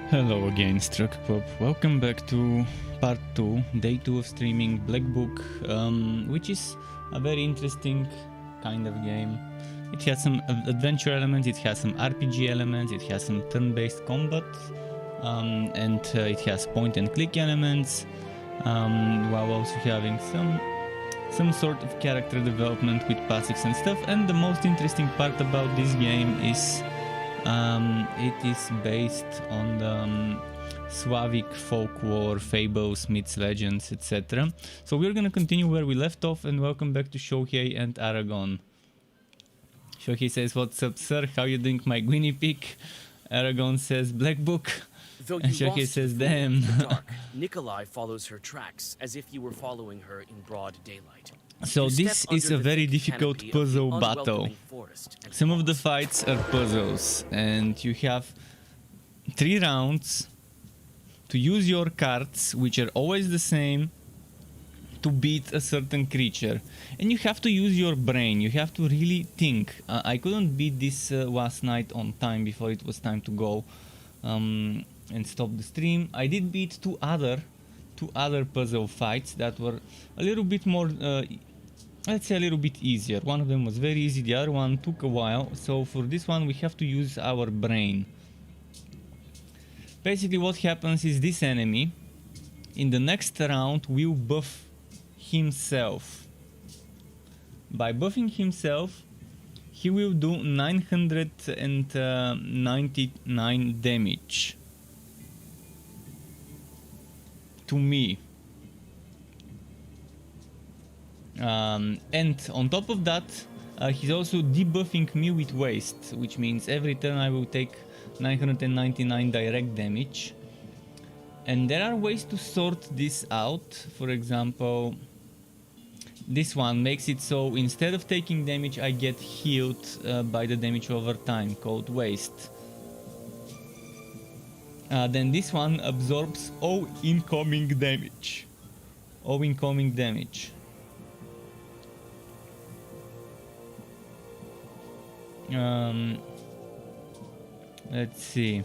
Hello again, Struckpop. Welcome back to part 2, day 2 of streaming Black Book, which is a very interesting kind of game. It has some adventure elements, it has some RPG elements, it has some turn-based combat, and it has point-and-click elements, while also having some sort of character development with passives and stuff. And the most interesting part about this game is it is based on the Slavic folklore, fables, myths, legends, etc. So we're gonna continue where we left off, and welcome back to Shohei and Aragon. Shohei says, "What's up, sir? How you doing, my guinea pig?" Aragon says, "Black Book." And Shohei says, "Damn." Dark. Nikolai follows her tracks as if you were following her in broad daylight. So this is a very difficult puzzle battle. Some of the fights are puzzles, and you have 3 rounds to use your cards, which are always the same, to beat a certain creature. And you have to use your brain, you have to really think. I couldn't beat this last night on time before it was time to go and stop the stream. I did beat two other puzzle fights that were a little bit more let's say a little bit easier. One of them was very easy, the other one took a while. So for this one we have to use our brain. Basically what happens is this enemy in the next round will buff himself. By buffing himself he will do 999 damage to me. And on top of that, he's also debuffing me with waste, which means every turn I will take 999 direct damage. And there are ways to sort this out. For example, this one makes it so instead of taking damage I get healed by the damage over time, called waste. Then this one absorbs all incoming damage. Let's see.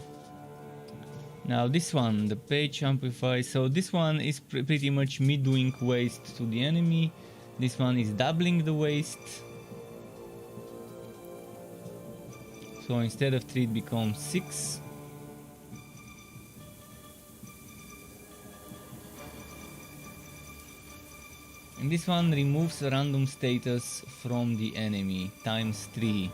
Now this one, the page amplifies. So this one is pretty much me doing waste to the enemy. This one is doubling the waste. So instead of 3 it becomes 6. And this one removes a random status from the enemy, times 3.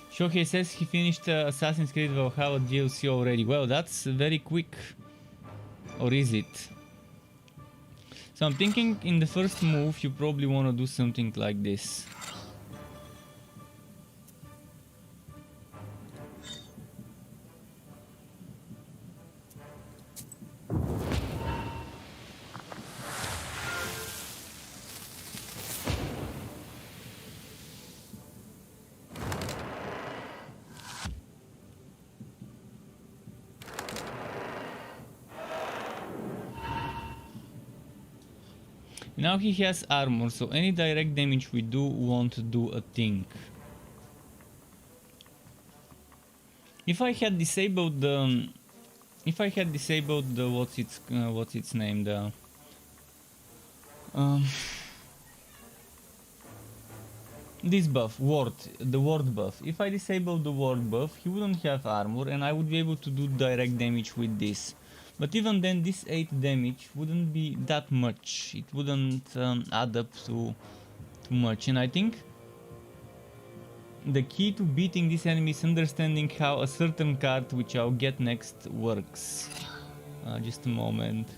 Shohei says he finished Assassin's Creed Valhalla DLC already. Well, that's very quick. Or is it? So I'm thinking in the first move you probably want to do something like this. Now he has armor, so any direct damage we do won't do a thing. If I had disabled the what's its name, the this buff, the ward buff. If I disabled the ward buff, he wouldn't have armor and I would be able to do direct damage with this. But even then, this 8 damage wouldn't be that much. It wouldn't add up to too much. And I think the key to beating this enemy is understanding how a certain card, which I'll get next, works. Just a moment.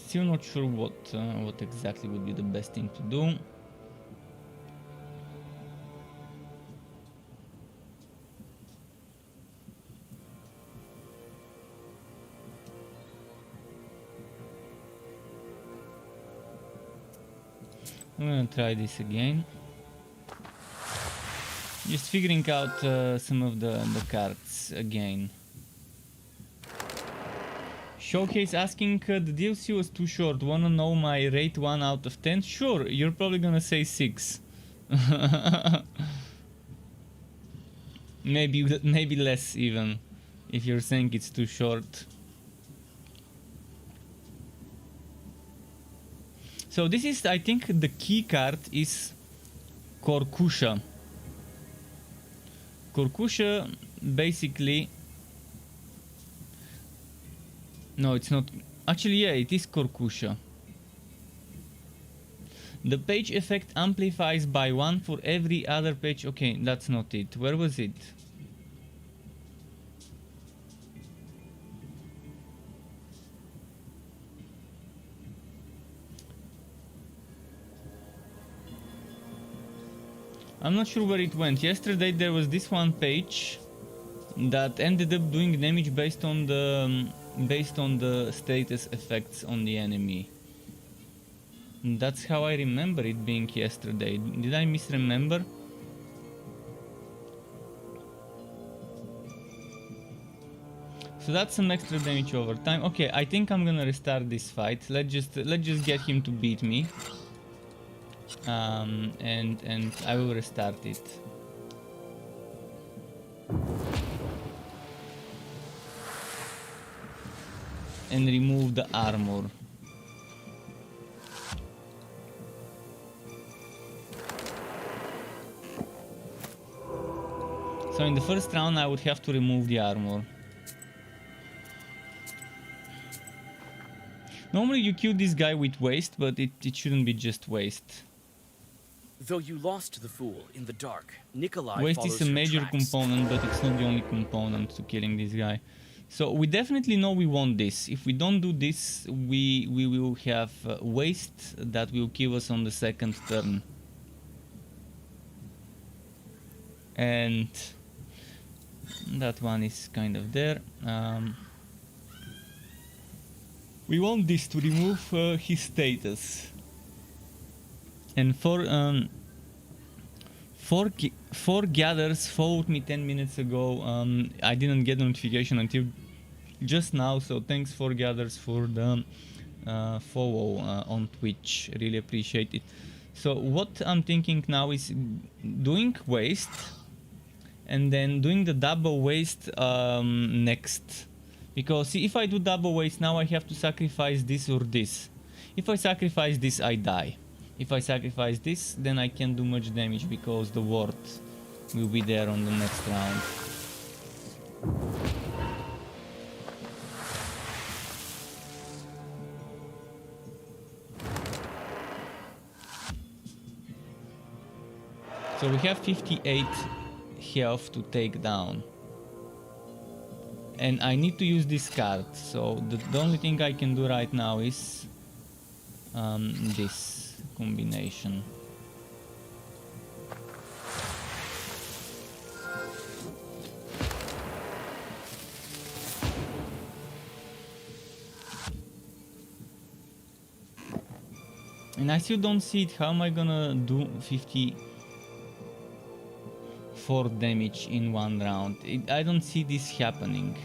Still not sure what exactly would be the best thing to do. I'm gonna try this again. Just figuring out some of the cards again. Showcase asking, the DLC was too short. Wanna know my rate 1 out of 10? Sure, you're probably gonna say 6. maybe less even, if you're saying it's too short. So this is, I think the key card is Korkusha. Korkusha basically... No, it's not. Actually, yeah, it is Korkusha. The page effect amplifies by 1 for every other page. Okay, that's not it. Where was it? I'm not sure where it went. Yesterday there was this one page that ended up doing damage based on the status effects on the enemy. That's how I remember it being yesterday. Did I misremember? So that's some extra damage over time. Okay, I think I'm gonna restart this fight. Let's just get him to beat me. And I will restart it. And remove the armor. So in the first round I would have to remove the armor. Normally you kill this guy with waste, but it shouldn't be just waste. Though you lost the fool in the dark, Nikolai Waste follows is a her major tracks. component, but it's not the only component to killing this guy. So we definitely know we want this. If we don't do this, we will have waste that will kill us on the second turn. And that one is kind of there. We want this to remove his status. And four gathers followed me 10 minutes ago. I didn't get a notification until just now, so thanks 4 gathers for the follow on Twitch. Really appreciate it. So what I'm thinking now is doing waste and then doing the double waste next. Because see, if I do double waste now, I have to sacrifice this or this. If I sacrifice this, I die. If I sacrifice this, then I can't do much damage because the ward will be there on the next round. So we have 58 health to take down. And I need to use this card, so the only thing I can do right now is this combination. And I still don't see it. How am I gonna do 54 damage in one round? I don't see this happening.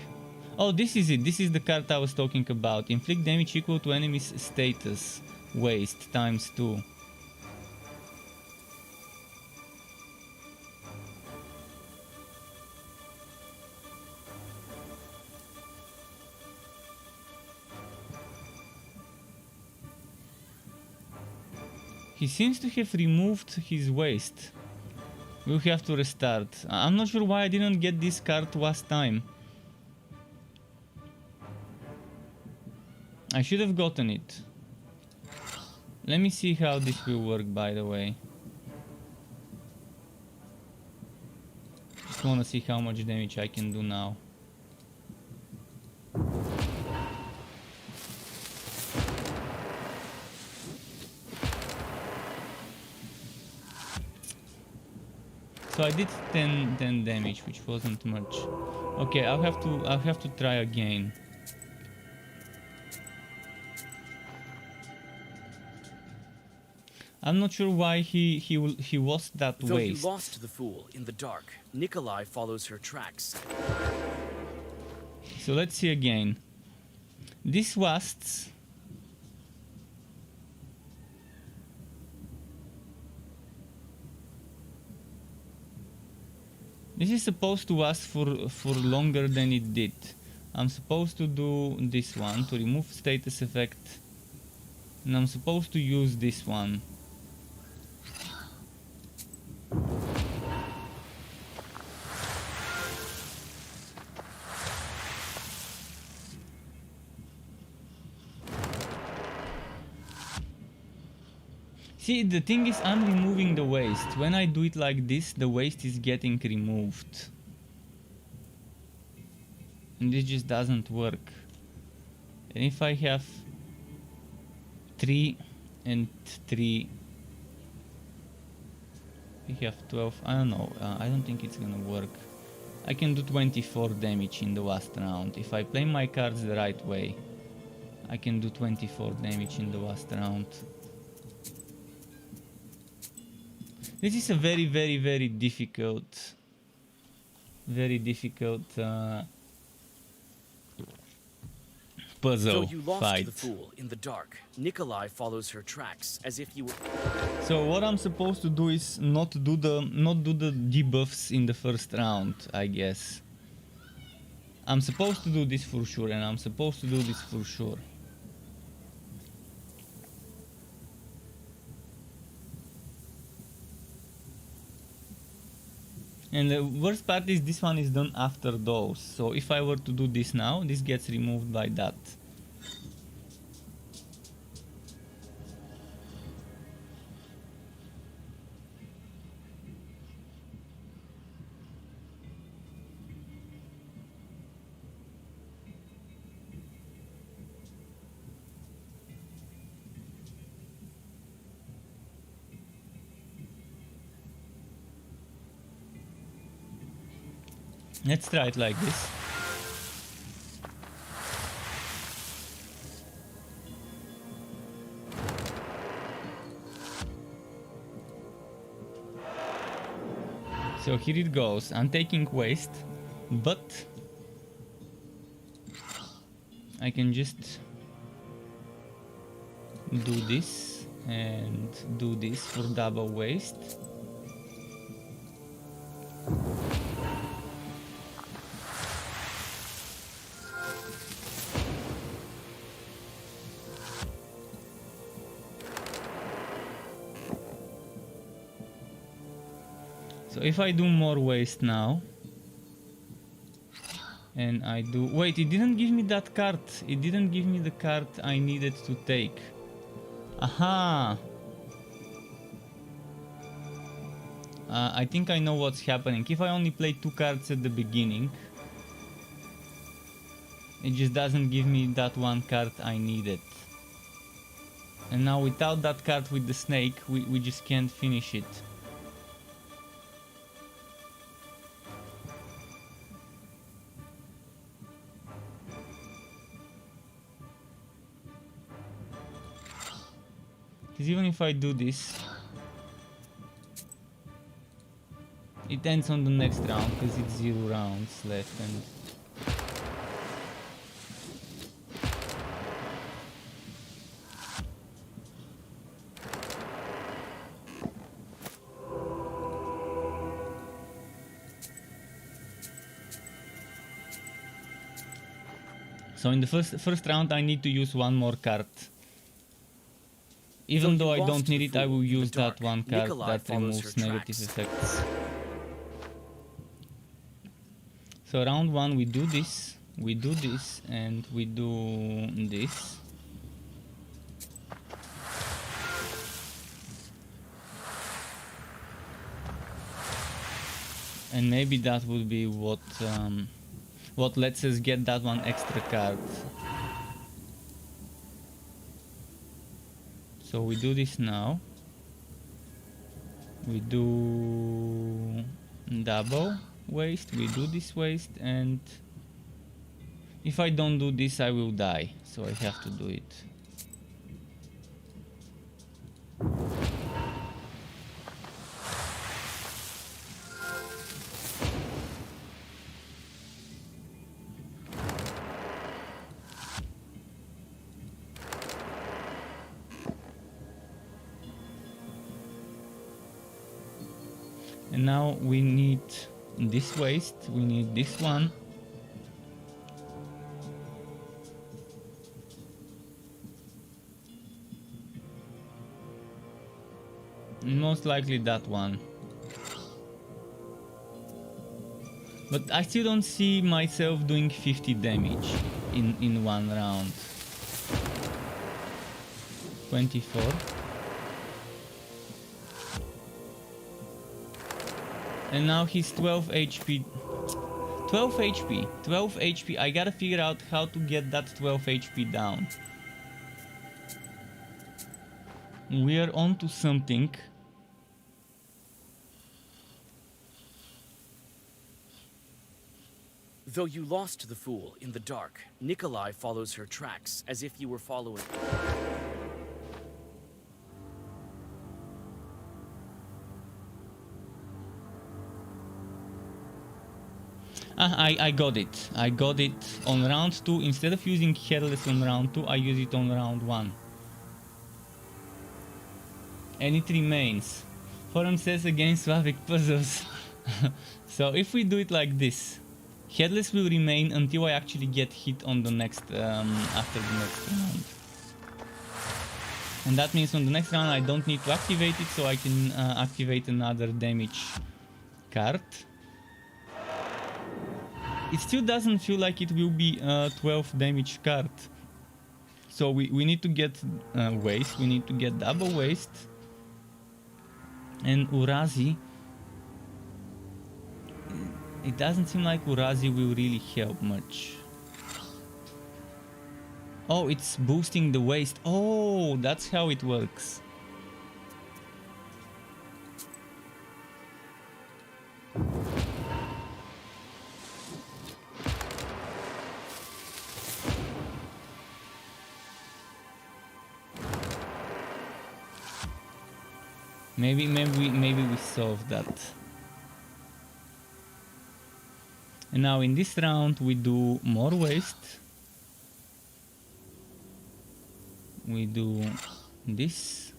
Oh, this is it. This is the card I was talking about. Inflict damage equal to enemy's status. Waste times 2. He seems to have removed his waste. We'll have to restart. I'm not sure why I didn't get this card last time. I should have gotten it. Let me see how this will work, by the way. Just wanna see how much damage I can do now. So I did 10 damage, which wasn't much. Okay, I'll have to try again. I'm not sure why he lost that Though you waste. lost the fool in the dark, Nikolai follows her tracks. So let's see again. This lasts. This is supposed to last for longer than it did. I'm supposed to do this one to remove status effect, and I'm supposed to use this one. See, the thing is, I'm removing the waste. When I do it like this, the waste is getting removed. And this just doesn't work. And if I have 3 and 3, we have 12. I don't know. I don't think it's gonna work. I can do 24 damage in the last round. If I play my cards the right way, I can do 24 damage in the last round. This is a very, very, very difficult puzzle Though you lost fight. the fool in the dark, Nikolai follows her tracks as if you were. So what I'm supposed to do is not do the debuffs in the first round, I guess. I'm supposed to do this for sure, and I'm supposed to do this for sure. And the worst part is this one is done after those. So if I were to do this now, this gets removed by that. Let's try it like this. So here it goes. I'm taking waste, but I can just do this and do this for double waste. So if I do more waste now, and I do... Wait, it didn't give me that card. It didn't give me the card I needed to take. Aha! I think I know what's happening. If I only play 2 cards at the beginning, it just doesn't give me that one card I needed. And now without that card with the snake, we just can't finish it. Because even if I do this, it ends on the next round because it's 0 rounds left. And so in the first round I need to use one more card. Even though I don't need it, I will use that one card that removes negative effects. So round 1 we do this, and we do this. And maybe that would be what lets us get that one extra card. So we do this now. We do double waste, we do this waste, and if I don't do this I will die, so I have to do it. And now we need this waist, we need this one. Most likely that one. But I still don't see myself doing 50 damage in one round. 24. And now he's 12 HP. 12 HP. 12 HP. I gotta figure out how to get that 12 HP down. We are on to something. Though you lost the fool in the dark, Nikolai follows her tracks as if you were following. I got it. I got it on round 2. Instead of using Headless on round 2, I use it on round 1. And it remains. Forum says against Slavic puzzles. So if we do it like this, Headless will remain until I actually get hit on the next, after the next round. And that means on the next round I don't need to activate it, so I can activate another damage card. It still doesn't feel like it will be a 12 damage card. So we need to get waste, we need to get double waste. And Urazi, it doesn't seem like Urazi will really help much. Oh, it's boosting the waste. Oh, that's how it works. Maybe we solved that. And now in this round we do more waste. We do this.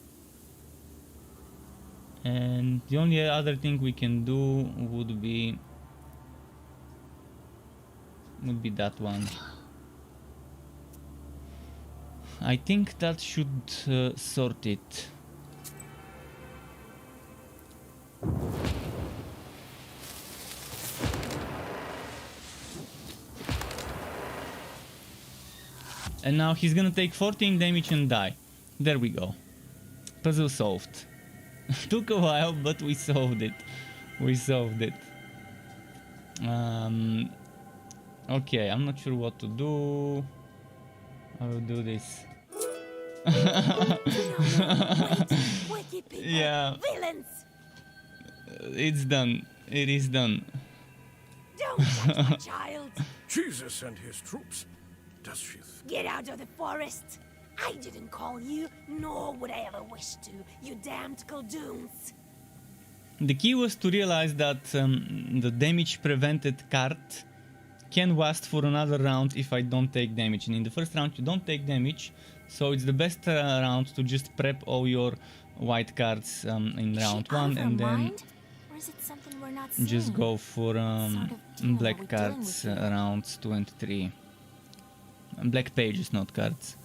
And the only other thing we can do would be that one. I think that should sort it. And now he's gonna take 14 damage and die. There we go. Puzzle solved. Took a while, but we solved it. We solved it. Okay, I'm not sure what to do. I will do this. Yeah. Villains! It's done. It is done. Don't touch my child! Jesus and his troops. Does she? Get out of the forest! I didn't call you, nor would I ever wish to, you damned Kuldoons! The key was to realize that the damage prevented card can last for another round if I don't take damage. And in the first round you don't take damage, so it's the best round to just prep all your white cards in round 1 and then just go for black cards rounds 2 and 3. Black pages, not cards.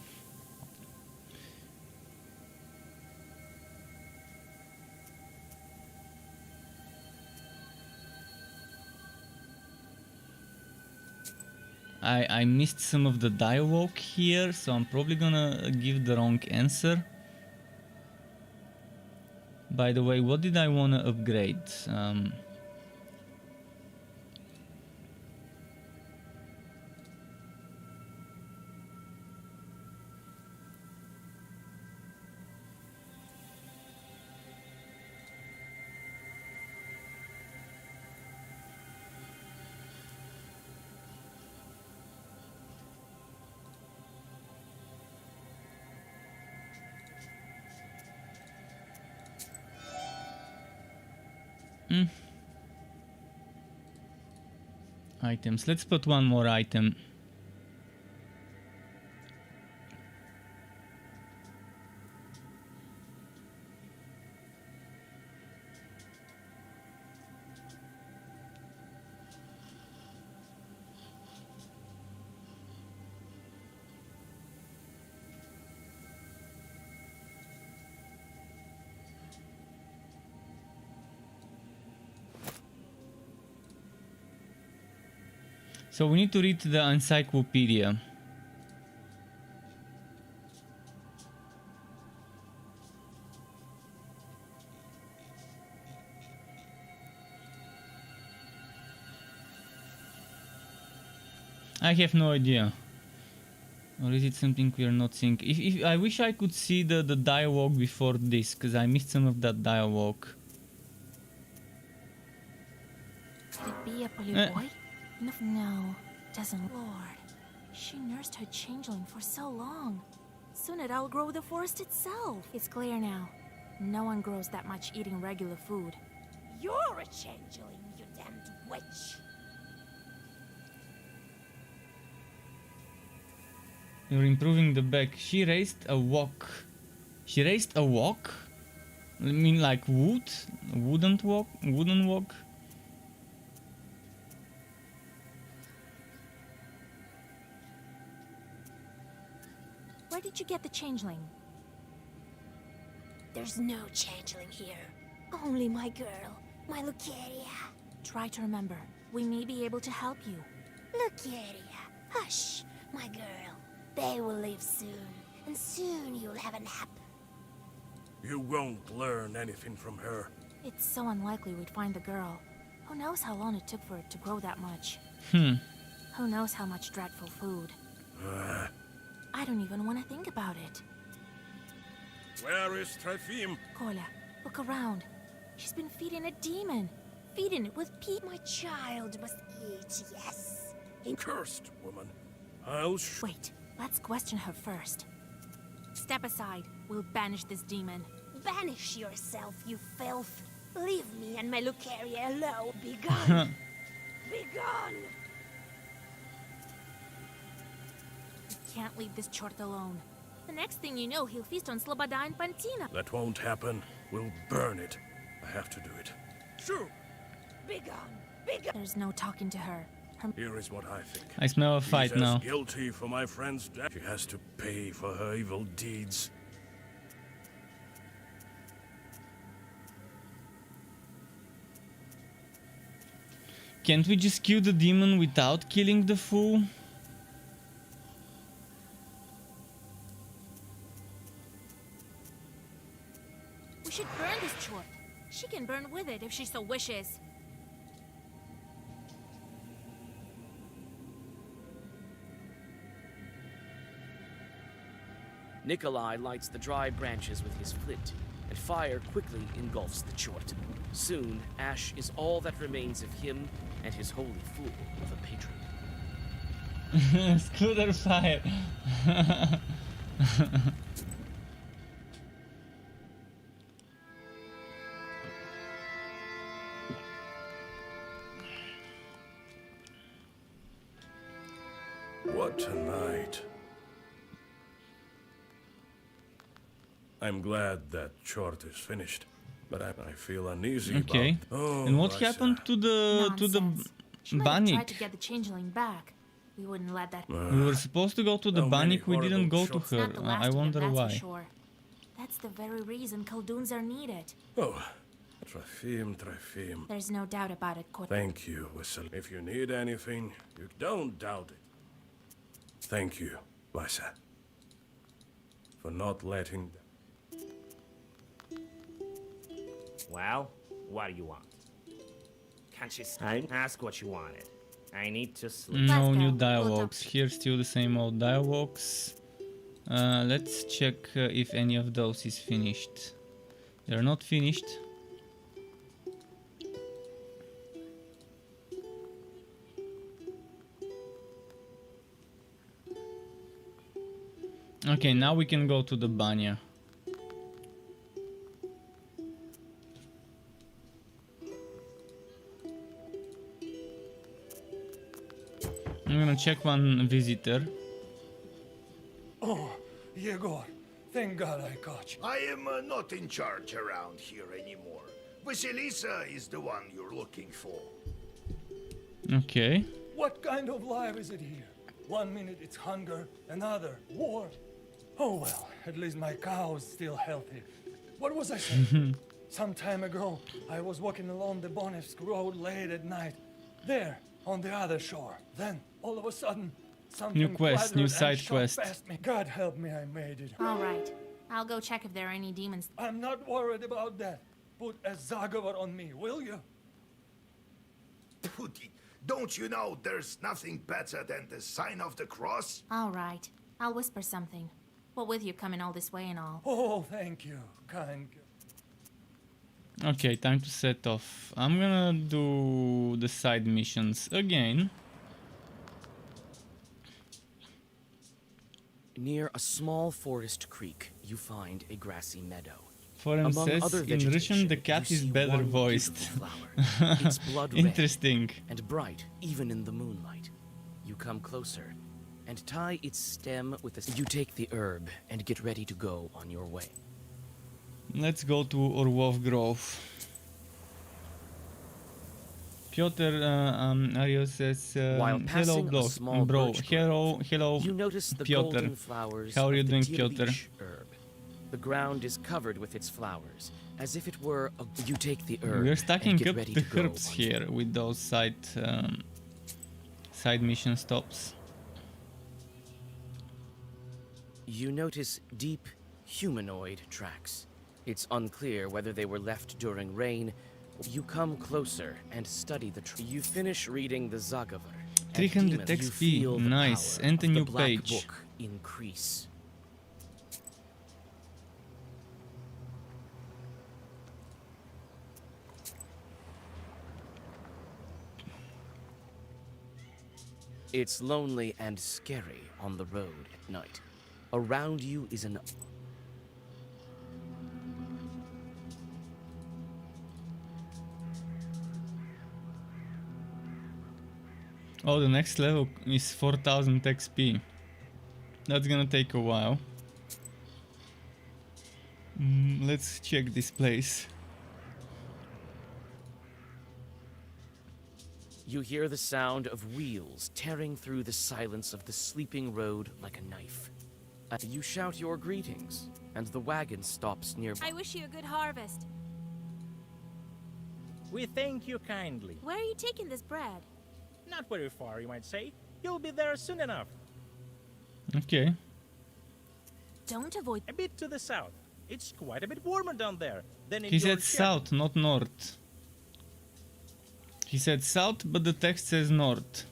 I missed some of the dialogue here, so I'm probably gonna give the wrong answer. By the way, what did I wanna upgrade? Items. Let's put one more item. So we need to read the encyclopedia. I have no idea. Or is it something we are not seeing? If I wish I could see the dialogue before this, because I missed some of that dialogue. Could it be a bully boy? No, doesn't. Lord, she nursed her changeling for so long. Soon it outgrow the forest itself. It's clear now. No one grows that much eating regular food. You're a changeling, you damned witch. You're improving the back. She raised a wok. She raised a wok? I mean like wood? Wooden wok? Wooden wok? Where did you get the changeling? There's no changeling here. Only my girl, my Lucaria. Try to remember. We may be able to help you. Lucaria, hush, my girl. They will leave soon, and soon you'll have a nap. You won't learn anything from her. It's so unlikely we'd find the girl. Who knows how long it took for it to grow that much? Who knows how much dreadful food? I don't even want to think about it. Where is Trefim? Kola, look around. She's been feeding a demon. Feeding it with pea. My child must eat, yes. Cursed woman. I'll Wait, let's question her first. Step aside. We'll banish this demon. Banish yourself, you filth. Leave me and my Lucaria alone. Be gone. Be gone. We can't leave this chort alone. The next thing you know, he'll feast on Sloboda and Pantina. That won't happen. We'll burn it. I have to do it. Shoo! Be gone. Be gone. There's no talking to her. Here is what I think. I smell a fight She's now. as guilty for my friend's death. She has to pay for her evil deeds. Can't we just kill the demon without killing the fool? We should burn this chort. She can burn with it if she so wishes. Nikolai lights the dry branches with his flint, and fire quickly engulfs the chort. Soon, ash is all that remains of him and his holy fool of a patron. Scooter fire. What a night. I'm glad that chort is finished, but I feel uneasy Okay. about... Oh, And what Lysa. happened to the Nonsense. She might have tried Bannik? to get the changeling back. We wouldn't let that. We were supposed to go to the How many Bannik, we didn't go horrible to shots. her. Not the last I of them, wonder that's why. for sure. That's the very reason Khaldoons are needed. Oh, Trefim. There's no doubt about it, Kot. Thank you, Whistle. If you need anything, you don't doubt it. Thank you, Lysa, for not letting... Well, what do you want? Can't you ask what you wanted? I need to sleep. No Let's new go. dialogues. Here still the same old dialogues. Let's check if any of those is finished. They're not finished. Okay, now we can go to the Banya. I'm gonna check one visitor. Oh, Yegor, thank God I caught you. I am not in charge around here anymore. Vasilisa is the one you're looking for. Okay. What kind of life is it here? 1 minute it's hunger, another war. Oh well, at least my cow is still healthy. What was I saying? Some time ago, I was walking along the Bonevsk road late at night. There, on the other shore. Then, all of a sudden, something New quest, new clattered and side shot quest. past me. God help me, I made it. All right. I'll go check if there are any demons. I'm not worried about that. Put a Zagavar on me, will you? Putty, don't you know there's nothing better than the sign of the cross? All right. I'll whisper something. What with you coming all this way and all? Oh, thank you, kind. Okay, time to set off. I'm gonna do the side missions again. Near a small forest creek, you find a grassy meadow. Forum Among says other in Russian vegetation, the cat you is see better one voiced. beautiful flower. It's blood red Interesting. and bright even in the moonlight. You come closer and tie its stem with a... You take the herb and get ready to go on your way. Let's go to Orwov Grove. Piotr Ariel says, While hello passing a small bro, birch grove, hello You notice the Piotr. golden flowers How are you of the doing, Piotr? Tirlich herb. The ground is covered with its flowers, as if it were a... You take the herb We're stacking and get up ready the to go herbs on here with those side mission stops. You notice deep humanoid tracks. It's unclear whether they were left during rain. You come closer and study the tree. You finish reading the Zagavar. 300 you XP, feel the nice, power and a of new the black page. book increase. It's lonely and scary on the road at night. Around you is an... Oh, the next level is 4000 XP. That's gonna take a while. Let's check this place. You hear the sound of wheels tearing through the silence of the sleeping road like a knife. You shout your greetings, and the wagon stops nearby. I wish you a good harvest. We thank you kindly. Where are you taking this bread? Not very far, you might say. You'll be there soon enough. Okay. Don't avoid. A bit to the south. It's quite a bit warmer down there than in He your said ship. south, not north. He said south, but the text says north.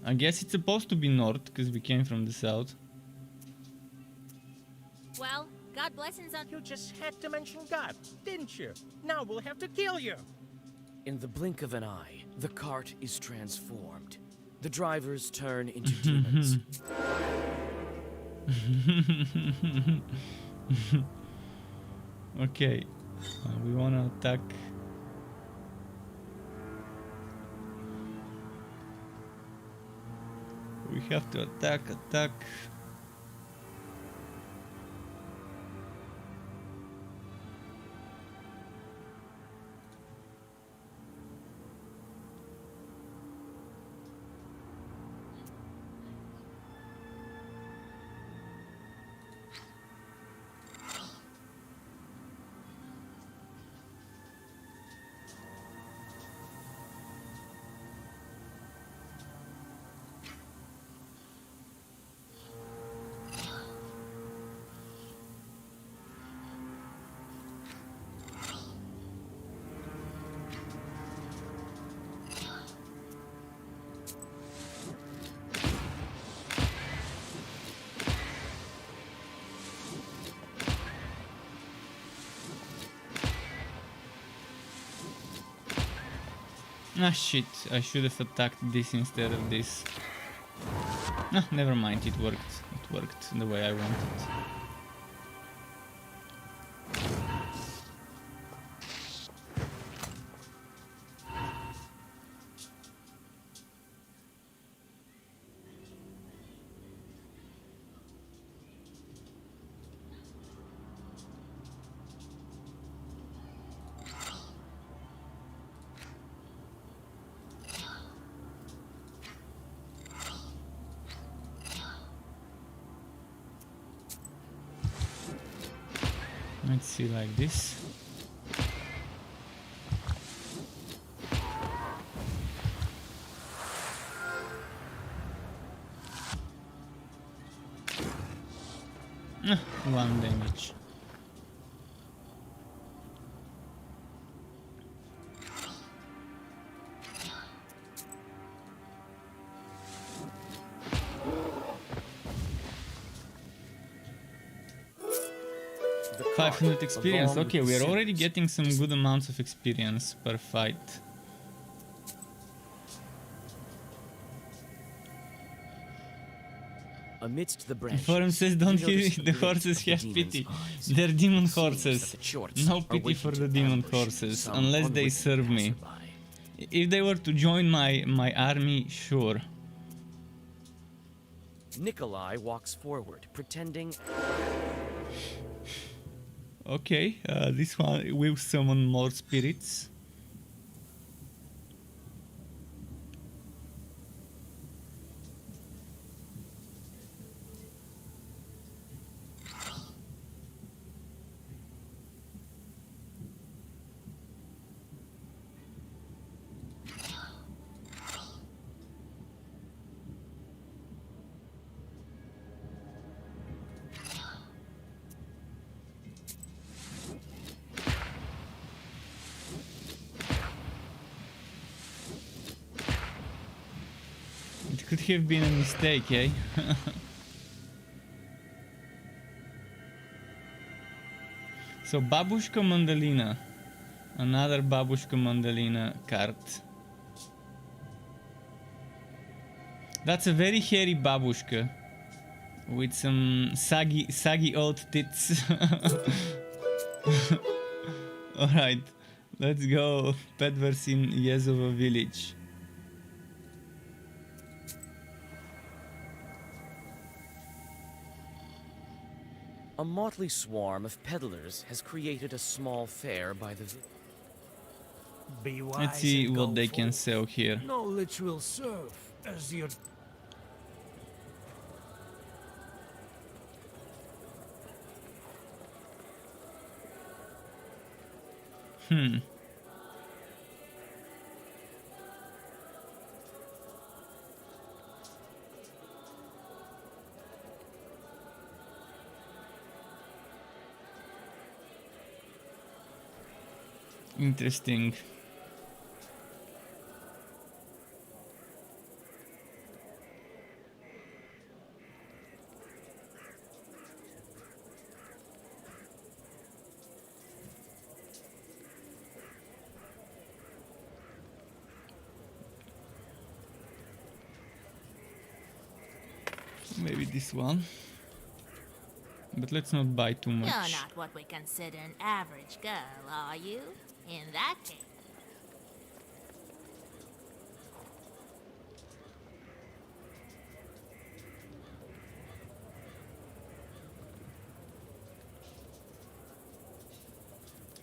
I guess it's supposed to be north, because we came from the south. Well, God blessings on. You just had to mention God, didn't you? Now we'll have to kill you. In the blink of an eye, the cart is transformed. The drivers turn into demons. Okay. We wanna attack. We have to attack. Ah shit, I should have attacked this instead of this. Ah, never mind, it worked. It worked the way I wanted. Let's see like this. 1 damage. The 500 cart, experience. along with Okay, the we are already sinners. getting some good amounts of experience per fight. Amidst the branches, Forum says don't you hear notice a the glint horses of the have demon's pity. eyes. They're demon It seems horses. that the Chorts No are pity waiting for to the demon ambush horses, some unless they unwitting serve me. passerby. If they were to join my army, sure. Nikolai walks forward, pretending. Okay, this one will summon more spirits. It could have been a mistake, eh? So Babushka Mandalina. Another Babushka Mandalina card. That's a very hairy Babushka. With some saggy old tits. Alright, let's go. Pedvers in Yezova village. A motley swarm of peddlers has created a small fair by the Be wise Let's see and what go they can forth. sell here. Knowledge will serve as your... Interesting. Maybe this one. But let's not buy too much. You're not what we consider an average girl, are you? In that case.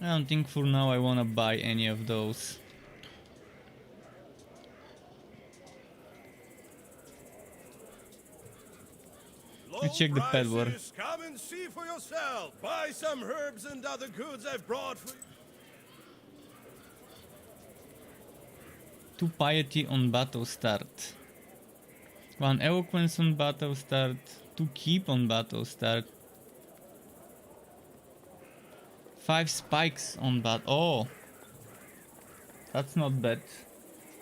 I don't think for now I wanna buy any of those. Let's check the peddler. Come and see for yourself. Buy some herbs and other goods I've brought for you. 2 piety on battle start. 1 eloquence on battle start. 2 keep on battle start. 5 spikes on battle. Oh! That's not bad.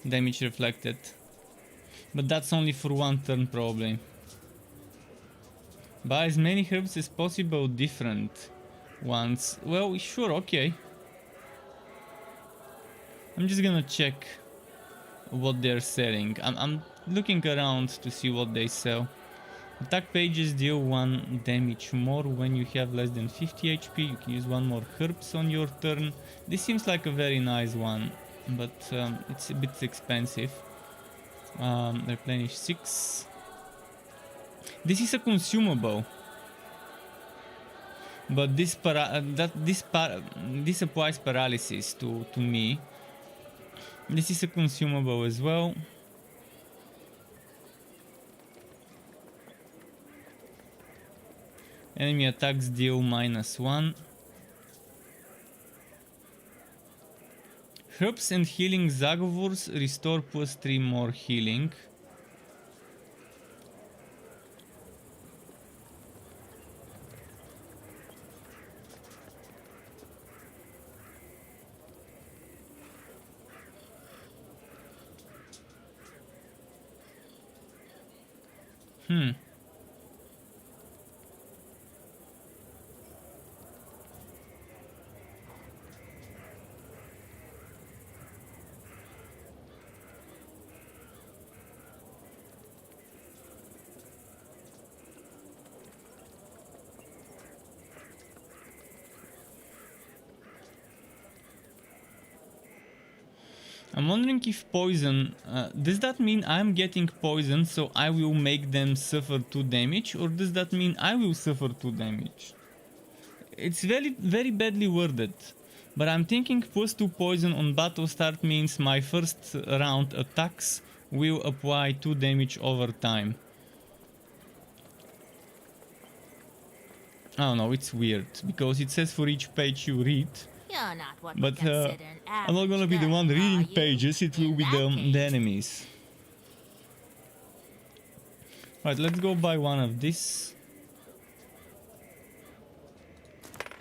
Damage reflected. But that's only for 1 turn probably. Buy as many herbs as possible, different ones. Well, sure, okay. I'm just gonna check what they're selling. I'm looking around to see what they sell. Attack pages deal 1 damage more when you have less than 50 HP. You can use 1 more herbs on your turn. This seems like a very nice one, but it's a bit expensive. Replenish 6. This is a consumable, but this applies paralysis to me. This is a consumable as well. Enemy attacks deal -1. Herbs and healing Zagovors restore +3 more healing. I'm wondering if poison... does that mean I'm getting poisoned so I will make them suffer 2 damage? Or does that mean I will suffer 2 damage? It's very, very badly worded. But I'm thinking +2 poison on battle start means my first round attacks will apply 2 damage over time. I don't know, it's weird. Because it says for each page you read. You're not what we But consider an I'm not gonna be the one average reading girl, are you? pages, it will In be that the case. enemies. Right, let's go buy one of this.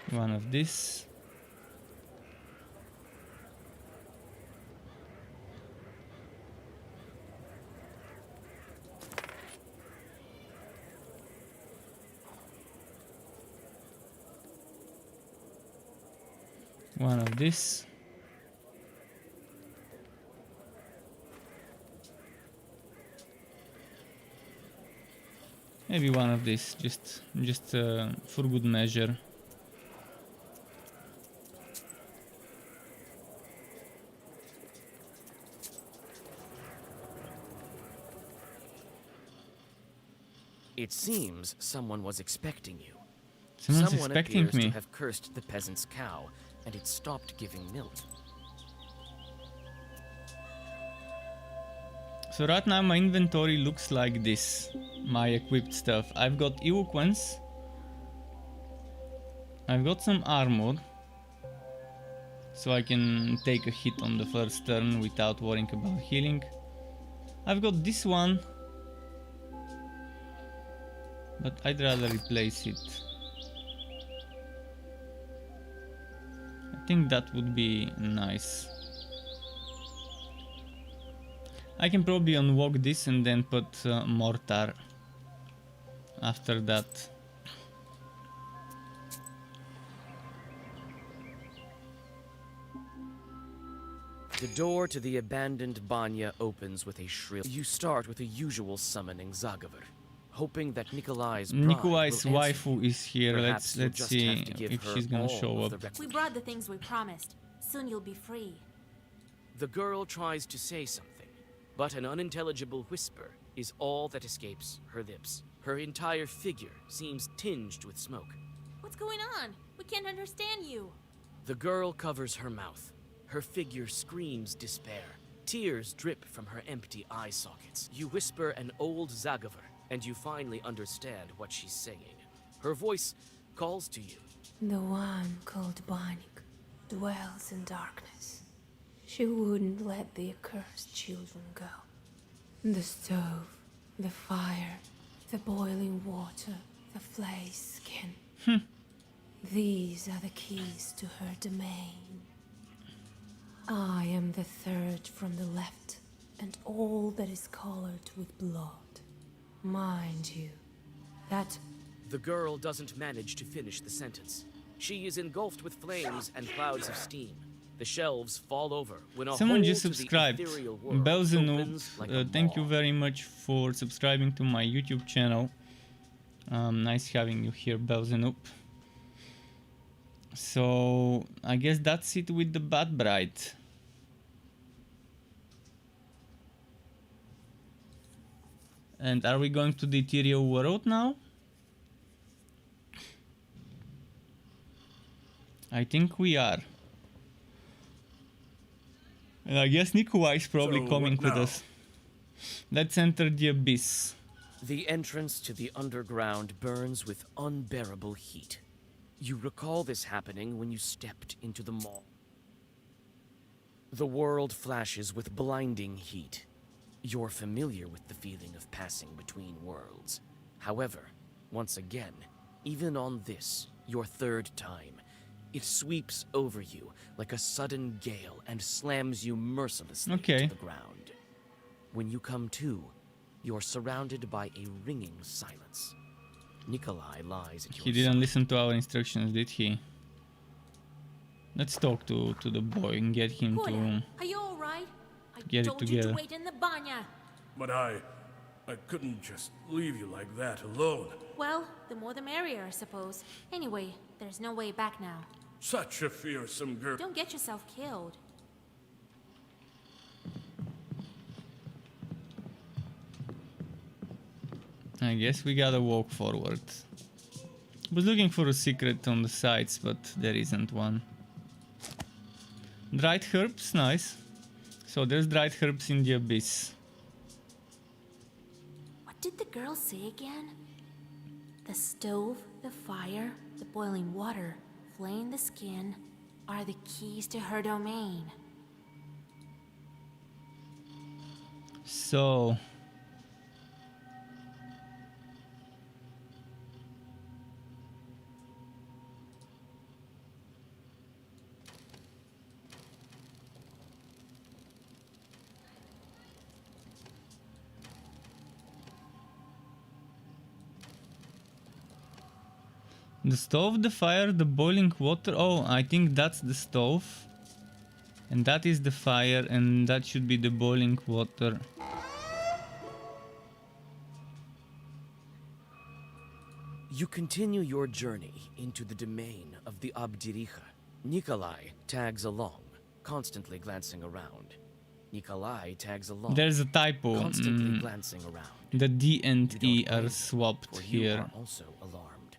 One of this. One of this. Maybe one of this, just for good measure. It seems someone was expecting you. Someone's Someone expecting appears me. to have cursed the peasant's cow, and it stopped giving milk. So right now my inventory looks like this. My equipped stuff. I've got eloquence. I've got some armor. So I can take a hit on the first turn without worrying about healing. I've got this one. But I'd rather replace it. I think that would be nice. I can probably unlock this and then put mortar after that. The door to the abandoned banya opens with a shrill. You start with the usual summoning Zagaver, hoping that Nikolai's bride Nikolai's will answer waifu you. is here. Perhaps you'll Let's just see have to give if her she's gonna all show of up. the We brought the things we promised. Soon you'll be free. The girl tries to say something, but an unintelligible whisper is all that escapes her lips. Her entire figure seems tinged with smoke. What's going on? We can't understand you. The girl covers her mouth. Her figure screams despair. Tears drip from her empty eye sockets. You whisper an old Zagaver, and you finally understand what she's saying. Her voice calls to you. The one called Banik dwells in darkness. She wouldn't let the accursed children go. The stove, the fire, the boiling water, the flayed skin. These are the keys to her domain. I am the third from the left, and all that is colored with blood. Mind you, that... The girl doesn't manage to finish the sentence. She is engulfed with flames and clouds of steam. The shelves fall over when a Someone hole just to the subscribed. ethereal world Belzenoop, opens like a thank you maw. very much for subscribing to my YouTube channel. Nice having you here, Belzenoop. So I guess that's it with the Bat Bride. And are we going to the ethereal world now? I think we are. And I guess Nikolai is probably So, coming what with now? us. Let's enter the abyss. The entrance to the underground burns with unbearable heat. You recall this happening when you stepped into the mall. The world flashes with blinding heat. You're familiar with the feeling of passing between worlds. However, once again, even on this, your third time, it sweeps over you like a sudden gale and slams you mercilessly Okay. to the ground. When you come to, You're surrounded by a ringing silence. Nikolai lies at your He didn't side. listen to our instructions, did he? Let's talk to the boy and get him to Are you alright? I get it told you together. to wait in the banya. But I couldn't just leave you like that alone. Well, the more the merrier, I suppose. Anyway, there's no way back now. Such a fearsome girl. Don't get yourself killed. I guess we gotta walk forward. Was looking for a secret on the sides, but there isn't one. Dried herbs, nice. So there's dried herbs in the abyss. What did the girl say again? The stove, the fire, the boiling water, flaying the skin are the keys to her domain. So the stove, the fire, the boiling water. Oh, I think that's the stove. And that is the fire, and that should be the boiling water. You continue your journey into the domain of the Abdiricha. Nikolai tags along, constantly glancing around. Nikolai tags along, There's a typo. constantly glancing around. The D and You E don't are move, swapped for you here. are also alarmed.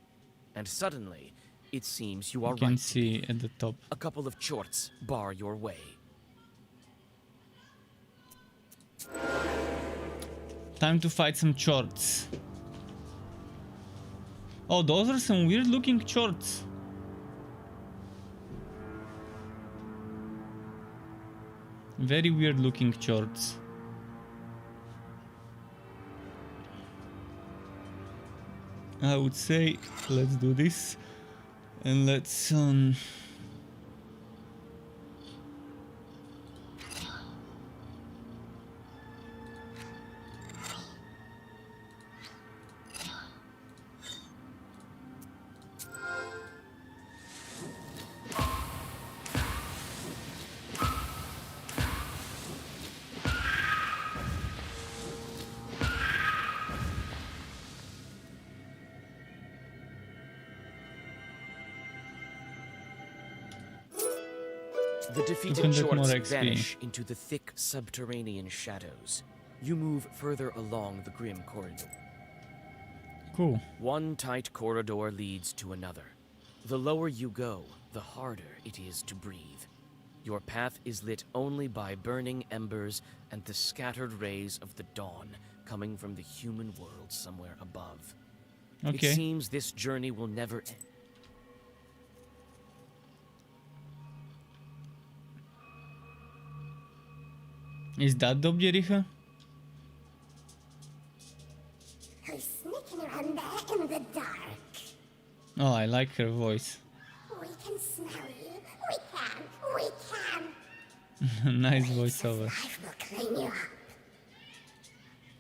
And suddenly, it seems you are You can right. see at the top. A couple of chorts bar your way. Time to fight some shorts. Oh, those are some weird looking shorts. Very weird looking shorts. I would say let's do this and let's The defeated 200 more shorts XP. vanish into the thick subterranean shadows. You move further along the grim corridor. cool. One tight corridor leads to another. The lower you go, the harder it is to breathe. Your path is lit only by burning embers and the scattered rays of the dawn coming from the human world somewhere above. Okay. It seems this journey will never end. Is that Dobjericha? Who's sneaking around there in the dark? Oh, I like her voice. We can smell you. We can. Nice voiceover. Life will clean you up.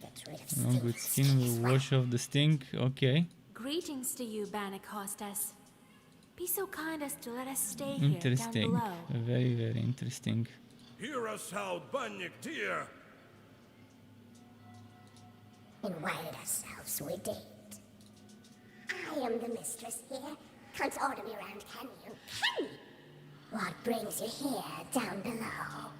Get rid of No good skin will wash off the stink. Okay. Greetings to you, Bannock hostess. Be so kind as to let us stay here down Interesting. below. Very, very interesting. Hear us out, Banyak dear. Invite ourselves, we did. I am the mistress here. Can't order me around, can you? Can you? What brings you here, down below?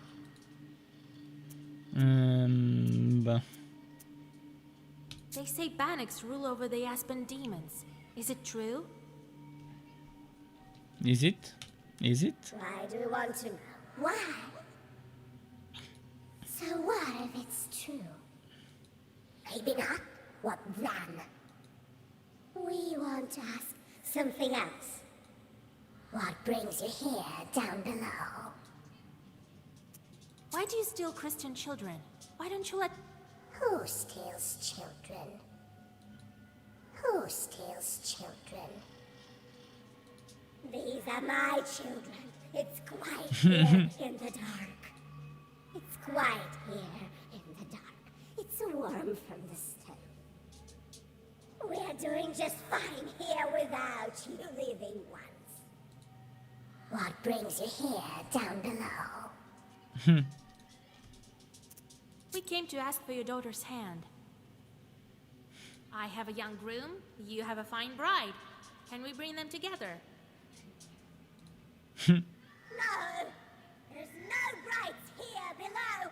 They say Bannocks rule over the Aspen demons. Is it true? Is it? Is it? Why do you want to know? Why? So what if it's true? Maybe not. What then? We want to ask something else. What brings you here, down below? Why do you steal Christian children? Why don't you let... Who steals children? Who steals children? These are my children. It's quiet here in the dark. It's quiet here in the dark. It's swarm from the stone. We're doing just fine here without you living ones. What brings you here down below? We came to ask for your daughter's hand. I have a young groom, you have a fine bride. Can we bring them together? No! There's no brides here below!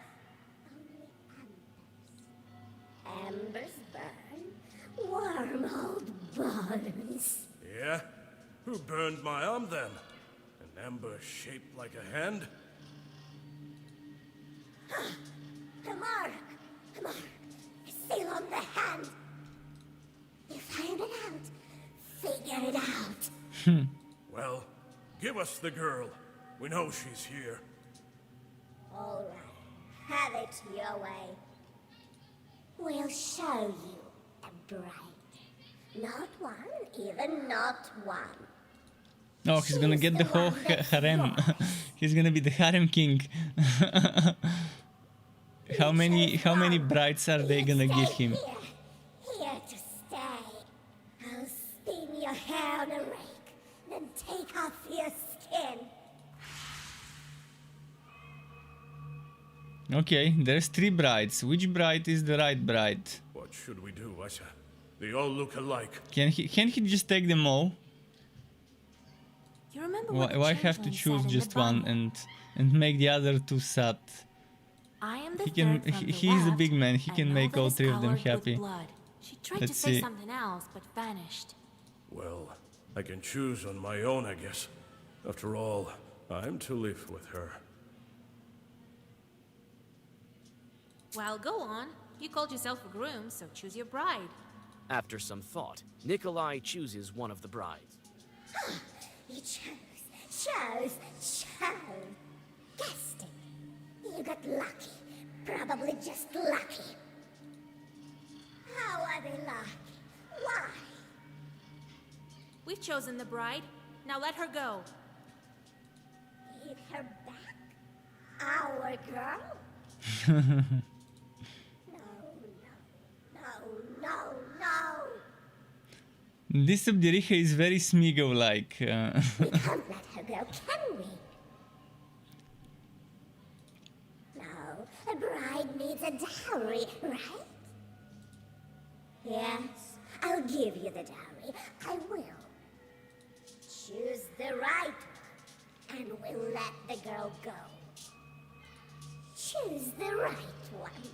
Only embers. Embers burn. Warm old bones. Yeah? Who burned my arm then? An ember shaped like a hand? A mark! A mark! A seal on the hand! You find it out. Figure it out. Well, give us the girl. We know she's here. All right. Have it your way. We'll show you a bride. Not one, even not one. Oh, he's gonna get the whole harem. He's gonna be the harem king. How many brides are they gonna give him? Here to stay. I'll spin your hair on a rake, then take off your skin. Okay, there's 3 brides. Which bride is the right bride? What should we do, Asa? They all look alike. Can he just take them all? You remember what Why have to choose just one and make the other 2 sad? I am the He can. third from the He's a left, big man. He can and make that all is 3 of them colored with happy. blood. She tried Let's to say see. something else, but vanished. Well, I can choose on my own, I guess. After all, I'm to live with her. Well, go on. You called yourself a groom, so choose your bride. After some thought, Nikolai chooses one of the brides. You chose. Guessed it. You got lucky. Probably just lucky. How are they lucky? Why? We've chosen the bride. Now let her go. Give her back? Our girl? No. This Subdiricha is very Smigo-like. We can't let her go, can we? No, a bride needs a dowry, right? Yes, I'll give you the dowry. I will. Choose the right one, and we'll let the girl go. Choose the right one.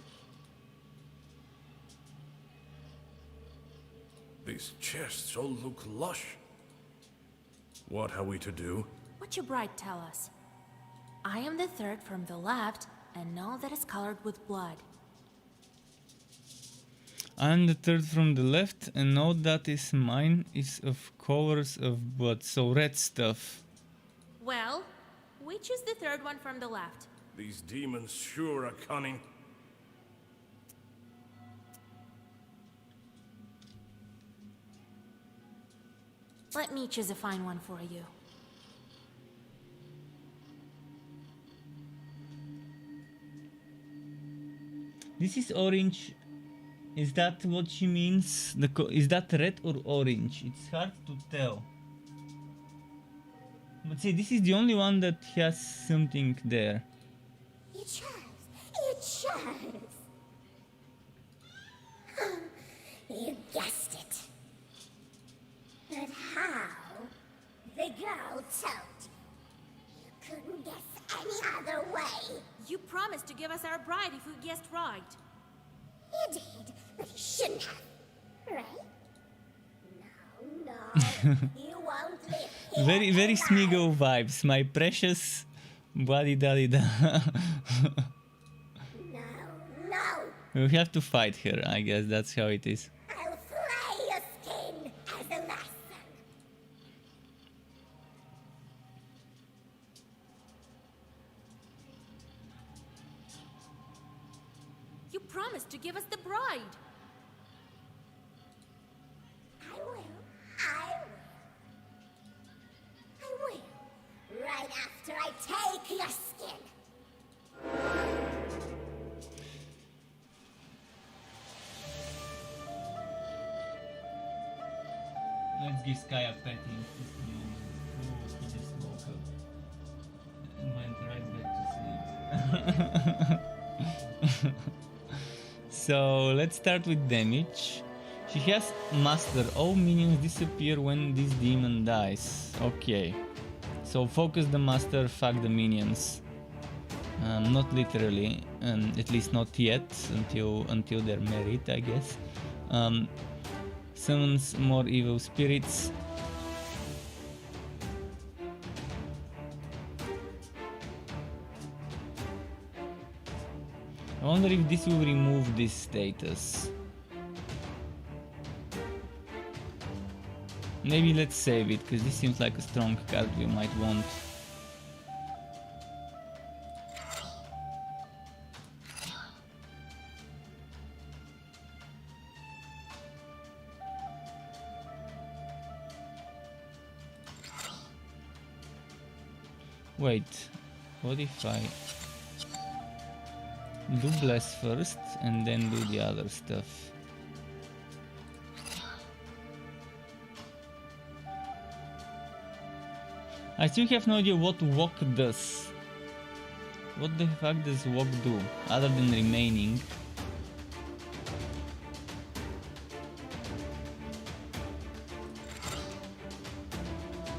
These chests all look lush. What are we to do? What'd your bride tell us? I am the third from the left, and all that is colored with blood. I'm the third from the left, and all that is mine is of colors of blood, so red stuff. Well, we choose the third one from the left. These demons sure are cunning. Let me choose a fine one for you. This is orange. Is that what she means? Is that red or orange? It's hard to tell. But see, this is the only one that has something there. You chose. You guessed it. But how? The girl told you. You couldn't guess any other way. You promised to give us our bride if we guessed right. You did, but you shouldn't have. Right? No. You won't live here. Very Smigo vibes. My precious Wadi Dali da. No. We have to fight her, I guess that's how it is. I'll flay your skin as a lesson. You promised to give us the bride. I will. Right after I take your skin. is Kaya petting? Just a moment. Oh, he just woke up and went right back to sleep. So let's start with damage. She has Master. All minions disappear when this demon dies. Okay. So focus the Master, fuck the minions. Not literally, at least not yet, until they're married, I guess. Summons more evil spirits. I wonder if this will remove this status. Maybe let's save it, because this seems like a strong card we might want. Wait, what if I do bless first and then do the other stuff? I still have no idea what walk does. What the fuck does walk do, other than remaining?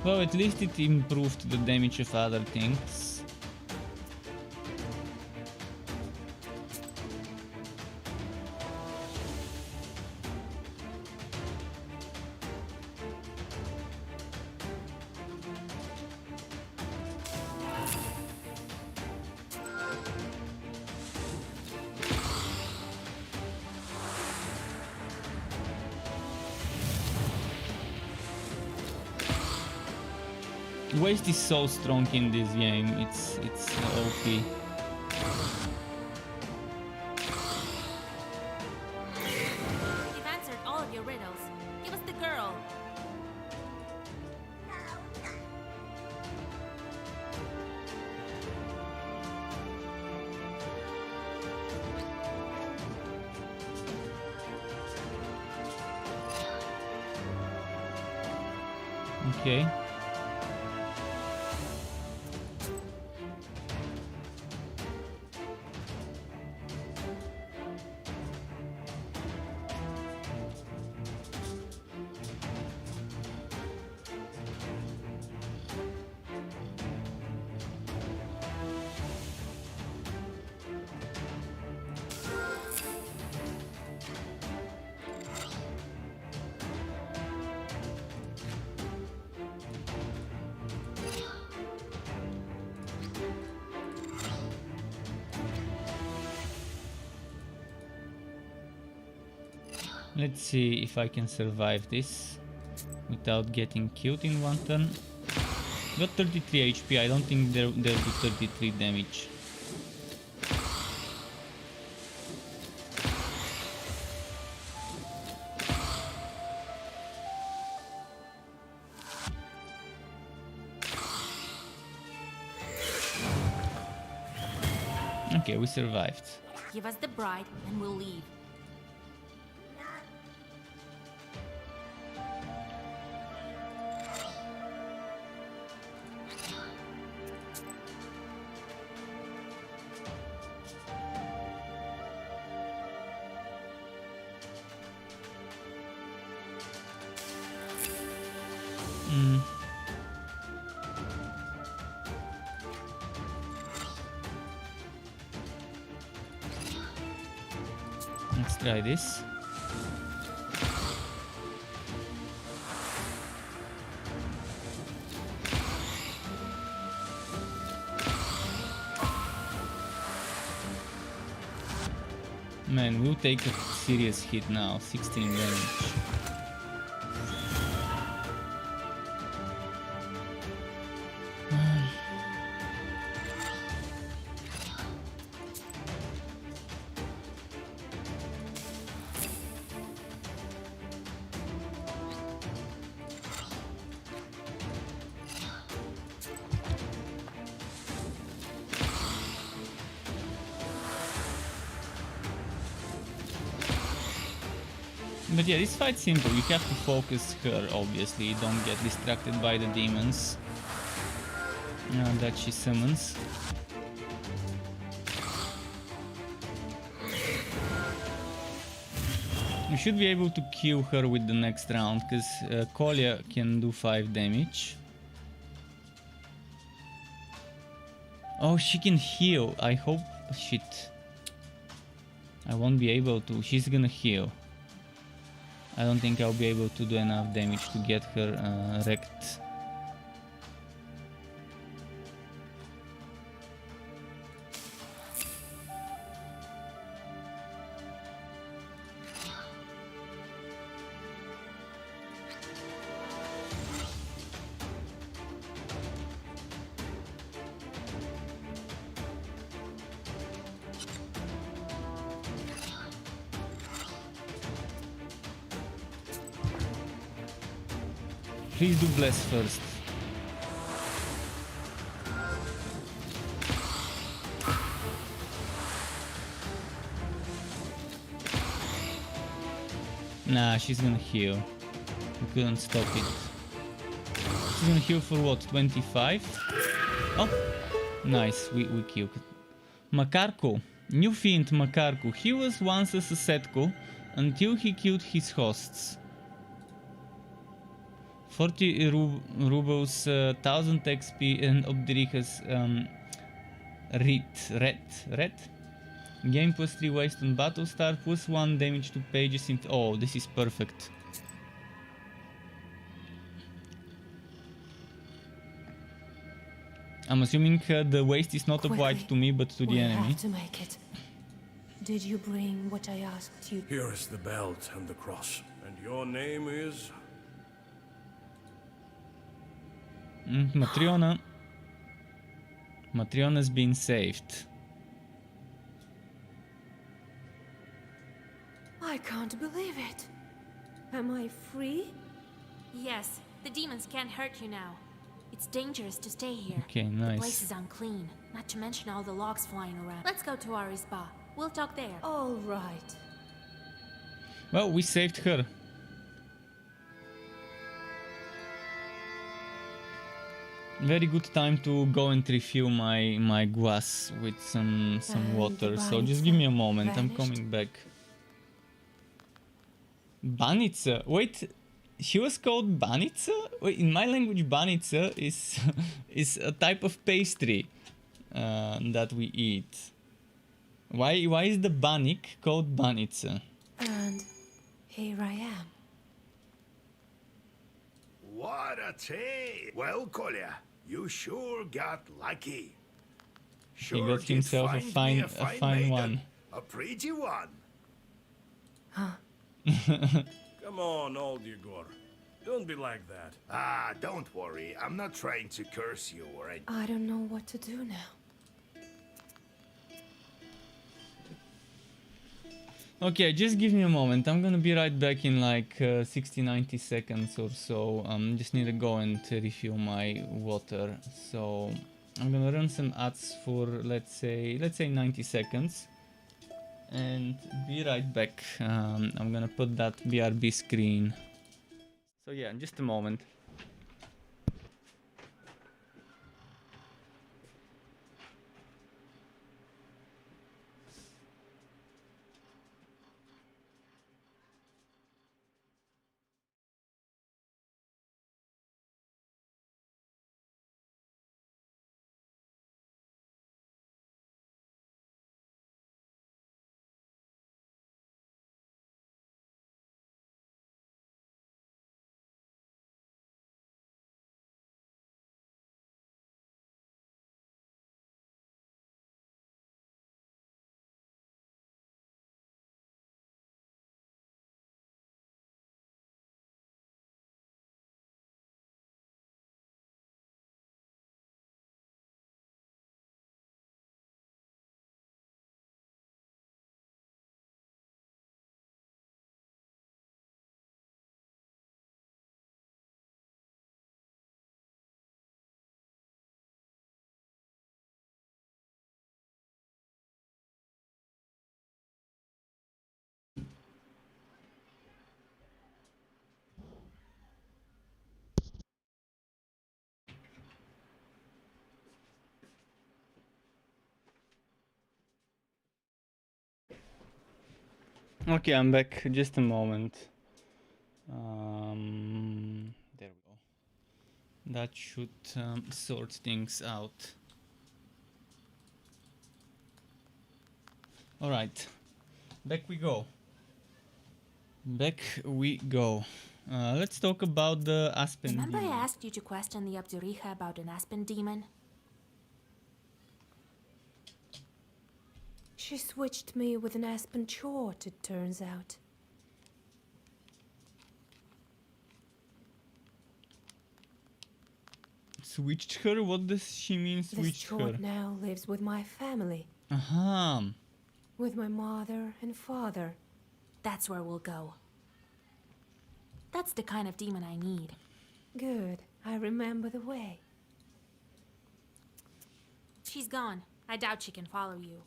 Well, at least it improved the damage of other things. Waste is so strong in this game, it's OP. You've answered all of your riddles. Give us the girl. Okay. Let's see if I can survive this without getting killed in one turn. Got 33 HP, I don't think they'll do 33 damage. Okay, we survived. Give us the bride and we'll leave. Let's try this. Man, we'll take a serious hit now, 16 damage. But yeah, this fight's simple. You have to focus her, obviously. Don't get distracted by the demons that she summons. You should be able to kill her with the next round, because Kolya can do 5 damage. Oh, she can heal. I hope... Shit. I won't be able to. She's gonna heal. I don't think I'll be able to do enough damage to get her wrecked. Please do bless first. Nah, she's gonna heal. We couldn't stop it. She's gonna heal for what, 25? Oh, nice, we killed it. Makarko. New fiend Makarko. He was once a Setko until he killed his hosts. 40 rubles, 1000 XP, and Obdirichas red. Game plus 3 waste on Battlestar, plus 1 damage to pages in... Oh, this is perfect. I'm assuming the waste is not applied to me, but to the enemy. Have to make it. Did you bring what I asked you? Here is the belt and the cross. And your name is? Matriona. Matriona's been saved. I can't believe it. Am I free? Yes, the demons can't hurt you now. It's dangerous to stay here. Okay, The place nice. is unclean, not to mention all the logs flying around. Let's go to our spa. We'll talk there. All right. Well, we saved her. Very good time to go and refill my glass with some water. So just give me a moment. I'm coming back. Banica. Wait, she was called Banica? Wait, in my language, Banica is is a type of pastry that we eat. Why is the banik called Banica? And here I am. What a tale! Well, Kolya, you sure got lucky. He got did himself a find me fine maiden, one. a pretty one. Come on, old Igor. Don't be like that. Ah, don't worry. I'm not trying to curse you or anything. I don't know what to do now. Okay, just give me a moment. I'm gonna be right back in like 60-90 seconds or so. Just need to go and refill my water. So I'm gonna run some ads for let's say 90 seconds and be right back. I'm gonna put that BRB screen. So yeah, just a moment. Okay, I'm back. Just a moment. There we go. That should sort things out. Alright, back we go. Back we go. Let's talk about the Aspen Remember demon. I asked you to question the Abduriha about an Aspen demon? She switched me with an aspen chort, it turns out. Switched her? What does she mean This switched her? chort now lives with my family. Aha. With my mother and father. That's where we'll go. That's the kind of demon I need. Good. I remember the way. She's gone. I doubt she can follow you.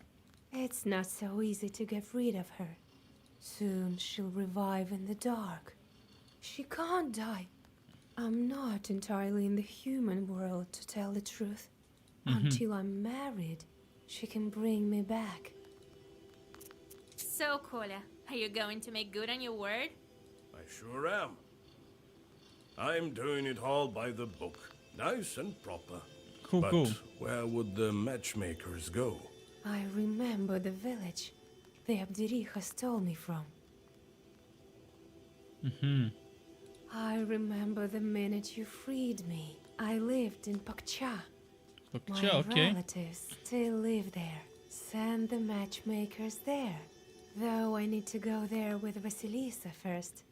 It's not so easy to get rid of her. Soon she'll revive in the dark. She can't die. I'm not entirely in the human world, to tell the truth. Until I'm married, she can bring me back. So, Kola, are you going to make good on your word? I sure am. I'm doing it all by the book. Nice and proper. Cool, But cool. where would the matchmakers go? I remember the village the Abdiriha stole me from. I remember the minute you freed me. I lived in Pakcha. Pakcha, My okay. relatives still live there. Send the matchmakers there. Though I need to go there with Vasilisa first.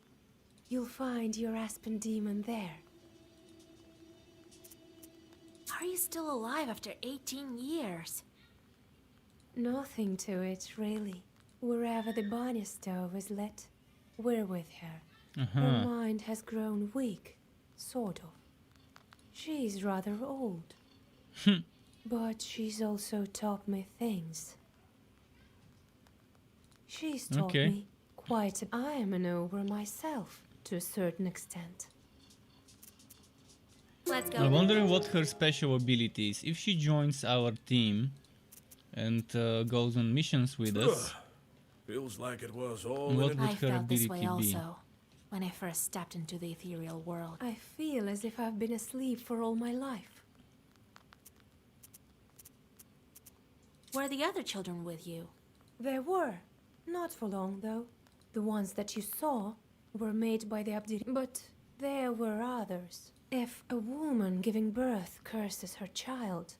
You'll find your Aspen demon there. How are you still alive after 18 years? Nothing to it, really. Wherever the Banya stove is lit, we're with her. Her mind has grown weak, sort of. She's rather old. But she's also taught me things. She's taught Okay. me quite a... I am an ogre myself, to a certain extent. Let's go. I wonder what her special ability is. If she joins our team and goes on missions with us, Feels like it was all what in would I her felt this way ability be? also, when I first stepped into the ethereal world. I feel as if I've been asleep for all my life. Were the other children with you? There were. Not for long, though. The ones that you saw were made by the Abdir. But there were others. If a woman giving birth curses her child,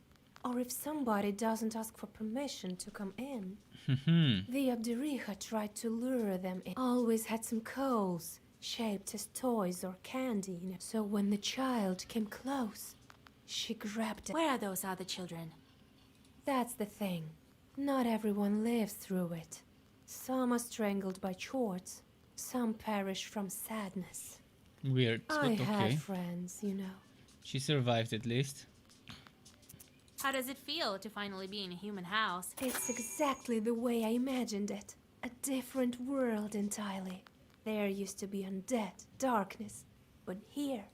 or if somebody doesn't ask for permission to come in, the Abdiriha tried to lure them in. Always had some coals, shaped as toys or candy, so when the child came close, she grabbed it. Where are those other children? That's the thing. Not everyone lives through it. Some are strangled by chords. Some perish from sadness. Weird, but I okay. had friends, you know. She survived at least. How does it feel to finally be in a human house? It's exactly the way I imagined it. A different world entirely. There used to be undead, darkness. But here,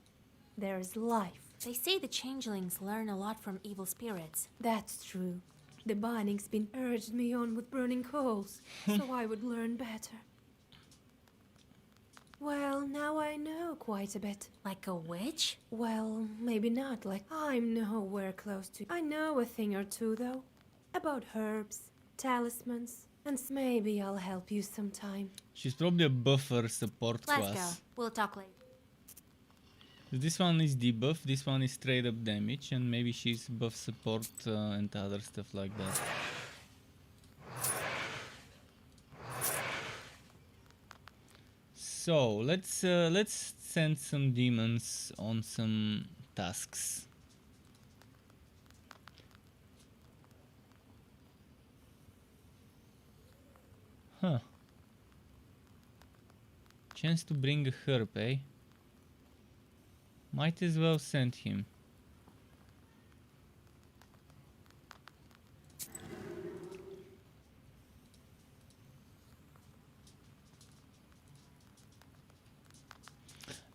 there's life. They say the changelings learn a lot from evil spirits. That's true. The Binding's been urged me on with burning coals, so I would learn better. Well, now I know quite a bit. Like a witch? Well, maybe not like I'm nowhere close to. I know a thing or two, though. About herbs, talismans, and maybe I'll help you sometime. She's probably a buffer support Let's class. go. We'll talk later. This one is debuff, this one is straight up damage, and maybe she's buff support and other stuff like that. So let's send some demons on some tasks. Huh. Chance to bring a herb, eh? Might as well send him.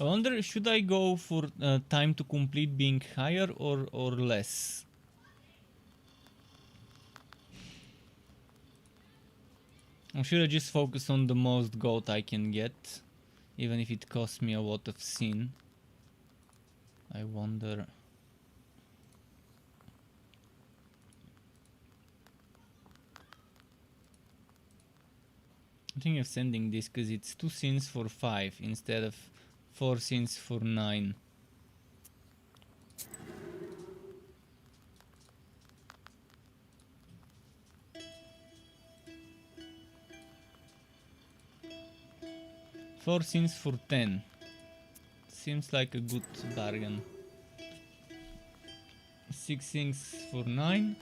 I wonder, should I go for time to complete being higher or less? Or should I just focus on the most gold I can get, even if it costs me a lot of sin? I wonder. I'm thinking of sending this because it's 2 sins for 5 instead of 4 sins for 9. Four sins for 10. Seems like a good bargain. 6 sins for 9.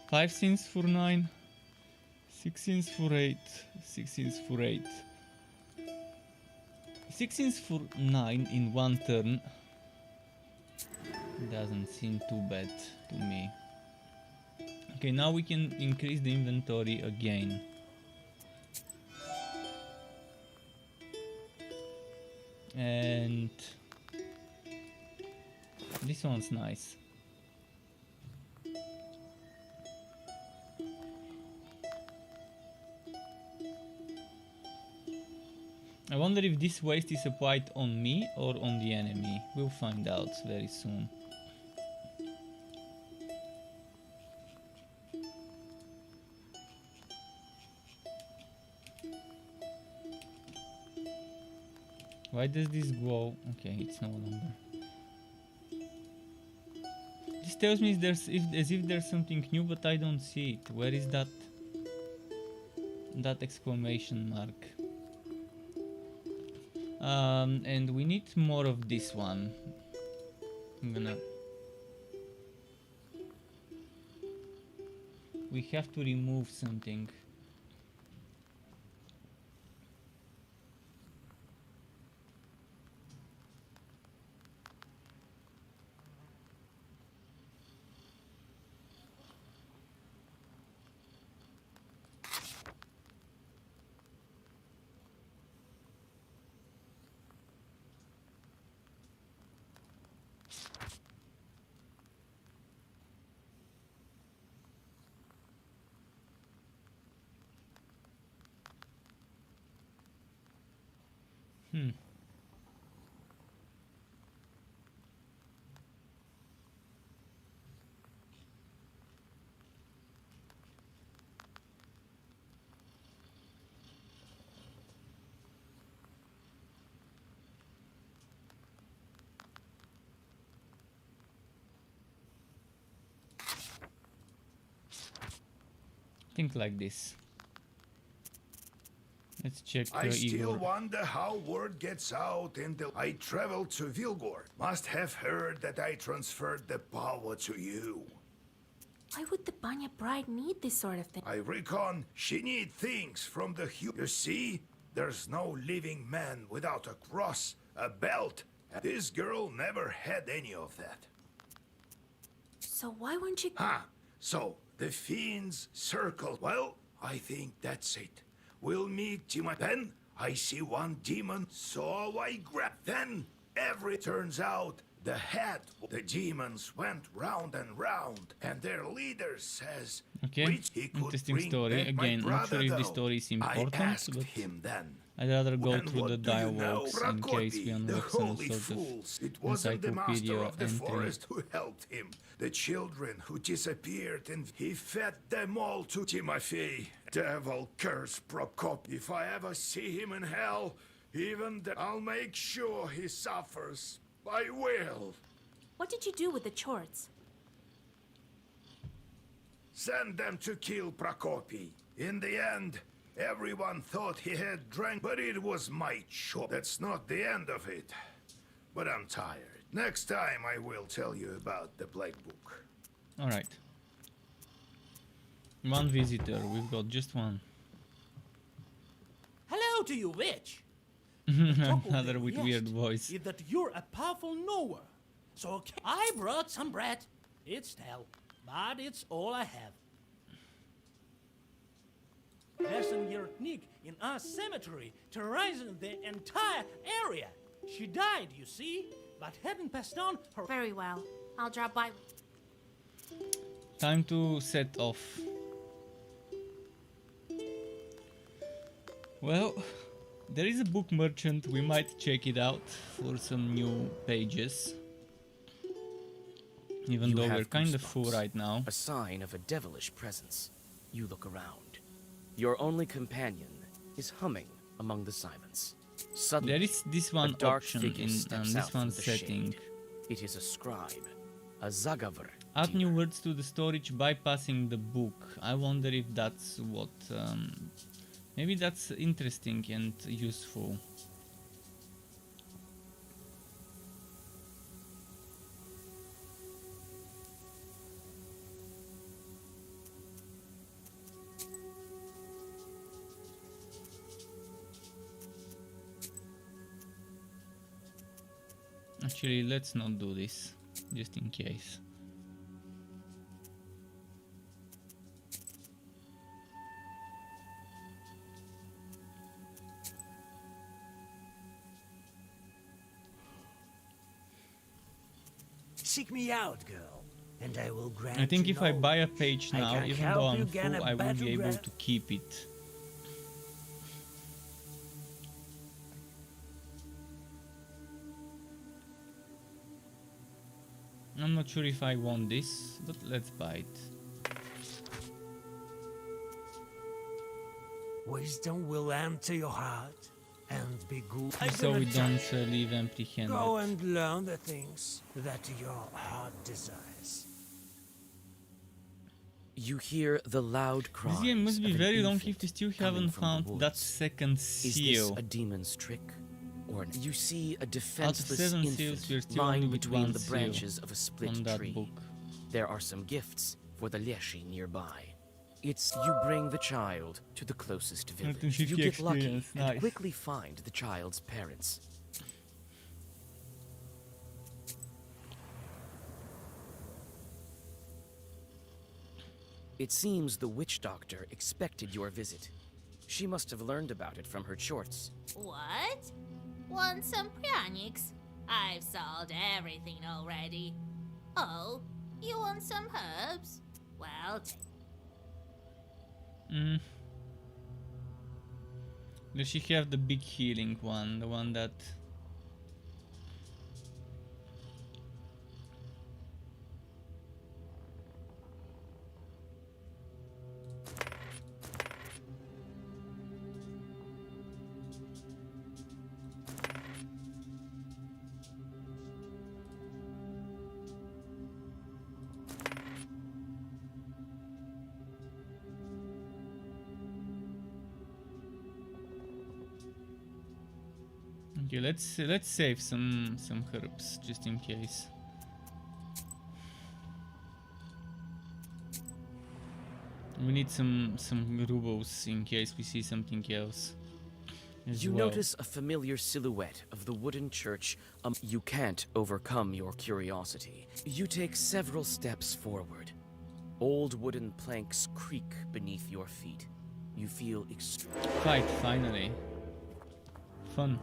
5 sins for 9. 6 sins for 8. 6 sins for 8. 6 sins for 9 in one turn. Doesn't seem too bad to me. Okay, now we can increase the inventory again. And this one's nice. I wonder if this waste is applied on me or on the enemy. We'll find out very soon. Why does this glow? Okay, it's no longer. This tells me as if there's something new, but I don't see it. Where is that exclamation mark? And we need more of this one. We have to remove something. Think like this. Let's check I still Igor. wonder how word gets out until I traveled to Vilgor. Must have heard that I transferred the power to you. Why would the Banya bride need this sort of thing? I reckon she need things from the You see, there's no living man without a cross, a belt. And this girl never had any of that. So why won't you... So the fiends circle. Well, I think that's it. We'll meet Tima. Then I see one demon, so I grab. Then turns out the head. The demons went round and round, and their leader says, Okay, interesting story. Again, not sure if the story is important, but I'd rather go through the dialogues in case we unlock some sort of it wasn't the master encyclopedia of the entry. forest who helped him. The children who disappeared, and he fed them all to Timothy. Devil curse Prokop. If I ever see him in hell, even then I'll make sure he suffers. I will. What did you do with the chorts? Send them to kill Prokopy. In the end, everyone thought he had drank, but it was my choice. That's not the end of it. But I'm tired. Next time I will tell you about the Black Book. Alright. One visitor, we've got just one. Hello to you, witch. Another with weird voice. Is that you're a powerful knower. So okay, I brought some bread. It's stale, but it's all I have. Person Yerknik in our cemetery terrorizing the entire area. She died, you see, but hadn't passed on her... Very well. I'll drop by... Time to set off. Well, there is a book merchant. We might check it out for some new pages. Even though we're kind of full right now. A sign of a devilish presence. You look around. Your only companion is humming among the silence. Suddenly, There is this one a dark option figure in steps this out from one the setting. shade. It is a scribe, a Zagavr. Add new words to the storage bypassing the book. I wonder if that's what... maybe that's interesting and useful. Actually, let's not do this, just in case. Seek me out, girl, and I will grant I think you if I buy a knowledge. page I now, can even help though you I'm gain full, a I will be able battleground. to keep it. I'm not sure if I want this, but let's buy it. Wisdom will enter your heart and be good. So we don't leave empty-handed. Go and learn the things that your heart desires. You hear the loud cries. This game must be of an very long infant if we still coming haven't from the found that woods. second Is seal. this a demon's trick? Or you see a Out of defenseless 7 seals, infant we're still only lying with between one the seal branches of a split on that tree. book. There are some gifts for the Leshy nearby. It's you bring the child to the closest village. 150 You get lucky experience, and nice. quickly find the child's parents. It seems the witch doctor expected your visit. She must have learned about it from her chorts. What? Want some pranics? I've sold everything already. Oh, you want some herbs? Well, Does she have the big healing one? The one that... Okay, let's save some herbs just in case. We need some rubles in case we see something else. You notice a familiar silhouette of the wooden church. You can't overcome your curiosity. You take several steps forward. Old wooden planks creak beneath your feet. You feel extreme. Fight, finally. Fun.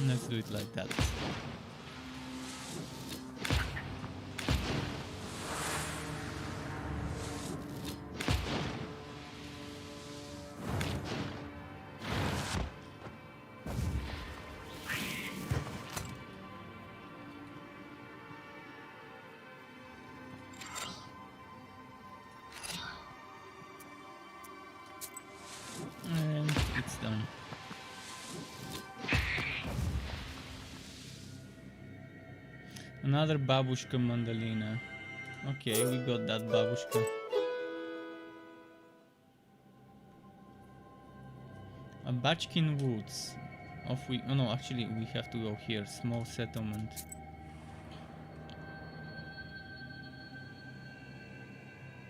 Let's do it like that. And it's done. Another babushka mandolina. Okay, we got that babushka. A Bachkin Woods. Off we... Oh no, actually we have to go here. Small settlement.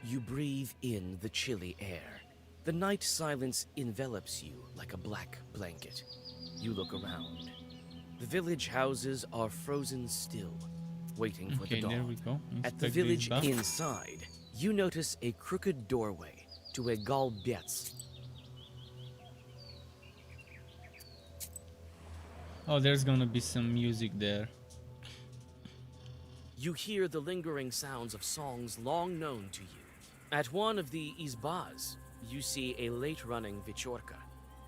You breathe in the chilly air. The night silence envelops you like a black blanket. You look around. The village houses are frozen still, waiting for the dawn. There we go. At the village inside, you notice a crooked doorway to a galbietz. Oh, there's gonna be some music there. You hear the lingering sounds of songs long known to you. At one of the izbas, you see a late-running vichorka.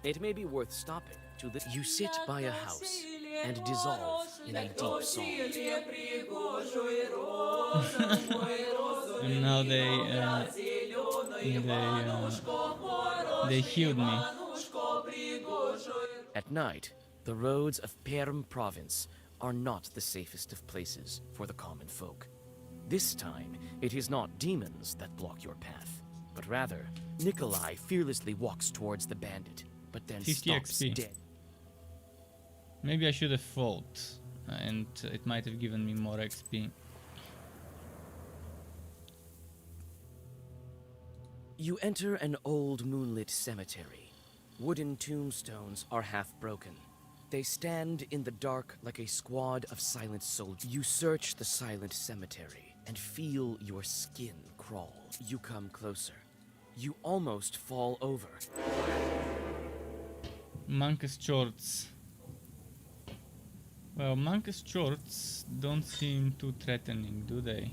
It may be worth stopping to listen. You sit by a house and dissolve in a deep song. And now they healed me. At night, the roads of Perm province are not the safest of places for the common folk. This time, it is not demons that block your path, but rather, Nikolai fearlessly walks towards the bandit, but then 50 stops XP. dead. Maybe I should have fought, and it might have given me more XP. You enter an old moonlit cemetery. Wooden tombstones are half broken. They stand in the dark like a squad of silent soldiers. You search the silent cemetery and feel your skin crawl. You come closer. You almost fall over. Monk's shorts. Well, monk's shorts don't seem too threatening, do they?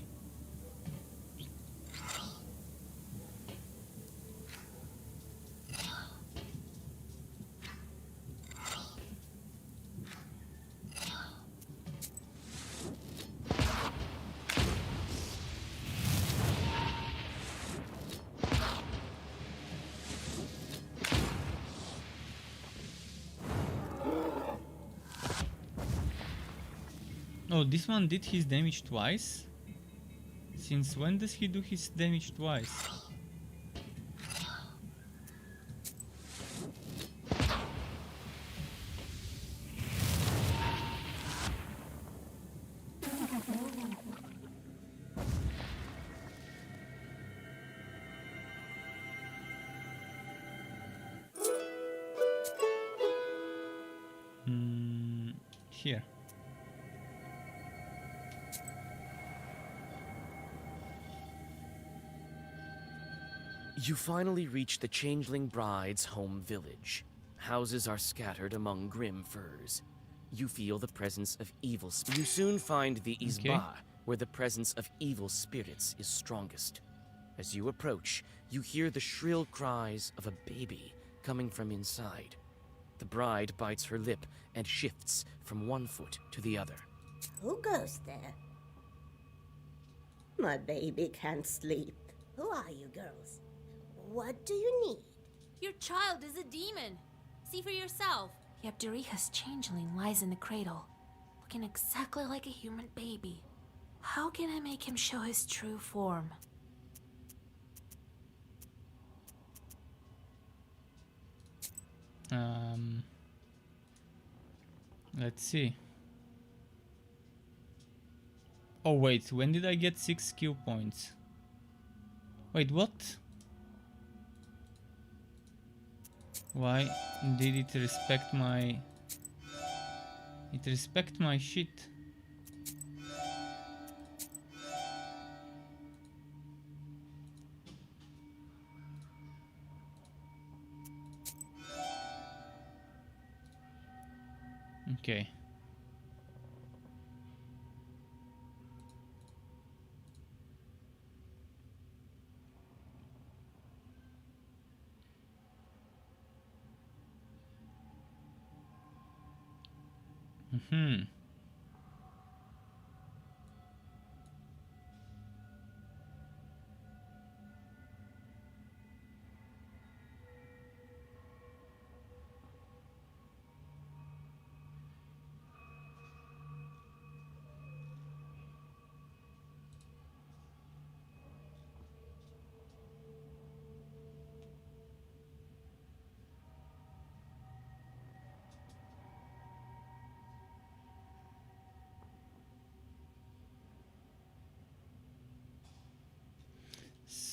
Oh, this one did his damage twice? Since when does he do his damage twice? Here. You finally reach the changeling bride's home village. Houses are scattered among grim firs. You feel the presence of evil. You soon find the izba, where the presence of evil spirits is strongest. As you approach, you hear the shrill cries of a baby coming from inside. The bride bites her lip and shifts from one foot to the other. Who goes there? My baby can't sleep. Who are you girls? What do you need? Your child is a demon. See for yourself. Yabduriha's changeling lies in the cradle, looking exactly like a human baby. How can I make him show his true form? Let's see. Oh wait, when did I get 6 skill points? Wait, what? Why did it respect my... It respect my shit? Okay. Mm-hmm.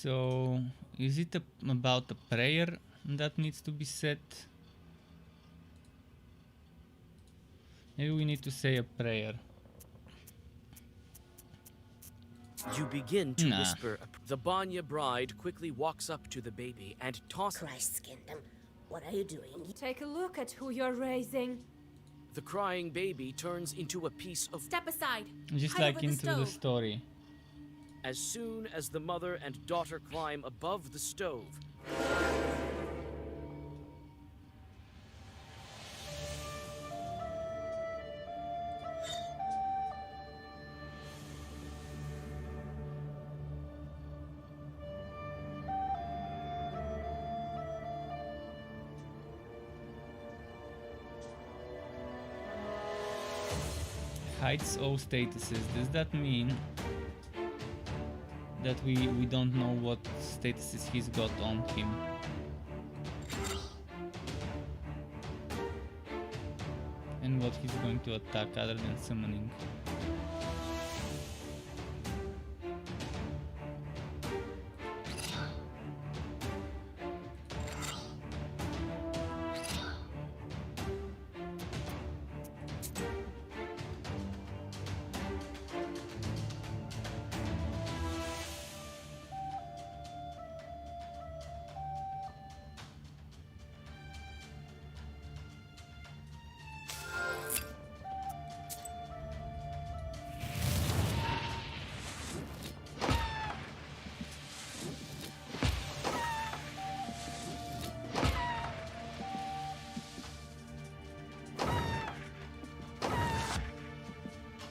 So, is it about a prayer that needs to be said? Maybe we need to say a prayer. You begin to Nah. whisper. The Banya bride quickly walks up to the baby and tosses. Christ's kingdom, what are you doing? Take a look at who you're raising. The crying baby turns into a piece of. Step aside. Just Hide like over the into the stove. story. As soon as the mother and daughter climb above the stove, Hides all statuses. Does that mean that we don't know what statuses he's got on him? And what he's going to attack other than summoning?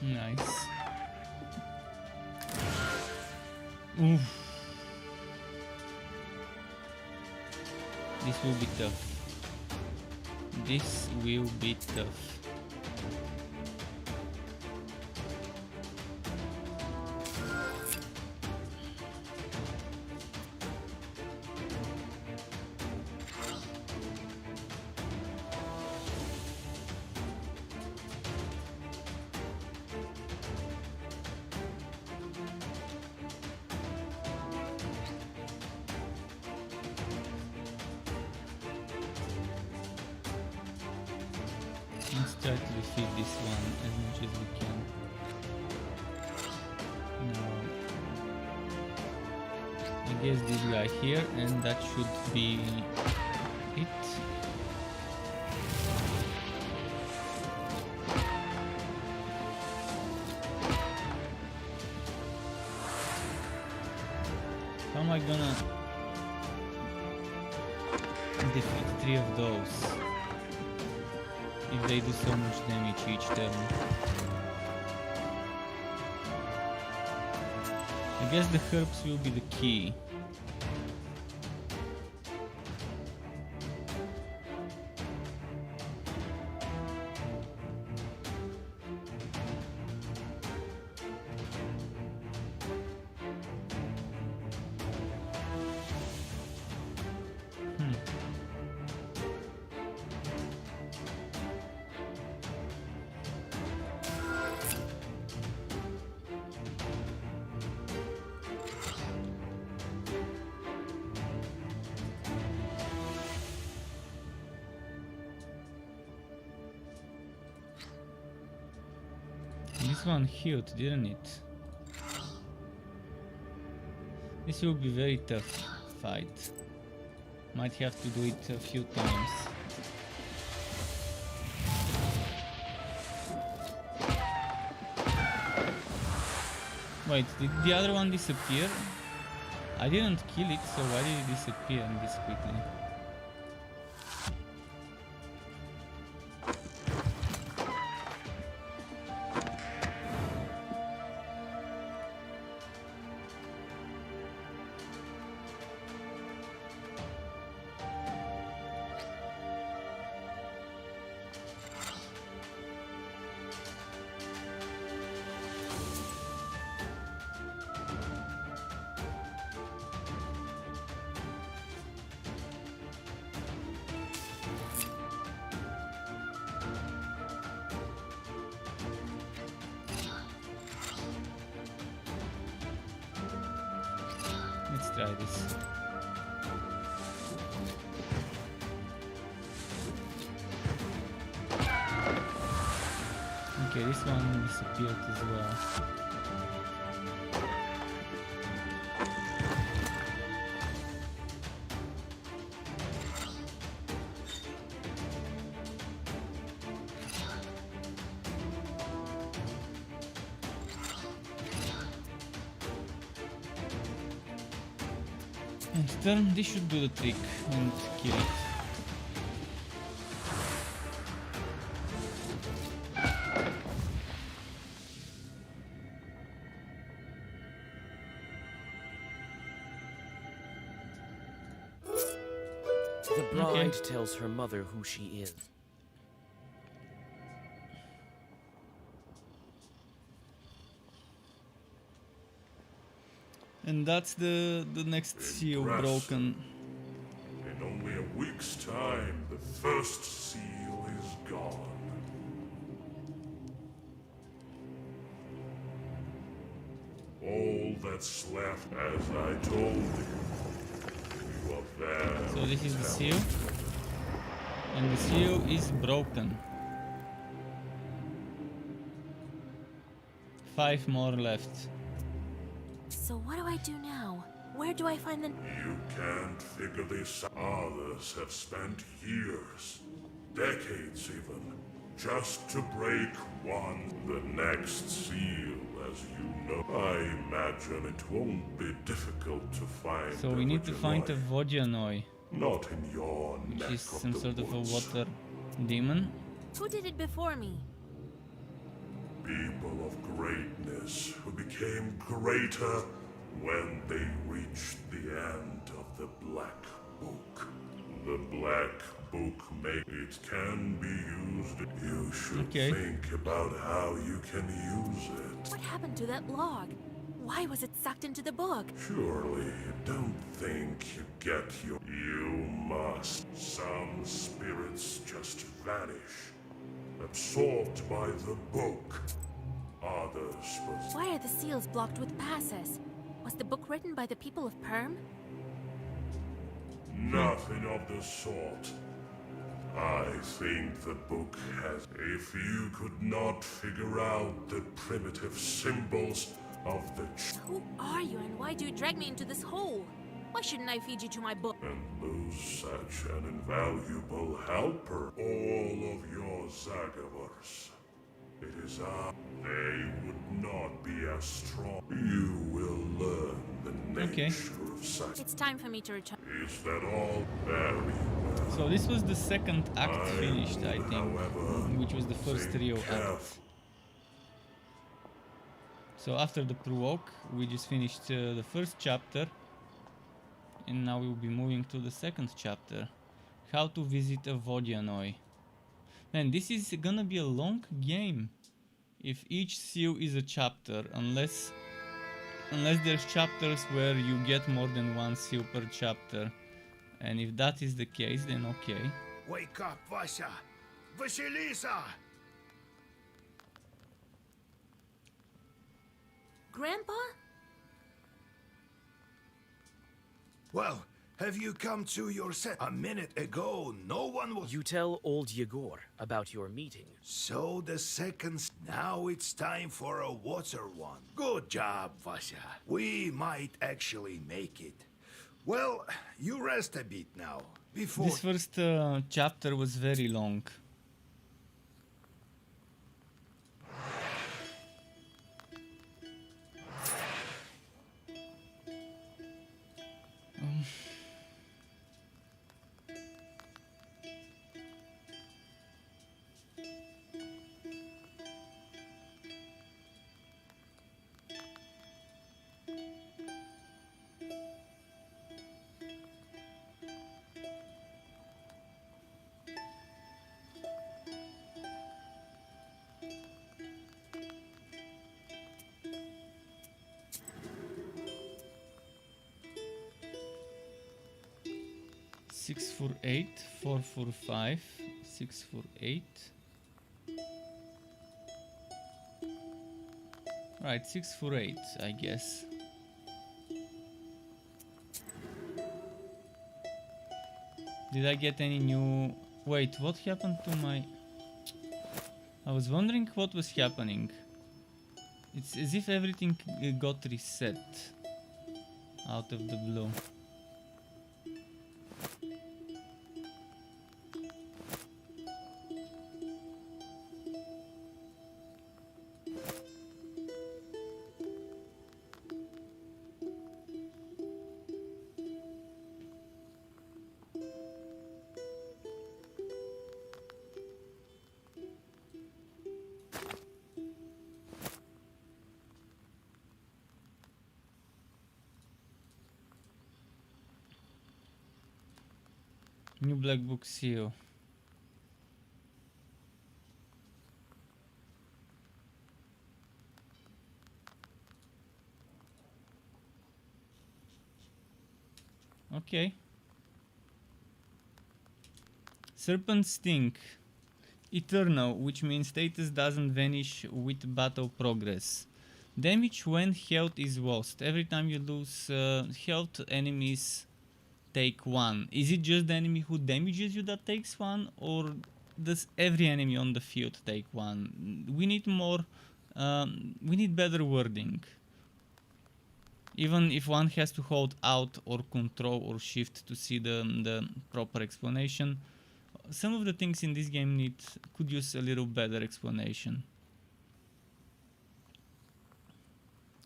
Nice. Oof. This will be tough. This will be tough. Let's try to defeat this one as much as we can. Now, I guess this guy here, and that should be it. How am I gonna defeat 3 of those? If they do so much damage each turn. I guess the herbs will be the key. This one healed, didn't it? This will be very tough fight. Might have to do it a few times. Wait, did the other one disappear? I didn't kill it, so why did it disappear this quickly? try this. Okay, this one disappeared as well. And turn, this should do the trick and kill it. The bride tells her mother who she is. And that's the next seal broken. In only a week's time, the first seal is gone. All that's left, as I told you, you are very So this is the seal. And the seal is broken. 5 more left. So what do I do now? Where do I find the... You can't figure this out. Others have spent years, decades even, just to break one. The next seal, as you know. I imagine it won't be difficult to find. So we need to find a Vodyanoi, Not in your which neck is some of the sort of a woods. water demon. Who did it before me? People of greatness who became greater when they reached the end of the Black Book. The Black Book it can be used. You should think about how you can use it. What happened to that log? Why was it sucked into the book? Surely you don't think you get your... You must. Some spirits just vanish, absorbed by the book. Others must... Why are the seals blocked with passes? Was the book written by the people of Perm? Nothing of the sort. I think the book has... If you could not figure out the primitive symbols of the... Who are you and why do you drag me into this hole? Why shouldn't I feed you to my book? And lose such an invaluable helper. All of your Zagavars. It is they would not be as strong. You will learn the nature of such. It's time for me to return. Is that all? Very well. So this was the second act finished, I think, which was the first trio act. So after the provoke, we just finished the first chapter, and now we will be moving to the second chapter. How to visit a Vodyanoi. Man, this is gonna be a long game if each seal is a chapter, unless there's chapters where you get more than one seal per chapter. And if that is the case, then okay. Wake up, Vasya! Vasilisa! Grandpa? Well, have you come to your set? A minute ago, no one was... You tell old Yegor about your meeting. So the seconds... Now it's time for a water one. Good job, Vasya. We might actually make it. Well, you rest a bit now, before... This first chapter was very long. Six for 8, 4 for 5, 6 for 8. Right, 6 for 8, I guess. Did I get any new... Wait, what happened to my... I was wondering what was happening. It's as if everything got reset out of the blue. New Black Book seal. Okay. Serpent Sting. Eternal, which means status doesn't vanish with battle progress. Damage when health is lost. Every time you lose health, enemies take 1. Is it just the enemy who damages you that takes 1, or does every enemy on the field take 1? We need more, we need better wording. Even if one has to hold Alt or Control or Shift to see the proper explanation, some of the things in this game could use a little better explanation.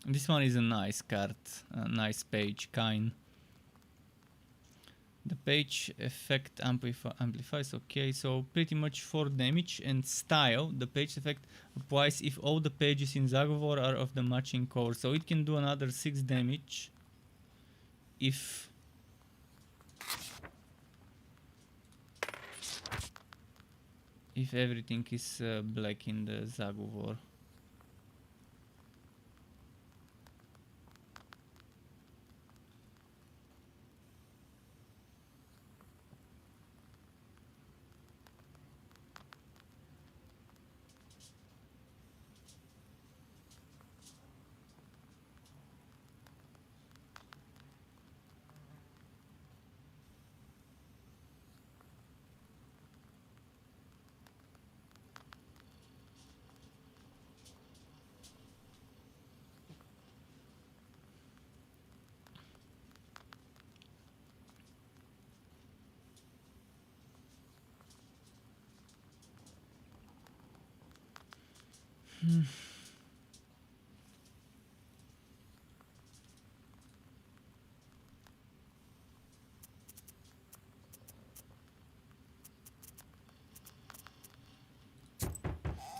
This one is a nice card, a nice page, kind. The page effect amplifies, okay, so pretty much 4 damage, and style, the page effect applies if all the pages in Zagor are of the matching color, so it can do another 6 damage if everything is black in the Zagor.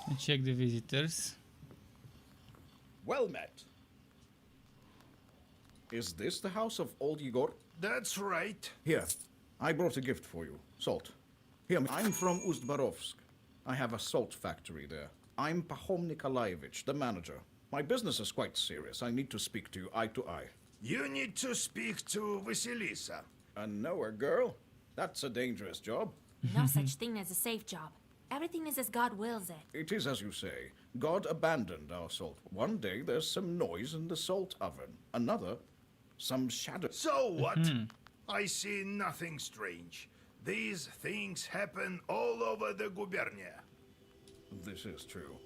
And check the visitors. Well met. Is this the house of old Igor? That's right. Here, I brought a gift for you. Salt. Here, I'm from Ust-Barovsk. I have a salt factory there. I'm Pahom Nikolaevich, the manager. My business is quite serious. I need to speak to you eye to eye. You need to speak to Vasilisa. A knower girl? That's a dangerous job. No such thing as a safe job. Everything is as God wills it. It is as you say. God abandoned our salt. One day there's some noise in the salt oven. Another, some shadow. So what? I see nothing strange. These things happen all over the gubernia. This is true.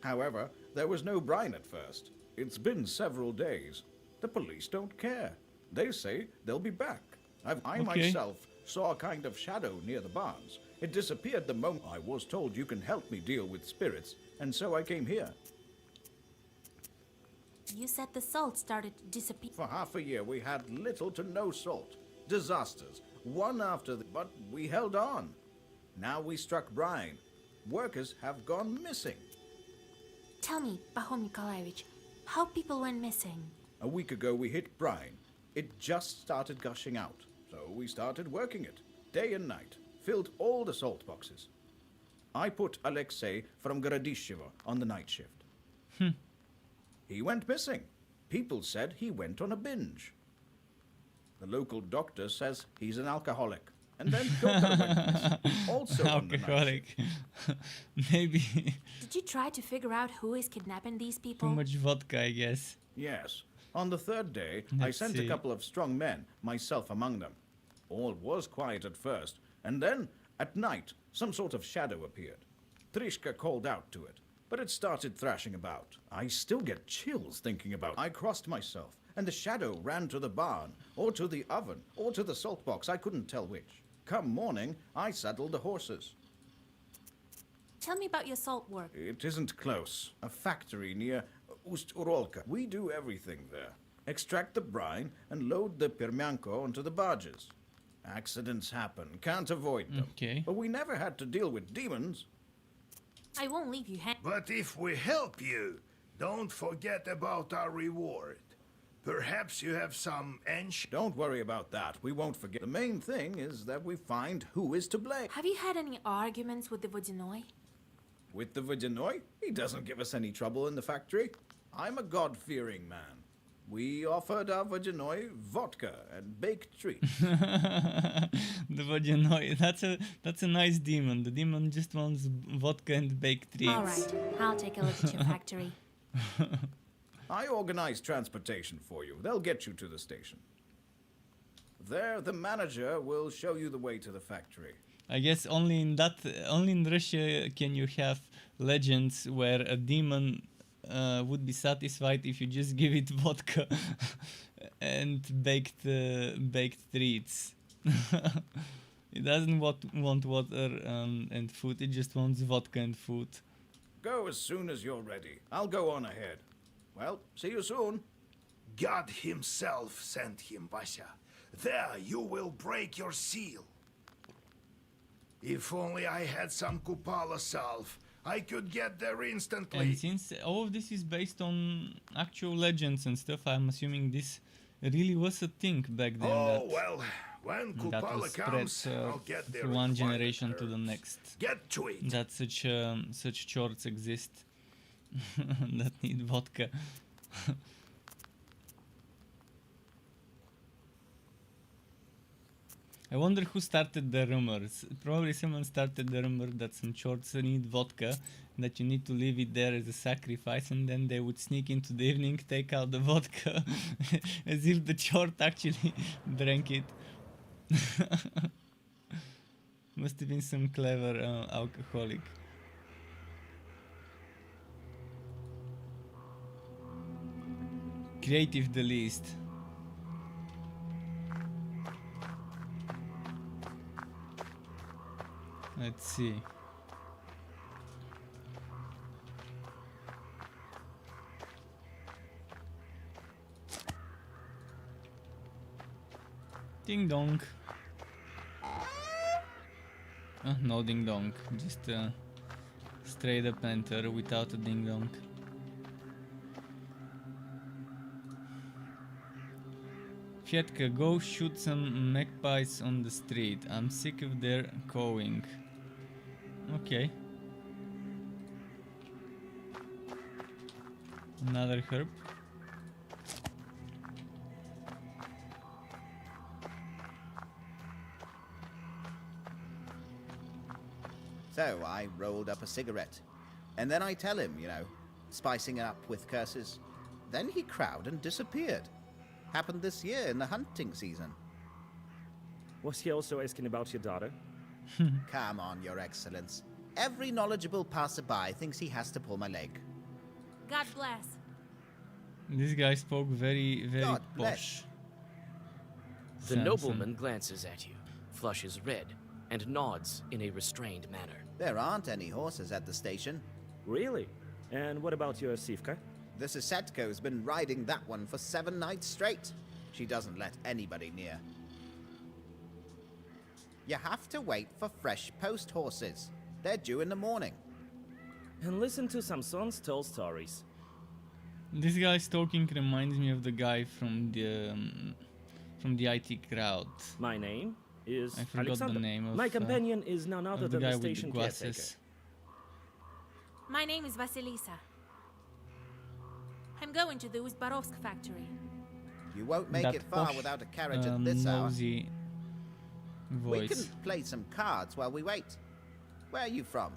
However, there was no brine at first. It's been several days. The police don't care. They say they'll be back. I myself saw a kind of shadow near the barns. It disappeared the moment I was told you can help me deal with spirits, and so I came here. You said the salt started to disappear. For half a year we had little to no salt. Disasters, one after the... But we held on. Now we struck brine. Workers have gone missing. Tell me, Pahom Nikolaevich, how people went missing? A week ago we hit brine. It just started gushing out, so we started working it, day and night. Filled all the salt boxes. I put Alexei from Gorodishevo on the night shift. He went missing. People said he went on a binge. The local doctor says he's an alcoholic. And then Piotr went missing, also on the night shift. Maybe Did you try to figure out who is kidnapping these people? too much vodka, I guess. Yes. On the third day, I Let's sent see. a couple of strong men, myself among them. All was quiet at first, and then, at night, some sort of shadow appeared. Trishka called out to it, but it started thrashing about. I still get chills thinking about it. I crossed myself, and the shadow ran to the barn, or to the oven, or to the salt box. I couldn't tell which. Come morning, I saddled the horses. Tell me about your salt work. It isn't close. A factory near Ust-Urolka. We do everything there. Extract the brine and load the permianko onto the barges. Accidents happen. Can't avoid them. Okay. But we never had to deal with demons. I won't leave you hanging. But if we help you, don't forget about our reward. Perhaps you have some ancient... Don't worry about that. We won't forget. The main thing is that we find who is to blame. Have you had any arguments with the Vodyanoi? With the Vodyanoi? He doesn't give us any trouble in the factory. I'm a God-fearing man. We offered our Vodyanoi vodka and baked treats. The Vodyanoi. That's a nice demon. The demon just wants vodka and baked treats. All right, I'll take a look at your factory. I organize transportation for you. They'll get you to the station. There, the manager will show you the way to the factory. I guess only in Russia can you have legends where a demon would be satisfied if you just give it vodka and baked treats. It doesn't want water and food. It just wants vodka and food. Go as soon as you're ready. I'll go on ahead. Well, see you soon. God himself sent him, Vasya. There you will break your seal. If only I had some Kupala salve, I could get there instantly. And since all of this is based on actual legends and stuff, I'm assuming this really was a thing back then. Oh, well, when that Kupala was comes, spread I'll get there from in one 5 generation to the turns. next. Get to it. That such chores exist that need vodka. I wonder who started the rumors. Probably someone started the rumor that some chorts need vodka, that you need to leave it there as a sacrifice, and then they would sneak into the evening, take out the vodka, as if the chort actually drank it. Must have been some clever alcoholic. Creative the least. Let's see. Ding dong. No ding dong. Just straight up enter without a ding dong. Fietka, go shoot some magpies on the street. I'm sick of their cawing. Okay. Another herb. So I rolled up a cigarette. And then I tell him, you know, spicing it up with curses. Then he crowed and disappeared. Happened this year in the hunting season. Was he also asking about your daughter? Come on, Your Excellence. Every knowledgeable passerby thinks he has to pull my leg. God bless. This guy spoke very, very God posh. bless. The nobleman glances at you, flushes red, and nods in a restrained manner. There aren't any horses at the station. Really? And what about your Sivka? The Sisetko's been riding that one for 7 nights straight. She doesn't let anybody near. You have to wait for fresh post horses. They're due in the morning. And listen to Samson's tall stories. This guy's talking reminds me of the guy from the IT crowd. My name is I forgot Alexander. the name of My companion is none other of the than guy the with the station caretaker. glasses. My name is Vasilisa. I'm going to the Uzbarovsk factory. You won't make That it far posh, without a carriage at this hour. nosy We voice. can play some cards while we wait. Where are you from?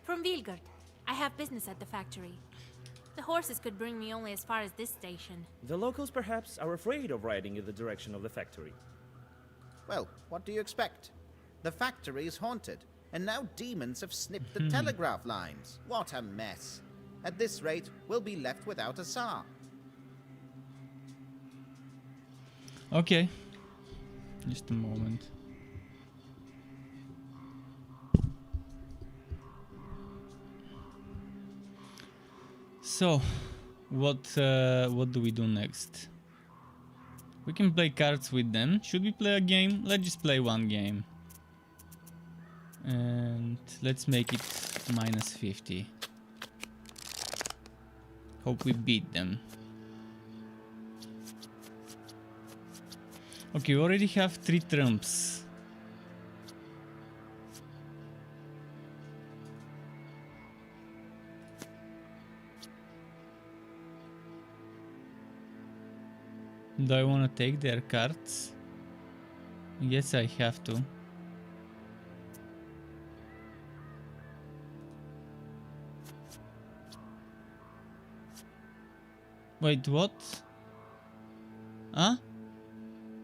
From Vilgard. I have business at the factory. The horses could bring me only as far as this station. The locals perhaps are afraid of riding in the direction of the factory. Well, what do you expect? The factory is haunted, and now demons have snipped the telegraph lines. What a mess. At this rate, we'll be left without a Tsar. Okay. Just a moment. So, what do we do next? We can play cards with them. Should we play a game? Let's just play one game. And let's make it -50. Hope we beat them. Okay, we already have 3 trumps. Do I want to take their cards? Yes, I have to. Wait, what? Huh?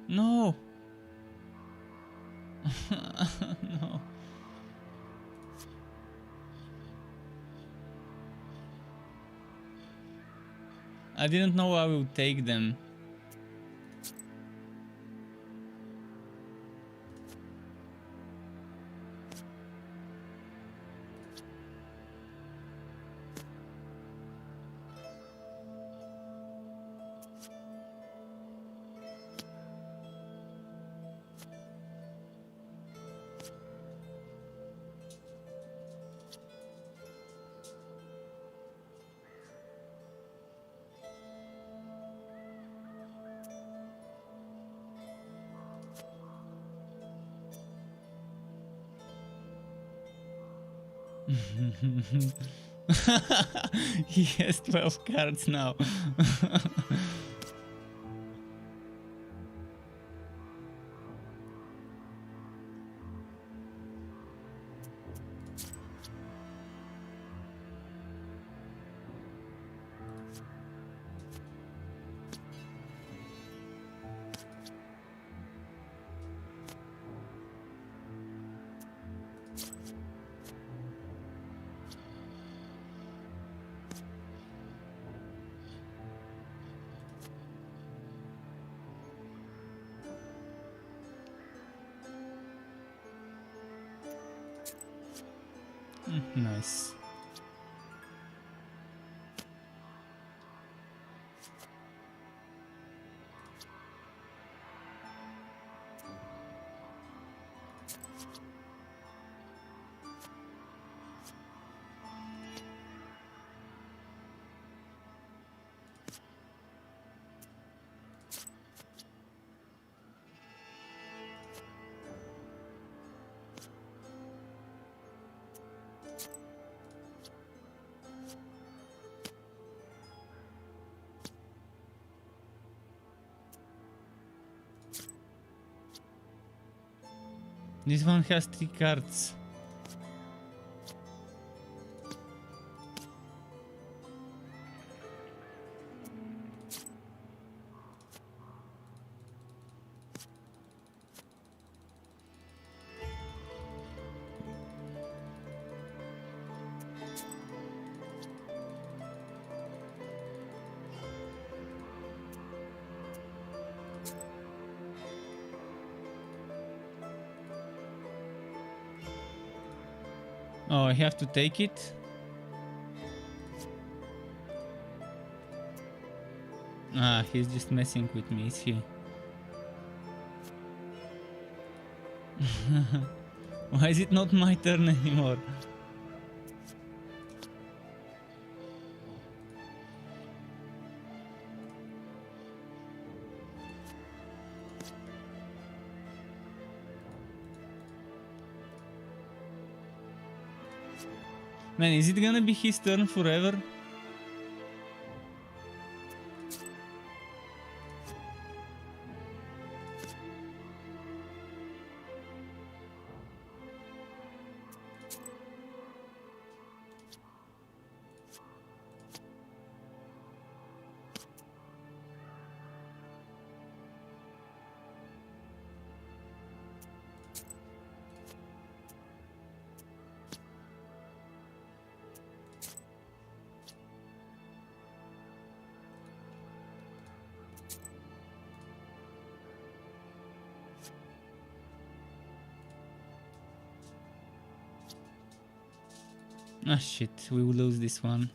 No! No. I didn't know I would take them. He has 12 cards now. Nice. This one has 3 cards. Oh, I have to take it? Ah, he's just messing with me, is he? Why is it not my turn anymore? Man, is it gonna be his turn forever? Ah shit, we will lose this one.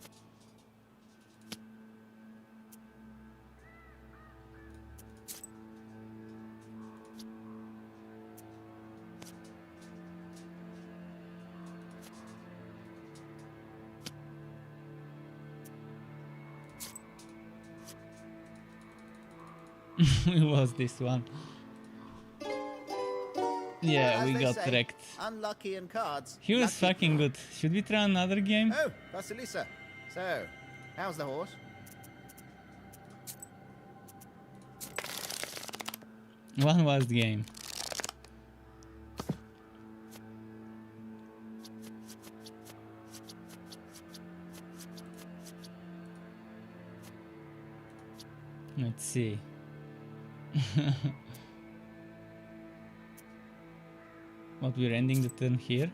We lost this one. Yeah, As we they got say, wrecked. unlucky in cards. He was lucky- fucking good. Should we try another game? Oh, Vasilisa. So, how's the horse? One was the game. Let's see. What, we're ending the turn here?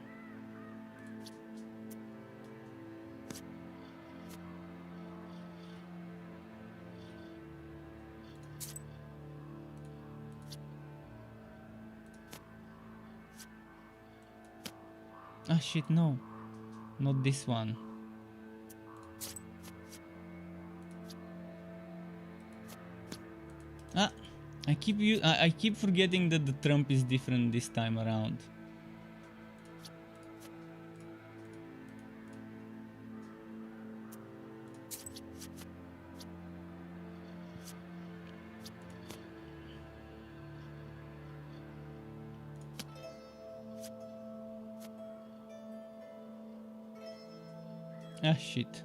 Ah shit, no. Not this one. Ah, I keep forgetting that the trump is different this time around. Ah shit.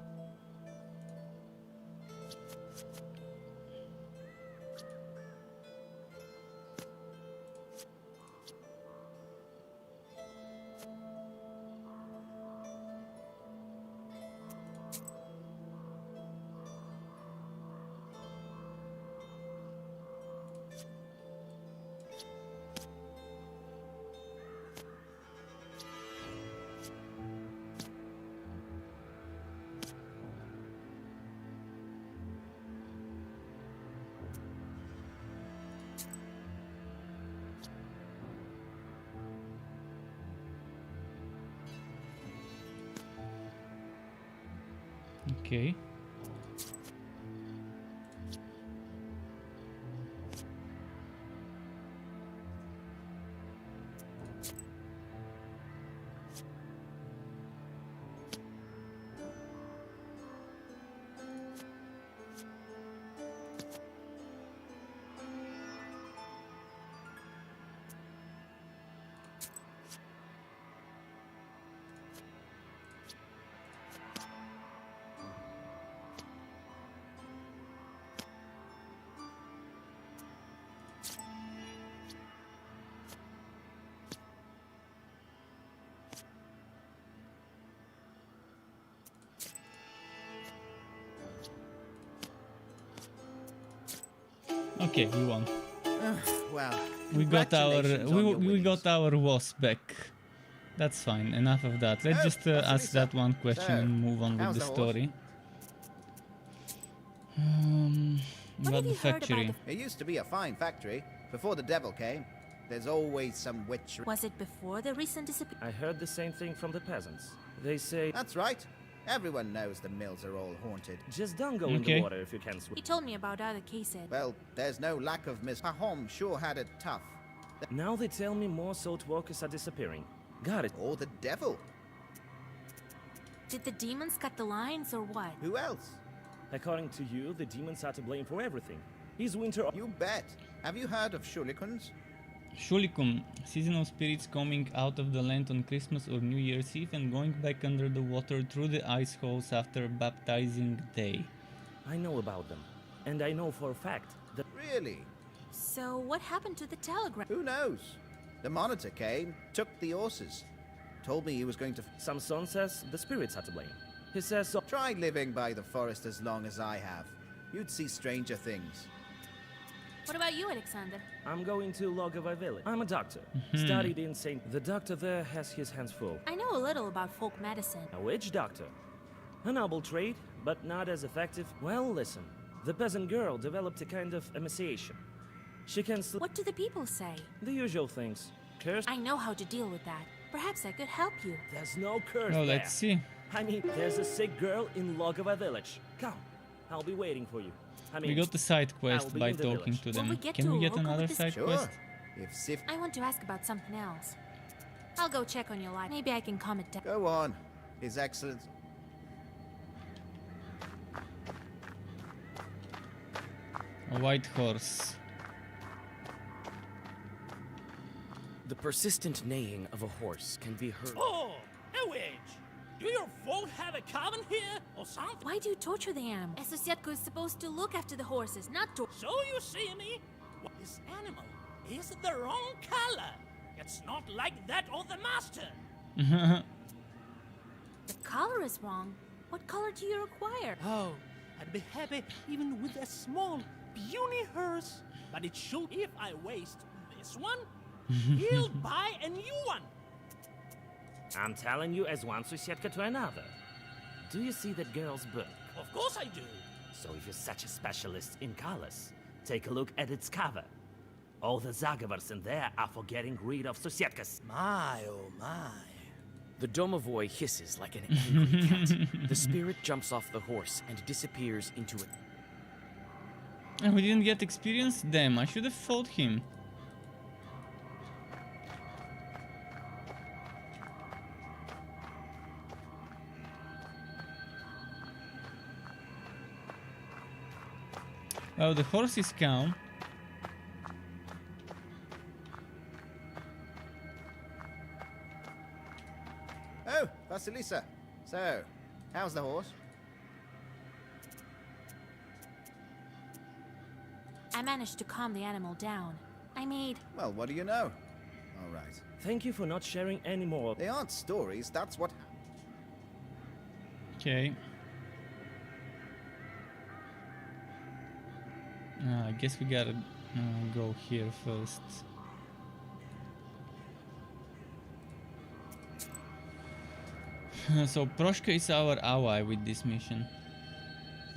Okay. Okay, we won. Well, We got our congratulations on your we winnings. got our wasp back. That's fine. Enough of that. Let's Oh, just ask Vasilisa. that one question So, and move on with how's the the horse? story. What About have the you heard about factory. It used to be a fine factory before the devil came. There's always some witch. Was it before the recent disappearance? I heard the same thing from the peasants. They say, That's right. Everyone knows the mills are all haunted. just don't go in Okay. the water if you can't swim. He told me about other cases. Well, there's no lack of Miss Pahom sure had it tough. Now they tell me more salt workers are disappearing. Got it. Or the devil. Did the demons cut the lines or what? Who else? According to you, the demons are to blame for everything. Is winter... You bet. Have you heard of Shulikons? Shulikum, seasonal spirits coming out of the land on Christmas or New Year's Eve and going back under the water through the ice holes after baptizing day. I know about them. And I know for a fact that... Really? So what happened to the telegram? Who knows? The monitor came, took the horses. Told me he was going to... Samson says the spirits are to blame. He says... So Try living by the forest as long as I have. You'd see stranger things. What about you, Alexander? I'm going to Logova village. I'm a doctor. Studied in St. The doctor there has his hands full. I know a little about folk medicine. A witch doctor. A noble trade, but not as effective. Well, listen. The peasant girl developed a kind of emaciation. She can What do the people say? the usual things. Curse. I know how to deal with that. Perhaps I could help you. There's no curse Well, there. let's see. I mean, there's a sick girl in Logova village. Come, I'll be waiting for you. We got the side quest by talking to them. Can we get another side quest? If Sif... I want to ask about something else. I'll go check on your life. Maybe I can calm it down. Go on. His Excellency... A white horse. The persistent neighing of a horse can be heard. Oh, a witch! Do your folk have a coven here or something? Why do you torture the animal? A Sosietko is supposed to look after the horses, not to. So you see me? This animal is the wrong color. It's not like that of the master. The color is wrong. What color do you require? Oh, I'd be happy even with a small, puny horse. But it should, if I waste this one, he'll buy a new one. I'm telling you as one Susietka to another. Do you see that girl's book? Of course I do. So if you're such a specialist in colors, take a look at its cover. All the Zagavars in there are for getting rid of Susietkas. My, oh my. The Domovoy hisses like an angry cat. The spirit jumps off the horse and disappears into it. And we didn't get experience? Damn, I should have fought him. Well, the horse is calm. Oh, Vasilisa. So, how's the horse? I managed to calm the animal down. I made... Well, what do you know? All right. Thank you for not sharing any more. They aren't stories, that's what... Okay. I guess we gotta go here first. So Proshka is our ally with this mission.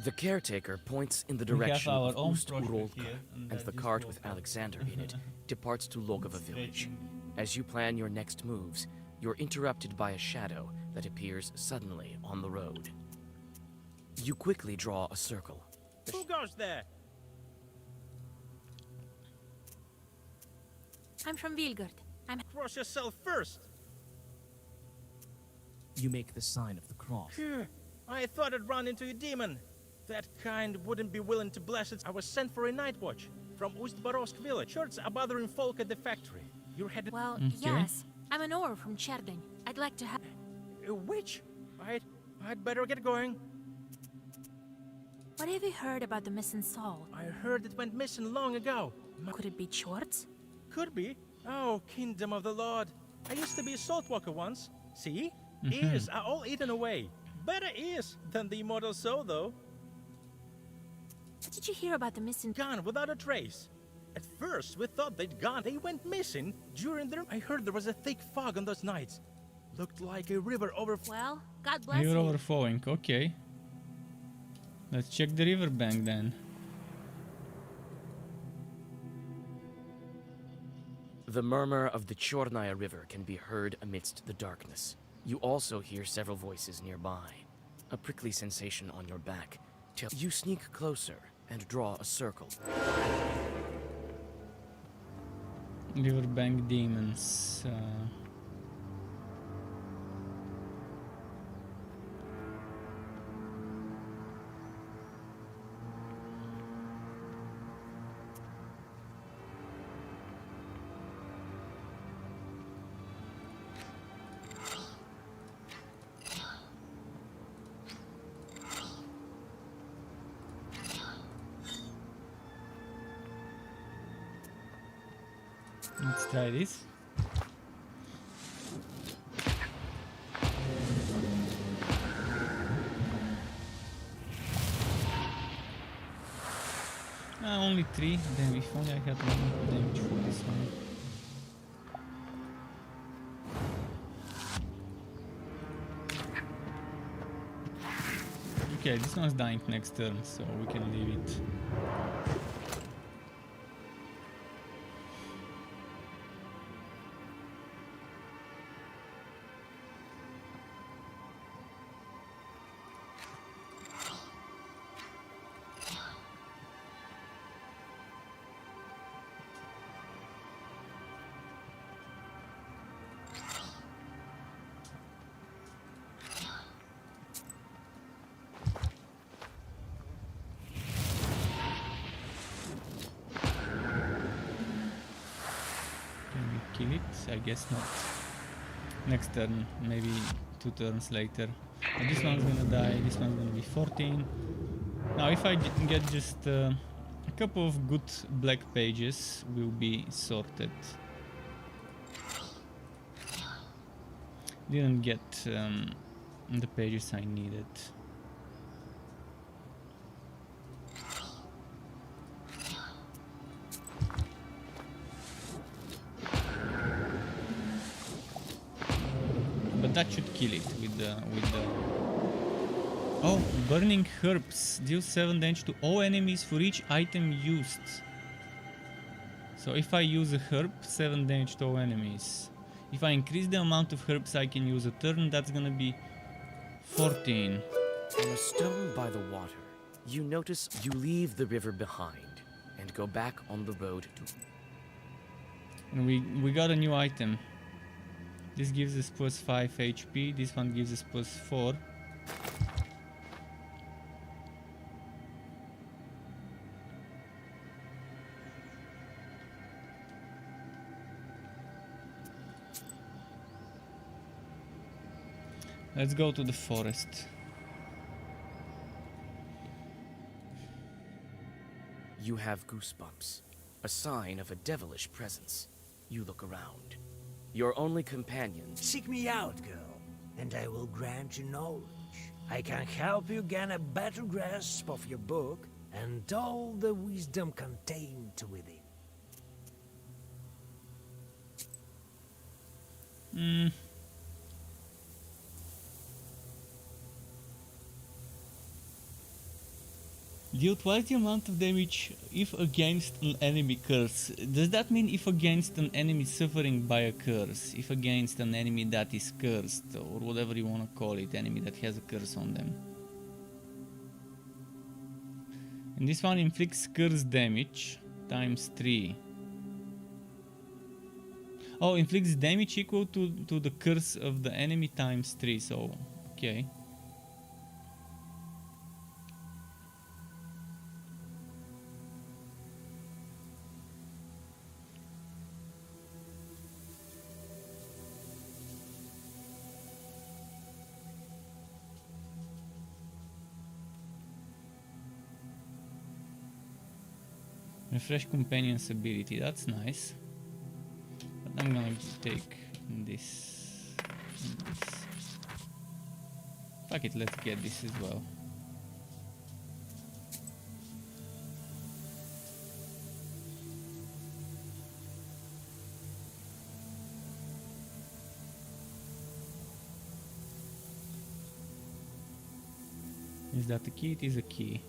The caretaker points in the direction of Ust-Urolka, and the cart with Alexander in it departs to Logova village. As you plan your next moves, you're interrupted by a shadow that appears suddenly on the road. You quickly draw a circle. Who goes there? I'm from Vilgard. Cross yourself first. You make the sign of the cross. Phew, I thought I'd run into a demon. That kind wouldn't be willing to bless it. I was sent for a night watch from Ust-Barovsk village. Shorts are bothering folk at the factory. You're headed... Well, yes. I'm an Or from Cherdyn. I'd like to have... A witch? I'd better get going. What have you heard about the missing soul? I heard it went missing long ago. Could it be Chorts? Could be. Oh, kingdom of the Lord. I used to be a salt walker once. See? Ears are all eaten away. Better ears than the immortal soul, though. What did you hear about the missing... Gone without a trace. At first, we thought they'd gone. They went missing during their... I heard there was a thick fog on those nights. Looked like a river overflowing. Well, God bless you. River overflowing, okay. Let's check the riverbank then. The murmur of the Chornaya River can be heard amidst the darkness. You also hear several voices nearby. A prickly sensation on your back. You sneak closer and draw a circle. Riverbank demons. Let's try this. Only 3. Then if only I had one damage for this one. Okay, this one's dying next turn, so we can leave it. kill it? I guess not. Next turn, maybe 2 turns later. But this one's gonna die, this one's gonna be 14. Now if I get just a couple of good black pages, will be sorted. Didn't get the pages I needed. But that should kill it with the oh, burning herbs deals 7 damage to all enemies for each item used. So if I use a herb, 7 damage to all enemies. If I increase the amount of herbs I can use a turn, that's gonna be 14. On a stone by the water, you notice you leave the river behind and go back on the road to... And we got a new item. This gives us plus 5 HP, this one gives us plus 4. Let's go to the forest. You have goosebumps, a sign of a devilish presence. You look around. Your only companion... Seek me out, girl, and I will grant you knowledge. I can help you gain a better grasp of your book and all the wisdom contained within. Deal twice the amount of damage if against an enemy curse. Does that mean if against an enemy suffering by a curse? If against an enemy that is cursed, or whatever you want to call it, enemy that has a curse on them. And this one inflicts curse damage times 3. Oh, inflicts damage equal to the curse of the enemy times 3, so okay. Refresh companion's ability, that's nice. But I'm gonna take this and this. Fuck it, let's get this as well. Is that a key? It is a key.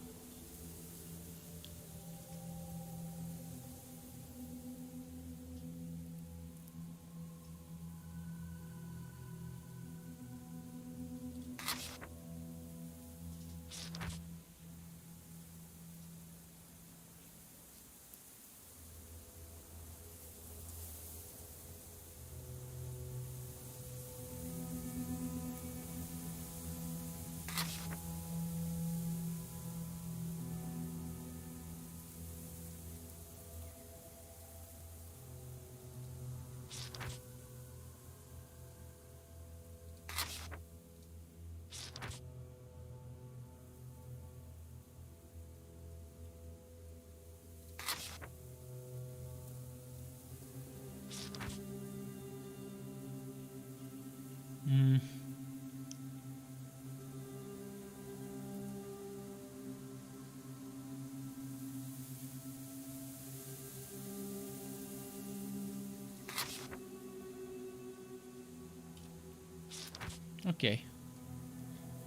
Okay,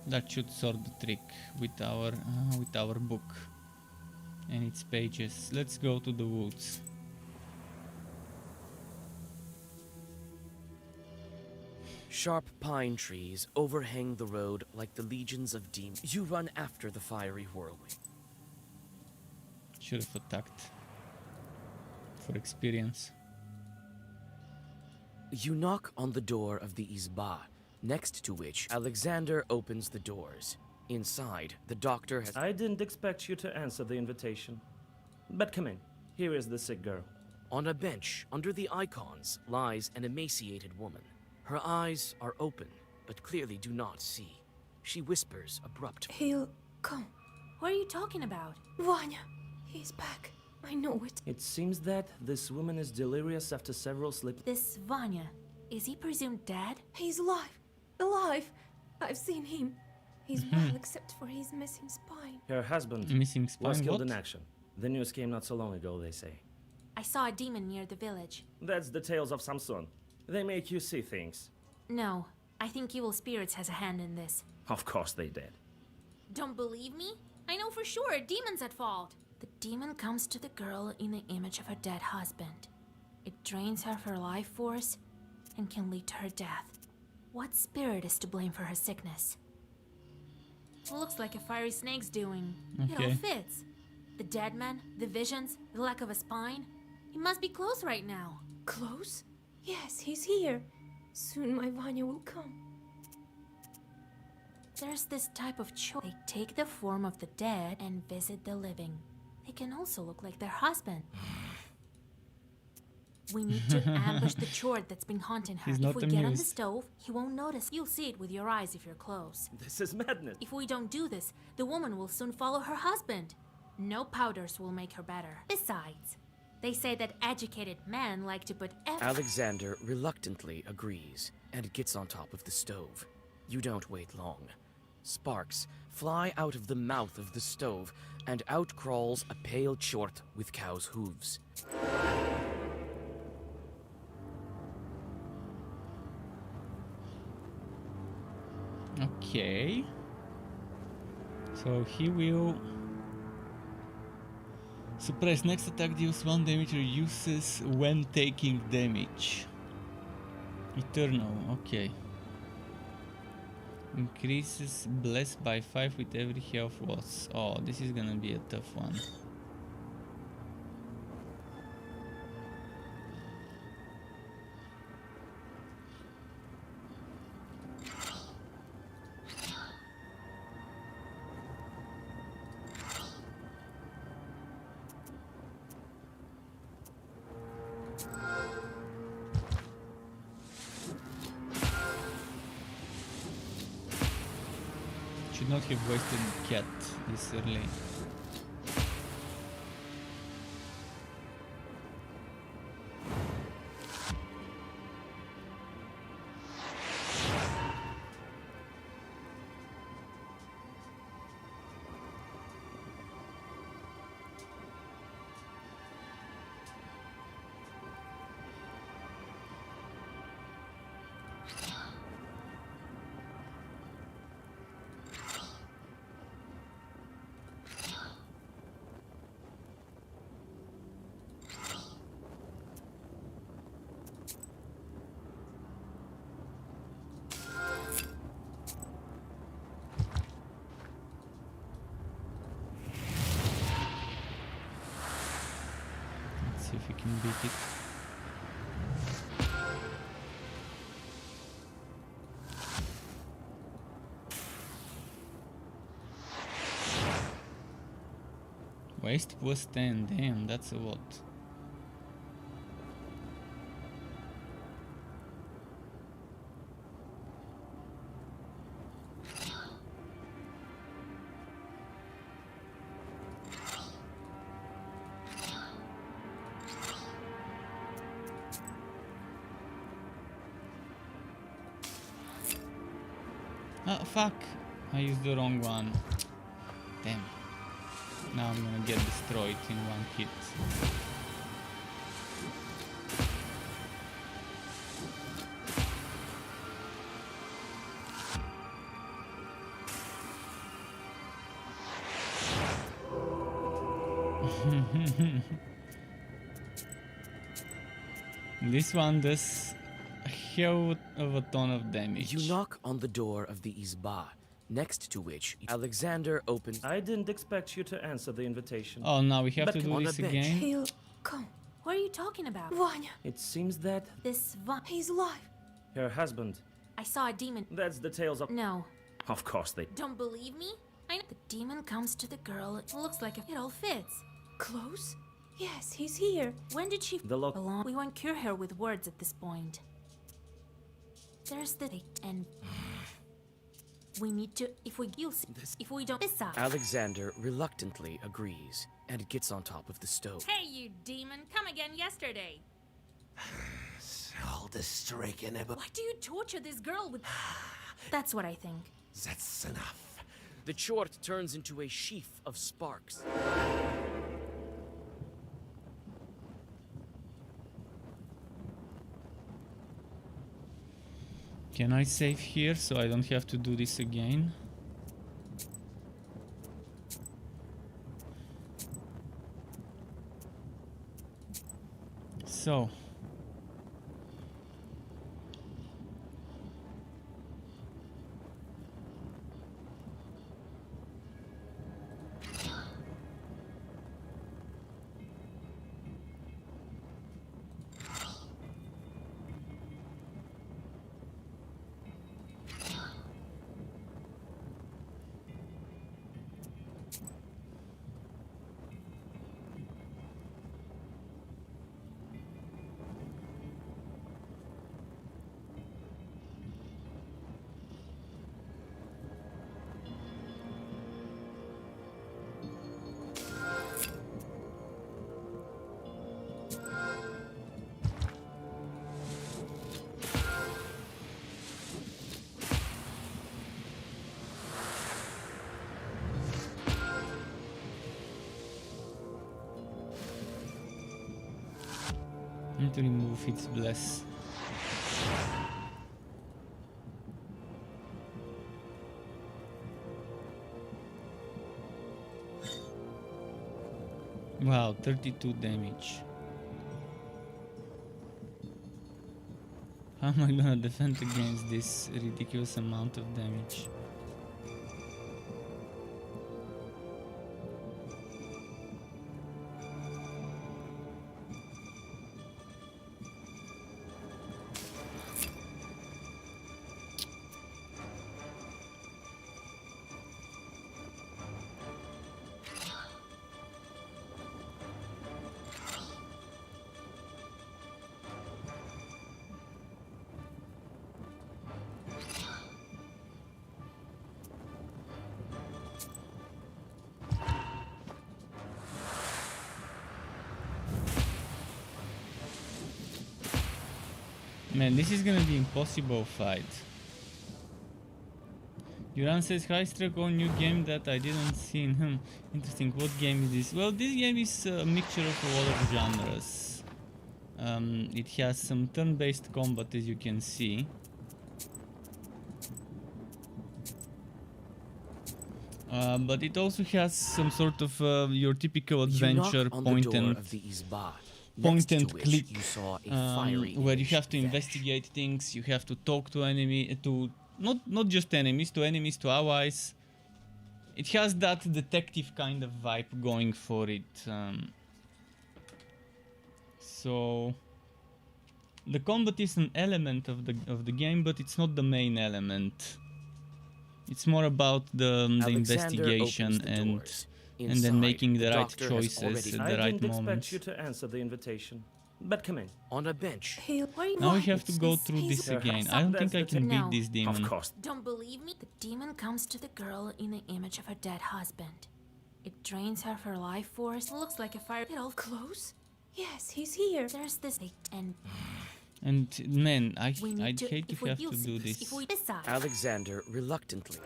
that should sort the trick with our book and its pages. Let's go to the woods. Sharp pine trees overhang the road like the legions of demons. You run after the fiery whirlwind. Should have attacked for experience. You knock on the door of the Izba, next to which Alexander opens the doors. Inside, the doctor has... I didn't expect you to answer the invitation. But come in. Here is the sick girl. On a bench under the icons lies an emaciated woman. Her eyes are open, but clearly do not see. She whispers abruptly. He'll come. What are you talking about? Vanya, he's back. I know it. It seems that this woman is delirious after several sleep. This Vanya, is he presumed dead? He's alive. Alive. I've seen him. He's well, except for his missing spine. Her husband Missing spine, was killed what? in action. The news came not so long ago, they say. I saw a demon near the village. That's the tales of Samson. They make you see things. No, I think evil spirits has a hand in this. Of course they did. Don't believe me? I know for sure a demon's at fault. The demon comes to the girl in the image of her dead husband. It drains her of her life force and can lead to her death. What spirit is to blame for her sickness? Looks like a fiery snake's doing. It all Okay. fits. The dead man, the visions, the lack of a spine. He must be close right now. Close? Yes, he's here. Soon my Vanya will come. There's this type of chore. They take the form of the dead and visit the living. They can also look like their husband. We need to ambush the chord that's been haunting her. He's If not we get on the amused. stove, he won't notice. You'll see it with your eyes if you're close. This is madness. If we don't do this, the woman will soon follow her husband. No powders will make her better. Besides, they say that educated men like to put Alexander reluctantly agrees and gets on top of the stove. You don't wait long. Sparks fly out of the mouth of the stove, and out crawls a pale chort with cow's hooves. Okay. So he will suppress next attack deals 1 damage or uses when taking damage. Eternal, okay. Increases blessed by 5 with every health loss. Oh, this is gonna be a tough one. Should not have wasted cat this early. Let's see if we can beat it. Waste plus 10, damn, that's a lot. Oh, fuck! I used the wrong one. Damn. Now I'm gonna get destroyed in one hit. This one does a hell of a ton of damage. You knock on the door of the Izba, next to which Alexander opens. I didn't expect you to answer the invitation. Oh, now we have But to do on this a bench. again? He'll come. What are you talking about? Vanya, It seems that This he's alive. her husband. I saw a demon. That's the tales of. No. Of course they. Don't believe me? The demon comes to the girl. It looks like it all fits. Close? Yes, he's here. When did she The along? We won't cure her with words at this point. There's the and we need to. If we use this, if we don't, this up. Alexander reluctantly agrees and gets on top of the stove. Hey, you demon! Come again yesterday. All the stricken. Why do you torture this girl with? That's what I think. That's enough. The chort turns into a sheaf of sparks. Can I save here so I don't have to do this again? So. Need to remove its bless. Wow, 32 damage. How am I gonna defend against this ridiculous amount of damage? Man, this is gonna be impossible fight. Yuran says, hi, struck on new game that I didn't see. Interesting. What game is this? Well, this game is a mixture of a lot of genres. It has some turn-based combat, as you can see. But it also has some sort of your typical adventure point and click, where you have to investigate things. You have to talk to not just enemies, to allies. It has that detective kind of vibe going for it. So the combat is an element of the game, but it's not the main element. It's more about the investigation and then making the right choices at the right moment. I didn't expect you to answer the invitation, but come in. On a bench. Now we have to go through this again. I don't think I can beat this demon. Of course. Don't believe me? The demon comes to the girl in the image of her dead husband. It drains her of her life force. Looks like a fire. Get all close. Yes, he's here. There's this and man, I'd hate if we have to do this. Alexander reluctantly.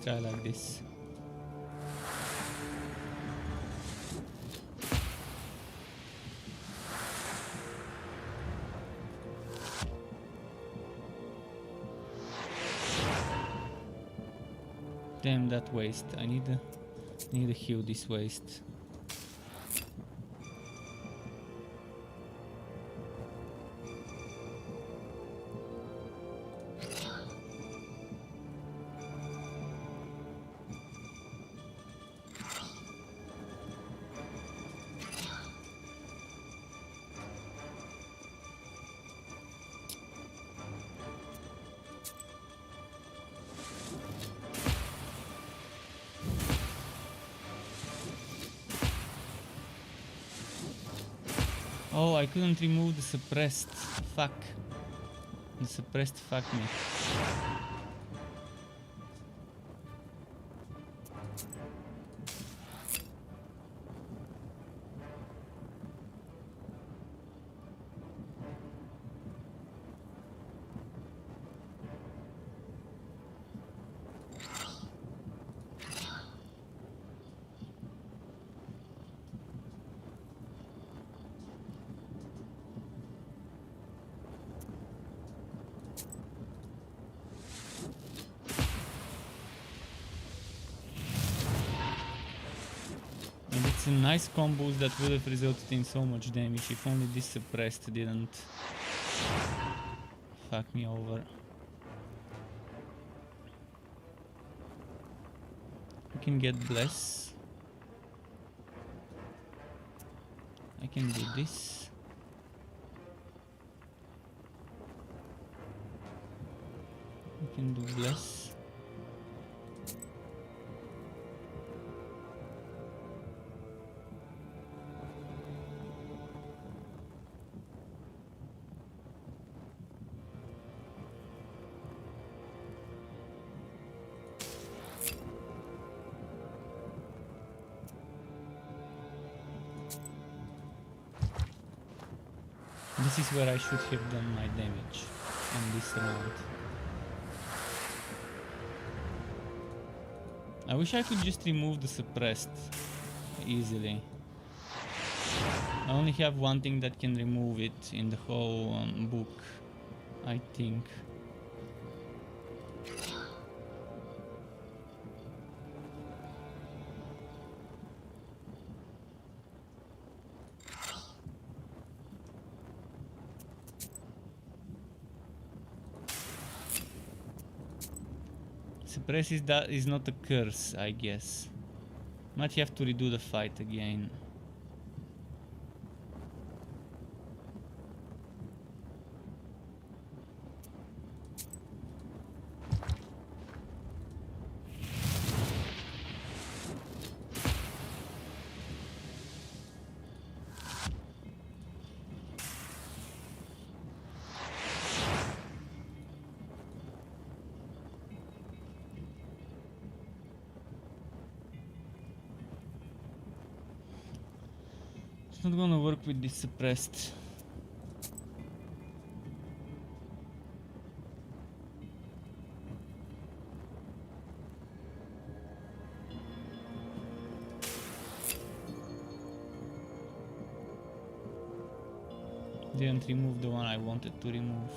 try like this. Damn that waste. I need to heal this waste. Oh, I couldn't remove the suppressed. Fuck. The suppressed fucked me. And it's a nice combos that would have resulted in so much damage if only this suppressed didn't fuck me over. I can get bless. I can do this. I can do bless. This is where I should have done my damage in this round. I wish I could just remove the suppressed easily. I only have one thing that can remove it in the whole book, I think. Suppress is not a curse, I guess. Might have to redo the fight again. It's not gonna work with this suppressed. Didn't remove the one I wanted to remove.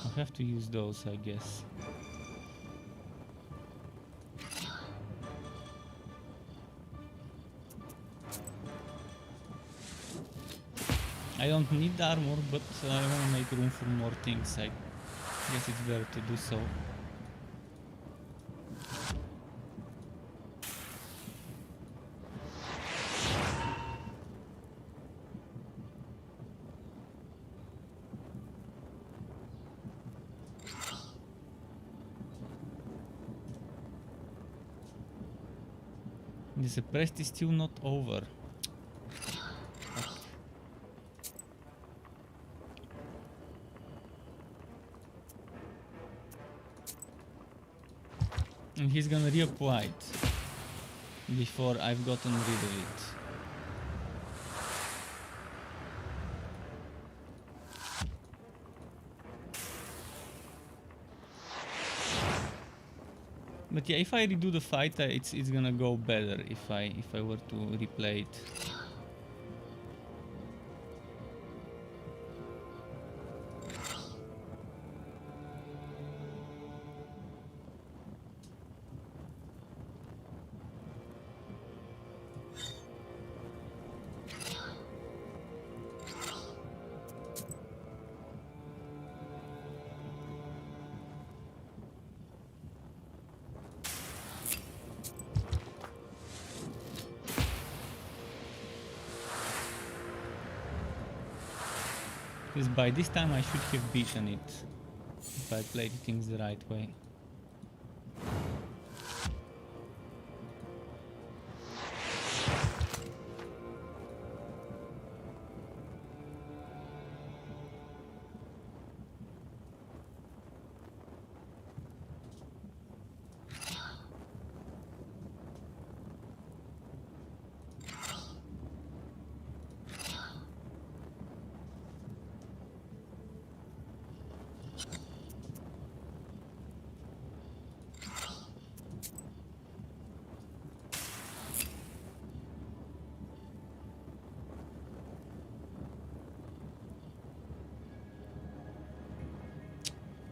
I'll have to use those, I guess. I don't need armor, but I want to make room for more things. I guess it's better to do so. The quest is still not over. And he's gonna reapply it before I've gotten rid of it. But yeah, if I redo the fight, it's gonna go better if I were to replay it. Because by this time I should have beaten it if I played things the right way.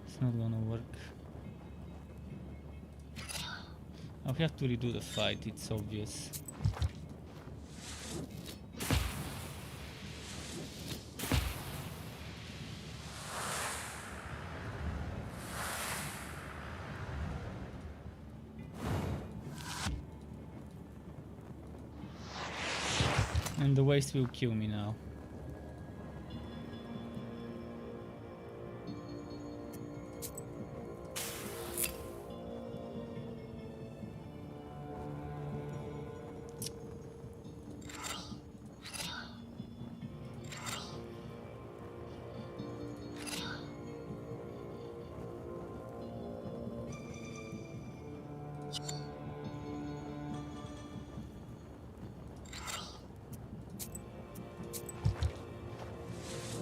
It's not gonna work. I'll have to redo the fight, it's obvious. And the waste will kill me now.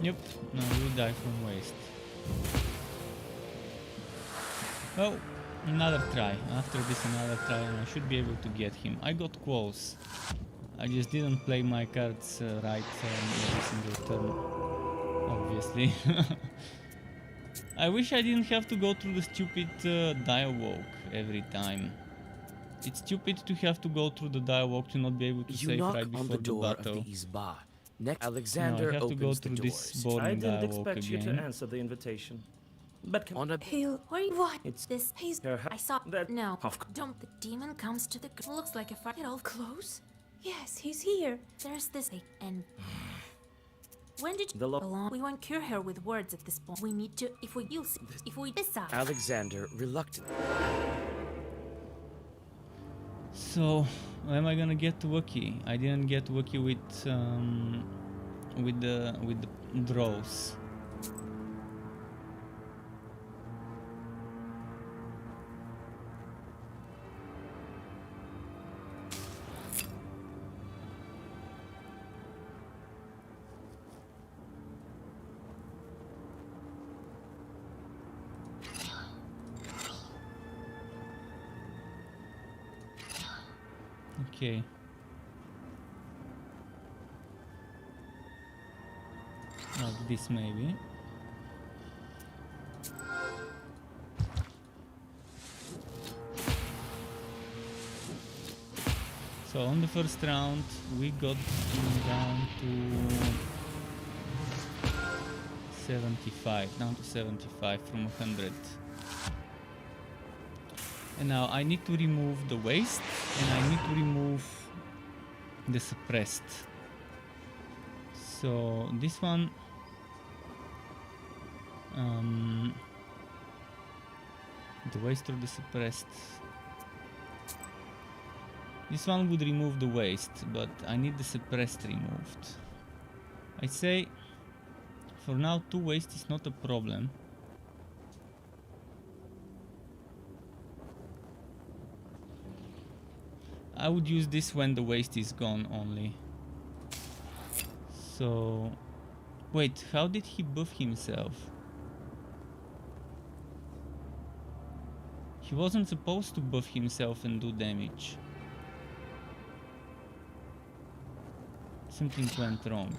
Yep, no, you die from waste. Well, another try. After this, another try, and I should be able to get him. I got close. I just didn't play my cards right every single turn, obviously. I wish I didn't have to go through the stupid dialogue every time. It's stupid to have to go through the dialogue to not be able to save right before the battle. Next, Alexander no, I have to go opens through the this doors. boring I didn't dialogue expect you again. to answer the invitation. But On a He'll. What? It's This. He's. I saw. No. Don't. The demon comes to the. Looks like a fight. Get all close. Yes, he's here. There's this. And. When did you The belong? We won't cure her with words at this point. We need to. If we use. If we decide. Alexander reluctant. So, am I gonna get lucky? I didn't get lucky with the draws. Okay. Like this maybe. So on the first round we got him down to 75, down to 75 from 100. And now I need to remove the waste, and I need to remove the suppressed. So this one, the waste or the suppressed. This one would remove the waste, but I need the suppressed removed. I say for now 2 waste is not a problem. I would use this when the waste is gone only. So wait, how did he buff himself? He wasn't supposed to buff himself and do damage. Something went wrong.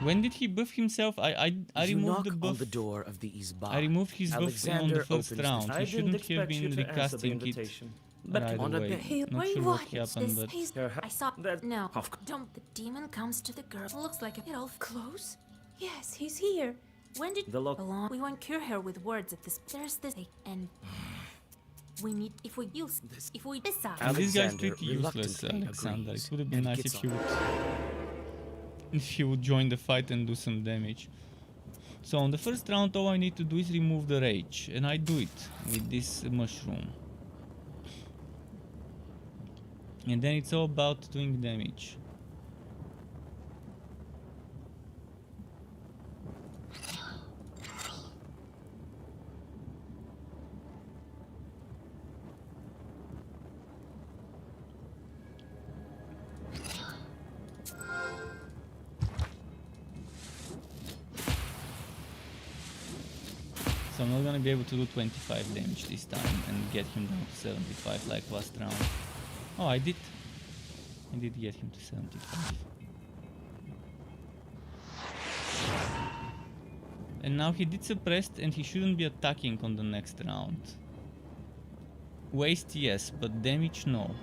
When did he buff himself? I You removed knock the buff. on the door of the Isba. I removed his buff on Alexander the first opens round. I He didn't shouldn't have expect you been to answer the recasting it invitation. But right on a away. bed. Not sure what happened, but He's, I saw no. The demon comes to the girl. Looks like a little Close? Yes, he's here. When did The lock. along? We won't cure her with words at this. There's this, and we need if we use this. If we decide. And this guy's Alexander pretty useless, reluctantly Alexander. agrees It would have been and nice gets if you on. would join the fight and do some damage. So on the first round, all I need to do is remove the rage, and I do it with this mushroom. And then it's all about doing damage. So I'm not gonna be able to do 25 damage this time and get him down to 75 like last round. Oh, I did get him to 75. And now he did suppressed and he shouldn't be attacking on the next round. Waste yes, but damage no.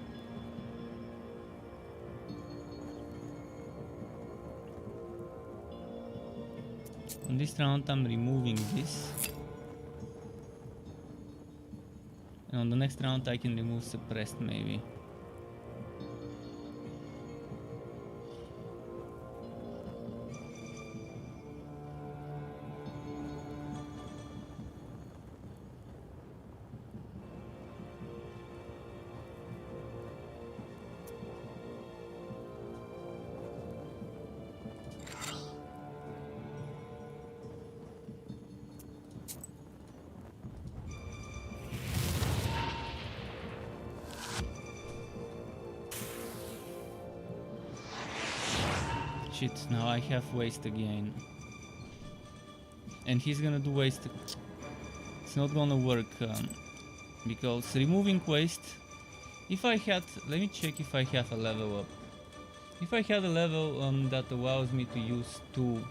On this round I'm removing this. And on the next round I can remove suppressed maybe. Shit, now I have waste again. And he's gonna do waste. It's not gonna work because removing waste. If I had, let me check if I have a level up. If I had a level that allows me to use two.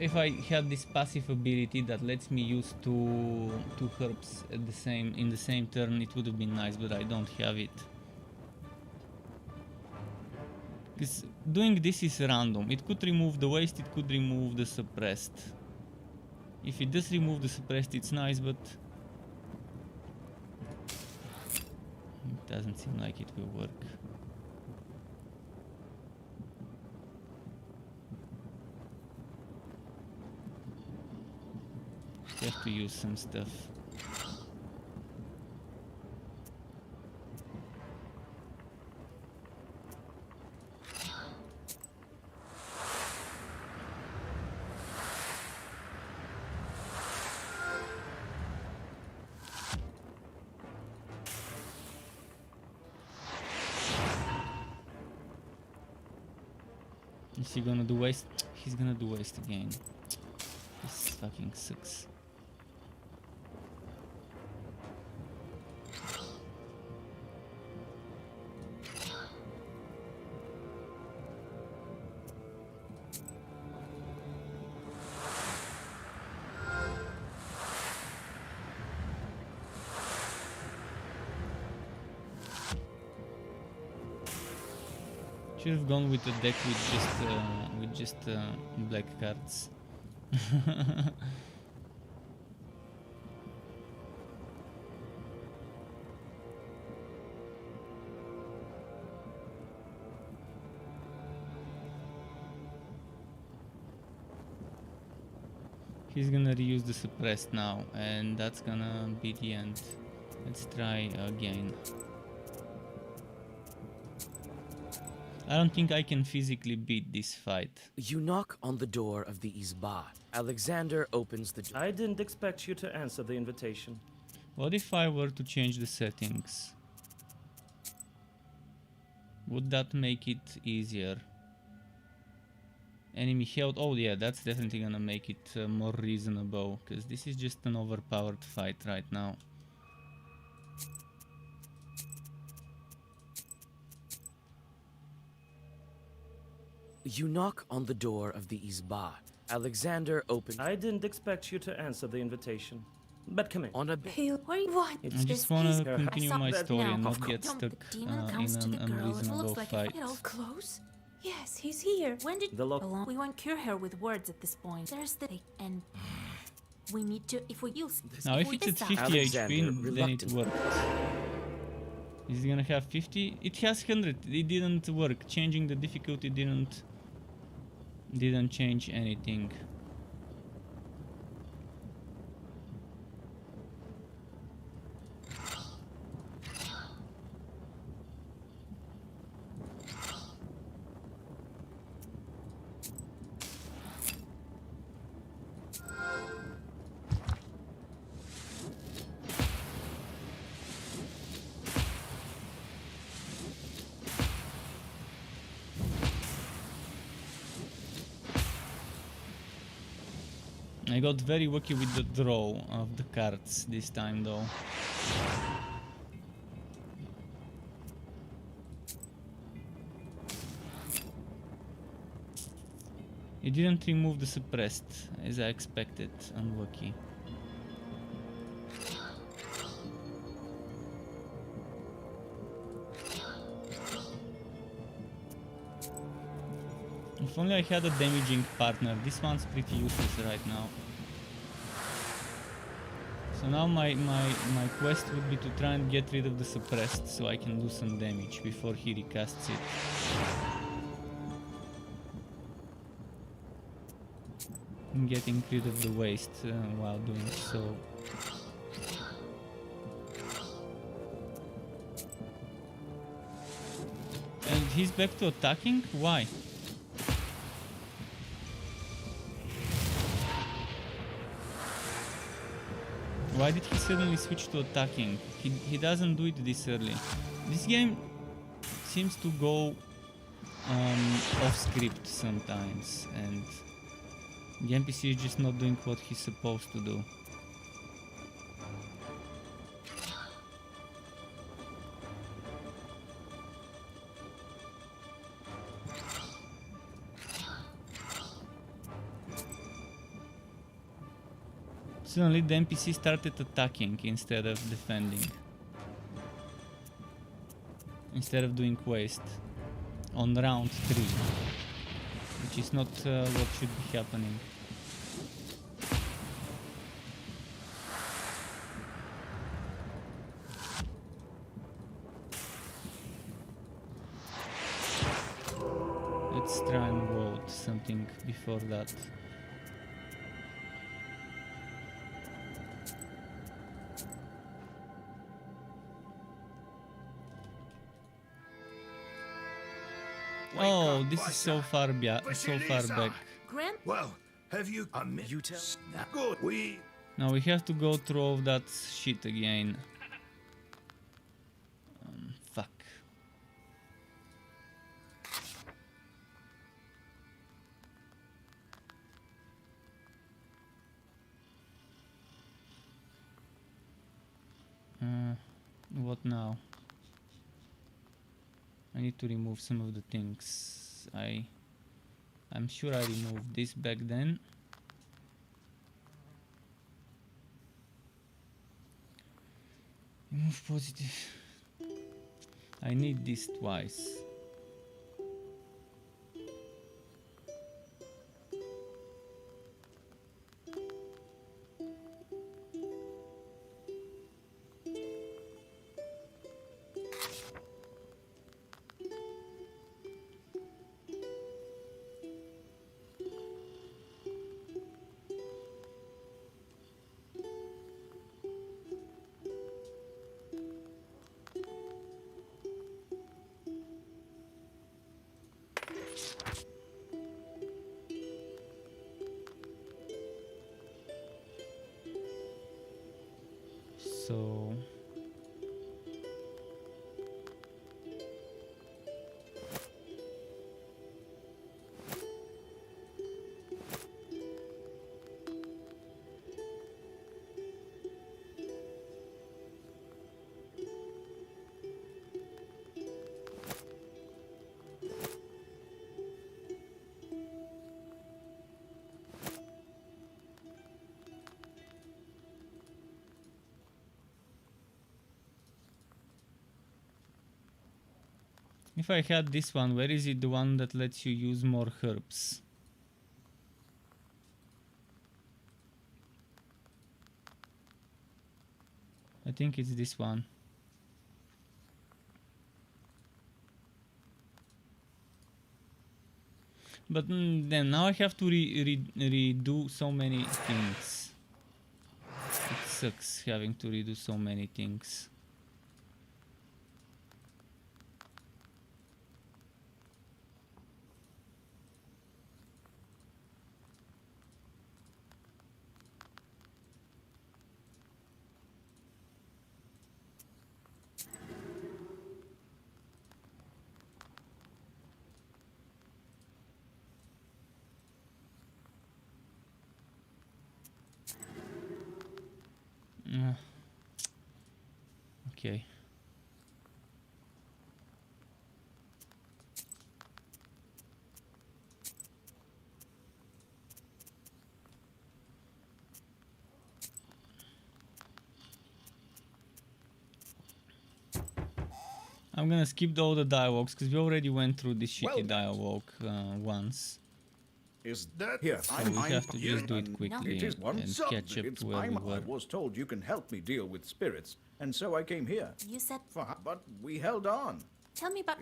If I had this passive ability that lets me use two herbs at in the same turn, it would have been nice, but I don't have it. Because doing this is random. It could remove the waste, it could remove the suppressed. If it does remove the suppressed, it's nice, but it doesn't seem like it will work. Have to use some stuff. Is he gonna do waste? He's gonna do waste again. This fucking sucks. Should have gone with a deck with just black cards. He's gonna reuse the suppressed now, and that's gonna be the end. Let's try again. I don't think I can physically beat this fight. You knock on the door of the Izba. Alexander opens the door. I didn't expect you to answer the invitation. What if I were to change the settings? Would that make it easier? Enemy held. Oh yeah, that's definitely gonna make it more reasonable, because this is just an overpowered fight right now. You knock on the door of the Izba. Alexander opens. I didn't expect you to answer the invitation. But come in. On a What? What? I just wanna continue my story and now. not get Don't stuck the demon in comes to an the girl. It unreasonable looks like fight. it all close. Yes, he's here. When did The lock. We won't cure her with words at this point. There's the and we need to if we use Now if it's at 50 HP, then it worked. Is it gonna have 50? It has 100. It didn't work. Changing the difficulty didn't change anything. I got very lucky with the draw of the cards this time though. It didn't remove the suppressed as I expected. Unlucky. If only I had a damaging partner. This one's pretty useless right now. So now my quest would be to try and get rid of the suppressed so I can do some damage before he recasts it. I'm getting rid of the waste while doing so. And he's back to attacking? Why? Why did he suddenly switch to attacking? He doesn't do it this early. This game seems to go off script sometimes, and the NPC is just not doing what he's supposed to do. Suddenly the NPC started attacking instead of defending. Instead of doing waste on round 3, which is not what should be happening. Let's try and vote something before that. Oh, this is so far back. Well, have you you tell? Good. We Now we have to go through all that shit again. Fuck. What now? I need to remove some of the things. I'm sure I removed this back then. Remove positive. I need this twice. So if I had this one, where is it, the one that lets you use more herbs? I think it's this one. But then now I have to redo so many things. It sucks having to redo so many things. Okay. I'm gonna skip all the dialogues because we already went through this shitty dialogue once. Is that here? So we have to just do it quickly It is one and catch up to where we were. I was told you can help me deal with spirits, and so I came here. You said... But we held on. Tell me about...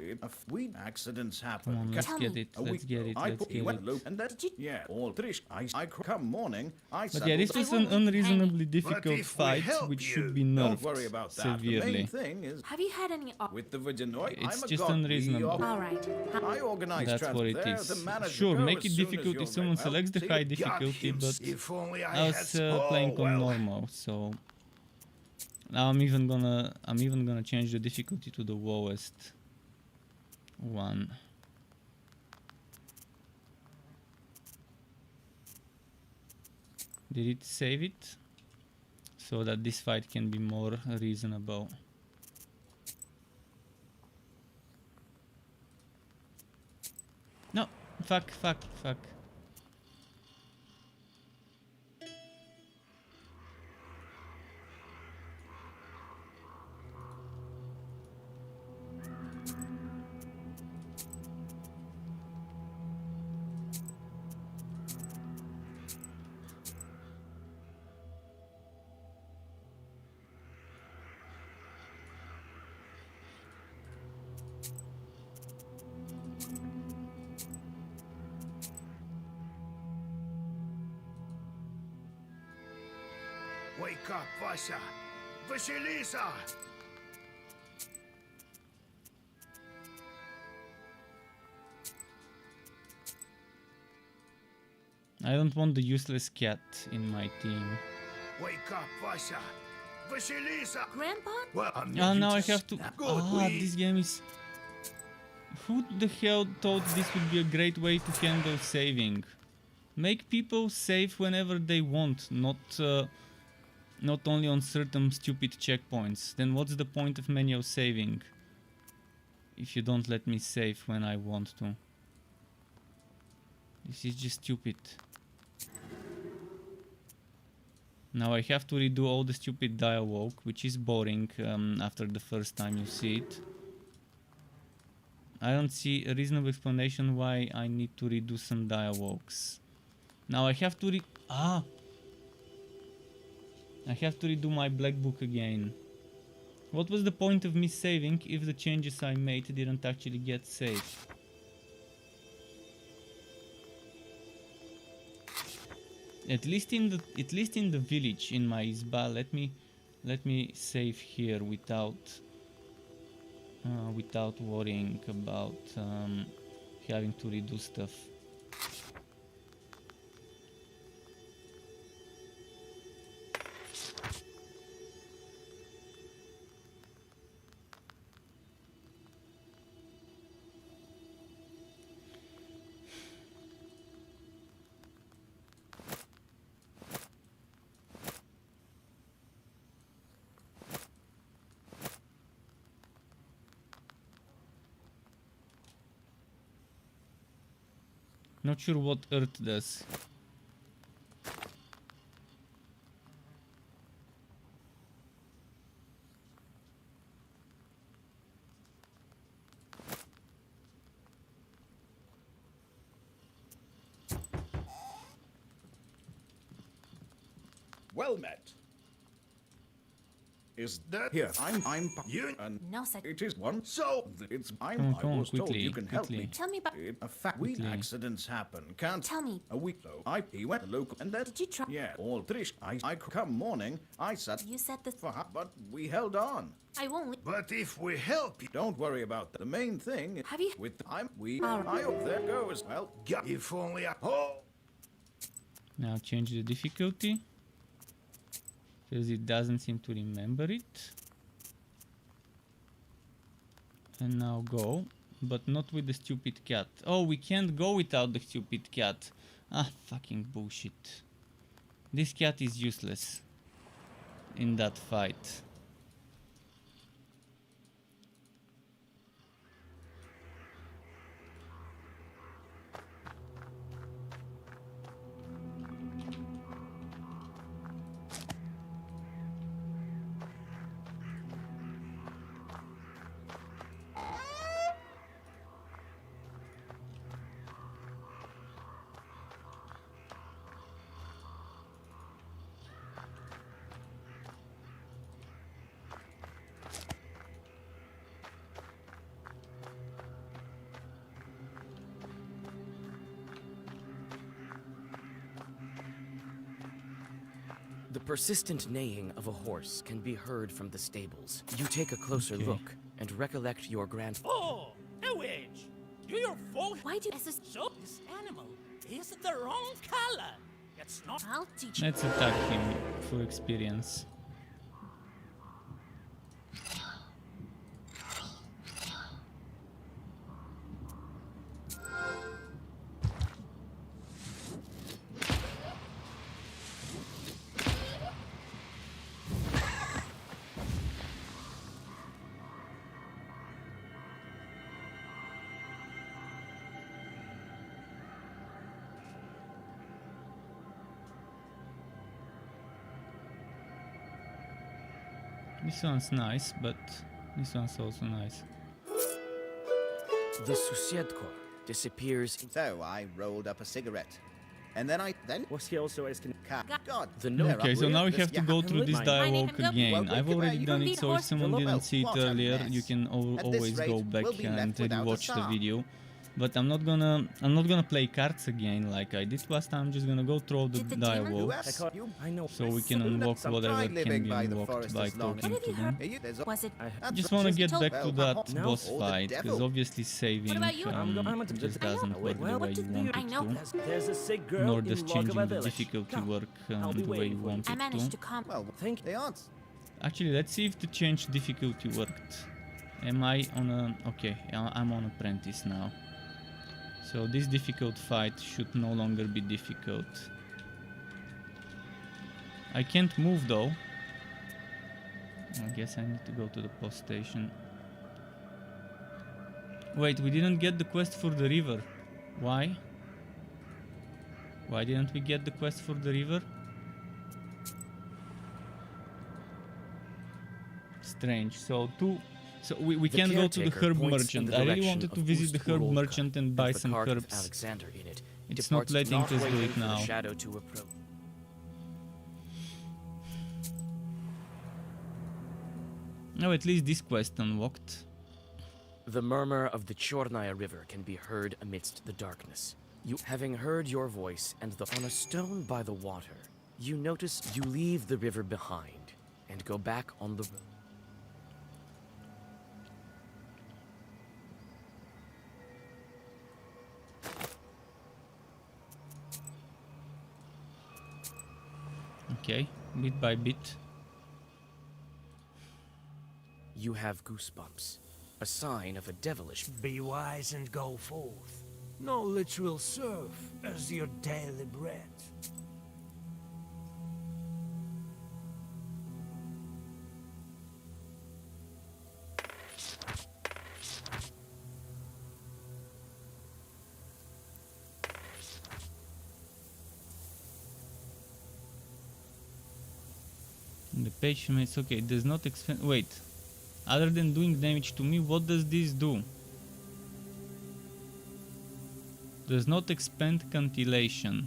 Accidents happen. Come on, let's get it, let's get it, let's get it. And that, yeah, all Trish, I come morning, But yeah, this was an unreasonably difficult fight, which should be nerfed severely. The main thing is, have you had any... with the Virginoid, it's just unreasonable. Alright. I organize that's what it is. Sure, make it difficult if someone selects the high difficulty, but I was playing on normal, so now I'm even gonna change the difficulty to the lowest one. Did it save it? So that this fight can be more reasonable. No, fuck. Wake up, Vasya! Vasilisa! I don't want the useless cat in my team. Wake up, Vasya! Vasilisa! Grandpa? Well, now I have to... this game is... Who the hell thought this would be a great way to handle saving? Make people save whenever they want, not only on certain stupid checkpoints. Then what's the point of manual saving if you don't let me save when I want to? This is just stupid. Now I have to redo all the stupid dialogue, which is boring after the first time you see it. I don't see a reasonable explanation why I need to redo some dialogues. Now I have to I have to redo my black book again. What was the point of me saving if the changes I made didn't actually get saved? At least in the village in my Izba, let me save here without worrying about having to redo stuff. Not sure what Earth does. Well met. Is That- here? I'm You- and No, sir. it is one. So it's Come on, I come on, was told quickly, you can help quickly. me. Tell me about. A fact. We Quickly. accidents happen. Can't. Tell me. A week ago, he went local and then. Did you try? Yeah, all Trish. I come morning. I said. You said this. But we held on. I won't. But if we help you, Don't worry about that. The main thing. Have you- With time we. All right. I hope there goes. Well, if only I. Oh! Now change the difficulty. Because it doesn't seem to remember it. And now go. But not with the stupid cat. Oh, we can't go without the stupid cat. Ah, fucking bullshit. This cat is useless in that fight. The persistent neighing of a horse can be heard from the stables. You take a closer Okay. look and recollect your grandfather. Oh, a witch! Do your folk Why do? so this animal is the wrong color? It's not. I'll teach you. Let's attack him for experience. This one's nice, but this one's also nice. The Susiedko disappears. So I rolled up a cigarette. And then Was he also asking? God. The no. Okay, so now we have to go through this dialogue My name- again. Well, I've well, already you done don't it, need so if horse- someone Well, didn't see it what a earlier, mess. you can At this always go rate, back we'll be and left without a rewatch the song. video. But I'm not gonna play cards again like I did last time. I'm just gonna go through the Did the demon- dialogues, I know. so we can unlock Some whatever try can living be by the unlocked forest by as long talking What have to you them. heard? There's Was it? Just wanna get told- back to Well, that no. boss Oh, the fight, because devil. obviously saving I'm just just doesn't work the Well, way what you did want I it know. to. There's a sick girl Nor in does changing Logova the village. difficulty Come, work I'll be the way waiting you for you. want I it managed to. to come. Well, Thank they aren't. Actually, let's see if the change difficulty worked. Am I on a... Okay, I'm on apprentice now. So this difficult fight should no longer be difficult. I can't move though. I guess I need to go to the post station. Wait, we didn't get the quest for the river. Why? Why didn't we get the quest for the river? Strange. So we The can go to the caretaker herb points in merchant. the I really direction wanted to of visit the herb Ust-Urolka, merchant and buy with the some cart with herbs. Alexander in it. It's not Departs letting us do waiting it for the now. shadow to approach. Oh, at least this quest unlocked. The murmur of the Chornaya River can be heard amidst the darkness. You, having heard your voice and on a stone by the water, you notice you leave the river behind and go back on the road. Okay, bit by bit. You have goosebumps, a sign of a devilish. Be wise and go forth. No literal serve as your daily bread. The page makes okay, it does not expand. Wait. Other than doing damage to me, what does this do? Does not expand cantillation.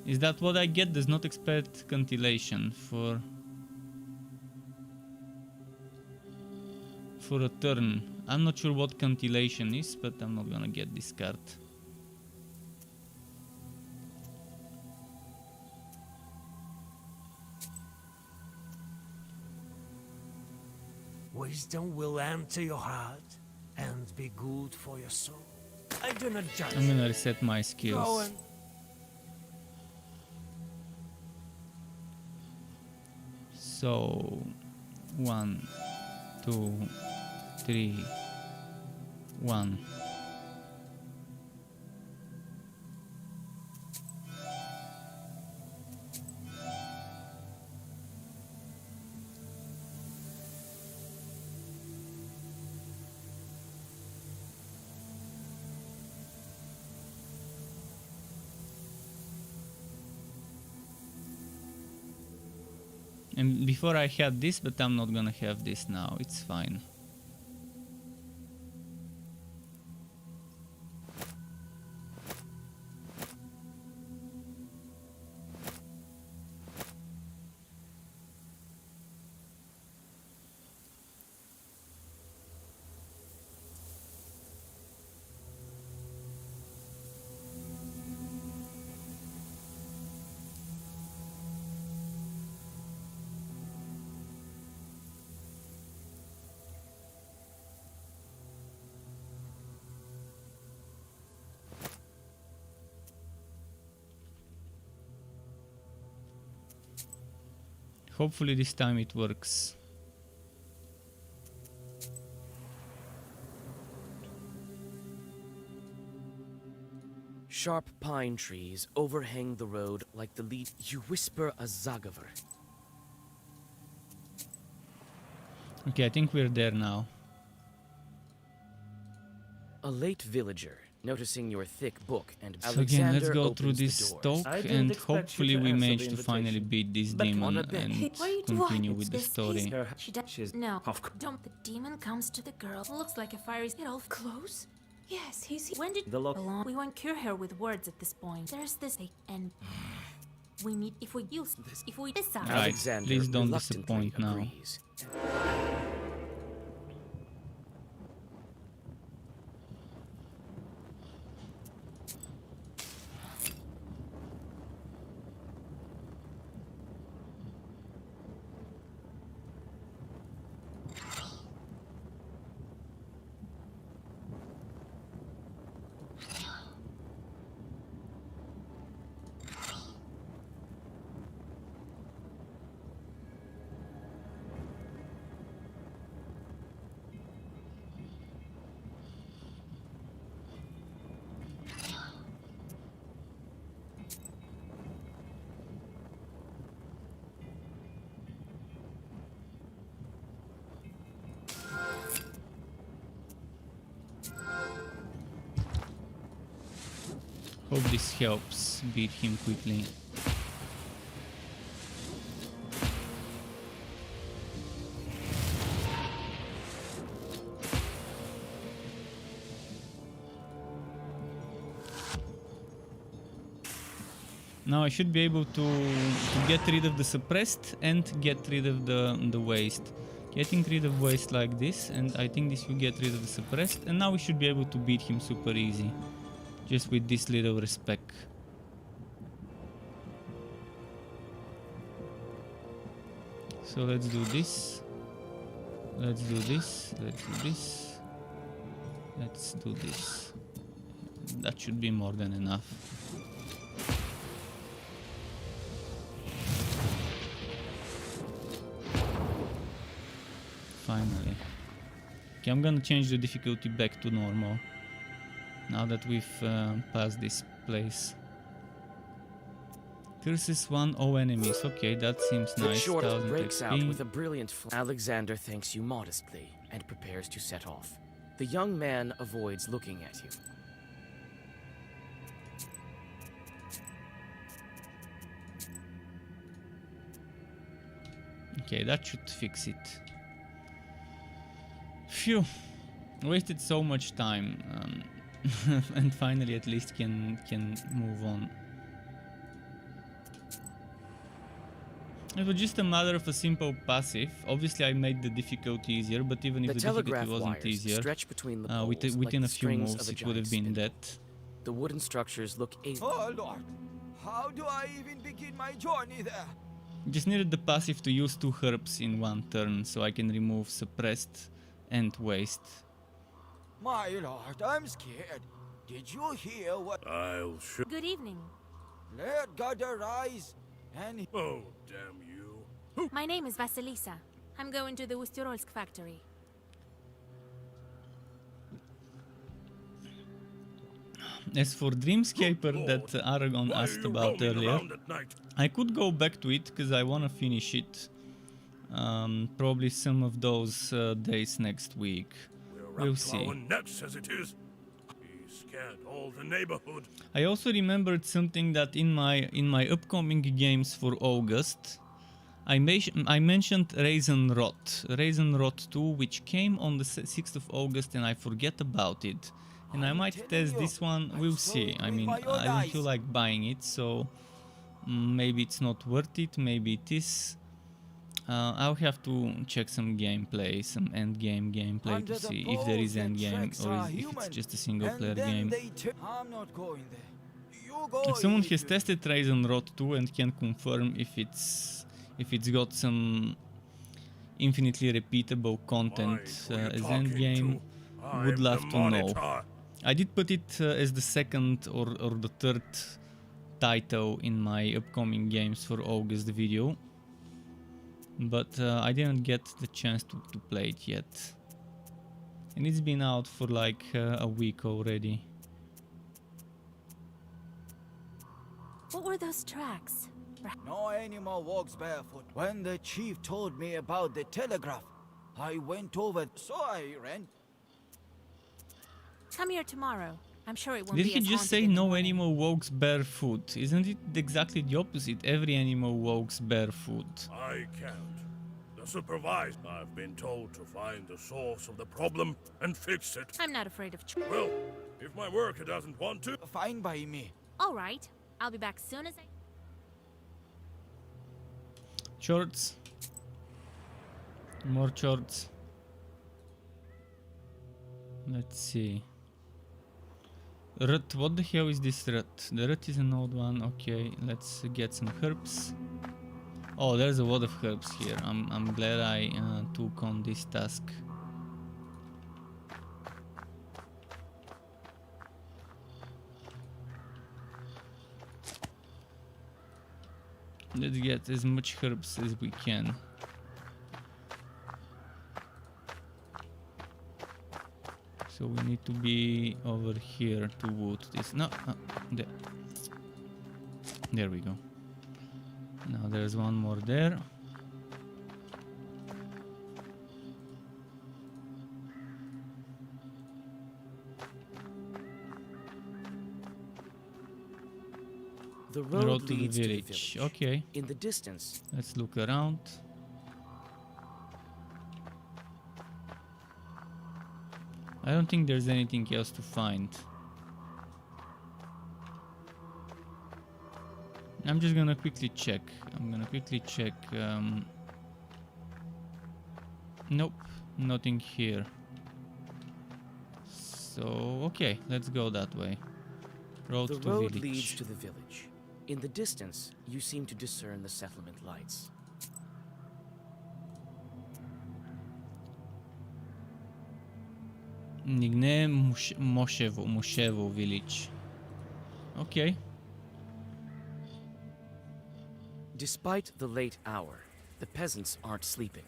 Is that what I get? Does not expand cantillation for a turn. I'm not sure what cantillation is, but I'm not gonna get this card. Wisdom will enter your heart and be good for your soul. I do not judge. I'm gonna reset my Go skills. and So 1, 2, 3, 1. And before I had this, but I'm not gonna have this now. It's fine. Hopefully this time it works. Sharp pine trees overhang the road like the leaf. You whisper a zagaver. Okay, I think we're there now. A late villager, noticing your thick book, and So again, let's Alexander go through opens the this doors. talk I didn't and expect you hopefully to we answer manage the to finally invitation. beat this But demon wanna bet. and Wait, continue what? with the This story. is- She does. She's No. of Don't. The demon comes to the girl. Looks like a fire is all close. Yes, he's. When did The lock- belong? We won't cure her with words at this point. There's this and we need if we use this. If we decide. Right, Alexander please don't reluctantly disappoint now. agrees. Hope this helps beat him quickly. Now I should be able to get rid of the suppressed and get rid of the waste. Getting rid of waste like this, and I think this will get rid of the suppressed, and now we should be able to beat him super easy. Just with this little respect. So let's do this. Let's do this. Let's do this. Let's do this. That should be more than enough. Finally. Okay, I'm gonna change the difficulty back to normal. Now that we've passed this place. Curses 1, O enemies. Okay, that seems The nice. short 1000 breaks out XP. with a brilliant Alexander thanks you modestly and prepares to set off. The young man avoids looking at you. Okay, that should fix it. Phew, wasted so much time, and finally at least can move on. It was just a matter of a simple passive. Obviously, I made the difficulty easier, but even if the difficulty wasn't easier, between the poles within like a few strings moves of a it would have giant been spindle. dead. The wooden structures look Oh Lord, how do I even begin my journey there? Just needed the passive to use 2 herbs in one turn, so I can remove suppressed and waste. My lord, I'm scared. Did you hear what? I'll show. Good evening. Let God arise and... Oh, damn you. My name is Vasilisa. I'm going to the Ustyrolsk factory. As for Dreamscaper that Aragon asked about earlier, I could go back to it because I want to finish it. Probably some of those days next week. We'll see. Necks as it is. He scared all the neighborhood. I also remembered something that in my upcoming games for August, I mentioned Raisin Rot 2, which came on the 6th of August, and I forget about it. And I might test this one. We'll see. I mean, I don't feel like buying it, so maybe it's not worth it. Maybe it is. I'll have to check some gameplay, some endgame gameplay to see if there is endgame or if it's just a single player game. I'm not going there. You go. If someone has tested Raisin Rot 2 and can confirm if it's got some infinitely repeatable content as endgame, would love to know. I did put it as the second or the third title in my upcoming games for August video, but I didn't get the chance to play it yet. And it's been out for like a week already. What were those tracks? No animal walks barefoot. When the chief told me about the telegraph, I went over, so I ran. Come here tomorrow. I'm sure it won't Did be he as just haunted say in the no morning. animal walks barefoot? Isn't it exactly the opposite? Every animal walks barefoot. I can't. The supervisor. I've been told to find the source of the problem and fix it. I'm not afraid of Well, if my worker doesn't want to... Fine by me. All right. I'll be back soon as I... Shorts. More shorts. Let's see. Rut, what the hell is this rut? The rut is an old one. Okay, let's get some herbs. Oh, there's a lot of herbs here. I'm glad I took on this task. Let's get as much herbs as we can. So we need to be over here to wood this. No, there we go. Now there's one more there. The road to the leads village. Okay. In the distance. Let's look around. I don't think there's anything else to find. I'm just gonna quickly check. Nope, nothing here. So, okay, let's go that way. Road The to road village. leads to the village. In the distance, you seem to discern the settlement lights. Nigne Mushevo village. Okay. Despite the late hour, the peasants aren't sleeping.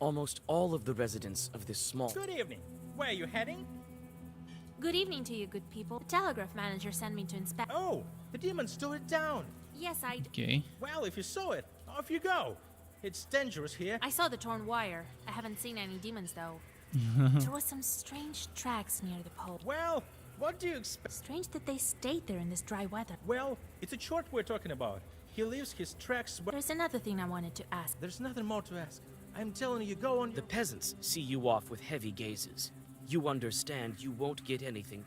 Almost all of the residents of this small... Good evening. Where are you heading? Good evening to you, good people. The telegraph manager sent me to inspect... Oh, the demon stole it down. Yes, Okay. Well, if you saw it, off you go. It's dangerous here. I saw the torn wire. I haven't seen any demons, though. There were some strange tracks near the pole. Well, what do you expect? Strange that they stayed there in this dry weather. Well, it's a chart we're talking about. He leaves his tracks. There's another thing I wanted to ask. There's nothing more to ask. I'm telling you, go on. The peasants see you off with heavy gazes. You understand you won't get anything.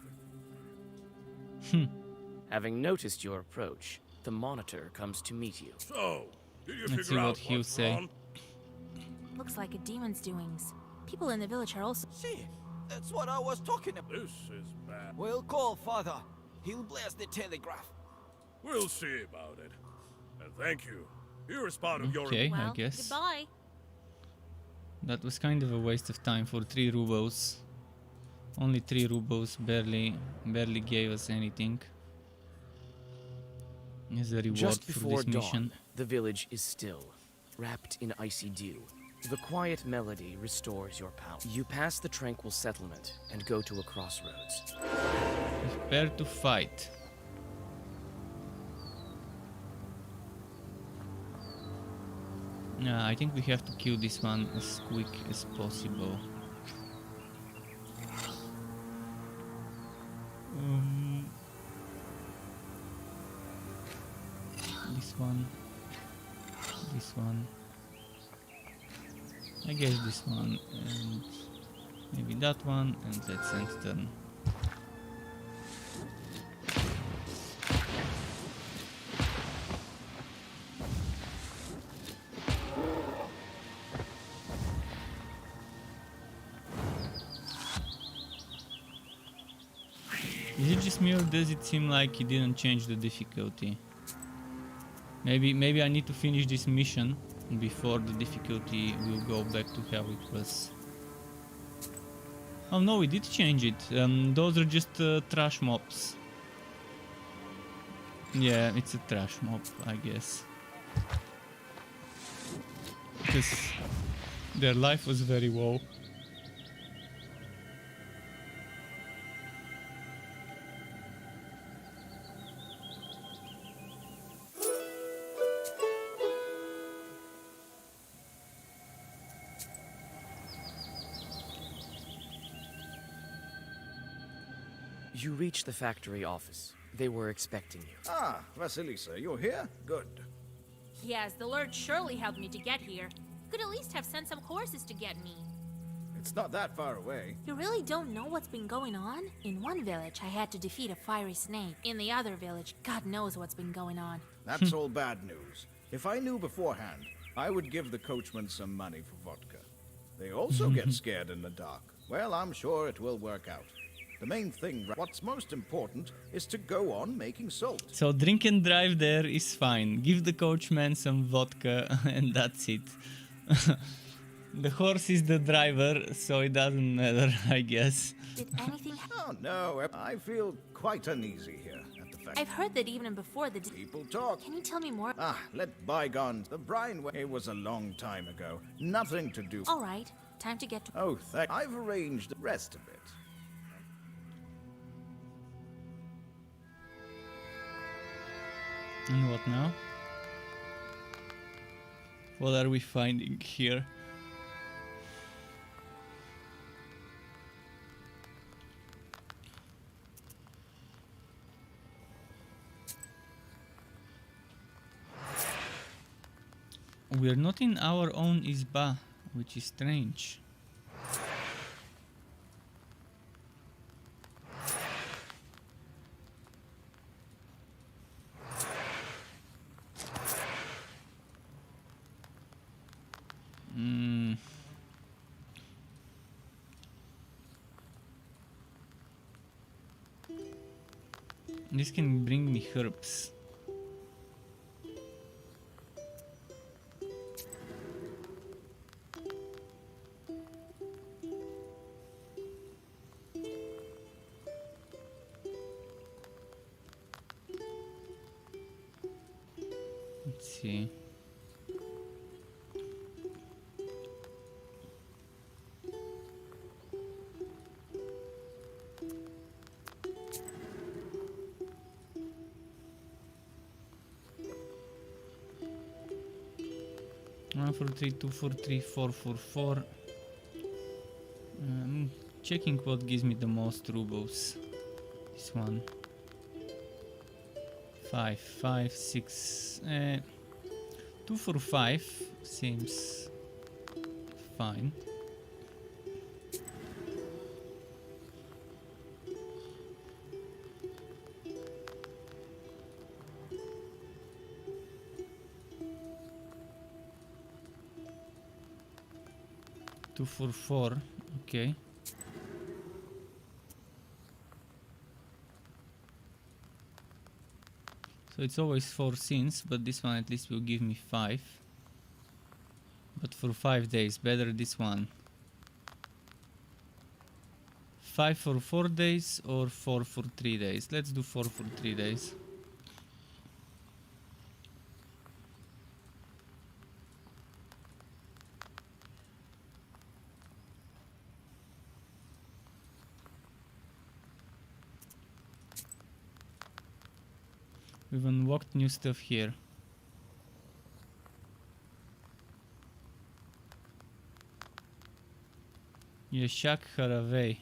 Having noticed your approach, the monitor comes to meet you. So, did you Let's see figure what out he'll what's say. wrong? Looks like a demon's doings. People in the village are also. See, that's what I was talking about. This is bad. We'll call Father. He'll blast the telegraph. We'll see about it. And thank you. Here is part of your... Okay, I Well, guess. goodbye. That was kind of a waste of time for 3 rubles. Only 3 rubles barely gave us anything. As a reward Just for before this mission. dawn, the village is still, wrapped in icy dew. The quiet melody restores your power. You pass the tranquil settlement and go to a crossroads. Prepare to fight. I think we have to kill this one as quick as possible. This one. This one. I guess this one and maybe that one, and that's end turn. Is it just me or does it seem like he didn't change the difficulty? Maybe I need to finish this mission before the difficulty will go back to how it was. Oh no, we did change it. Those are just trash mobs. Yeah, it's a trash mob, I guess. Because their life was very low. You reach the factory office. They were expecting you. Ah, Vasilisa, you're here? Good. Yes, the Lord surely helped me to get here. Could at least have sent some horses to get me. It's not that far away. You really don't know what's been going on? In one village, I had to defeat a fiery snake. In the other village, God knows what's been going on. That's all bad news. If I knew beforehand, I would give the coachman some money for vodka. They also get scared in the dark. Well, I'm sure it will work out. The main thing, what's most important, is to go on making salt. So drink and drive there is fine. Give the coachman some vodka and that's it. The horse is the driver, so it doesn't matter, I guess. Did anything Oh no, I feel quite uneasy here at the factory. I've heard that even before the People talk. Can you tell me more? Ah, let bygones. The brine way was a long time ago. Nothing to do. All right, time to get to... Oh, I've arranged the rest of it. And what now? What are we finding here? We're not in our own izba, which is strange. This can bring me herbs. Let's see. One, 4, 3, 2, 4, 3, 4, 4, 4. Checking what gives me the most rubles. This one. 5, 5, 6. 2 for 5 seems fine. Two for 4, okay. So it's always 4 scenes, but this one at least will give me 5. But for 5 days, better this one. 5 for 4 days or 4 for 3 days? Let's do 4 for 3 days. We've unlocked new stuff here. Yeshak Haravei.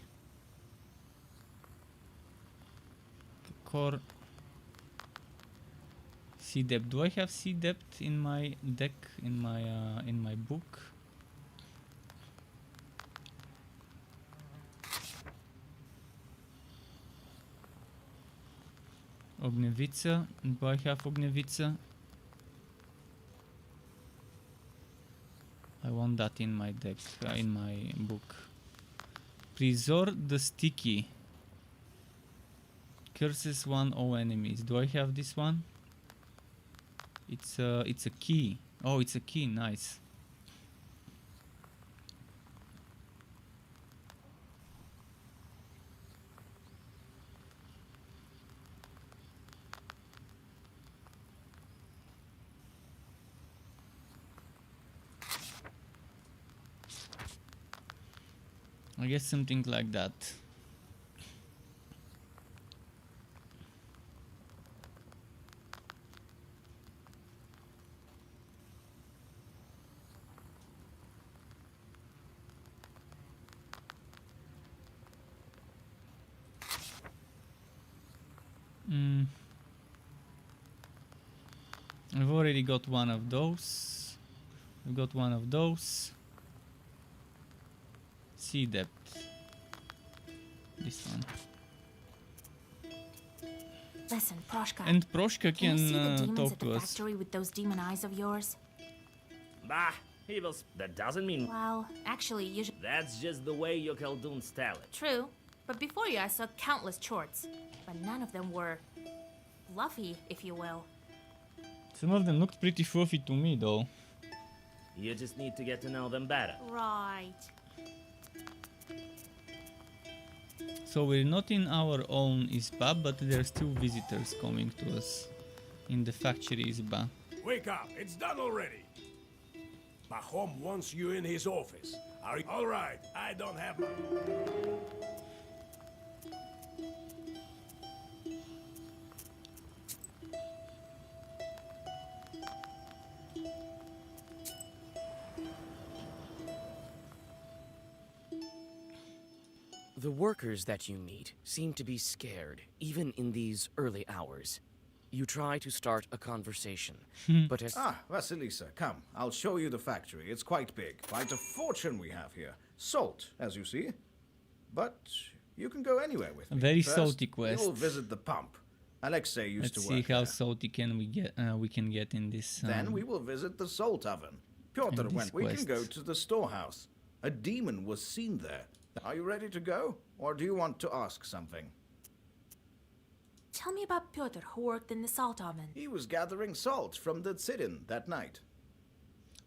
Core. Sea depth. Do I have sea depth in my deck, in my book? Ognjevica. Do I have Ognjevica? I want that in my deck, in my book. Prisor the Sticky. Curses 1 all enemies. Do I have this one? It's a key. Oh, it's a key. Nice. I guess something like that. I've already got one of those. I've got one of those. Sea depth. This one. Listen, Proshka. And Proshka Can you see the can demons talk at to the us. factory with those demon eyes of yours? Bah, evils. That doesn't mean. Well, actually, you should. That's just the way your Khaldoons tell it. True, but before you I saw countless chorts, but none of them were fluffy, if you will. Some of them looked pretty fluffy to me, though. You just need to get to know them better. Right. So we're not in our own Isba, but there are still visitors coming to us in the factory Isba. Wake up, it's done already. Pahom wants you in his office. Are you all right? I don't have. The workers that you meet seem to be scared, even in these early hours. You try to start a conversation, but as... Ah, Vasilisa, come. I'll show you the factory. It's quite big. Quite a fortune we have here. Salt, as you see. But you can go anywhere with me. Very First, salty quest. You'll visit the pump. Alexei used Let's to work see how there. salty can we can get in this. Then we will visit the salt oven. Piotr and went. this We can go quest. to the storehouse. A demon was seen there. Are you ready to go? Or do you want to ask something? Tell me about Pyotr, who worked in the salt oven. He was gathering salt from the Tsirin that night.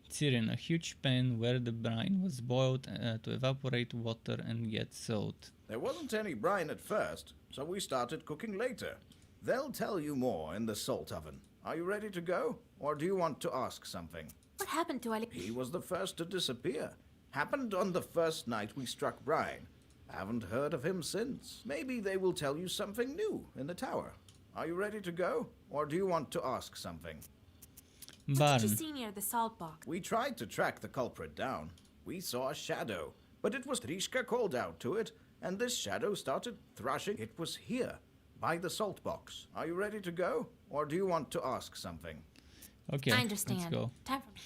Tsirin, a huge pan where the brine was boiled to evaporate water and get salt. There wasn't any brine at first, so we started cooking later. They'll tell you more in the salt oven. Are you ready to go? Or do you want to ask something? What happened to Alex? He was the first to disappear. Happened on the first night we struck brine. Haven't heard of him since. Maybe they will tell you something new in the tower. Are you ready to go? Or do you want to ask something? What did you see near the salt box? We tried to track the culprit down. We saw a shadow, but it was Trishka called out to it, and this shadow started thrashing. It was here. By the salt box. Are you ready to go? Or do you want to ask something? Okay, I understand. let's go. Time for me.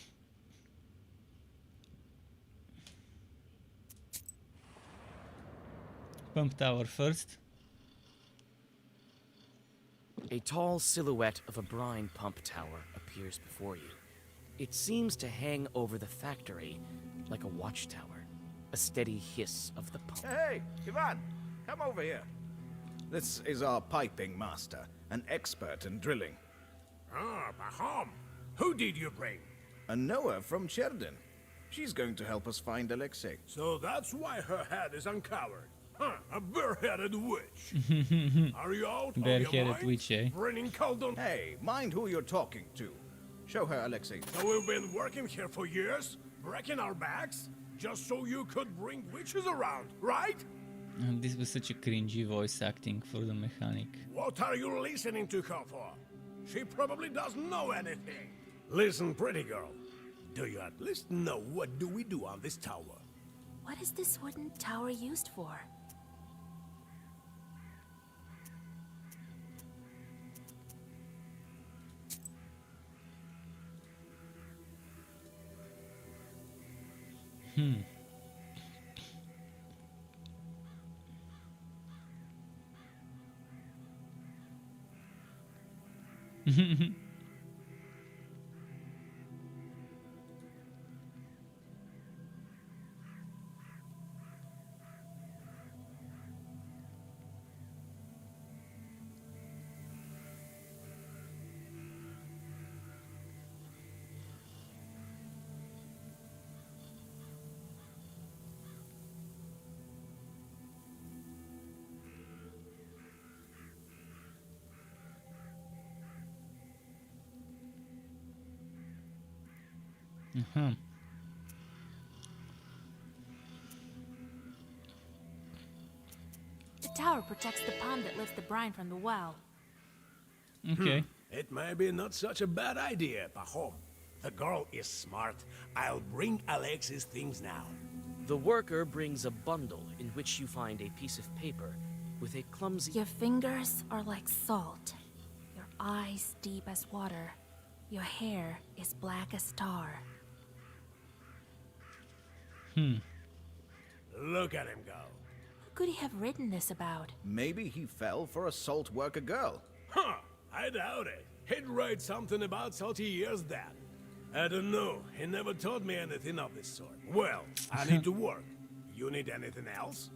Pump tower first. A tall silhouette of a brine pump tower appears before you. It seems to hang over the factory like a watchtower. A steady hiss of the pump. Hey, Ivan, come over here. This is our piping master, an expert in drilling. Ah, Pahom. Who did you bring? A Noah from Cherdin. She's going to help us find Alexei. So that's why her head is uncovered. Huh, a bare-headed witch. Are you out of your Bare-headed mind? witch, eh? Raining Caldon. Hey, mind who you're talking to. Show her Alexei. So we've been working here for years, breaking our backs, just so you could bring witches around, right? And this was such a cringy voice acting for the mechanic. What are you listening to her for? She probably doesn't know anything. Listen, pretty girl. Do you at least know what do we do on this tower? What is this wooden tower used for? The tower protects the pond that lifts the brine from the well. Okay. It may be not such a bad idea, Pahom. The girl is smart. I'll bring Alexei's things now. The worker brings a bundle in which you find a piece of paper with a clumsy... Your fingers are like salt. Your eyes deep as water. Your hair is black as tar. Look at him go. Who could he have written this about? Maybe he fell for a salt worker girl. Huh, I doubt it. He'd write something about salty years then. I don't know. He never taught me anything of this sort. Well, I need to work. You need anything else?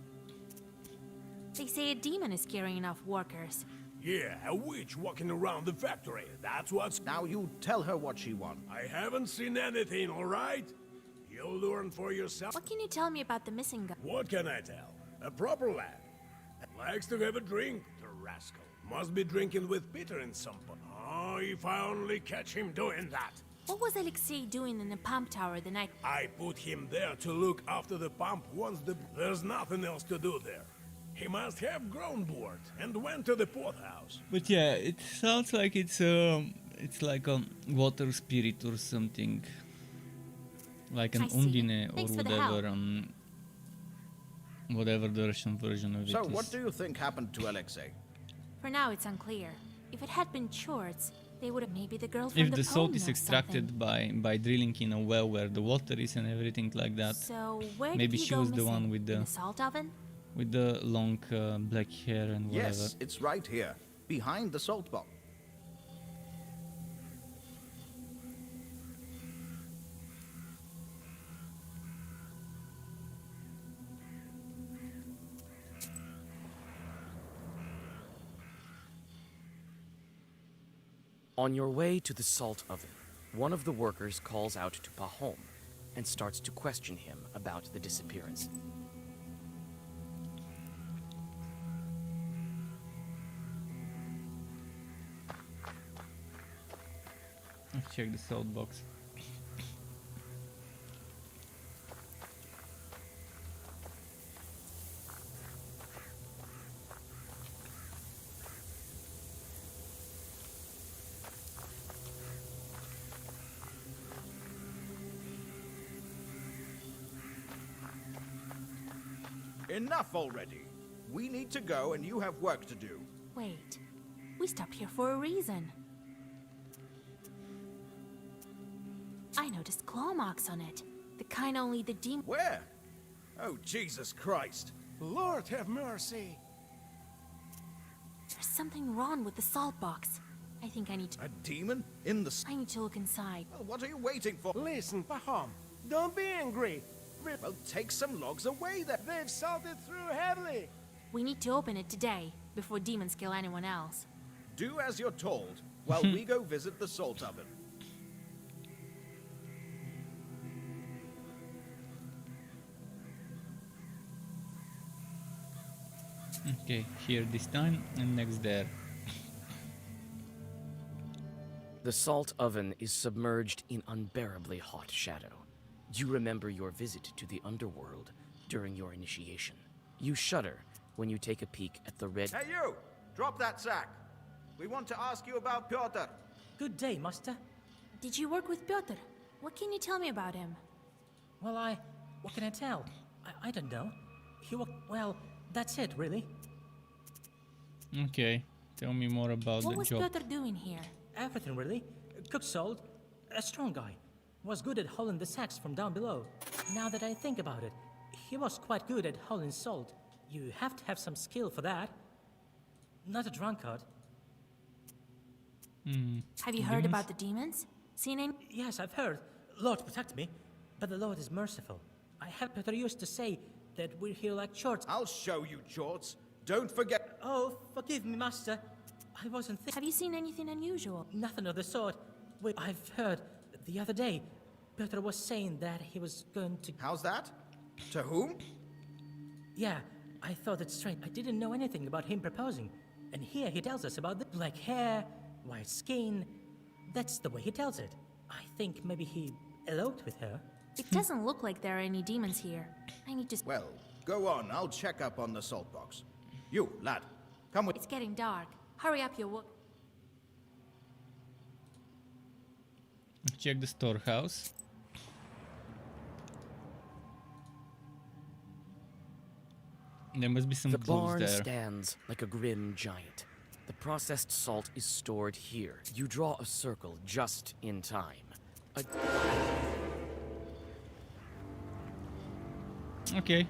They say a demon is carrying off workers. Yeah, a witch walking around the factory. That's what's... Now you tell her what she wants. I haven't seen anything, all right? You'll learn for yourself. What can you tell me about the missing guy? What can I tell? A proper lad. Likes to have a drink, the rascal. Must be drinking with Peter in some point. Oh, if I only catch him doing that. What was Alexei doing in the pump tower the night? I put him there to look after the pump once the... There's nothing else to do there. He must have grown bored and went to the poorhouse. But yeah, it sounds like it's like a water spirit or something. Like an I see. Undine or Thanks for the whatever, help. whatever the Russian version of it So is. what do you think happened to Alexei? For now, it's unclear. If it had been Chorts, they would have maybe the girl from If the the salt poem is knows extracted by drilling in a well where the water is and everything like that, So where maybe did he she go was the missing? one with In the the salt oven? long black hair and whatever. Yes, it's right here, behind the salt box. On your way to the salt oven, one of the workers calls out to Pahom and starts to question him about the disappearance. Let's check the salt box. Enough already. We need to go and you have work to do. Wait, we stopped here for a reason. I noticed claw marks on it. The kind only the demon... Where? Oh, Jesus Christ. Lord have mercy. There's something wrong with the salt box. I think I need to... A demon? In the... I need to look inside. Well, what are you waiting for? Listen, Pahom, don't be angry. Well, take some logs away then. They've salted through heavily. We need to open it today, before demons kill anyone else. Do as you're told, while we go visit the salt oven. Okay, here this time and next there. The salt oven is submerged in unbearably hot shadow. You remember your visit to the underworld during your initiation. You shudder when you take a peek at the red... Hey you! Drop that sack! We want to ask you about Pyotr. Good day, master. Did you work with Pyotr? What can you tell me about him? Well, what can I tell? I don't know. Well, that's it, really. Okay, tell me more about What the was job. Pyotr doing here? Everything, really. Cook salt. A strong guy. Was good at hauling the sacks from down below. Now that I think about it, he was quite good at hauling salt. You have to have some skill for that. Not a drunkard. Have you heard about the demons? Seen any? Yes, I've heard. Lord protect me. But the Lord is merciful. I have Peter used to say that we're here like shorts. I'll show you, Jorts. Don't forget... Oh, forgive me, master. I wasn't thinking... Have you seen anything unusual? Nothing of the sort. Wait, I've heard the other day, Peter was saying that he was going to... How's that? To whom? Yeah, I thought it straight. I didn't know anything about him proposing. And here he tells us about the black hair, white skin. That's the way he tells it. I think maybe he eloped with her. It doesn't look like there are any demons here. I need to... Well, go on. I'll check up on the salt box. You, lad, come with... It's getting dark. Hurry up your work. Check the storehouse. There must be some The clues barn there. stands like a grim giant. The processed salt is stored here. You draw a circle just in time. Okay.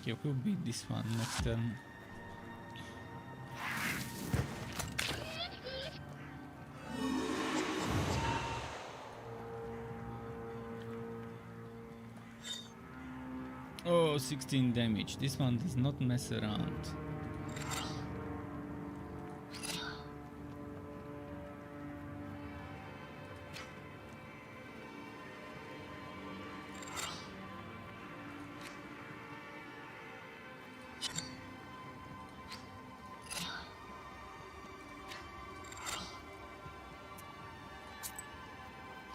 Okay, we'll beat this one next turn. Oh, 16 damage. This one does not mess around.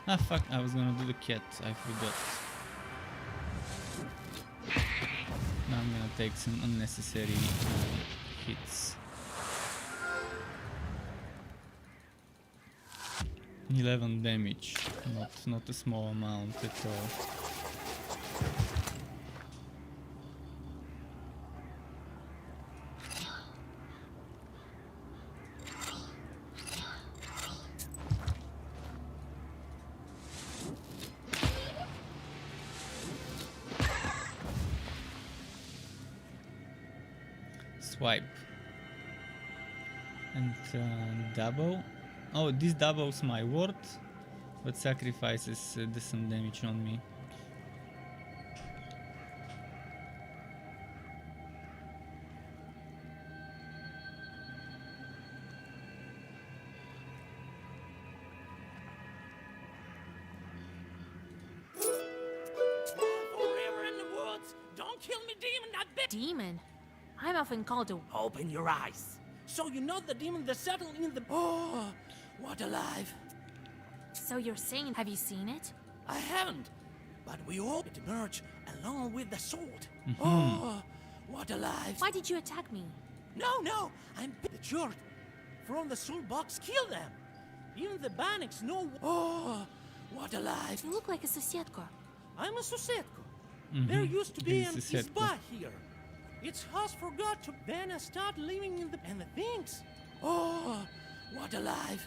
Ah fuck, I was gonna do the cat, I forgot. Now I'm gonna take some unnecessary hits. 11 damage, not a small amount at all. Swipe and double. Oh, this doubles my ward, but sacrifices some damage on me. Forever in the woods. Don't kill me, demon. I bet. Demon? I'm often called a... Open your eyes. So you know the demon that settled in the... Oh, what alive. So you're saying... Have you seen it? I haven't, but we all emerge along with the sword. Oh, what alive. Why did you attack me? No, I'm the church. From the soul box, kill them. Even the Banics know... Oh, what alive. You look like a Susetko. I'm a Susetko. There used to be an Ispa here. Its house forgot to... Then I start living in the... And the things... Oh, what alive.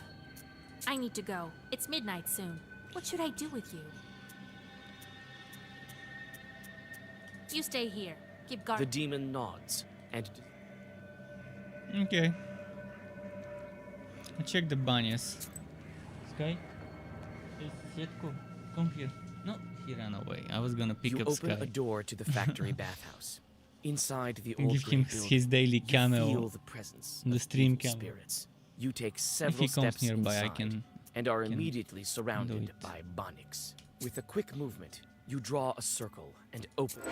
I need to go. It's midnight soon. What should I do with you? You stay here. Keep guard. The demon nods and... Okay. I check the banyas. Sky? Hey, Svetko, come here. No, he ran away. I was gonna pick up Sky. You open a door to the factory bathhouse. Inside the And old give him building, his daily cameo. you feel the presence The of stream evil cameo. spirits. You take If several he comes steps nearby, inside I can... and are can immediately do surrounded it. by Banics. With a quick movement, you draw a circle and open.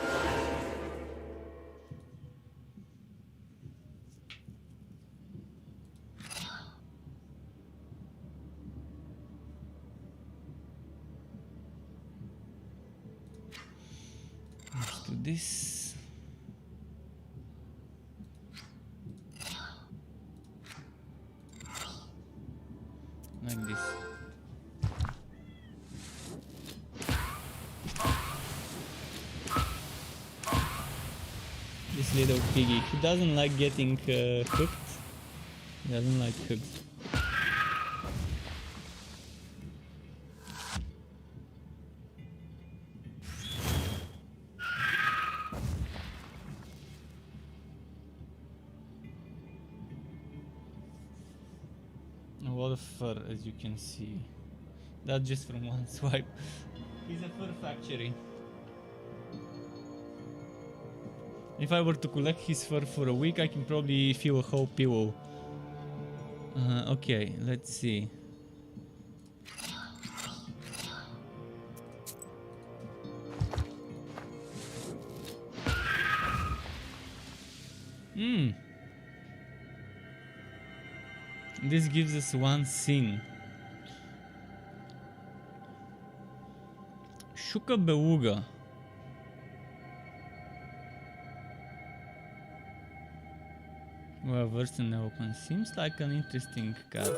Let's do this. Like this. This little piggy, he doesn't like getting cooked. He doesn't like cooked. A lot of fur, as you can see. That's just from one swipe. He's a fur factory. If I were to collect his fur for a week, I can probably fill a whole pillow. Okay, let's see. This gives us one thing. Shuka Beluga. Well, versed in open. Seems like an interesting card.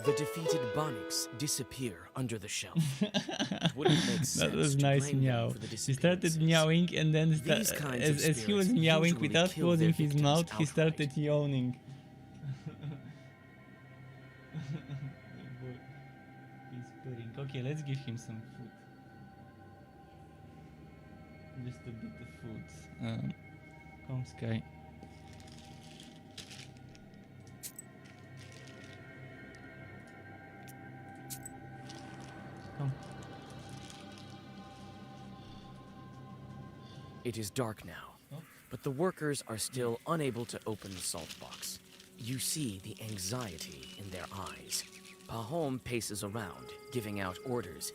The defeated Banics disappear under the shelf. It wouldn't make sense That was to nice blame them meow. for the He started meowing and then These kinds of as he was spirits meowing usually without kill closing their his victims mouth, he outright. started yawning. He's purring. Okay, let's give him some food. Just a bit of food. Come, Sky. Come. It is dark now, but the workers are still unable to open the salt box. You see the anxiety in their eyes. Pahom paces around, giving out orders.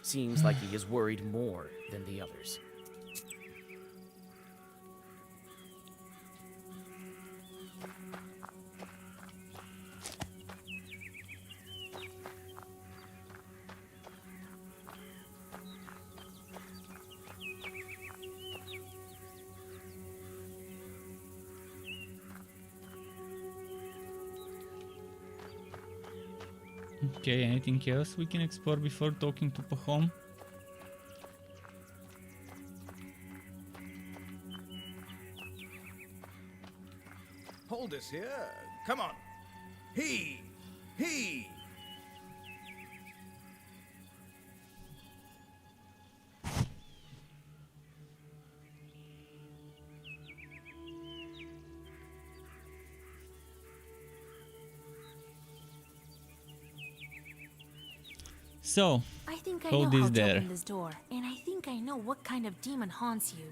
Seems like he is worried more than the others. Okay, anything else we can explore before talking to Pahom? Hold us here. Come on. He! So, I think I hold know how this to there. open this door, and I think I know what kind of demon haunts you.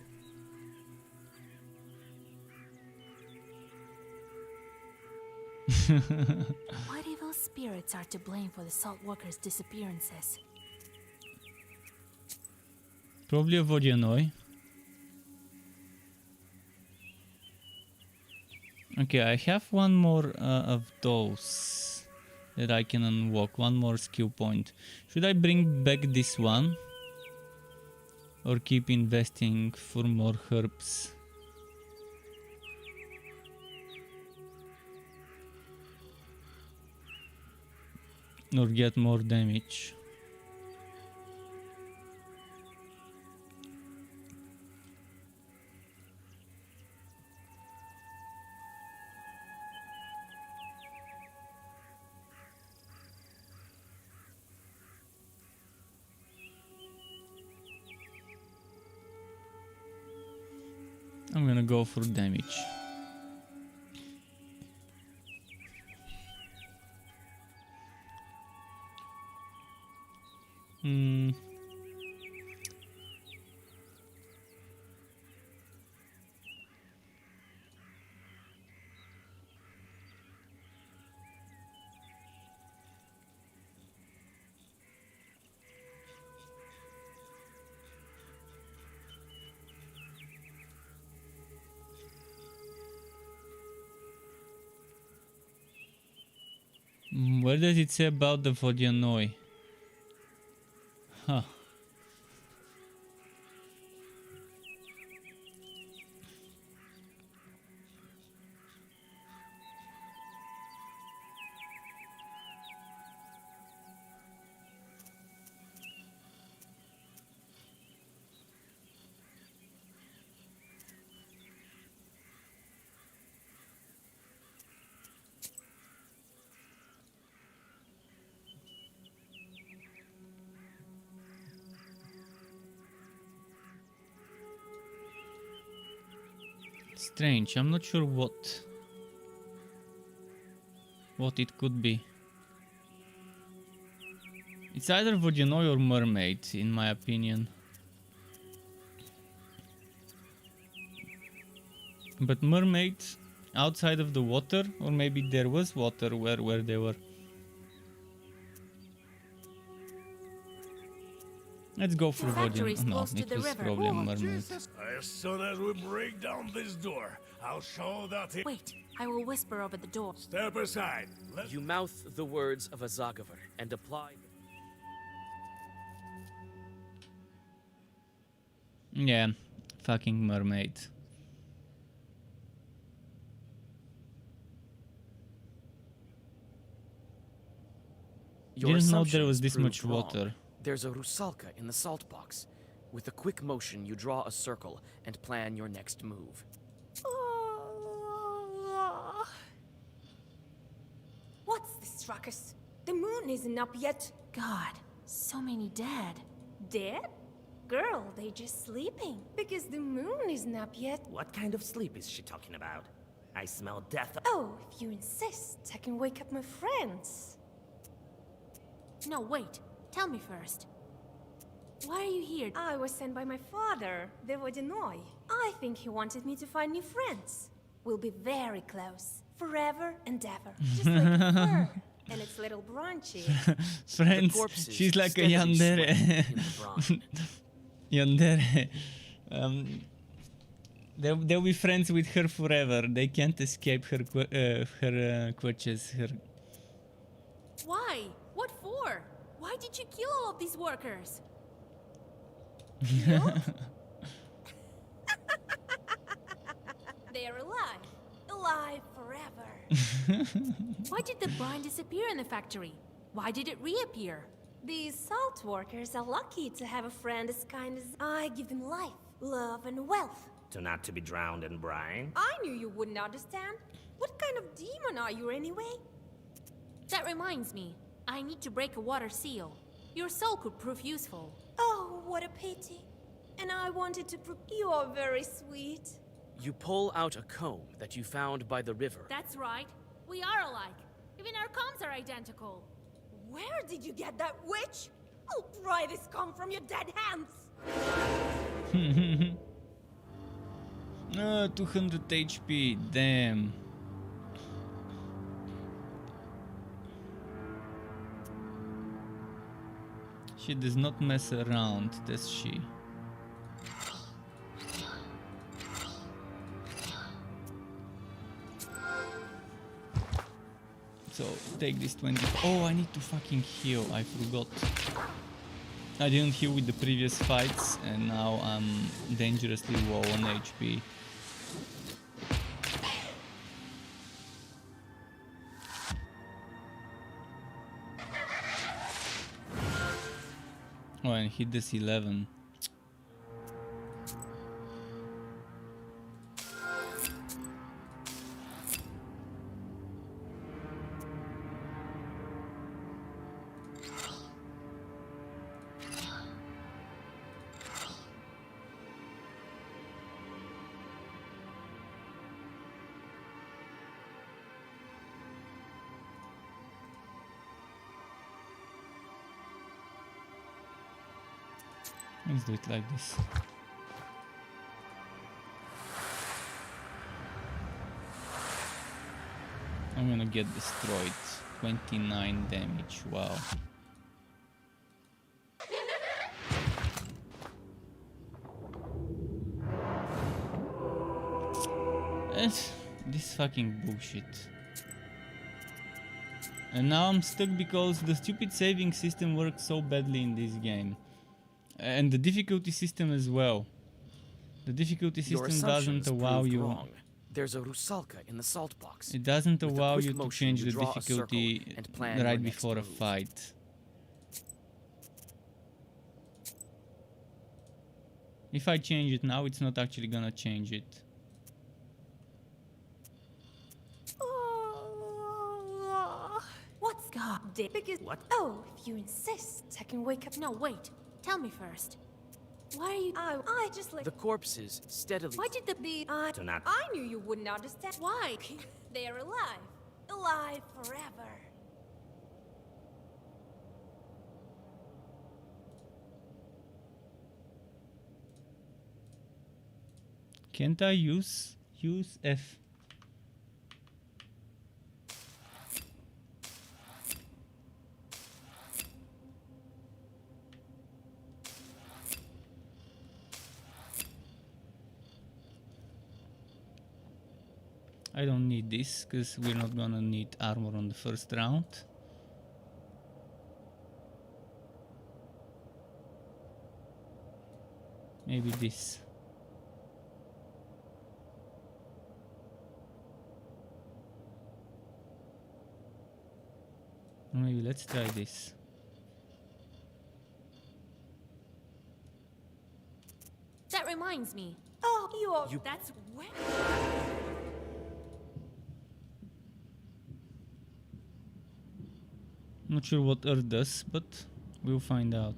What evil spirits are to blame for the salt workers' disappearances? Probably a Vodyanoi. Okay, I have one more of those that I can unlock. One more skill point. Should I bring back this one? Or keep investing for more herbs? Or get more damage? I'm gonna go for damage. What does it say about the Vodyanoi? Huh. Strange, I'm not sure what it could be. It's either Vodyanoi or mermaid, in my opinion. But mermaid outside of the water, or maybe there was water where they were. Let's go for Vodyanoi. No, it was probably a mermaid. As soon as we break down this door, I'll show that it... Wait, I will whisper over the door. Step aside. You mouth the words of a Zagavar and apply... Yeah, fucking mermaid. Didn't know there was this much water. There's a rusalka in the salt box. With a quick motion, you draw a circle and plan your next move. What's this ruckus? The moon isn't up yet. God, so many dead. Dead? Girl, they're just sleeping. Because the moon isn't up yet. What kind of sleep is she talking about? I smell death. Oh, if you insist, I can wake up my friends. No, wait. Tell me first. Why are you here? I was sent by my father, the Vodyanoi. I think he wanted me to find new friends. We'll be very close. Forever and ever. Just like a fir and its little branches. Friends, she's like a yandere. Yandere. They'll be friends with her forever. They can't escape her clutches. Why? What for? Why did you kill all of these workers? They're alive. Alive forever. Why did the brine disappear in the factory? Why did it reappear? These salt workers are lucky to have a friend as kind as I give them life, love, and wealth. To not to be drowned in brine? I knew you wouldn't understand. What kind of demon are you anyway? That reminds me. I need to break a water seal. Your soul could prove useful. Oh, what a pity. And I wanted to prove you're very sweet. You pull out a comb that you found by the river. That's right. We are alike. Even our combs are identical. Where did you get that, witch? I'll pry this comb from your dead hands. 200 HP, damn. She does not mess around, does she? So take this 20. Oh, I need to fucking heal. I forgot. I didn't heal with the previous fights, and now I'm dangerously low on HP. Oh, and hit this 11. Let's do it like this. I'm gonna get destroyed. 29 damage, wow. This fucking bullshit. And now I'm stuck because the stupid saving system works so badly in this game. And the difficulty system as well. The difficulty system doesn't allow you... Wrong. There's a rusalka in the salt box. It doesn't With a allow quick you to motion, change you the draw a circle difficulty and plan your right next before a move. fight. If I change it now, it's not actually gonna change it. What's God? Because what? Oh, if you insist, I can wake up. No, wait. Tell me first. Why are you? I just like The corpses steadily. Why did Do not. I knew you wouldn't understand. Why? They are alive, alive forever. Can't I use F? I don't need this because we're not gonna need armor on the first round. Maybe this. Or maybe let's try this. That reminds me. Oh, that's where. Not sure what Earth does, but we'll find out.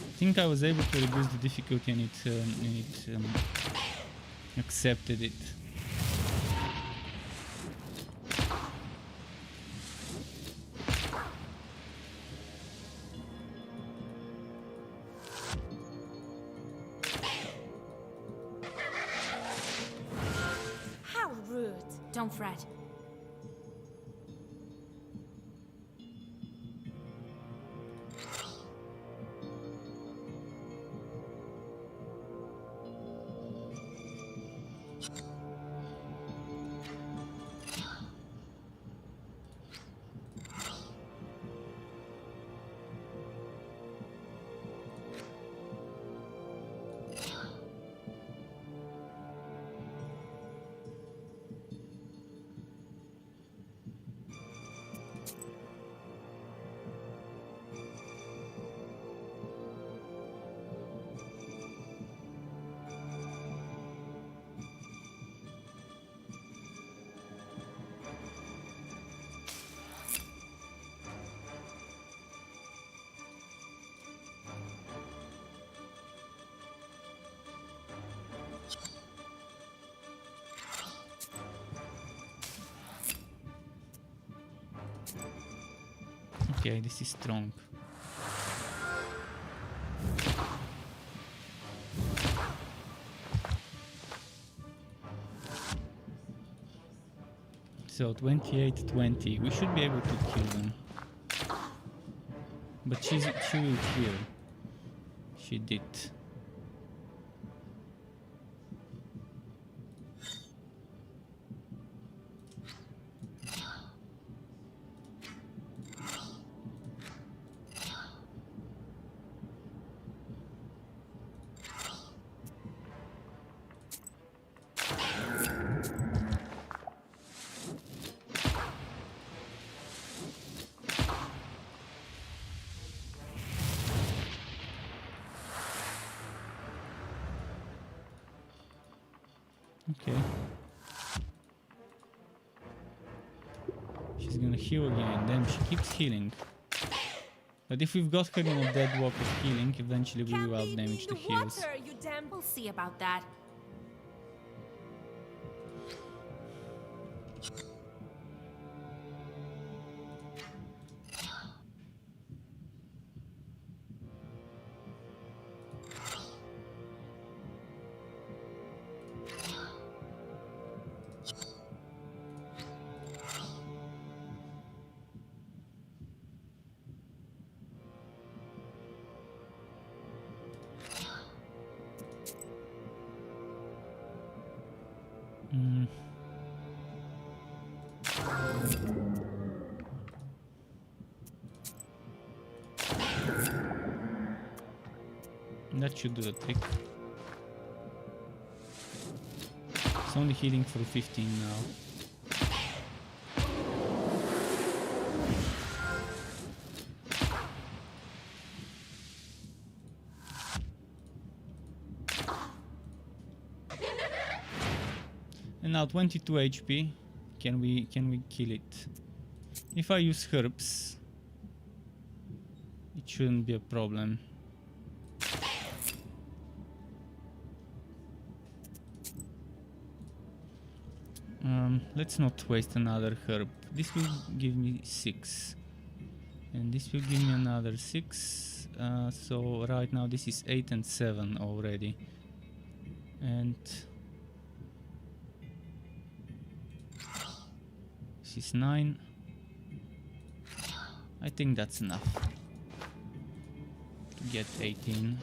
I think I was able to reduce the difficulty and it accepted it. How rude. Don't fret. Okay, this is strong. So 28-20. We should be able to kill them. But she will heal. She did. Okay. She's gonna heal again, then she keeps healing. But if we've got her in a dead walk of healing, eventually we will outdamage the heals. We'll see about that. That should do the trick. It's only healing for 15 now. And now 22 HP. Can we kill it? If I use herbs, it shouldn't be a problem. Let's not waste another herb. This will give me 6. And this will give me another 6. So right now this is 8 and 7 already. And this is 9. I think that's enough to get 18.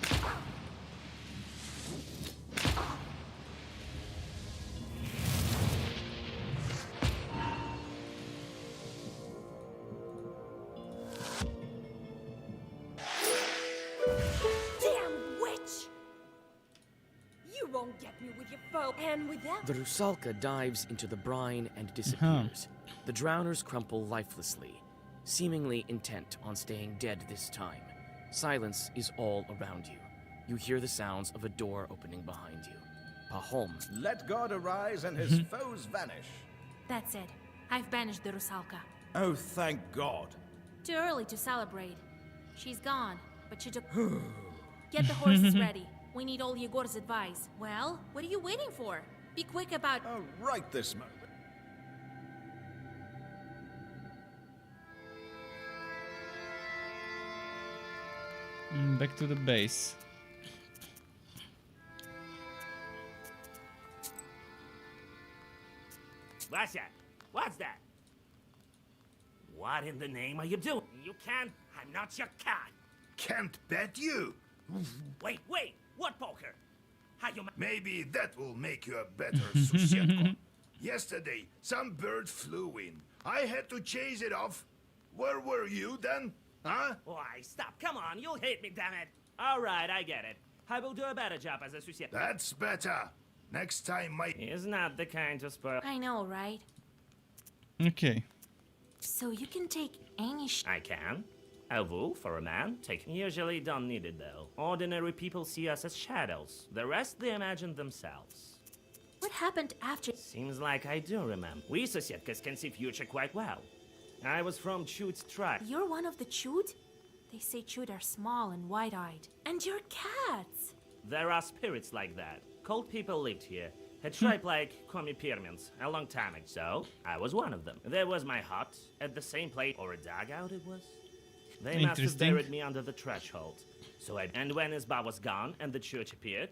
And with that, The Rusalka dives into the brine and disappears. The drowners crumple lifelessly, seemingly intent on staying dead this time. Silence is all around you. You hear the sounds of a door opening behind you. Pahom. Let God arise and his foes vanish. That's it. I've banished the Rusalka. Oh, thank God. Too early to celebrate. She's gone, but she took... Get the horses ready. We need all Yegor's advice. Well, what are you waiting for? Be quick about... Oh, right this moment. Back to the base. What's that? What's that? What in the name are you doing? You can't... I'm not your cat. Can't bet you. Wait. What poker? How you... Maybe that will make you a better Susietko. Yesterday, some bird flew in. I had to chase it off. Where were you then? Huh? Why, stop. Come on. You'll hate me, damn it. All right, I get it. I will do a better job as a Susietko. That's better. Next time, my... He's not the kind to spoil... I know, right? Okay. So you can take any I can. A wolf for a man, usually don't need it though. Ordinary people see us as shadows. The rest they imagine themselves. What happened after... Seems like I do remember. We Sosietkas can see future quite well. I was from Chud's tribe. You're one of the Chud? They say Chud are small and wide-eyed. And you're cats! There are spirits like that. Cold people lived here. A tribe like Komi-Pyrmins a long time ago, so I was one of them. There was my hut, at the same place, or a dugout it was. They must have buried me under the threshold. And when Isba was gone and the church appeared,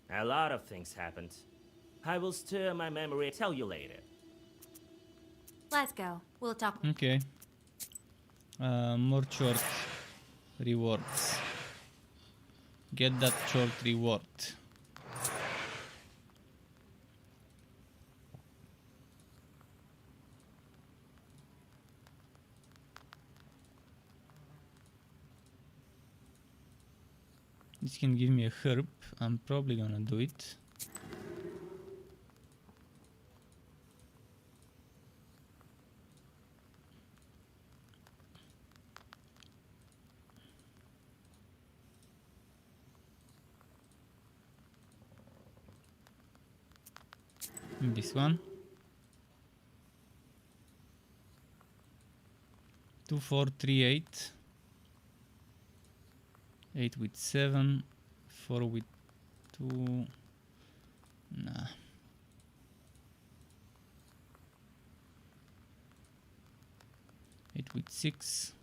a lot of things happened. I will stir my memory and tell you later. Let's go. We'll talk. Okay. More short rewards. Get that short reward. This can give me a herb. I'm probably gonna do it. This one. 2, 4, 3, 8. 8 with 7. 4 with 2. Nah. 8 with 6.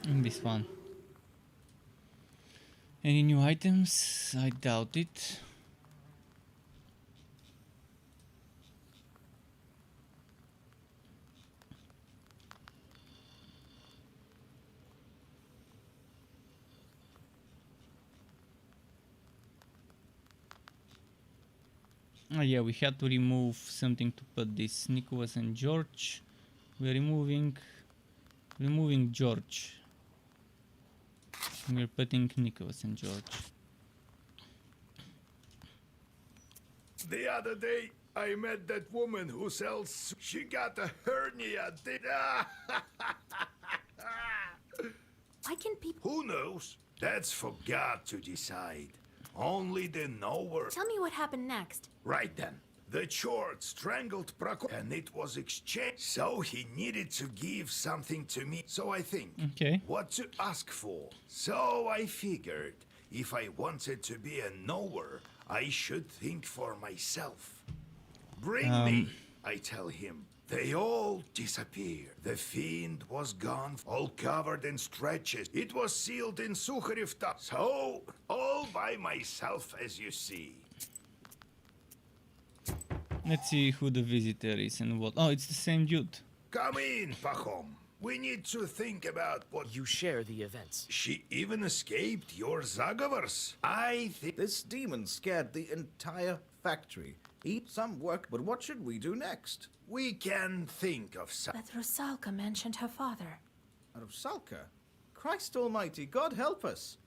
And this one. Any new items? I doubt it. Oh yeah, we had to remove something to put this. Nicholas and George. We're removing George. We're putting Nicholas and George. The other day, I met that woman who sells. She got a hernia. Why can people? Who knows? That's for God to decide. Only the knower. Tell me what happened next. Right then. The chord strangled Prokop and it was exchanged. So he needed to give something to me. So I think what to ask for. So I figured if I wanted to be a knower, I should think for myself. Bring me, I tell him. They all disappear. The fiend was gone, all covered in stretches. It was sealed in Sukharivta. So, all by myself, as you see. Let's see who the visitor is and what. Oh, it's the same dude. Come in, Pahom. We need to think about what... You share the events. She even escaped your Zagavars. I think... This demon scared the entire factory. Eat some work, but what should we do next? We can think of some... That Rusalka mentioned her father. Rusalka? Christ almighty, God help us.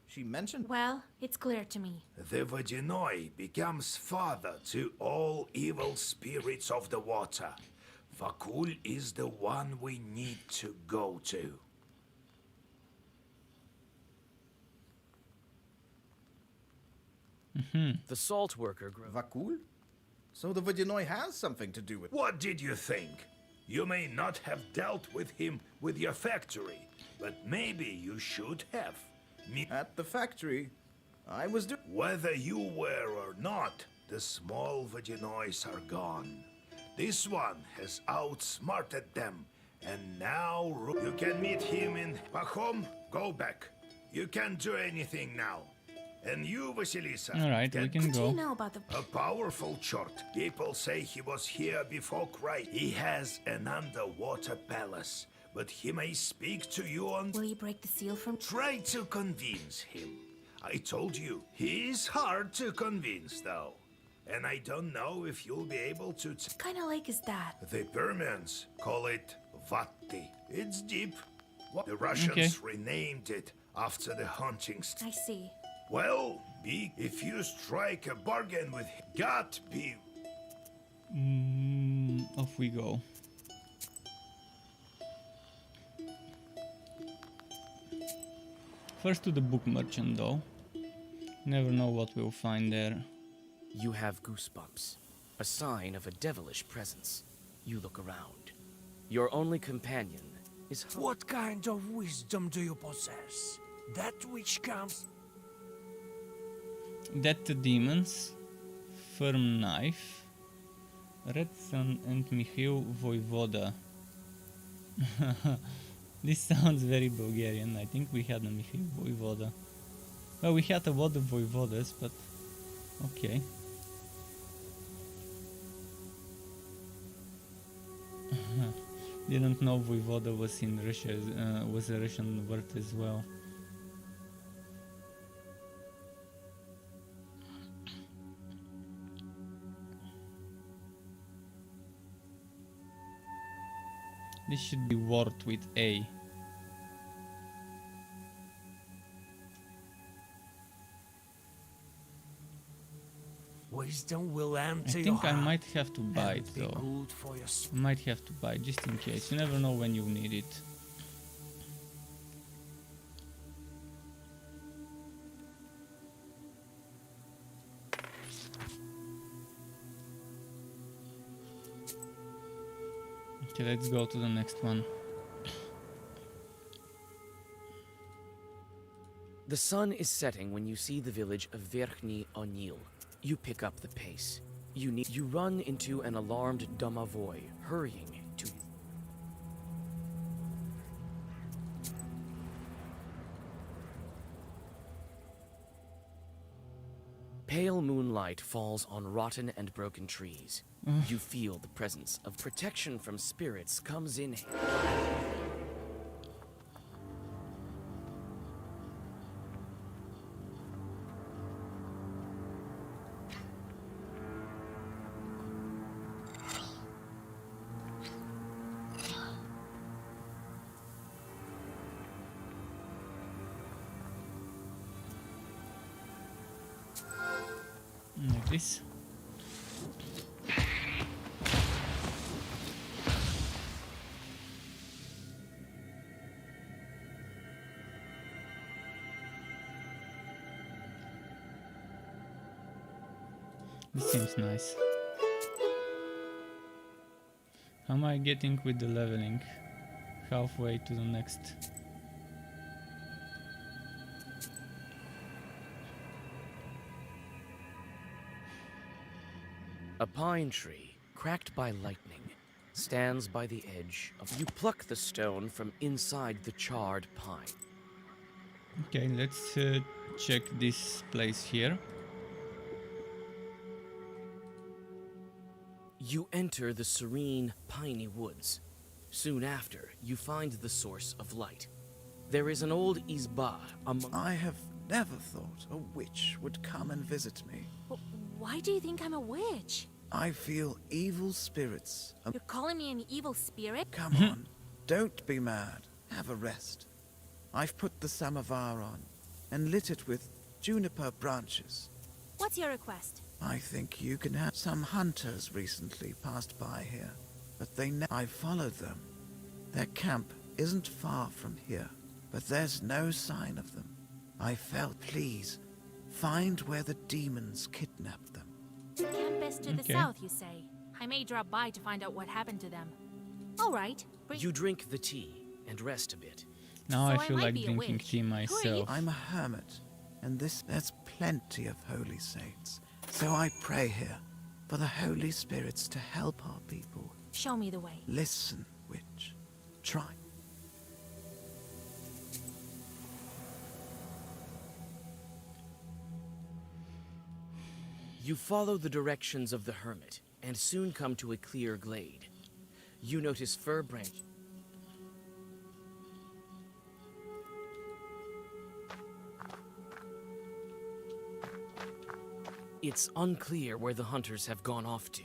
She mentioned... Well, it's clear to me. The Vodyanoi becomes father to all evil spirits of the water. Vakul is the one we need to go to. The salt worker... Vakul? So the Vodyanoi has something to do with... What did you think? You may not have dealt with him with your factory, but maybe you should have. At the factory, I was Whether you were or not, the small Vodyanoi are gone. This one has outsmarted them, and now you can meet him in Pahom. Go back. You can't do anything now. And you, Vasilisa. Alright, we can go. What do you know about the... A powerful chort. People say he was here before Christ. He has an underwater palace. But he may speak to you on... Will you break the seal from... Try to convince him. I told you, he is hard to convince, though. And I don't know if you'll be able to... What kind of lake is that? The Permians call it Vatti. It's deep. The Russians renamed it after the hunting... I see. Well, if you strike a bargain with him, God be... Off we go. First to the book merchant, though. Never know what we'll find there. You have goosebumps. A sign of a devilish presence. You look around. Your only companion is... What kind of wisdom do you possess? That which comes... Dead to demons, firm knife, Red Sun and Michiel Voivoda. This sounds very Bulgarian. I think we had a Michiel Voivoda. Well, we had a lot of Voivodas, but okay. Didn't know Voivoda was in Russia, was a Russian word as well. This should be word with A. Wisdom will enter I your think I heart might have to buy it and be though. good for your Might have to buy it just in case. You never know when you need it. Okay, let's go to the next one. The sun is setting when you see the village of Verkhny Onil. You pick up the pace. You run into an alarmed Domovoy, hurrying to... Pale moonlight falls on rotten and broken trees. You feel the presence of protection from spirits comes in handy. Like this. This seems nice. How am I getting with the leveling? Halfway to the next. A pine tree, cracked by lightning, stands by the edge of... You pluck the stone from inside the charred pine. Okay, let's check this place here. You enter the serene, piney woods. Soon after, you find the source of light. There is an old izba among... I have never thought a witch would come and visit me. Why do you think I'm a witch? I feel evil spirits. You're calling me an evil spirit? Come on, don't be mad. Have a rest. I've put the samovar on and lit it with juniper branches. What's your request? I think you can have... Some hunters recently passed by here, but I followed them. Their camp isn't far from here, but there's no sign of them. I felt, please, find where the demons kidnapped them. Camp is to the south, you say. I may drop by to find out what happened to them. All right. You drink the tea and rest a bit. Now I feel like drinking tea myself. I'm a hermit, and there's plenty of holy saints. So I pray here for the holy spirits to help our people. Show me the way. Listen, witch. Try. You follow the directions of the hermit and soon come to a clear glade. You notice fir branch. It's unclear where the hunters have gone off to.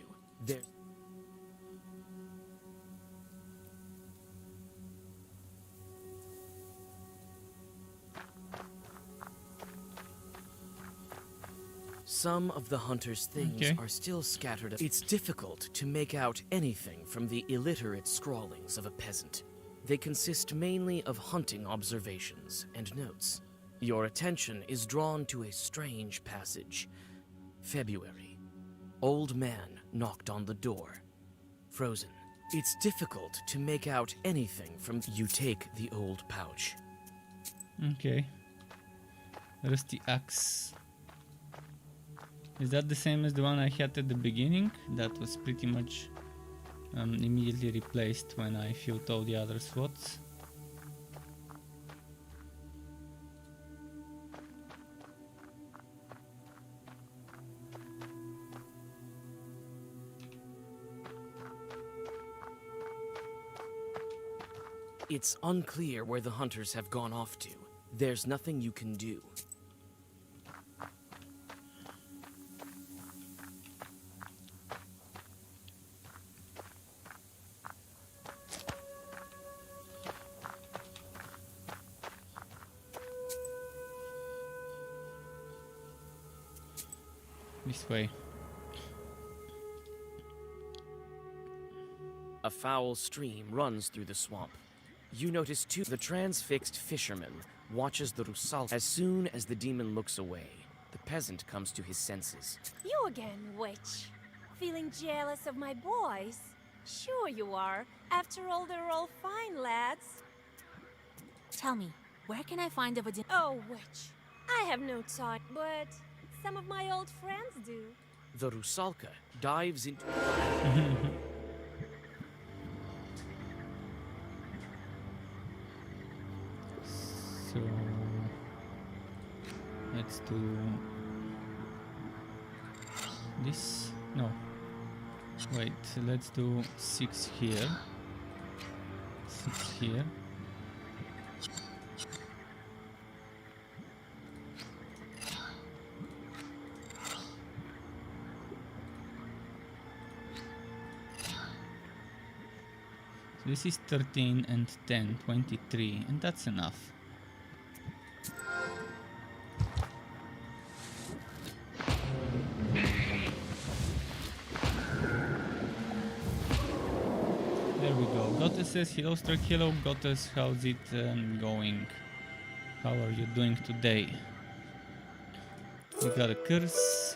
Some of the hunters' things are still scattered. It's difficult to make out anything from the illiterate scrawlings of a peasant. They consist mainly of hunting observations and notes. Your attention is drawn to a strange passage. February. Old man knocked on the door. Frozen. It's difficult to make out anything from. You take the old pouch. Okay. Rusty axe. Is that the same as the one I had at the beginning? That was pretty much immediately replaced when I filled all the other slots. It's unclear where the hunters have gone off to. There's nothing you can do. This way. A foul stream runs through the swamp. You notice too the transfixed fisherman watches the Rusal. As soon as the demon looks away, the peasant comes to his senses. You again, witch. Feeling jealous of my boys? Sure you are. After all, they're all fine lads. Tell me, where can I find the Vadin? Oh, witch. I have no time, but some of my old friends do. The Rusalka dives into... So let's do this. No, wait, let's do 6 here, 6 here. So this is 13 and 10, 23, and that's enough. Goddesses, hello Stark, hello Goddess, how's it going? How are you doing today? We got a curse.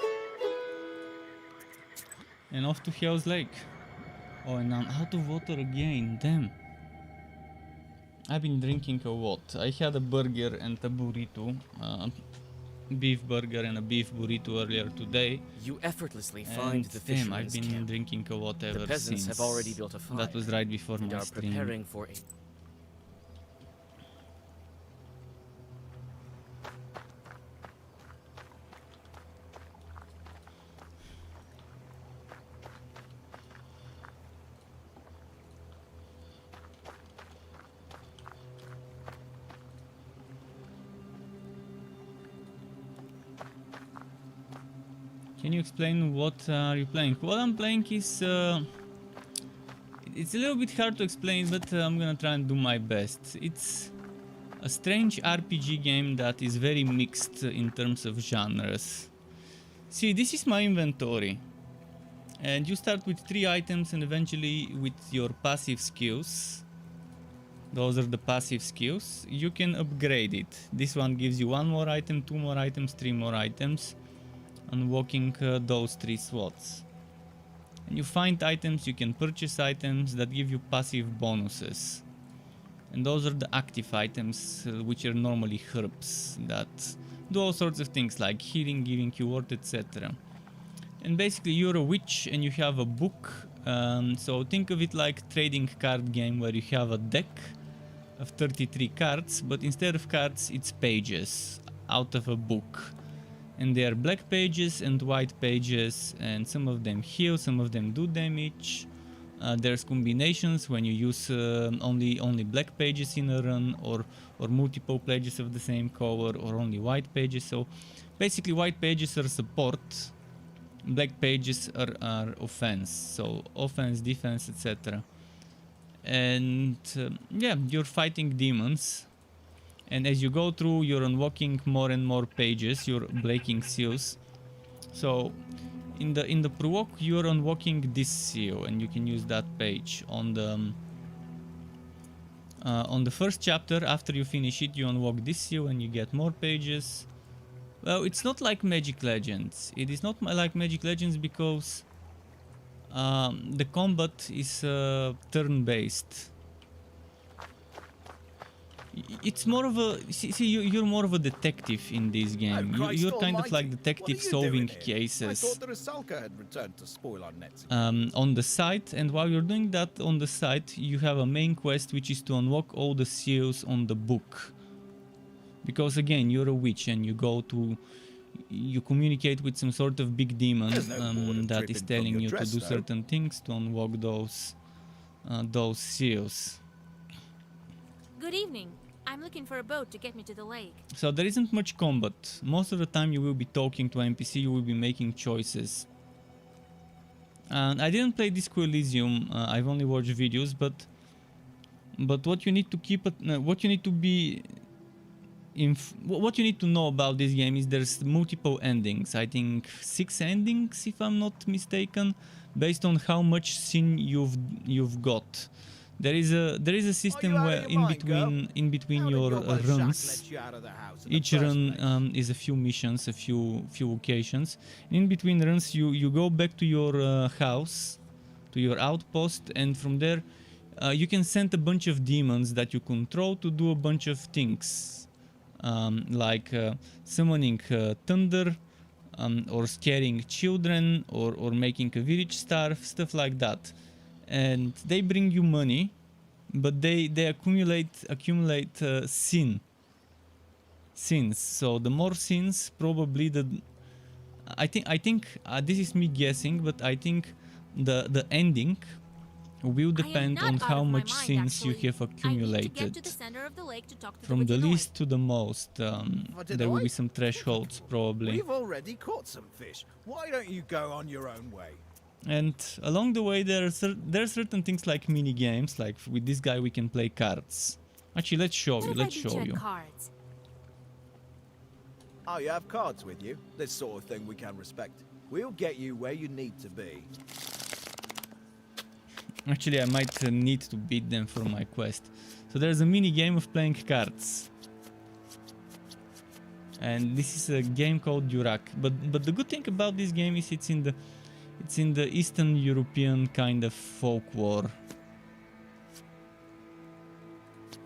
And off to Hell's Lake. Oh, and I'm out of water again, damn. I've been drinking a lot. I had a burger and a burrito. Beef burger and a beef burrito earlier today. You effortlessly find the fisherman's I've been camp. drinking a lot ever The peasants since. have already built a fire. That was right before and my are stream. preparing for a... Can you explain what are you playing? What I'm playing is... it's a little bit hard to explain, but I'm gonna try and do my best. It's a strange RPG game that is very mixed in terms of genres. See, this is my inventory. And you start with 3 items and eventually with your passive skills. Those are the passive skills. You can upgrade it. This one gives you 1 more item, 2 more items, 3 more items. Unlocking those 3 slots. And you find items, you can purchase items that give you passive bonuses. And those are the active items, which are normally herbs that do all sorts of things like healing, giving you ward, etc. And basically you're a witch and you have a book. So think of it like trading card game where you have a deck of 33 cards, but instead of cards it's pages out of a book. And they are black pages and white pages, and some of them heal, some of them do damage. There's combinations when you use only black pages in a run, or multiple pages of the same color, or only white pages. So basically white pages are support, black pages are offense. So offense, defense, etc. And yeah, you're fighting demons. And as you go through, you're unlocking more and more pages, you're breaking seals. So in the prologue, you're unlocking this seal, and you can use that page. On the first chapter, after you finish it, you unlock this seal and you get more pages. Well, it's not like Magic Legends. It is not like Magic Legends because the combat is turn-based. It's more of a you're more of a detective in this game. You're kind of like detective solving cases. I thought the Rusalka had returned to spoil our nets. On the site, and while you're doing that on the site, you have a main quest which is to unlock all the seals on the book. Because again, you're a witch and you communicate with some sort of big demon that is telling you to do certain things to unlock those seals. Good evening. I'm looking for a boat to get me to the lake. So there isn't much combat. Most of the time you will be talking to NPC, you will be making choices. And I didn't play Disco Elysium, I've only watched videos, but what you need to keep, what you need to be, what you need to know about this game is there's multiple endings. I think 6 endings, if I'm not mistaken, based on how much sin you've got. There is a system where in between your runs, each run is a few missions, a few occasions. In between runs, you go back to your house, to your outpost, and from there you can send a bunch of demons that you control to do a bunch of things, like summoning thunder, or scaring children, or making a village starve, stuff like that. And they bring you money, but they accumulate sins. So the more sins, probably I think this is me guessing, but I think the ending will depend on how much sins you have accumulated. From the least to the most, there will be some thresholds probably. We've already caught some fish. Why don't you go on your own way? And along the way there are certain things like mini games, like with this guy we can play cards. Actually, let's show you. Cards? Oh, you have cards with you? This sort of thing we can respect. We'll get you where you need to be. Actually, I might need to beat them for my quest. So there's a mini game of playing cards. And this is a game called Durak. But the good thing about this game is it's in the Eastern European kind of folklore.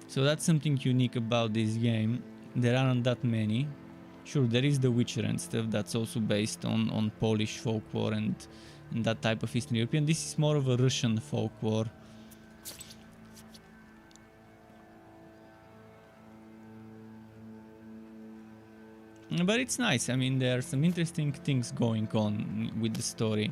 So that's something unique about this game. There aren't that many. Sure, there is the Witcher and stuff that's also based on Polish folklore and that type of Eastern European. This is more of a Russian folklore. But it's nice. I mean, there are some interesting things going on with the story.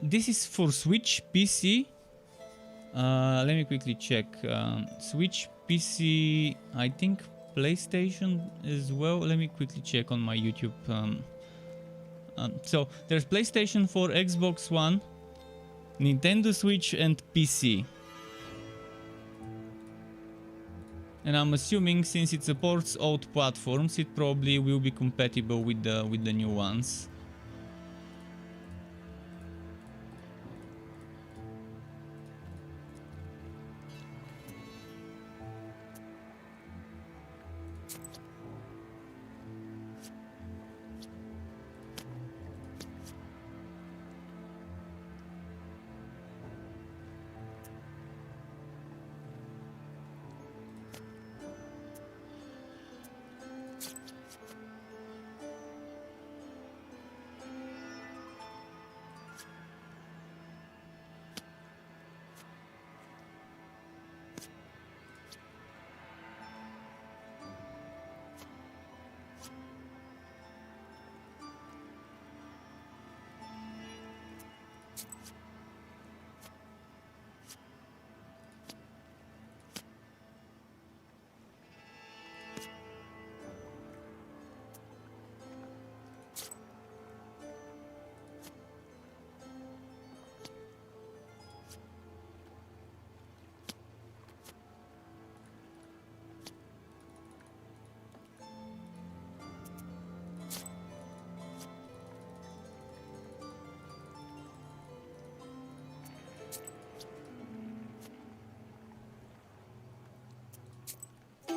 This is for Switch, PC. Let me quickly check. Switch, PC, I think PlayStation as well. Let me quickly check on my YouTube. So there's PlayStation 4, Xbox One, Nintendo Switch, and PC. And I'm assuming since it supports old platforms, it probably will be compatible with the new ones.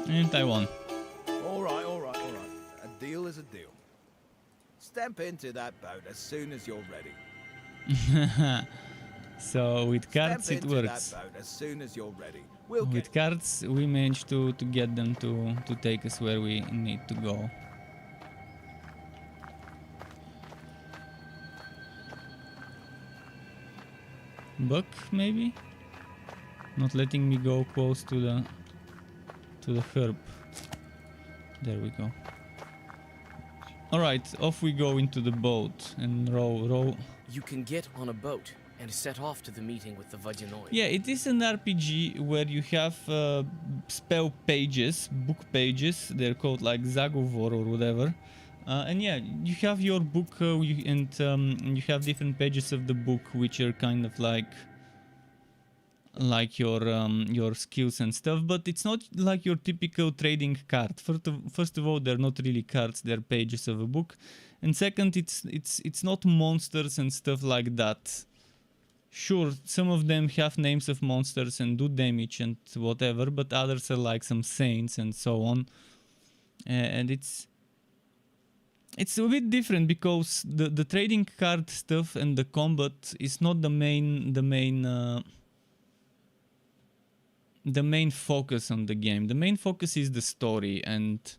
And I won. All right, all right, all right. A deal is a deal. Step into that boat as soon as you're ready. So with cards Step it into works. that boat as soon as you're ready. We'll With cards we managed to get them to take us where we need to go. Buck maybe? Not letting me go close to the herb. There we go. Alright, off we go into the boat and row. You can get on a boat and set off to the meeting with the Vadinoid. Yeah, it is an RPG where you have spell pages, book pages. They're called like Zagovor or whatever. And yeah, you have your book and you have different pages of the book which are kind of like your skills and stuff, but it's not like your typical trading card. First of all, they're not really cards, they're pages of a book, and second, it's not monsters and stuff like that. Sure, some of them have names of monsters and do damage and whatever, but others are like some saints and so on, and it's a bit different because the trading card stuff and the combat is not the main focus on the game. The main focus is the story and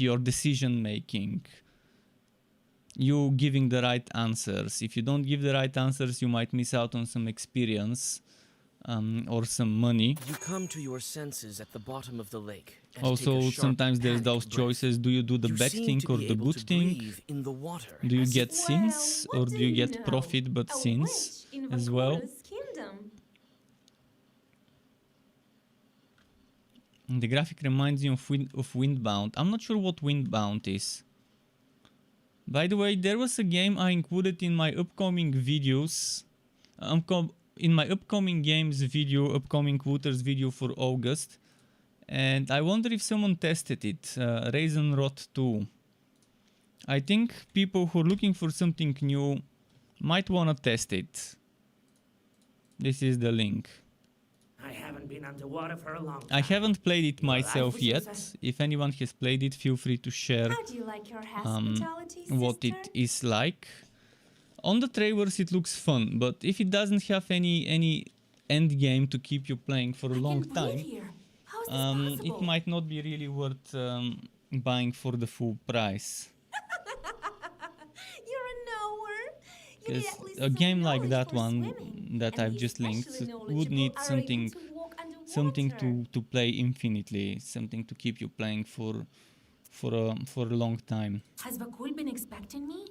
your decision making. You giving the right answers. If you don't give the right answers, you might miss out on some experience or some money. You come to your senses at the bottom of the lake. Also, sometimes there's those choices. Do you do the bad thing or the good thing? Do you get sins or do you get profit but sins as well? The graphic reminds me of Windbound. I'm not sure what Windbound is. By the way, there was a game I included in my upcoming videos. In my upcoming games video, upcoming Wooters video for August. And I wonder if someone tested it. Raisin Rot 2. I think people who are looking for something new might want to test it. This is the link. I haven't been underwater for a long time. I haven't played it myself yet. If anyone has played it, feel free to share what it is like. On the trailers it looks fun, but if it doesn't have any end game to keep you playing for a long time, it might not be really worth buying for the full price. Because a game like that one that I've just linked would need something to play infinitely, something to keep you playing for a long time. Has Vakul been expecting me?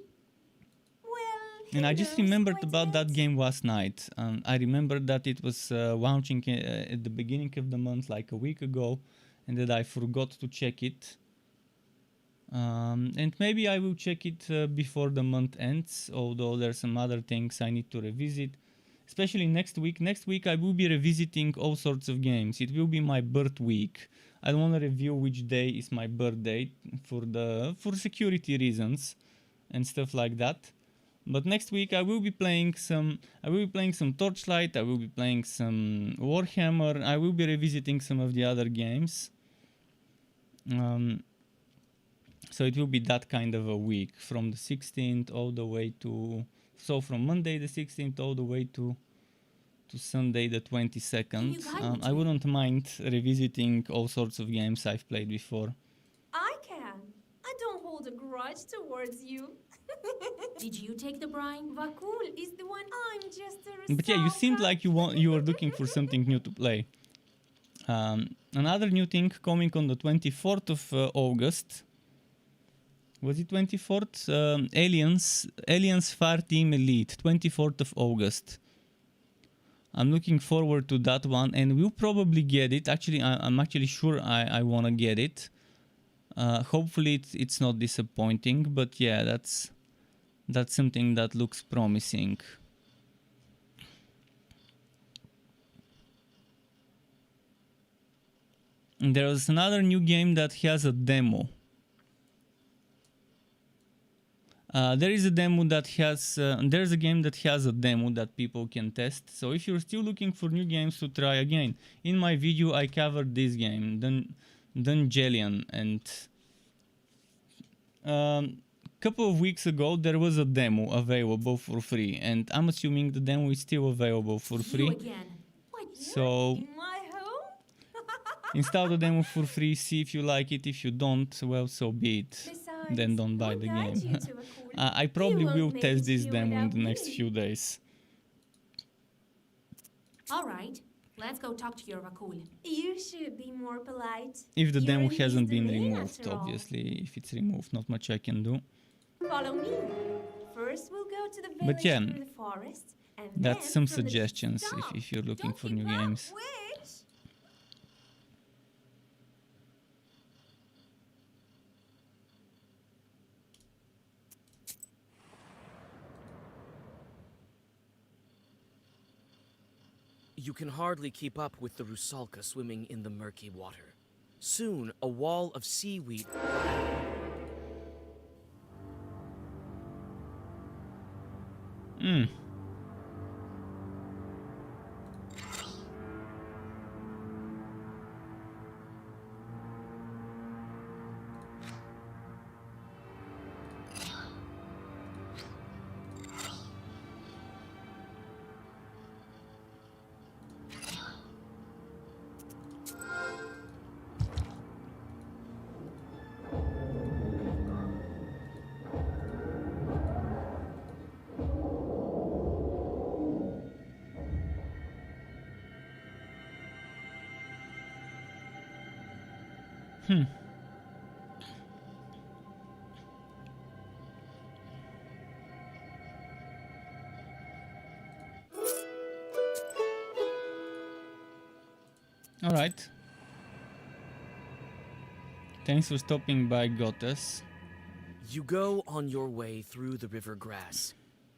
And I just remembered about that game last night. I remembered that it was launching at the beginning of the month, like a week ago, and that I forgot to check it. And maybe I will check it before the month ends, although there's some other things I need to revisit. Especially next week. Next week I will be revisiting all sorts of games. It will be my birth week. I don't want to review which day is my birthday for security reasons and stuff like that. But next week I will be playing some Torchlight, I will be playing some Warhammer, I will be revisiting some of the other games. So it will be that kind of a week, from the 16th all the way to... So from Monday the 16th all the way to Sunday the 22nd. I wouldn't mind revisiting all sorts of games I've played before. I can. I don't hold a grudge towards you. Did you take the brine? Vakul is the one. I'm just a But yeah, you seemed like you were looking for something new to play. Another new thing coming on the 24th of August. Was it 24th? Aliens Fire Team Elite, 24th of August. I'm looking forward to that one, and we'll probably get it. Actually, I'm actually sure I want to get it. Hopefully it's not disappointing, but yeah, that's something that looks promising. And there was another new game that has a demo. There is a demo that has, there's a game that has a demo that people can test. So if you're still looking for new games to try again, in my video I covered this game, Dungelian, and couple of weeks ago there was a demo available for free, and I'm assuming the demo is still available for free. Again. What, So in my home? install the demo for free, see if you like it. If you don't, well, so be it. Besides, Then don't buy the game. I probably will test this demo in the next few days. All right, let's go talk to your Vakul. You should be more polite. If the demo You're hasn't the been main removed, after all. obviously. If it's removed, not much I can do. Follow me. First, we'll go to the village But yeah, through the forest, and that's then some from the suggestions stop. if you're looking Don't for keep new up, games. wait. You can hardly keep up with the Rusalka swimming in the murky water. Soon, a wall of seaweed... Alright. Thanks for stopping by, Gottes. You go on your way through the river grass.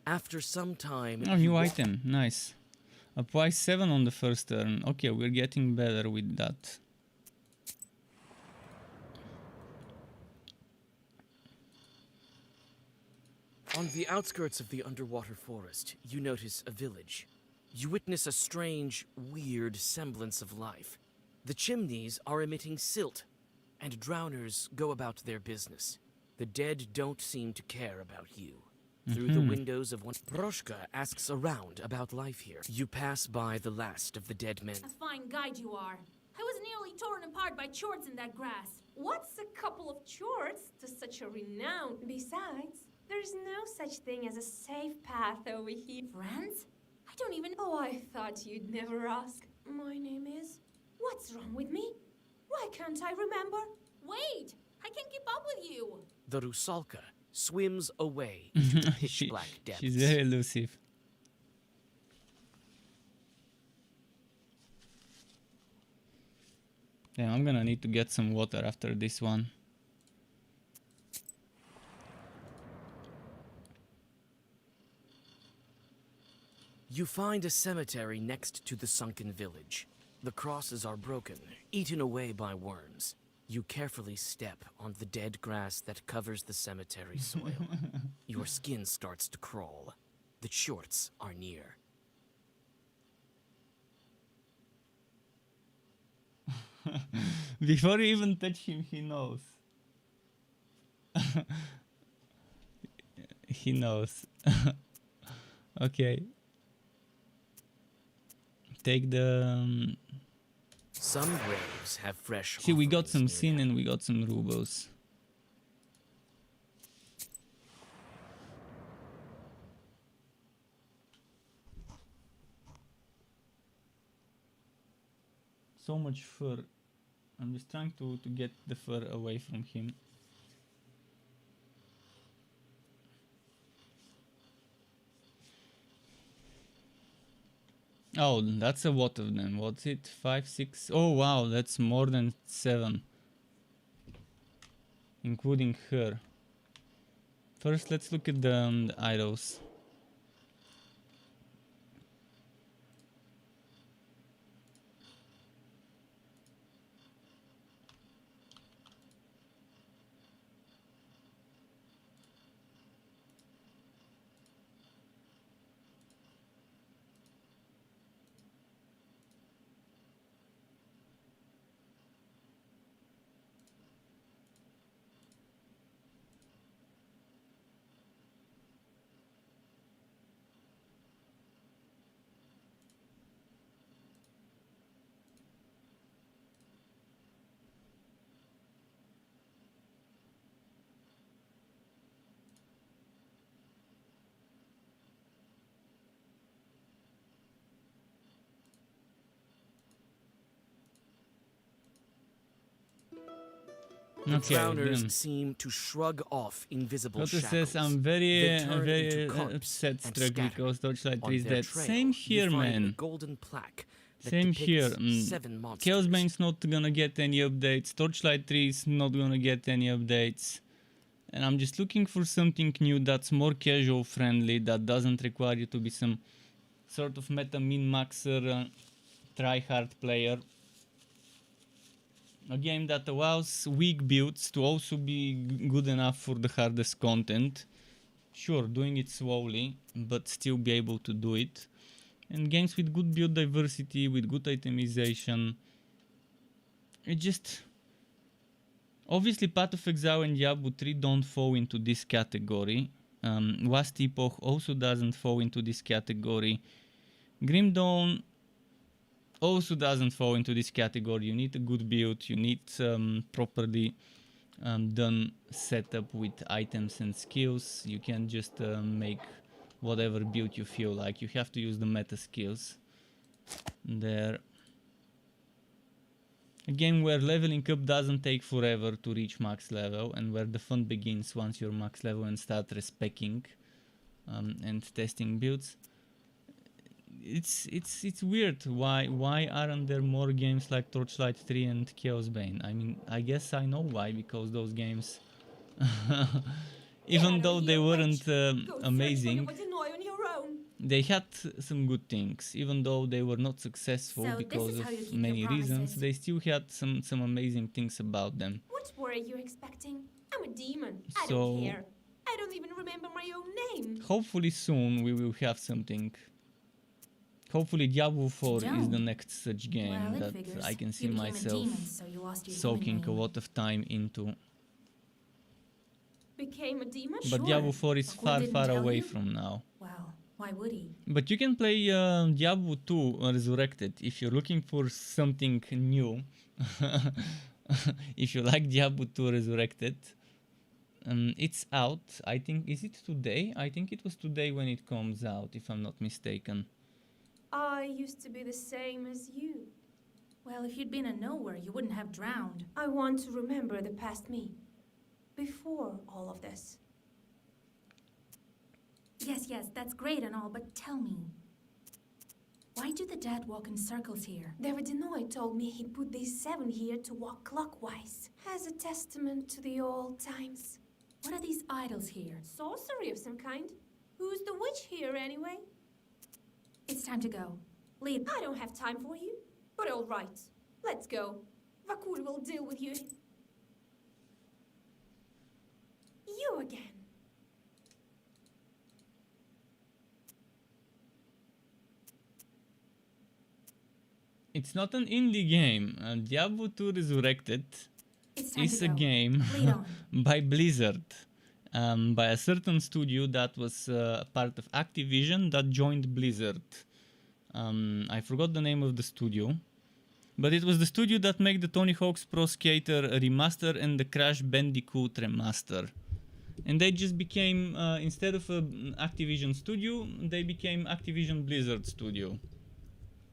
After some time... Oh, new item. Nice. Apply 7 on the first turn. Okay, we're getting better with that. On the outskirts of the underwater forest, you notice a village. You witness a strange, weird semblance of life. The chimneys are emitting silt, and drowners go about their business. The dead don't seem to care about you. Through the windows of one... Proshka asks around about life here. You pass by the last of the dead men. A fine guide you are. I was nearly torn apart by chords in that grass. What's a couple of chords to such a renown? Besides, there's no such thing as a safe path over here. Friends? I don't even... Oh, I thought you'd never ask. My name is... What's wrong with me? Why can't I remember? Wait! I can't keep up with you! The Rusalka swims away into the pitch-black depths. She's very elusive. Damn, I'm gonna need to get some water after this one. You find a cemetery next to the sunken village. The crosses are broken, eaten away by worms. You carefully step on the dead grass that covers the cemetery soil. Your skin starts to crawl. The shorts are near. Before you even touch him, he knows. He knows. Okay. Take the... Some graves have fresh... See, we got some sin and we got some rubles. So much fur. I'm just trying to get the fur away from him. Oh, that's a lot of them. What's it? 5, 6? Oh wow, that's more than 7. Including her. First, let's look at the idols. The Okay, drowners then. seem to shrug off invisible Lotus shackles. says I'm They turn very into corpse upset and struck scatter. because Torchlight 3 On is their dead. trail, Same you here, find a man. golden plaque that Same here. depicts 7 monsters. Chaosbane's not gonna get any updates. Torchlight 3 is not gonna get any updates. And I'm just looking for something new that's more casual friendly, that doesn't require you to be some sort of meta min-maxer try-hard player. A game that allows weak builds to also be good enough for the hardest content. Sure, doing it slowly, but still be able to do it. And games with good build diversity, with good itemization. It just... Obviously, Path of Exile and Diablo 3 don't fall into this category. Last Epoch also doesn't fall into this category. Grim Dawn also doesn't fall into this category. You need a good build, you need properly done setup with items and skills. You can't just make whatever build you feel like. You have to use the meta skills there. A game where leveling up doesn't take forever to reach max level, and where the fun begins once you're max level and start respecing and testing builds. It's weird. Why aren't there more games like Torchlight 3 and Chaosbane? I mean, I guess I know why, because those games, even though they weren't amazing, they had some good things. Even though they were not successful So because this is how you of keep your many reasons, promises. they still had some amazing things about them. What were you expecting? I'm a demon. I So- don't care. I don't even remember my own name. Hopefully soon we will have something. Hopefully Diablo 4 is the next such game Well, it that figures. I can see You became a myself demon, so you lost your soaking human a name. lot of time into. Became a demon? But Diablo 4 is Aqua didn't far tell away you? from now. Well, why would he? But you can play Diablo 2 Resurrected if you're looking for something new. If you like Diablo 2 Resurrected, it's out. I think, is it today? I think it was today when it comes out, if I'm not mistaken. I used to be the same as you. Well, if you'd been a nowhere, you wouldn't have drowned. I want to remember the past me. Before all of this. Yes, that's great and all, but tell me. Why do the dead walk in circles here? Davidinoy told me he put these 7 here to walk clockwise. As a testament to the old times. What are these idols here? Sorcery of some kind. Who's the witch here anyway? It's time to go. Lead. I don't have time for you. But all right. Let's go. Vakul will deal with you. You again. It's not an indie game. Diablo 2 Resurrected is a game by Blizzard, by a certain studio that was part of Activision that joined Blizzard. I forgot the name of the studio, but it was the studio that made the Tony Hawk's Pro Skater remaster and the Crash Bandicoot remaster. And they just became, instead of an Activision studio, they became Activision Blizzard studio.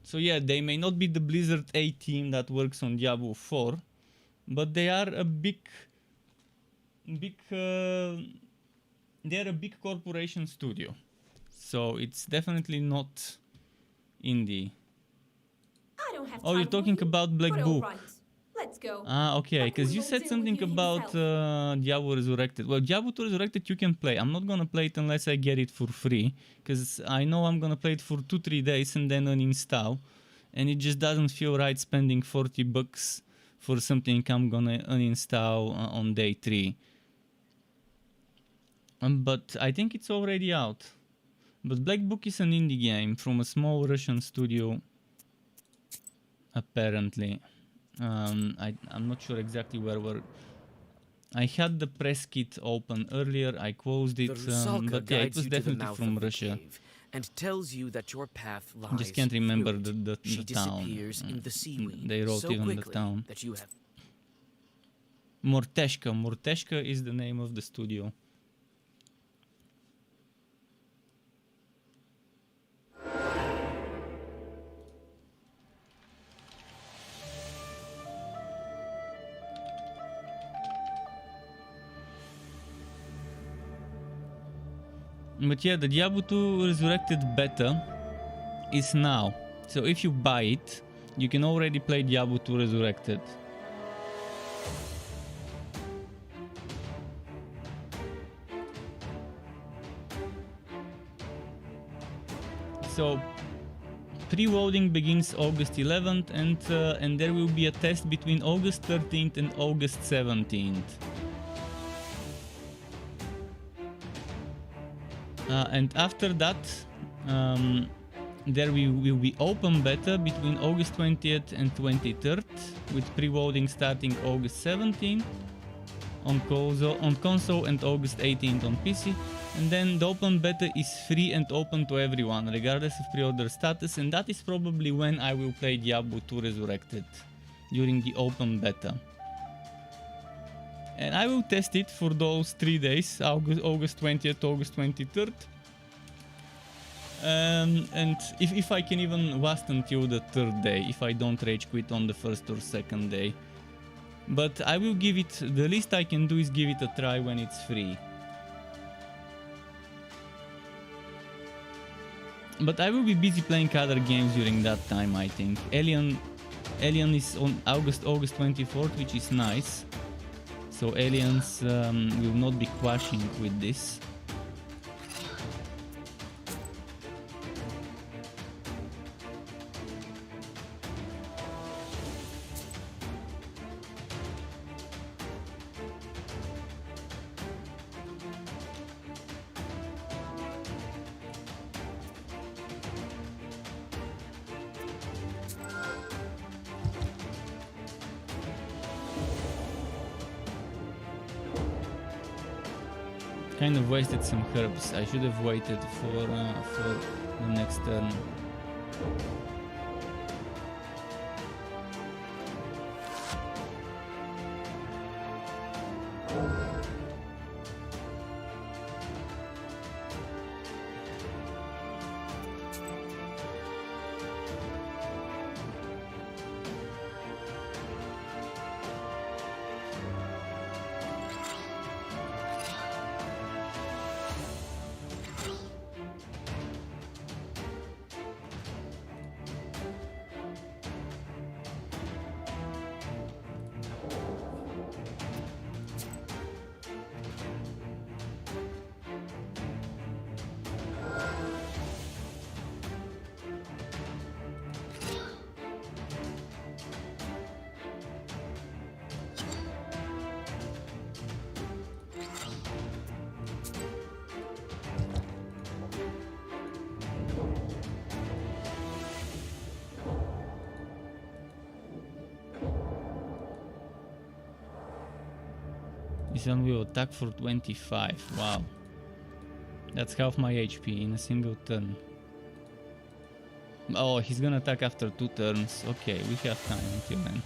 So yeah, they may not be the Blizzard A team that works on Diablo 4, but they are a big they're a big corporation studio. So it's definitely not indie. I don't have Oh, time you're for talking you, about Black but all Book. right. Let's go. Ah, okay, because you will said deal something with you about Diablo Resurrected. Well, Diablo 2 Resurrected you can play. I'm not gonna play it unless I get it for free, because I know I'm gonna play it for 2-3 days and then uninstall, and it just doesn't feel right spending $40 for something I'm gonna uninstall on day 3. But I think it's already out. But Black Book is an indie game from a small Russian studio, apparently. I'm not sure exactly where I had the press kit open earlier, I closed it, but yeah, it was definitely from Russia. And tells you that your path lies. I just can't remember the She town. disappears in the seaweed They wrote so even the quickly town. that you have. Morteshka is the name of the studio. But yeah, the Diablo 2 Resurrected beta is now. So if you buy it, you can already play Diablo 2 Resurrected. So pre-loading begins August 11th, and there will be a test between August 13th and August 17th. And after that, there will be open beta between August 20th and 23rd, with pre-loading starting August 17th on console and August 18th on PC. And then the open beta is free and open to everyone, regardless of pre-order status, and that is probably when I will play Diablo 2 Resurrected, during the open beta. And I will test it for those 3 days, August 20th, August 23rd. And if I can even last until the 3rd day, if I don't rage quit on the 1st or 2nd day. But I will give it, the least I can do is give it a try when it's free. But I will be busy playing other games during that time, I think. Alien is on August 24th, which is nice. So Aliens will not be clashing with this. Kind of wasted some herbs. I should have waited for the next turn. This one will attack for 25. Wow. That's half my HP in a single turn. Oh, he's gonna attack after 2 turns. Okay, we have time until then.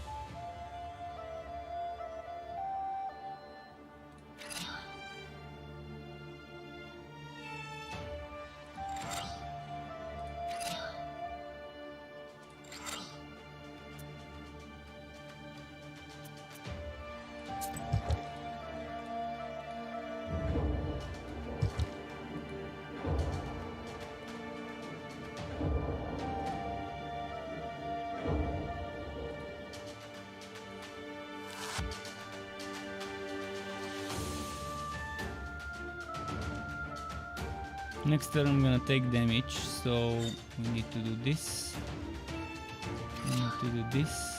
Next turn I'm gonna take damage, so we need to do this. We need to do this.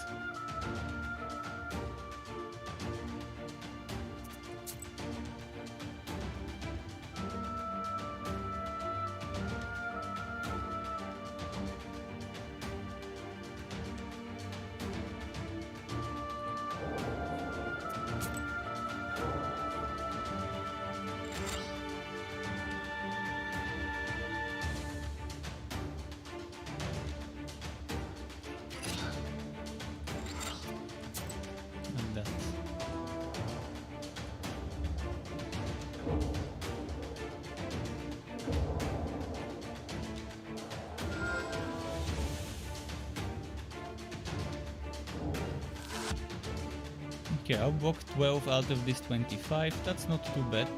Okay, I blocked 12 out of this 25, that's not too bad.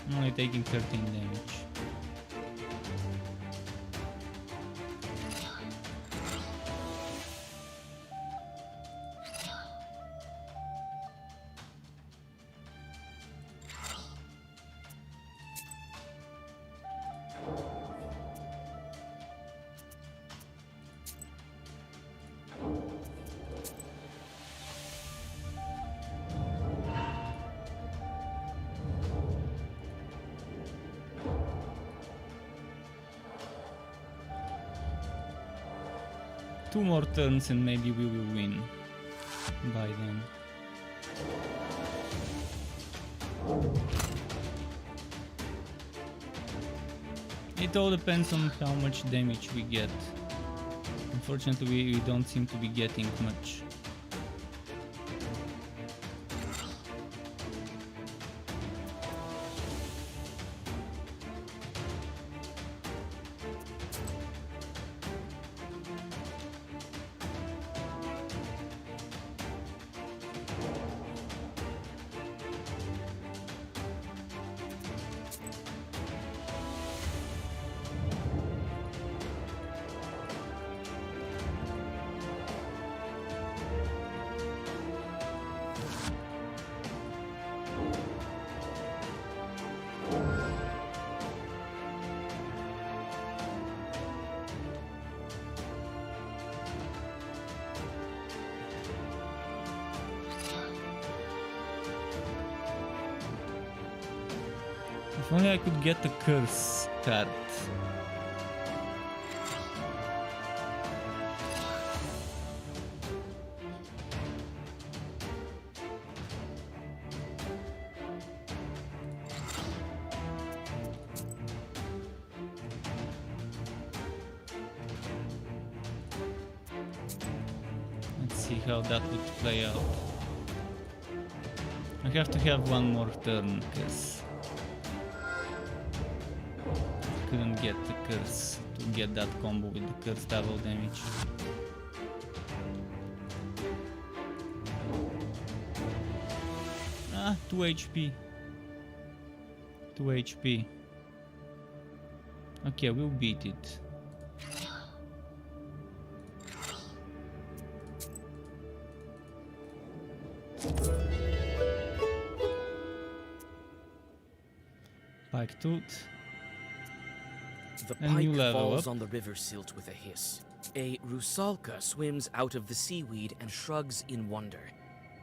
I'm only taking 13 damage. Two more turns and maybe we will win by then. It all depends on how much damage we get. Unfortunately, we don't seem to be getting much. If only I could get the curse card. Let's see how that would play out. I have to have one more turn because couldn't get the curse to get that combo with the curse double damage. Ah, 2 HP. 2 HP. Okay, we'll beat it. Pike Tooth. The And you pike level falls up. on the river silt with a hiss. A rusalka swims out of the seaweed and shrugs in wonder.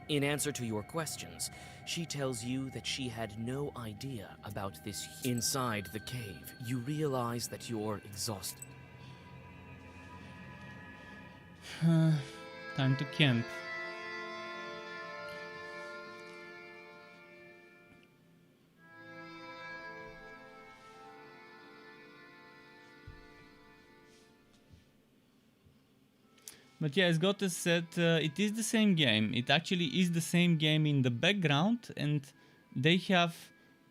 In answer to your questions, she tells you that she had no idea about this. Inside the cave, you realize that you're exhausted. Time to camp. But yeah, as Gottes said, it is the same game. It actually is the same game in the background, and they have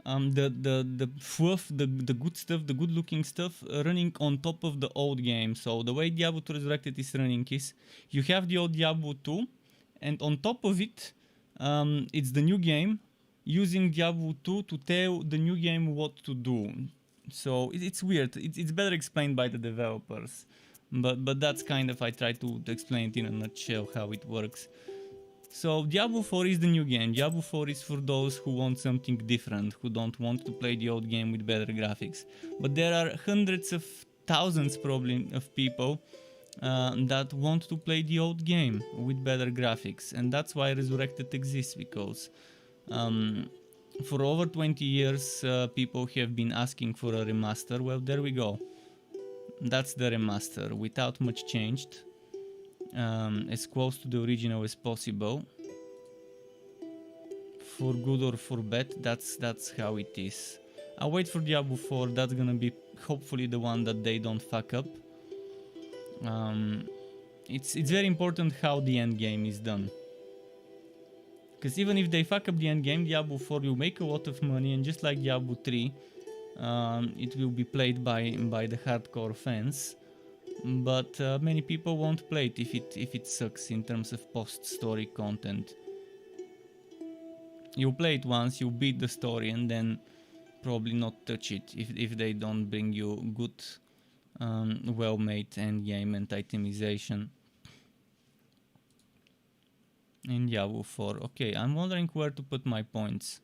the fluff, the good stuff, the good-looking stuff running on top of the old game. So the way Diablo 2 Resurrected is running is you have the old Diablo 2, and on top of it, it's the new game using Diablo 2 to tell the new game what to do. So it's weird. It's better explained by the developers. But that's kind of, I try to explain it in a nutshell how it works. So Diablo 4 is the new game. Diablo 4 is for those who want something different, who don't want to play the old game with better graphics. But there are hundreds of thousands probably of people that want to play the old game with better graphics. And that's why Resurrected exists, because for over 20 years people have been asking for a remaster. Well, there we go. That's the remaster, without much changed, as close to the original as possible. For good or for bad, that's how it is. I'll wait for Diablo 4, that's gonna be hopefully the one that they don't fuck up. It's very important how the end game is done. Because even if they fuck up the end game, Diablo 4 will make a lot of money, and just like Diablo 3, it will be played by the hardcore fans, but many people won't play it if it sucks in terms of post-story content. You play it once, you beat the story, and then probably not touch it if they don't bring you good, well-made endgame and itemization. In Yahoo 4. Okay, I'm wondering where to put my points.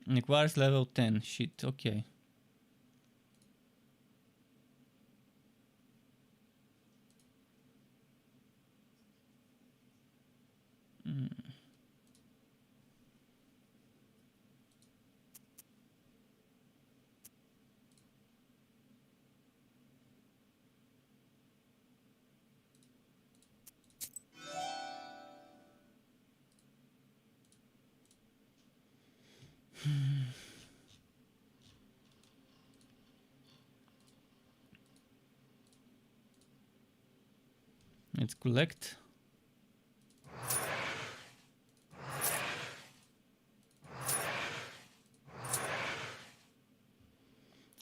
Requires level 10. Shit, okay. Let's collect.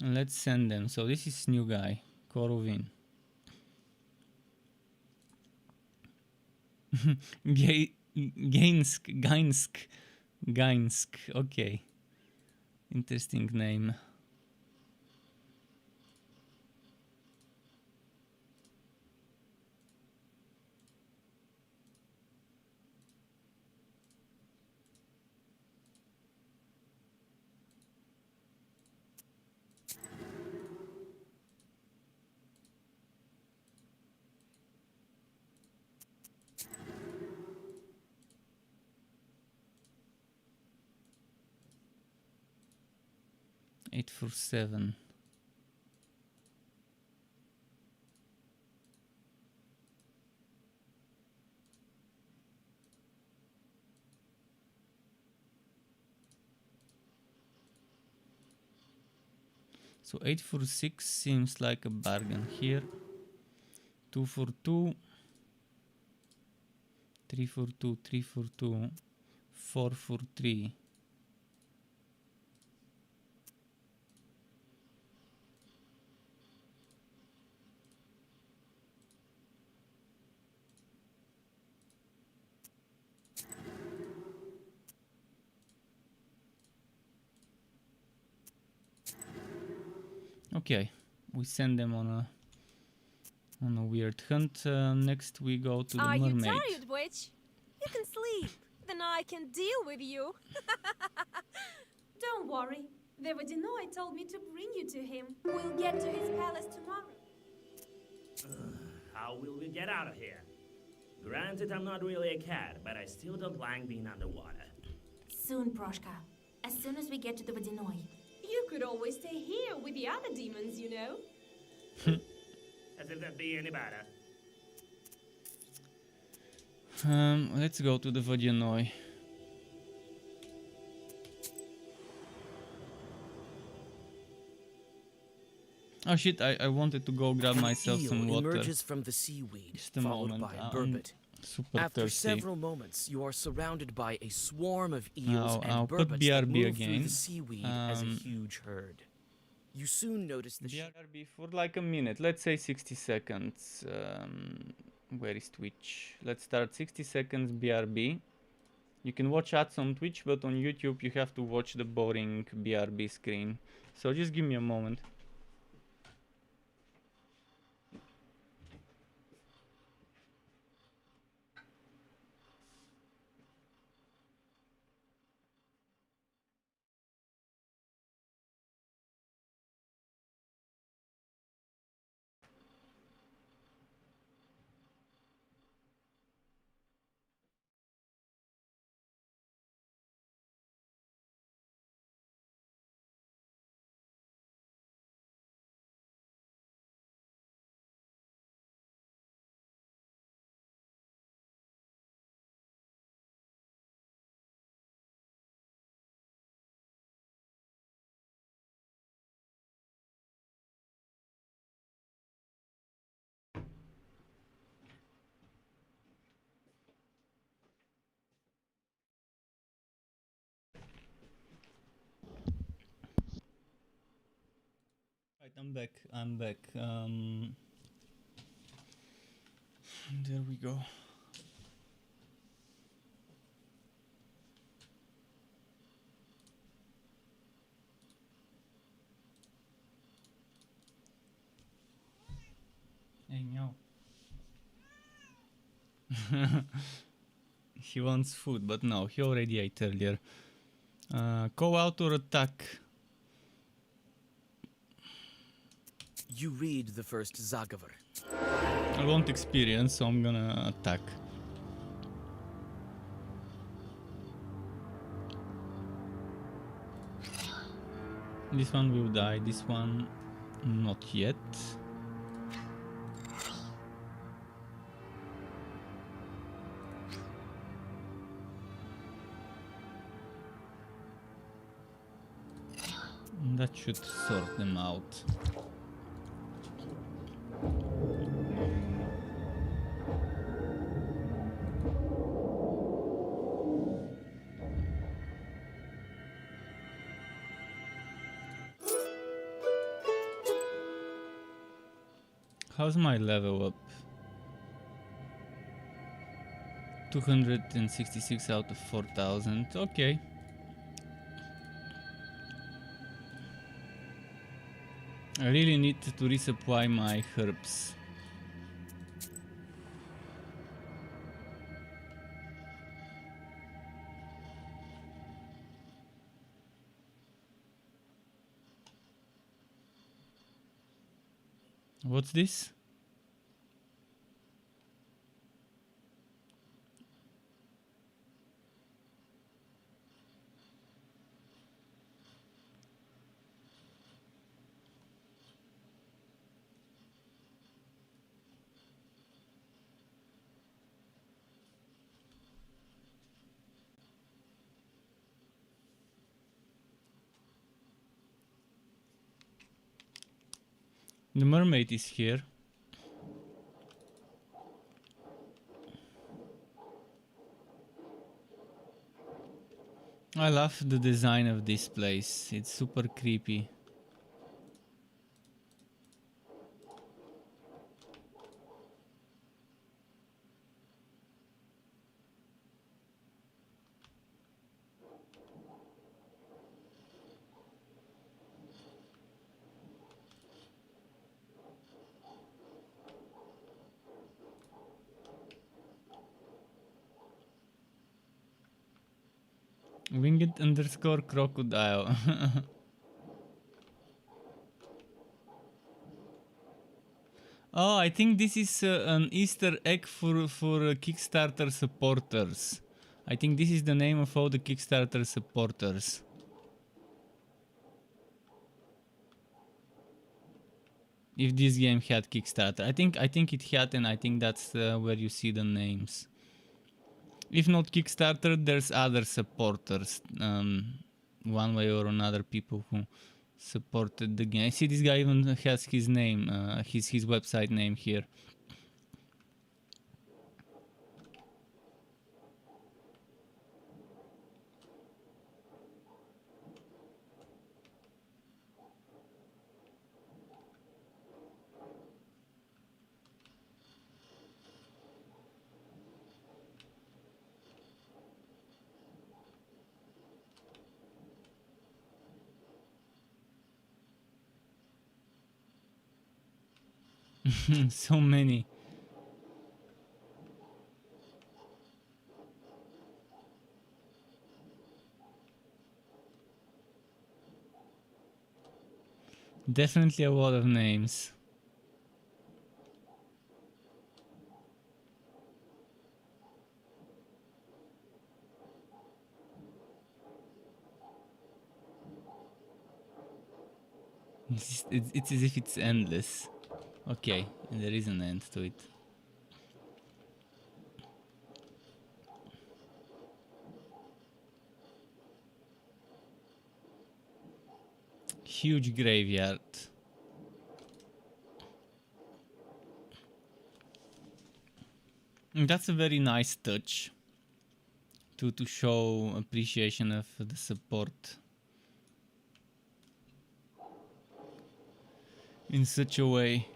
And let's send them. So this is new guy, Korovin. Gainsk. Okay. Interesting name. Eight for 7. So 8 for 6 seems like a bargain here. 2 for 2. 3 for 2, 3 for 2. 4 for 3. Okay, we send them on a weird hunt. Next we go to the Are mermaid. you tired, witch? You can sleep. Then I can deal with you. Don't worry. The Vodinoi told me to bring you to him. We'll get to his palace tomorrow. How will we get out of here? Granted, I'm not really a cat, but I still don't like being underwater. Soon, Proshka. As soon as we get to the Vodinoi. You could always stay here with the other demons, you know. As if that'd be any better. Let's go to the Vodyanoi. Oh shit, I wanted to go grab myself some water. Emerges from the seaweed, Just a followed moment. by a burbot. Super After thirsty. several moments, you are surrounded by a swarm of eels I'll and put burbots that BRB move again. through the seaweed as a huge herd. You soon notice the BRB for like a minute. Let's say 60 seconds. Where is Twitch? Let's start 60 seconds BRB. You can watch ads on Twitch, but on YouTube you have to watch the boring BRB screen. So just give me a moment. I'm back. I'm back. There we go. Hey, meow. He wants food, but no, he already ate earlier. Go out or attack. You read the first Zagaver. I want experience, so I'm gonna attack. This one will die, this one not yet. That should sort them out. How's my level up? 266 out of 4000. Okay. I really need to resupply my herbs. What's this? The mermaid is here. I love the design of this place. It's super creepy. Winged underscore crocodile. Oh, I think this is an Easter egg for Kickstarter supporters. I think this is the name of all the Kickstarter supporters. If this game had Kickstarter, I think it had, and I think that's where you see the names. If not Kickstarter, there's other supporters, one way or another, people who supported the game. I see this guy even has his name, his website name here. So many. Definitely a lot of names. It's as if it's endless. Okay, and there is an end to it. Huge graveyard. And that's a very nice touch to show appreciation of the support. in such a way.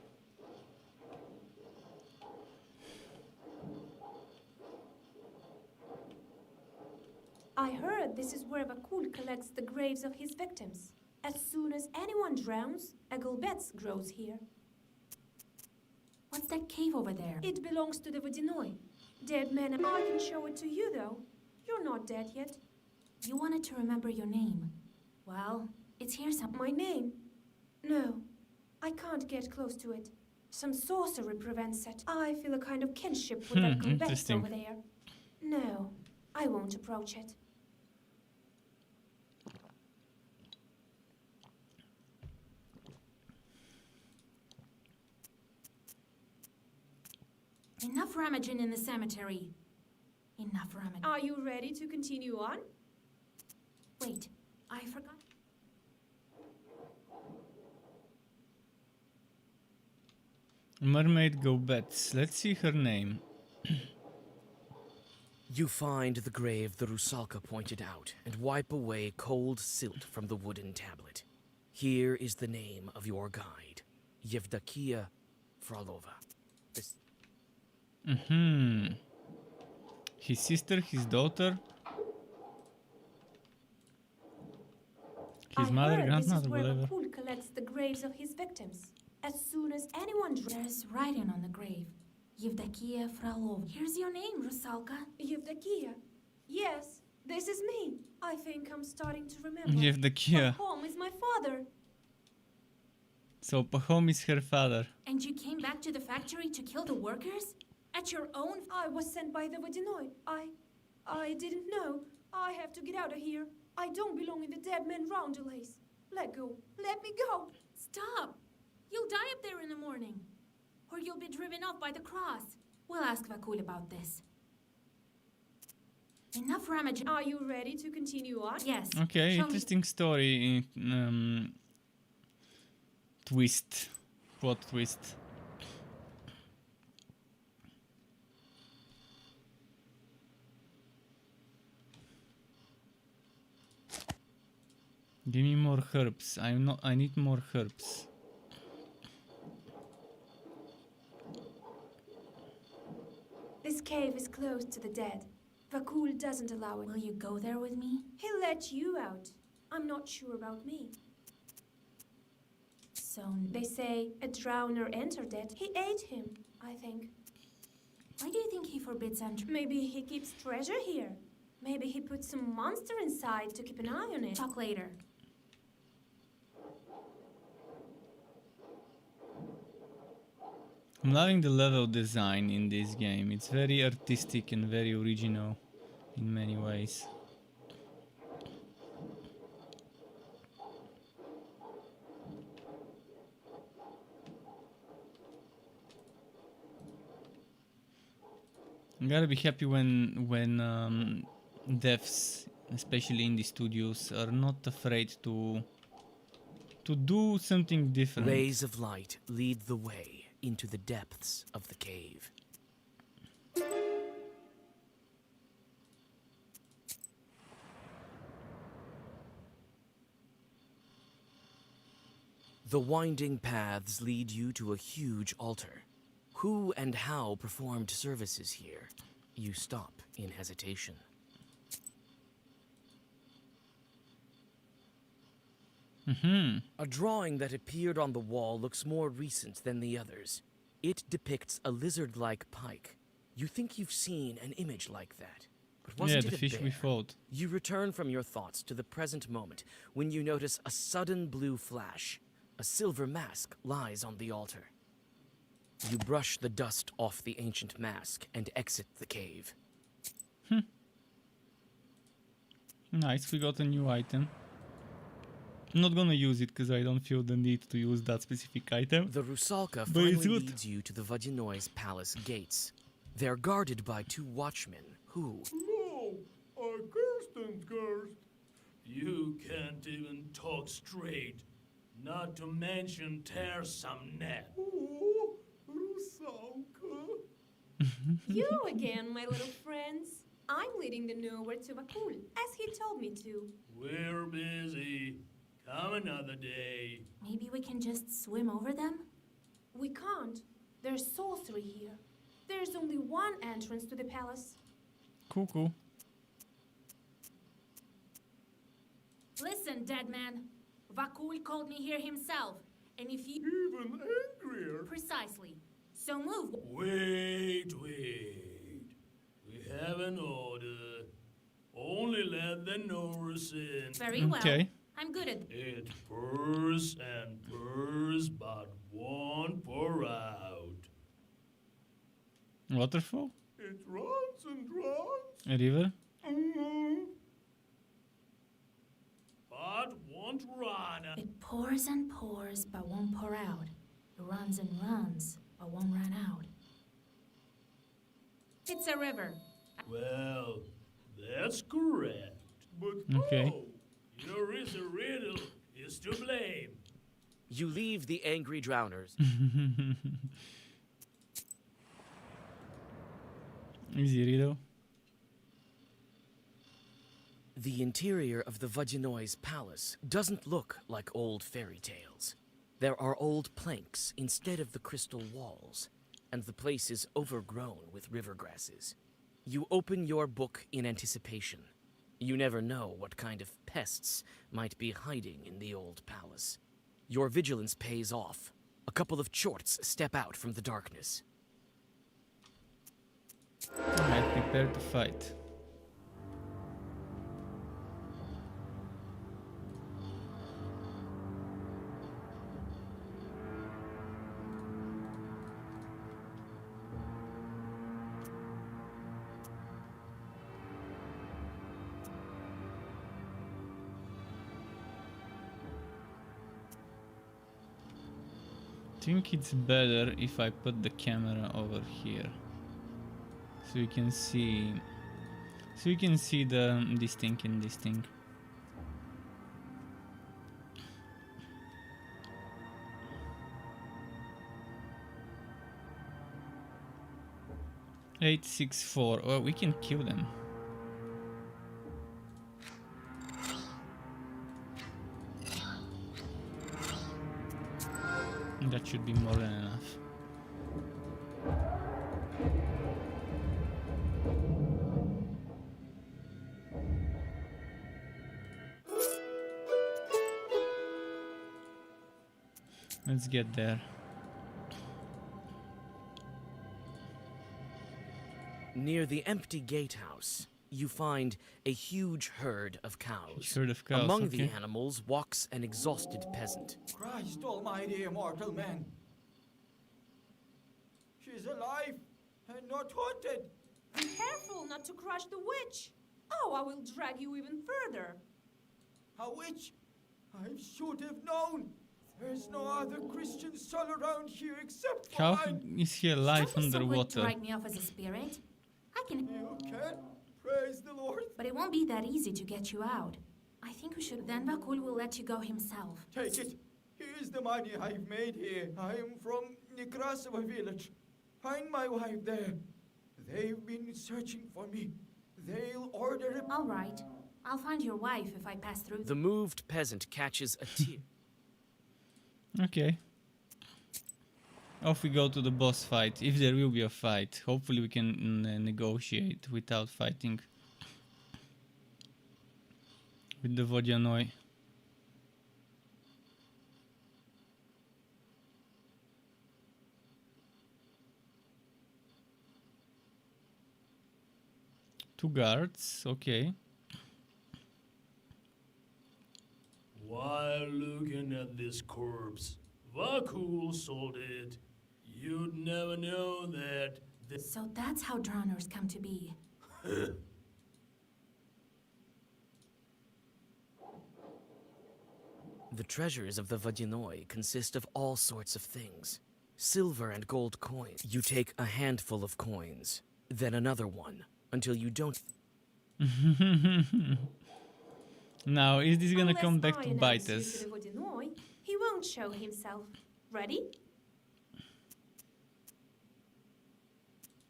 I heard this is where Vakul collects the graves of his victims. As soon as anyone drowns, a Gulbets grows here. What's that cave over there? It belongs to the Vodinoi. Dead men, I can show it to you though. You're not dead yet. You wanted to remember your name. Well, it's here My name? No, I can't get close to it. Some sorcery prevents it. I feel a kind of kinship with that Gulbets over there. No, I won't approach it. Enough rummaging in the cemetery. Enough rummaging. Are you ready to continue on? Wait, I forgot. Mermaid Gobetz. Let's see her name. You find the grave the Rusalka pointed out and wipe away cold silt from the wooden tablet. Here is the name of your guide, Yevdakia Frolova. His sister, his daughter, his mother, grandmother, whatever. This is where Vakul collects the graves of his victims. As soon as anyone There's writing on the grave. Yevdakia Frolova. Here's your name, Rusalka. Yevdakia. Yes, this is me. I think I'm starting to remember. Yevdakia. Pahom is my father. So Pahom is her father. And you came back to the factory to kill the workers? At your own? I was sent by the Vodinoi. I didn't know. I have to get out of here. I don't belong in the dead men roundelays. Let go. Let me go. Stop. You'll die up there in the morning. Or you'll be driven off by the cross. We'll ask Vakul about this. Enough rummaging. Are you ready to continue on? Yes. Okay, interesting story. Twist. Plot twist. Give me more herbs. I need more herbs. This cave is closed to the dead. Vakul doesn't allow it. Will you go there with me? He'll let you out. I'm not sure about me. So they say a drowner entered it. He ate him, I think. Why do you think he forbids entry? Maybe he keeps treasure here. Maybe he put some monster inside to keep an eye on it. Talk later. I'm loving the level design in this game. It's very artistic and very original in many ways. I gotta be happy when devs, especially indie studios, are not afraid to do something different. Rays of light lead the way into the depths of the cave. The winding paths lead you to a huge altar. Who and how performed services here? You stop in hesitation. A drawing that appeared on the wall looks more recent than the others. It depicts a lizard-like pike. You think you've seen an image like that, but wasn't it the a fish bear? we fought. You return from your thoughts to the present moment when you notice a sudden blue flash. A silver mask lies on the altar. You brush the dust off the ancient mask and exit the cave. Nice, we got a new item. I'm not gonna use it because I don't feel the need to use that specific item. The Rusalka finally leads you to the Vodinoi's palace gates. They're guarded by two watchmen who... No, I cursed and cursed. You can't even talk straight. Not to mention tear some net. Oh, Rusalka. You again, my little friends. I'm leading the nowhere to Vakul, as he told me to. We're busy. Come another day. Maybe we can just swim over them? We can't. There's sorcery here. There's only one entrance to the palace. Cool. Listen, dead man. Vakul called me here himself. And if you... Even angrier. Precisely. So move. Wait. We have an order. Only let the Norse in. Very well. Okay. I'm good at... It purrs and purrs, but won't pour out. Waterfall? It runs and runs. A river? But won't run. It pours and pours, but won't pour out. It runs and runs, but won't run out. It's a river. Well, that's correct. But Okay. Your riddle is to blame. You leave the angry drowners. Easy riddle. The interior of the Vajinoy's palace doesn't look like old fairy tales. There are old planks instead of the crystal walls, and the place is overgrown with river grasses. You open your book in anticipation. You never know what kind of pests might be hiding in the old palace. Your vigilance pays off. A couple of chorts step out from the darkness. Alright, prepare to fight. I think it's better if I put the camera over here, so you can see this thing and this thing. Eight, 6, 4. Well, we can kill them. That should be more than enough. Let's get there. Near the empty gatehouse, you find a huge herd of cows. Herd of cows, Among okay. the animals walks an exhausted peasant. Christ almighty, immortal man. She's alive and not haunted. Be careful not to crush the witch. Oh, I will drag you even further. A witch? I should have known. There's no other Christian soul around here except for How mine. is he alive Don't be so quick to underwater? write me off as a spirit. I can... You can? Praise the Lord. But it won't be that easy to get you out. I think we should... Then Vakul will let you go himself. Take it. Here's the money I've made here. I am from Nekrasova village. Find my wife there. They've been searching for me. They'll order a... All right. I'll find your wife if I pass through... The moved peasant catches a tear. Okay. Off we go to the boss fight, if there will be a fight. Hopefully we can negotiate without fighting with the Vodyanoi. Two guards, okay. While looking at this corpse, Vakul sold it. You'd never know that. So that's how drowners come to be. The treasures of the Vodyanoi consist of all sorts of things. Silver and gold coins. You take a handful of coins, then another one, until you don't... Now, is this gonna come back to Unless I bite announce us? you to the Vodyanoi, he won't show himself. Ready?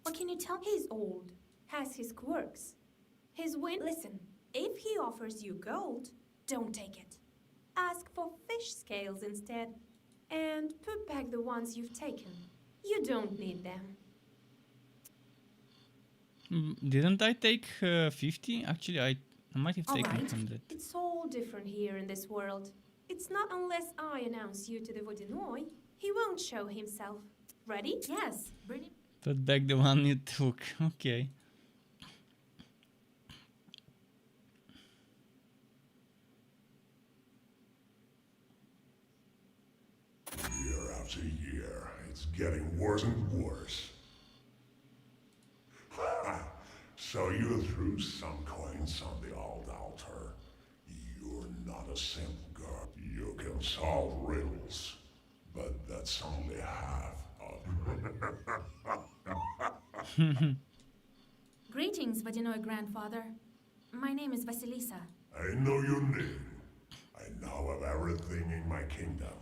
What can you tell? He's old, has his quirks. His win. Listen, if he offers you gold, don't take it. Ask for fish scales instead. And put back the ones you've taken. You don't need them. Didn't I take 50? Actually, I might have taken Alright, 100. it's all different here in this world. It's not unless I announce you to the Vodinoi, he won't show himself. Ready? Yes, bring it. Put back the one you took. Okay. Year after year, it's getting worse and worse. So you threw some coins on the old altar. You're not a simple girl. You can solve riddles, but that's only half of Greetings, Vodinoi grandfather. My name is Vasilisa. I know your name. I know of everything in my kingdom.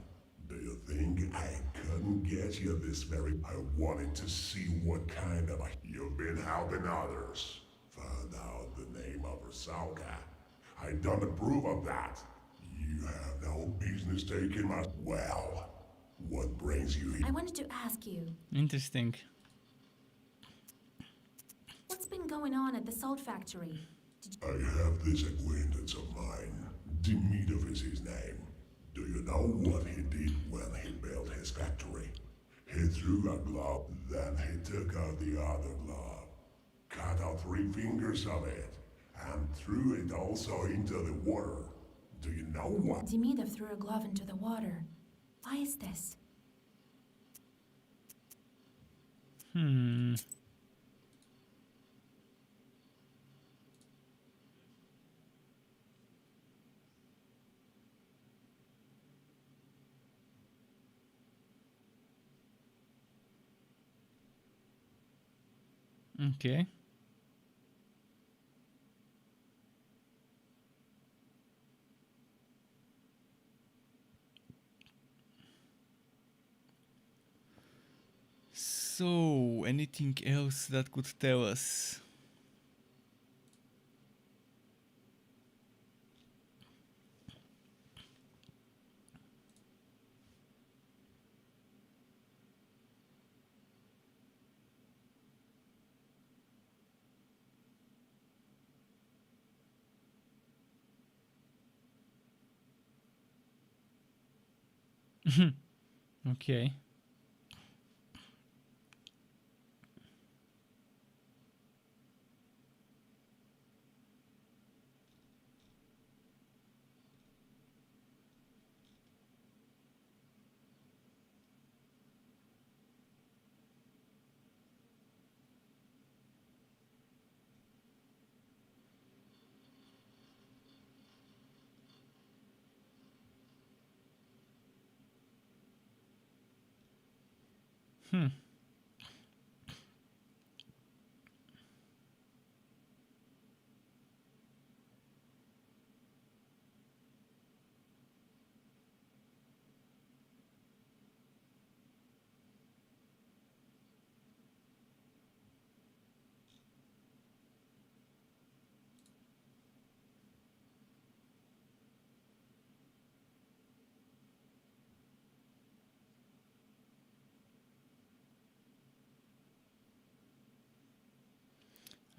Do you think I couldn't get you this very... I wanted to see what kind of... You've been helping others. Found out the name of Rusalka. I don't approve of that. You have no business taking my... Well, what brings you here? I wanted to ask you, Interesting. what's been going on at the salt factory? I have this acquaintance of mine. Demidov is his name. Do you know what he did when he built his factory? He threw a glove, then he took out the other glove, cut out 3 fingers of it, and threw it also into the water. Do you know what? Demidov threw a glove into the water. Why is this? Okay. So, anything else that could tell us? Okay.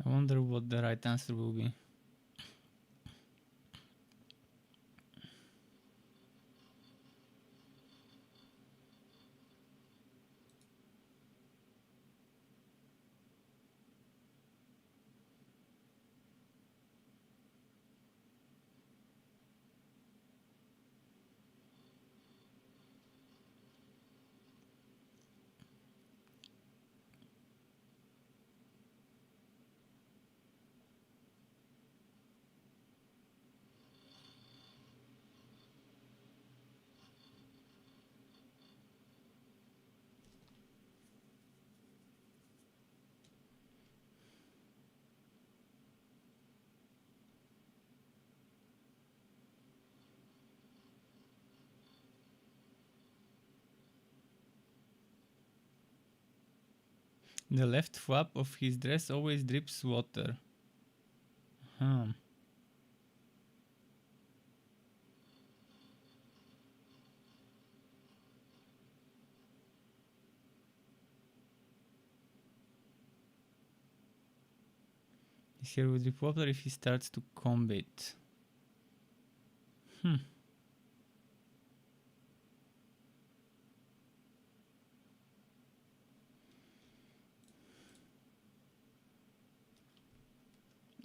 I wonder what the right answer will be. The left flap of his dress always drips water. Huh. This here would be popular if he starts to combat.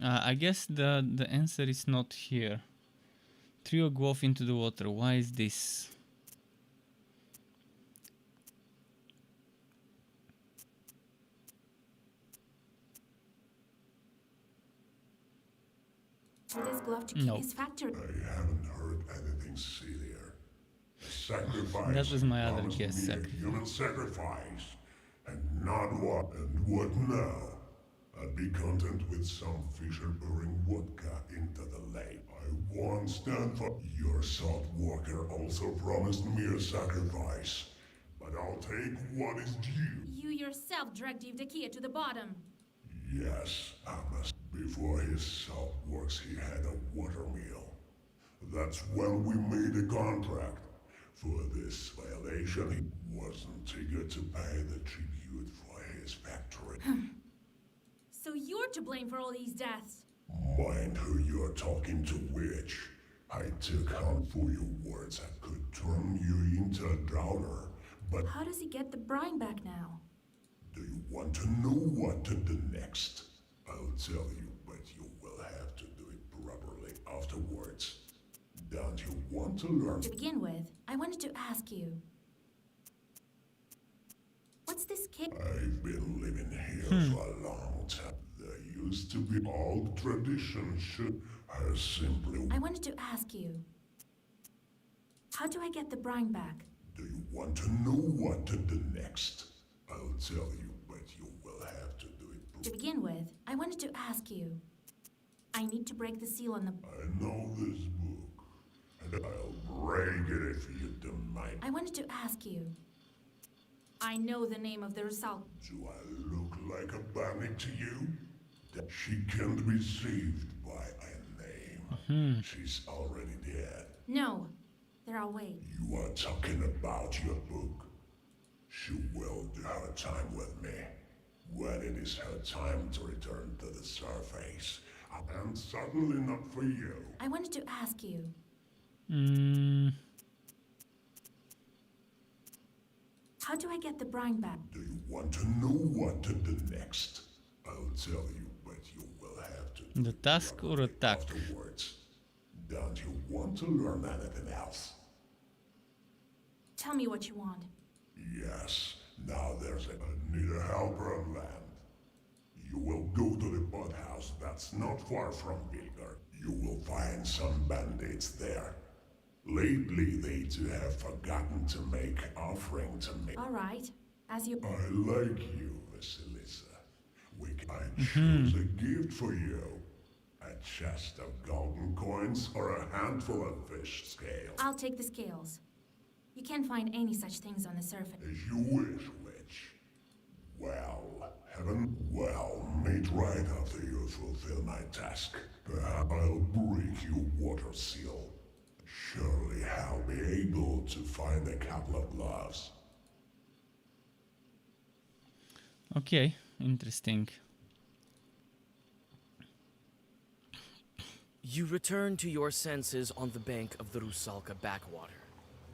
I guess the answer is not here. Trio go off into the water. Why is this? This glove to keep his factory. I haven't heard anything sillier. A sacrifice. That was my other promised guess. me a human sacrifice, and not what. And what now? I'd be content with some fisher pouring vodka into the lake. I won't stand for. Your salt walker also promised me a sacrifice, but I'll take what is due. You yourself dragged Evdokia to the bottom. Yes, I must. Before his salt works, he had a water mill. That's when we made a contract. For this violation, he wasn't eager to pay the tribute for his factory. So you're to blame for all these deaths. Mind who you're talking to, witch. I took on for your words. I could turn you into a doubter, but How does he get the brine back now? do you want to know what to do next? I'll tell you, but you will have to do it properly afterwards. Don't you want to learn? To begin with, I wanted to ask you. What's this kid? I've been living here for a long time. There used to be old tradition should I simply. I wanted to ask you. How do I get the brine back? Do you want to know what to do next? I'll tell you, but you will have to do it. To begin with, I wanted to ask you. I need to break the seal on the. I know this book, and I'll break it if you don't mind. I wanted to ask you. I know the name of the Rusal. Do I look like a bandit to you? That she can't be saved by a name. She's already dead. No, there I'll wait. You are talking about your book. She will do her time with me. When it is her time to return to the surface. And certainly not for you. I wanted to ask you. How do I get the brine back? Do you want to know what to do next? I'll tell you, but you will have to do The task or attack? afterwards. Don't you want to learn anything else? Tell me what you want. Yes. Now there's I need a helper on land. You will go to the boathouse that's not far from Vilgar. You will find some bandits there. Lately, they too have forgotten to make offering to me. All right, as you. I like you, Vasilisa. I choose a gift for you. A chest of golden coins or a handful of fish scales. I'll take the scales. You can't find any such things on the surface. As you wish, witch. Well, meet right after you fulfill my task. Perhaps I'll break your water seal. Surely I'll be able to find a couple of gloves. Okay, interesting. You return to your senses on the bank of the Rusalka backwater.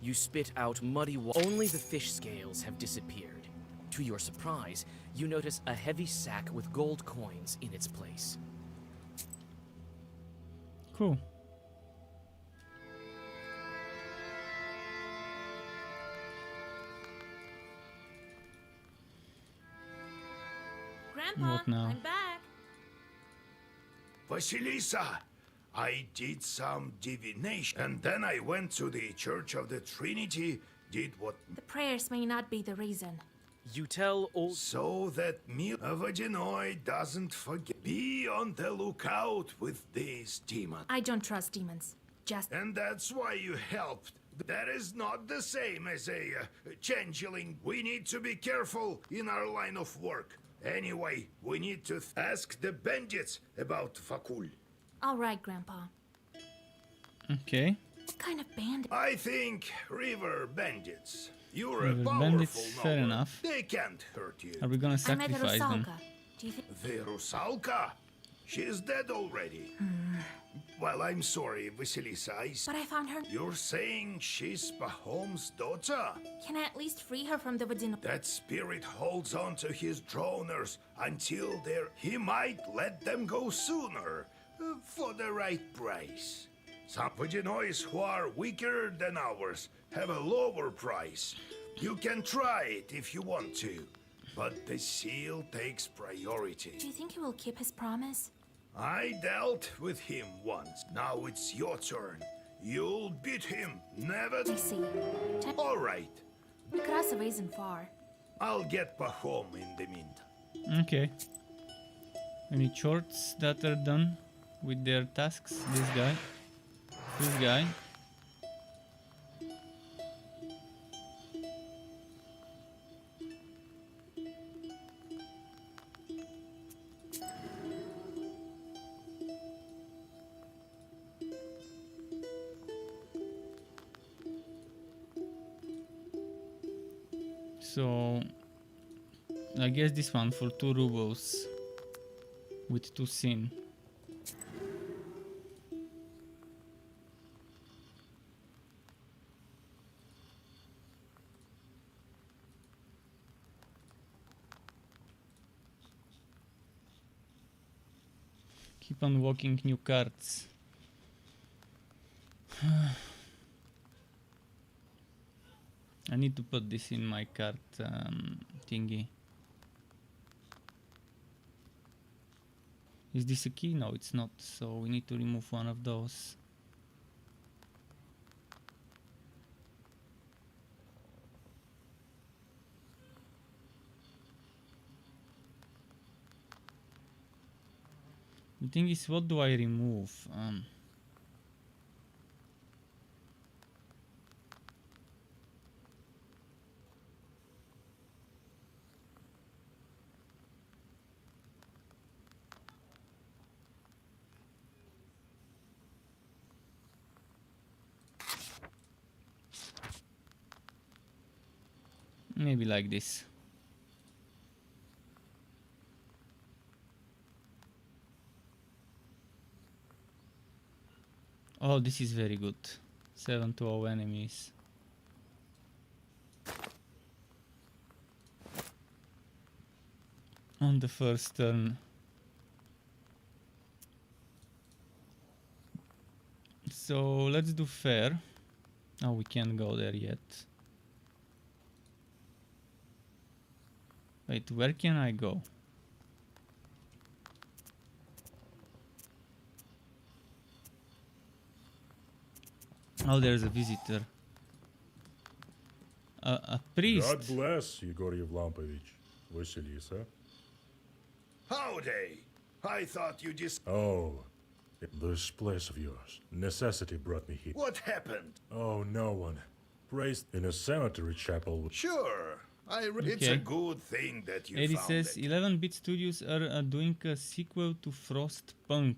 You spit out muddy water. Only the fish scales have disappeared. To your surprise, you notice a heavy sack with gold coins in its place. Cool. Grandpa, What now? I'm back. Vasilisa, I did some divination, and then I went to the Church of the Trinity, did what... The prayers may not be the reason. You tell old... So that Vadinoi doesn't forget. Be on the lookout with these demons. I don't trust demons. Just. And that's why you helped. That is not the same as a changeling. We need to be careful in our line of work. Anyway, we need to ask the bandits about Fakul. All right, Grandpa. Okay. What kind of bandit? I think river bandits. You're River a powerful bandits, fair noble. enough. They can't hurt you. Are we gonna I met a sacrifice them? Rusalka. Do you think? The Rusalka? She's dead already. Well, I'm sorry, Vasilisa. But I found her. You're saying she's Pahom's daughter? Can I at least free her from the Vadino? That spirit holds on to his droners until he might let them go sooner, for the right price. Some Vadinois who are weaker than ours have a lower price. You can try it if you want to, but the seal takes priority. Do you think he will keep his promise? I dealt with him once. Now it's your turn. You'll beat him, never... I see. All right. Nekrasova isn't far. I'll get Pahom in the meantime. Okay. Any shorts that are done with their tasks? This guy. This guy. So I guess this one for 2 rubles with 2 sin. Keep on walking new cards. I need to put this in my card thingy. Is this a key? No, it's not. So we need to remove one of those. The thing is, what do I remove? Maybe like this. Oh, this is very good. 7 to 0 enemies. On the first turn. So let's do fair. Oh, we can't go there yet. Wait, where can I go? Oh, there's a visitor. A priest. God bless Igor Yevlampovich. Vasilisa. Howdy! I thought you just... Oh, this place of yours. Necessity brought me here. What happened? Oh, no one. Praised in a cemetery chapel. Sure. It's a good thing that you Eddie found says it. 11-bit studios are doing a sequel to Frostpunk.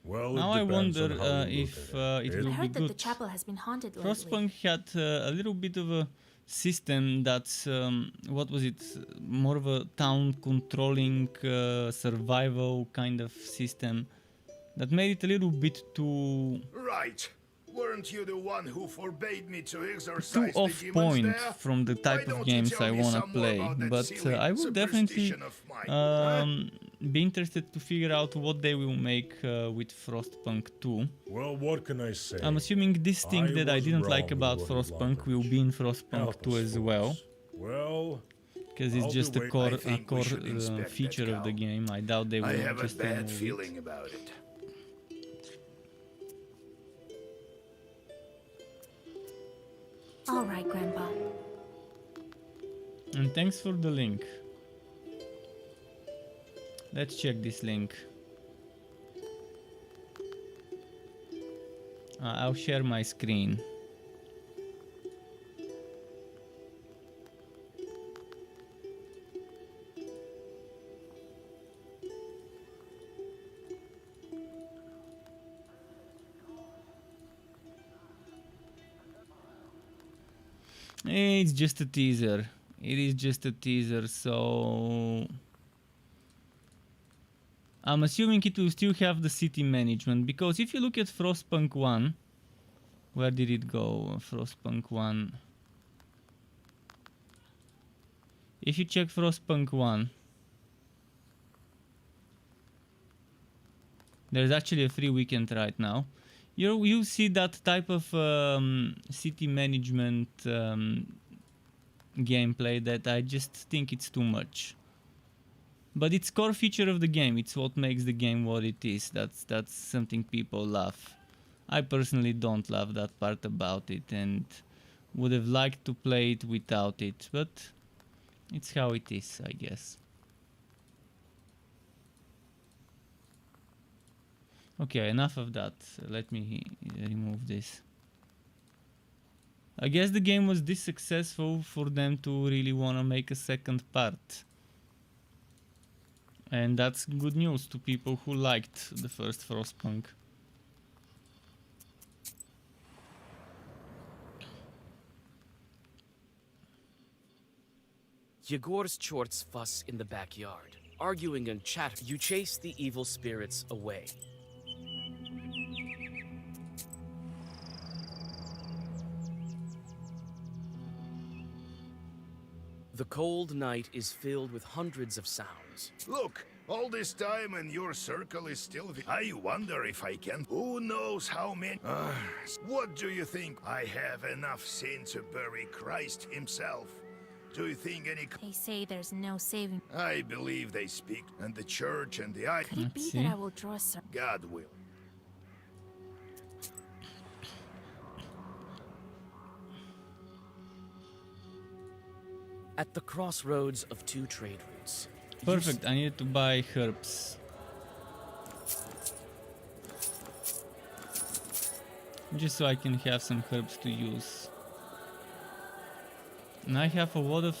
Well, now I wonder I if it will be heard that good. the chapel has been haunted lately. Frostpunk had a little bit of a system that's what was it? More of a town controlling survival kind of system that made it a little bit too Right. Weren't you the one who forbade me to exercise too the off demons point there? from the type Why of don't you games tell I me wanna some more play, about that but silly I would definitely superstition of mine, be interested to figure out what they will make with Frostpunk 2. Well, what can I say? I'm assuming this thing that I was didn't like wrong, about Igor Frostpunk will be in Frostpunk Help 2 us, as well. Well, Because it's I'll just do a it. core, I think we should inspect that feature of the cow. game. I doubt they will I have a just bad remove feeling it. about it. All right, Grandpa. And thanks for the link. Let's check this link. I'll share my screen. It's just a teaser. It is just a teaser, so I'm assuming it will still have the city management, because if you look at Frostpunk 1, where did it go? Frostpunk 1. If you check Frostpunk 1, there's actually a free weekend right now. You see that type of city management gameplay that I just think it's too much. But it's core feature of the game. It's what makes the game what it is. That's something people love. I personally don't love that part about it and would have liked to play it without it, but it's how it is, I guess. Okay, enough of that. Let me remove this. I guess the game was this successful for them to really want to make a second part. And that's good news to people who liked the first Frostpunk. Yegor's chorts fuss in the backyard, arguing and chatter. You chase the evil spirits away. The cold night is filled with hundreds of sounds. Look, all this time and your circle is still... I wonder if I can... Who knows how many... What do you think? I have enough sin to bury Christ himself. Do you think any... They say there's no saving. I believe they speak, and the church and the... Could it be that I will draw some... God will. At the crossroads of two trade routes. Perfect, I needed to buy herbs. Just so I can have some herbs to use. And I have a lot of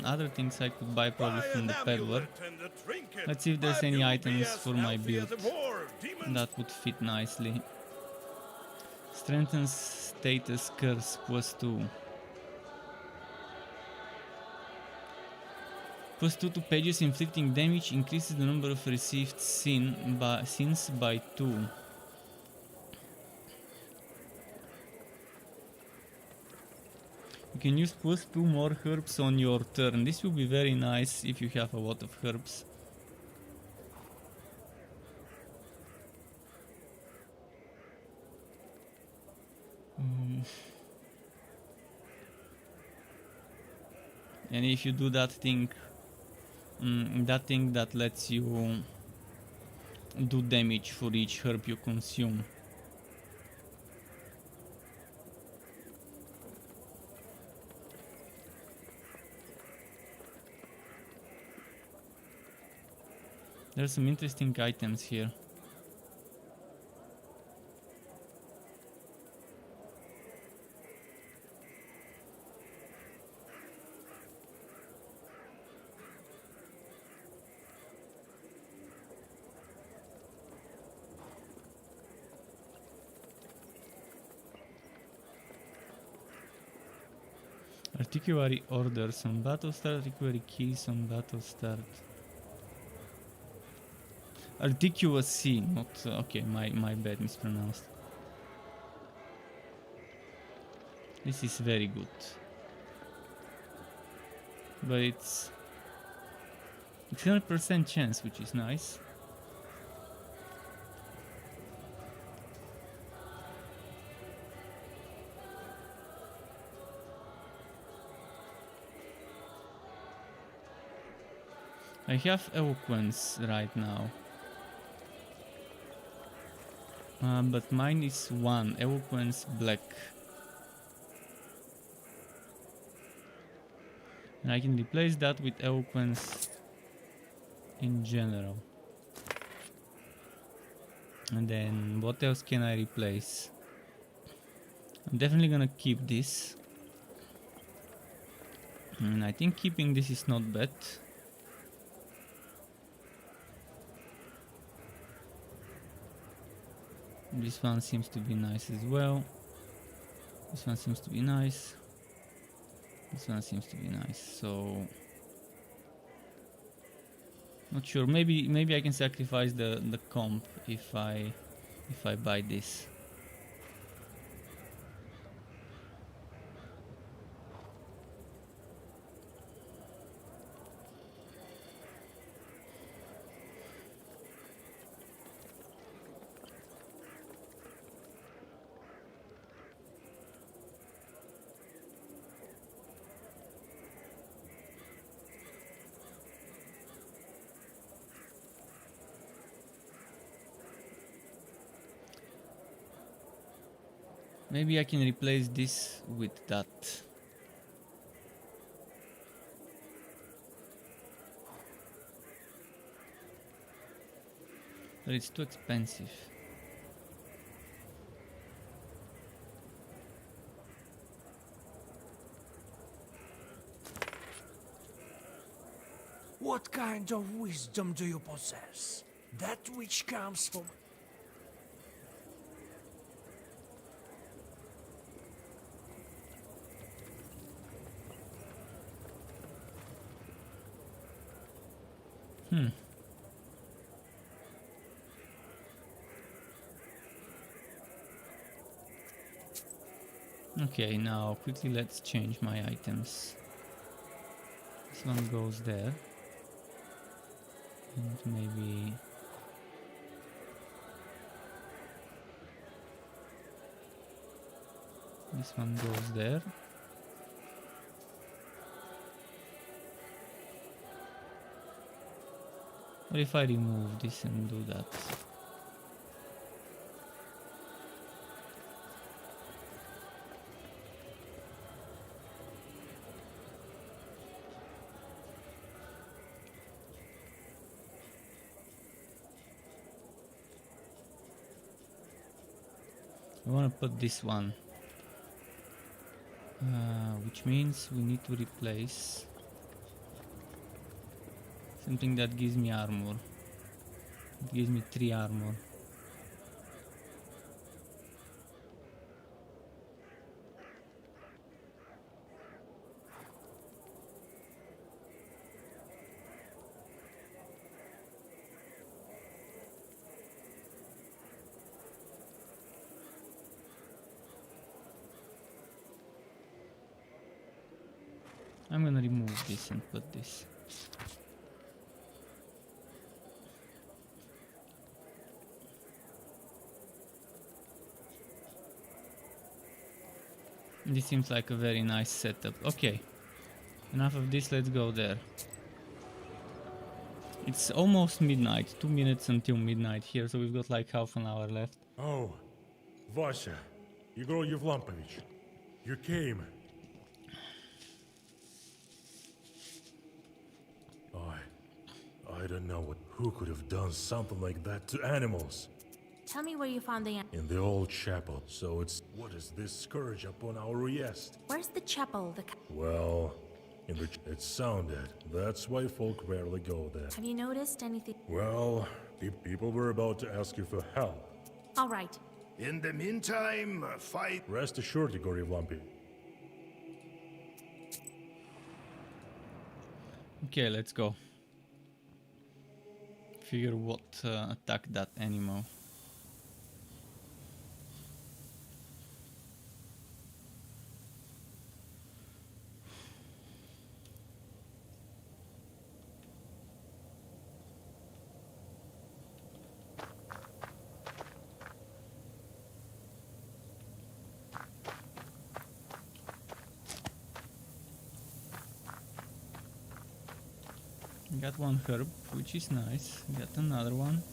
other things I could buy probably from the peddler. Let's see if there's any items for my build that would fit nicely. Strengthens status curse +2. +2 to pages inflicting damage, increases the number of received sins by 2. You can use +2 more herbs on your turn. This will be very nice if you have a lot of herbs. And if you do that thing that lets you do damage for each herb you consume. There's some interesting items here. Articulary orders on battle start, articulary keys on battle start. Articulacy, not okay, my bad, mispronounced. This is very good. But it's 100% chance, which is nice. I have eloquence right now. But mine is 1, eloquence black. And I can replace that with eloquence in general. And then what else can I replace? I'm definitely gonna keep this. And I think keeping this is not bad. This one seems to be nice as well. This one seems to be nice. This one seems to be nice. So Not sure. Maybe I can sacrifice the comp if I buy this. Maybe I can replace this with that. But it's too expensive. What kind of wisdom do you possess? That which comes from... Okay, now quickly let's change my items. This one goes there. And maybe... this one goes there. Or if I remove this and do that. I want to put this one, which means we need to replace something that gives me armor. It gives me 3 armor. I'm gonna remove this and put this. This seems like a very nice setup. Okay, enough of this, let's go there. It's almost midnight, 2 minutes until midnight here, so we've got like half an hour left. Oh, Vasha, Igor Yevlampovich, you came. I don't know who could have done something like that to animals. Tell me where you found the... In the old chapel, so it's... What is this scourge upon our Riest? Where's the chapel? Well, it sounded. That's why folk rarely go there. Have you noticed anything? Well, people were about to ask you for help. All right. In the meantime, fight... Rest assured, Igor Yevlampi. Okay, let's go. Figure what attack that animal. Got one herb, which is nice. Got another one.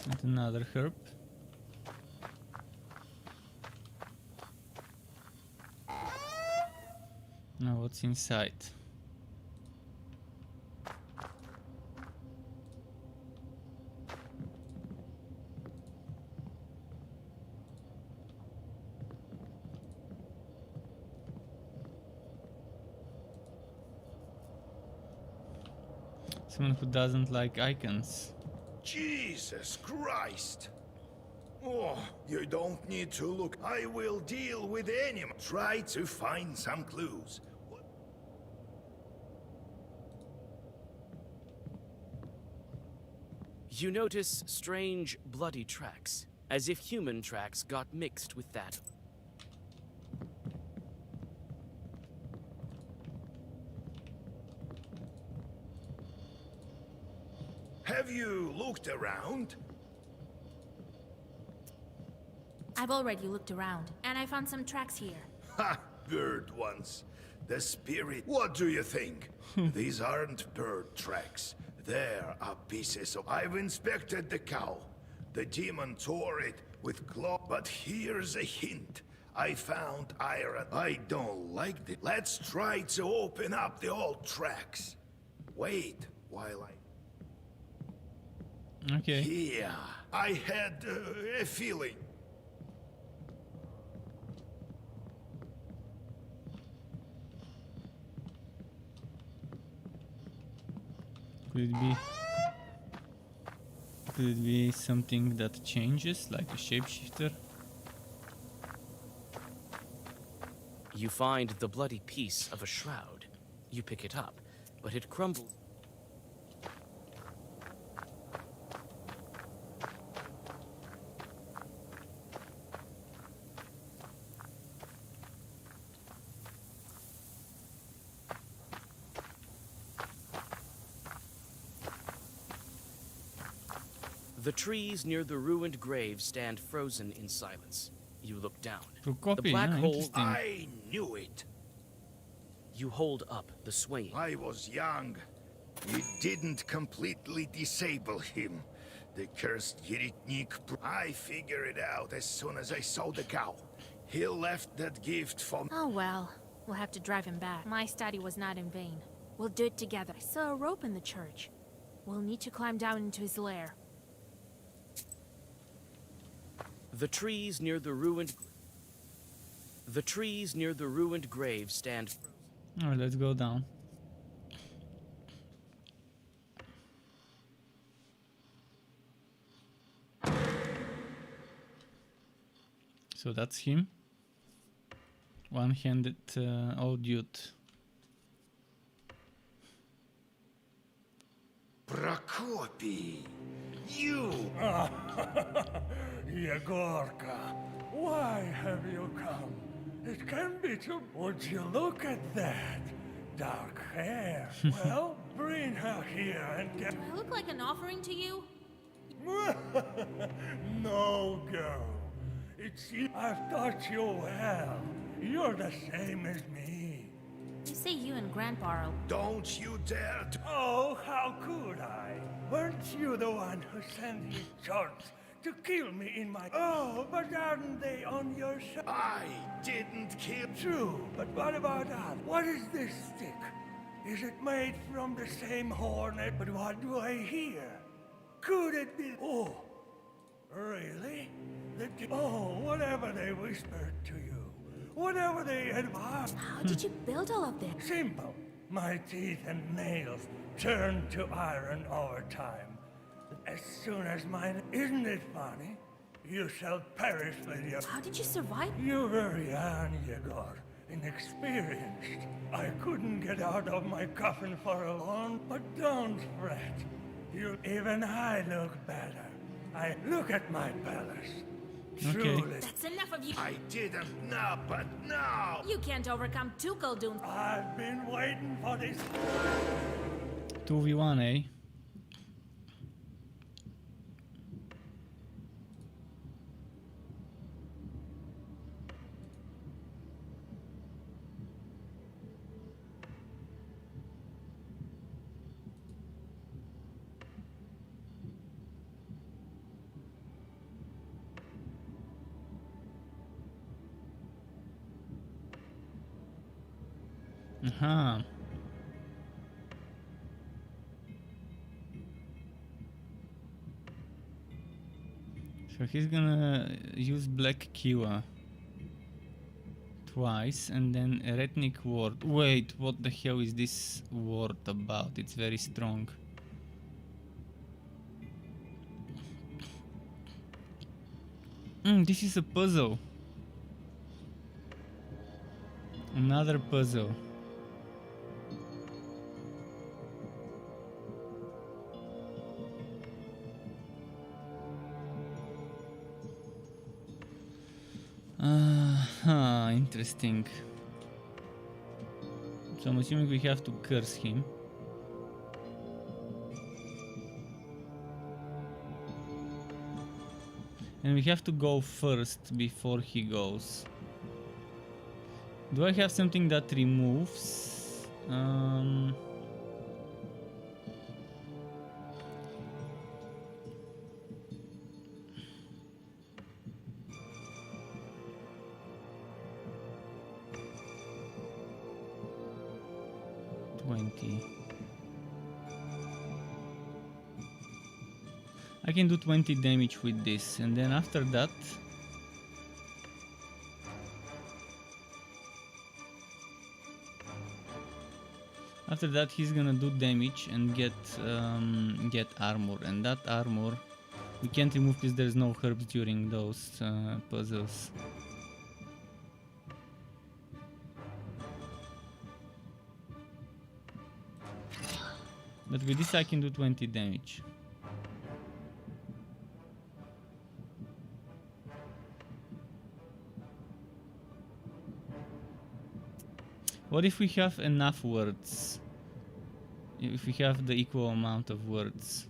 And another herb. Now what's inside? Someone who doesn't like icons. Jesus Christ! Oh, you don't need to look. I will deal with anyone. Try to find some clues. You notice strange, bloody tracks, as if human tracks got mixed with that. Have you looked around? I've already looked around, and I found some tracks here. Ha! Bird ones. The spirit. What do you think? These aren't bird tracks. There are pieces of... I've inspected the cow. The demon tore it with claw. But here's a hint. I found iron. I don't like it. Let's try to open up the old tracks. Wait while I... Okay. Yeah, I had a feeling. Could it be something that changes, like a shapeshifter? You find the bloody piece of a shroud. You pick it up, but it crumbles. The trees near the ruined grave stand frozen in silence. You look down. To copy, the black hole. interesting. I knew it. You hold up the swaying. I was young. It didn't completely disable him. The cursed Yeritnik. I figured it out as soon as I saw the cow. He left that gift for me. Oh well, we'll have to drive him back. My study was not in vain. We'll do it together. I saw a rope in the church. We'll need to climb down into his lair. The trees near the ruined grave stand frozen. Alright, let's go down. So that's him. One-handed old youth. Prokopi, you! Yegorka, why have you come? It can be too... Would you look at that? Dark hair. Well, bring her here and get... Do I look like an offering to you? No, girl. It's you. I've taught you well. You're the same as me. You say you and Grandpa are... Don't you dare to... Oh, how could I? Weren't you the one who sent his shorts to kill me in my... Oh, but aren't they on your side? I didn't kill... True, but what about that? What is this stick? Is it made from the same hornet? But what do I hear? Could it be... Oh, really? Oh, whatever they whispered to you. Whatever they advised. How did you build all of this? Simple. My teeth and nails turned to iron over time. As soon as mine... Isn't it funny? You shall perish with your... How did you survive? You're very young, Yegor. Inexperienced. I couldn't get out of my coffin for a long... But don't fret. Even I look better. I look at my palace. Truly. That's enough of you. I didn't know, but now... You can't overcome two Khaldun. I've been waiting for this. 2v1, eh? Aha. So he's gonna use Black Kiwa twice and then a Retnik ward. Wait, what the hell is this ward about? It's very strong. This is a puzzle. Another puzzle. Interesting. So I'm assuming we have to curse him. And we have to go first before he goes. Do I have something that removes? 20. I can do 20 damage with this, and then after that he's gonna do damage and get armor, and that armor we can't remove because there's no herbs during those puzzles. But with this I can do 20 damage. What if we have enough words? If we have the equal amount of words?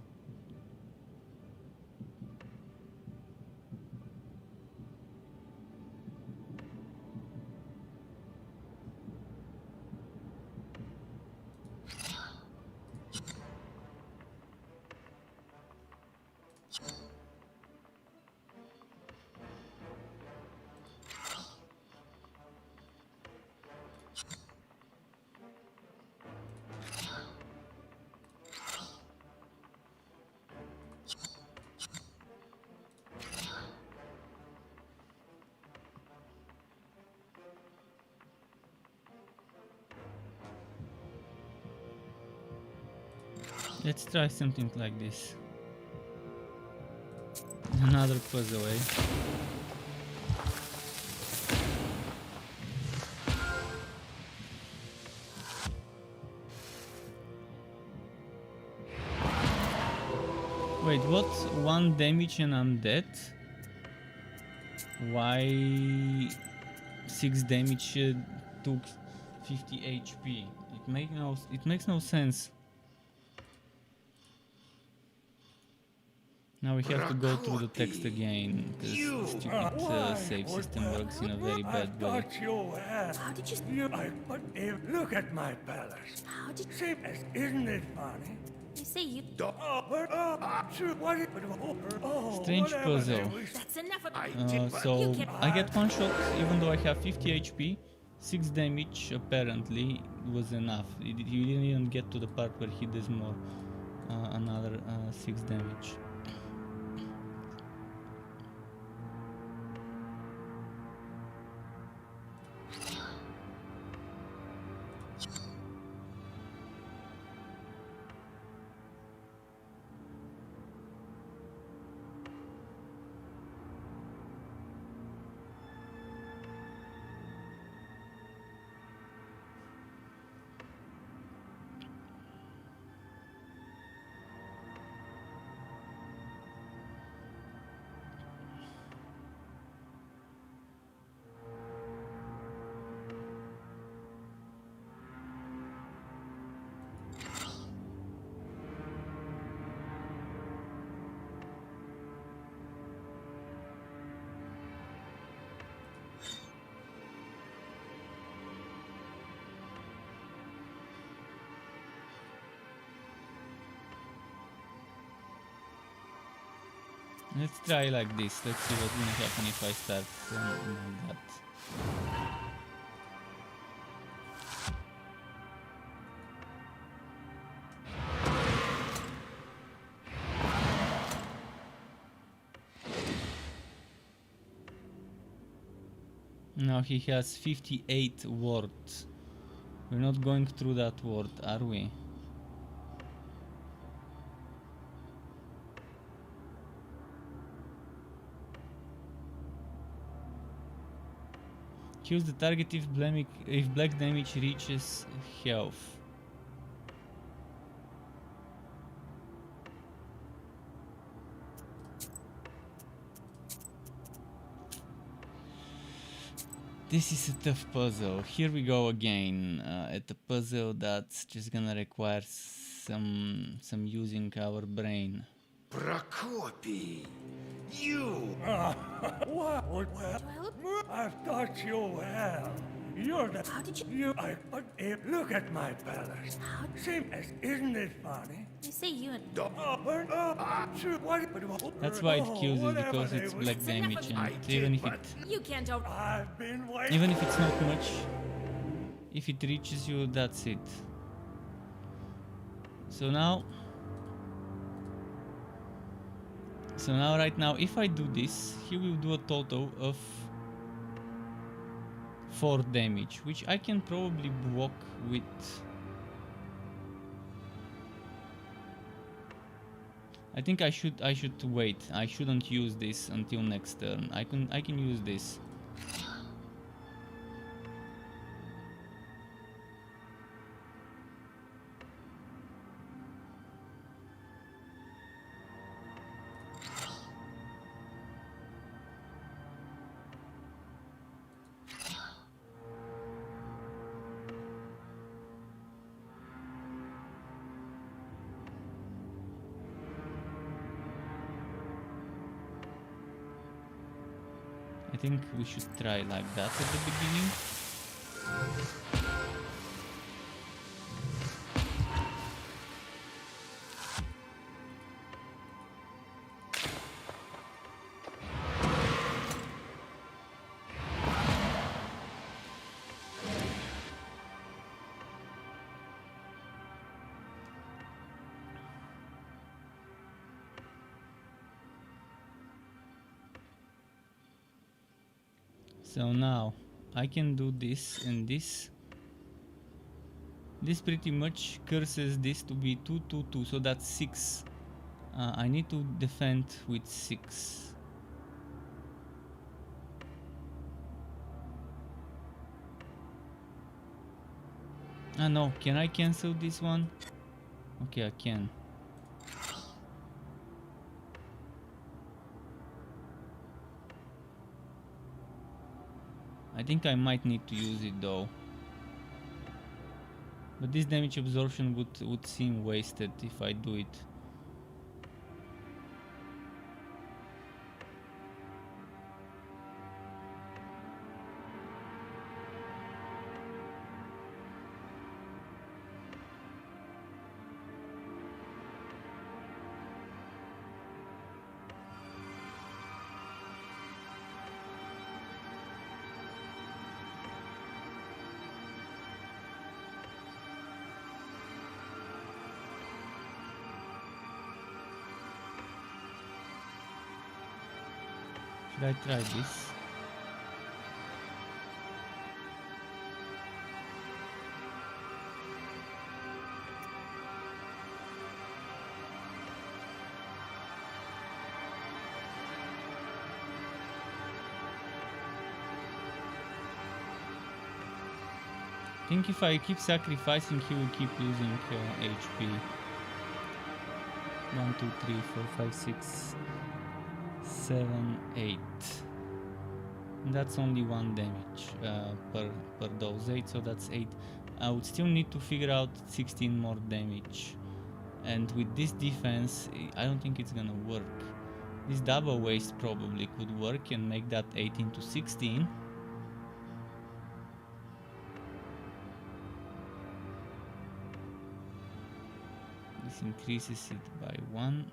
Let's try something like this. Another puzzle, eh? Wait, what? 1 damage and I'm dead? Why 6 damage took 50 HP? It makes no sense. Now we have to go through the text again, because the stupid save system works in a very bad way. How did you... Look at my palace. How did you... Isn't it funny? You say you... Strange puzzle. That's enough of... So I get 1 shot even though I have 50 HP. 6 damage apparently was enough. You didn't even get to the part where he does more. Another 6 damage. Let's try like this. Let's see what's gonna happen if I start like that. Now he has 58 words. We're not going through that word, are we? Kills the target if black damage reaches health. This is a tough puzzle. Here we go again at a puzzle that's just gonna require some using our brain. Prokopy, you! What? I've taught you well. You're the... How did you... Look at my palace. Same as... Isn't it funny? You say you and... That's why it kills it, because it's black damage, and even if it... You can't Even if it's not much, if it reaches you, that's it. So now right now, if I do this, he will do a total of 4 damage, which I can probably block with... I think I should wait. I shouldn't use this until next turn. I can use this. I think we should try like that at the beginning. So now I can do this and this. This pretty much curses this to be 2, 2, 2, so that's 6. I need to defend with 6. Ah no, can I cancel this one? Okay, I can. I think I might need to use it though. But this damage absorption would seem wasted if I do it. Should I try this? I think if I keep sacrificing, he will keep losing HP. 1, 2, 3, 4, 5, 6, 7, 8. And that's only 1 damage per dose, 8, so that's 8. I would still need to figure out 16 more damage. And with this defense, I don't think it's gonna work. This double waste probably could work and make that 18 to 16. This increases it by 1.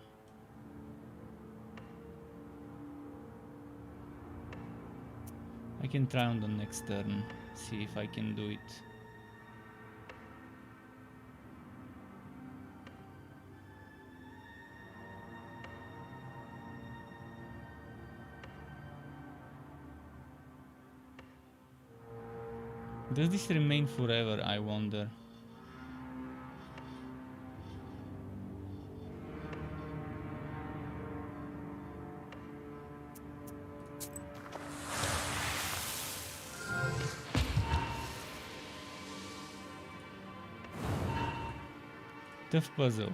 I can try on the next turn, see if I can do it. Does this remain forever, I wonder? Tough puzzle.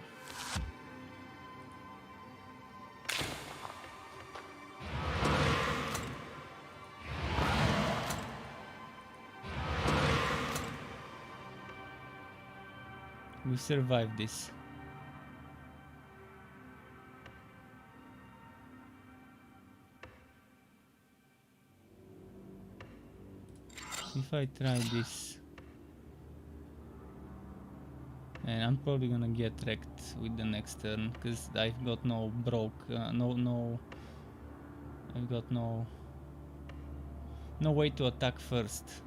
We survived this. If I try this, and I'm probably gonna get wrecked with the next turn because I've got no I've got no way to attack first.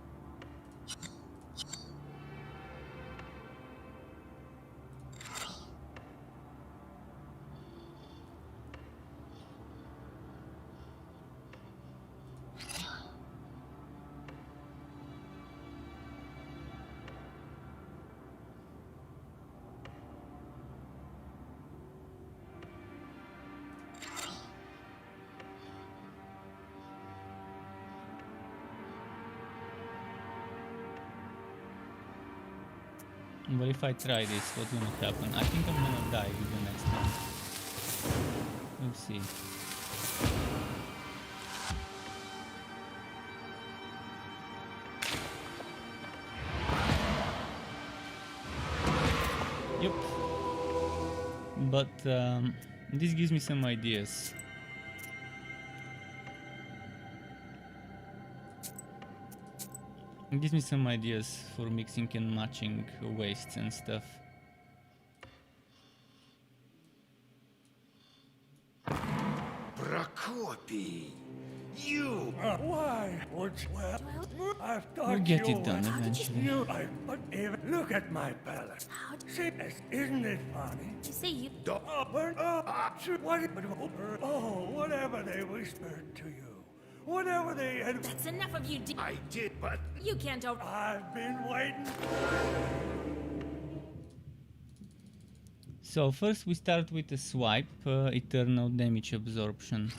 But if I try this, what's gonna happen? I think I'm gonna die with the next one. We'll see. Yep. But this gives me some ideas. It gives me some ideas for mixing and matching wastes and stuff. Prokopi, you! Why would well? I thought We'll get it done eventually. But even look at my palette. See, isn't it funny? You say you. Whatever they whispered to you. Whatever they had. That's enough of you. I did, but You can't over. I've been waiting. So first we start with a swipe, eternal damage absorption.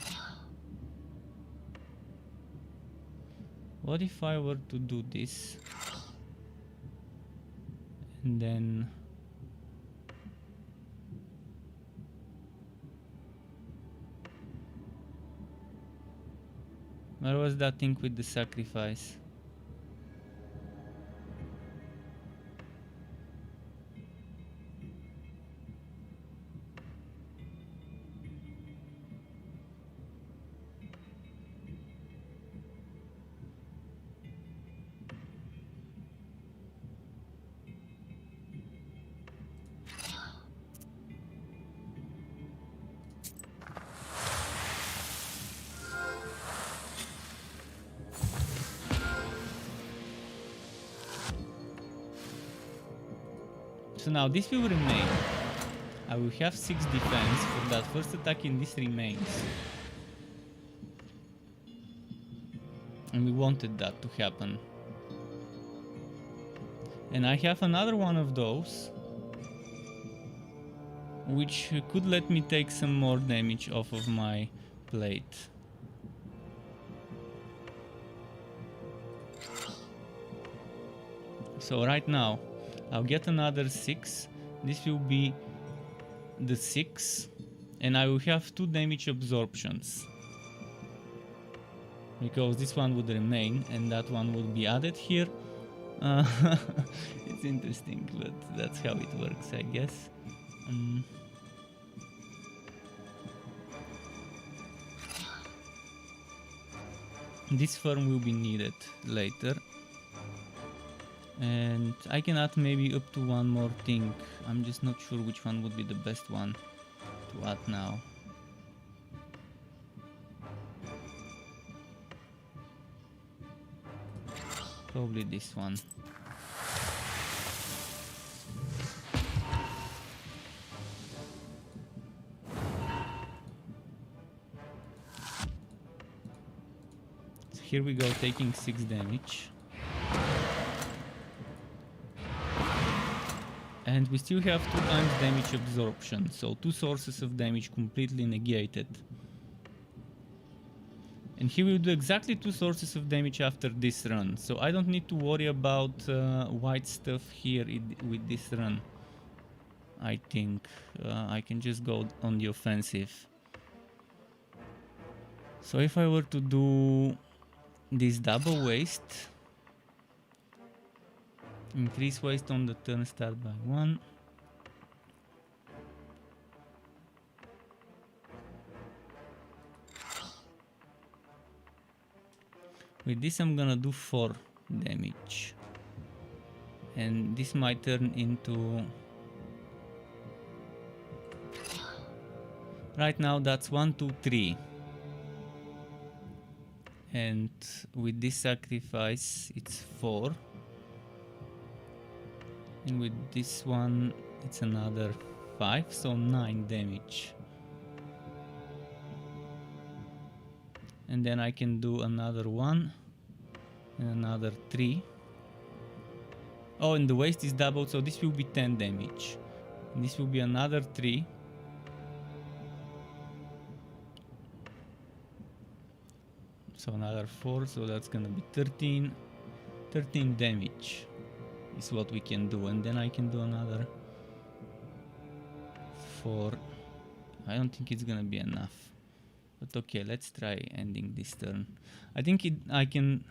What if I were to do this? And then... Where was that thing with the sacrifice? So now this will remain. I will have 6 defense for that first attack, and this remains. And we wanted that to happen. And I have another one of those, which could let me take some more damage off of my plate. So right now I'll get another 6. This will be the 6, and I will have 2 damage absorptions, because this one would remain and that one would be added here. It's interesting, but that's how it works, I guess. This firm will be needed later. And I can add maybe up to one more thing. I'm just not sure which one would be the best one to add now. Probably this one. So here we go, taking 6 damage. And we still have 2 times damage absorption, so 2 sources of damage completely negated. And he will do exactly 2 sources of damage after this run, so I don't need to worry about white stuff here with this run. I think I can just go on the offensive. So if I were to do this double waste, increase waste on the turn start by 1. With this I'm gonna do 4 damage. And this might turn into... Right now that's 1, 2, 3. And with this sacrifice it's 4. And with this one it's another 5, so 9 damage. And then I can do another 1 and another 3. Oh, and the waste is doubled, so this will be 10 damage. And this will be another 3. So another 4, so that's gonna be 13. 13 damage is what we can do, and then I can do another 4. I don't think it's gonna be enough. But okay, let's try ending this turn. I think I can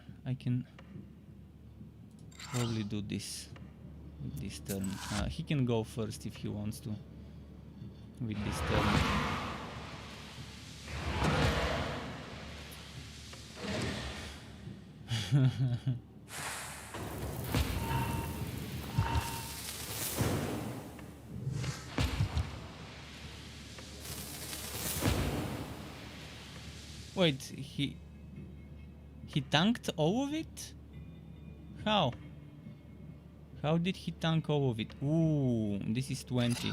probably do this with this turn. He can go first if he wants to with this turn. Wait, he tanked all of it? How? How did he tank all of it? Ooh, this is 20.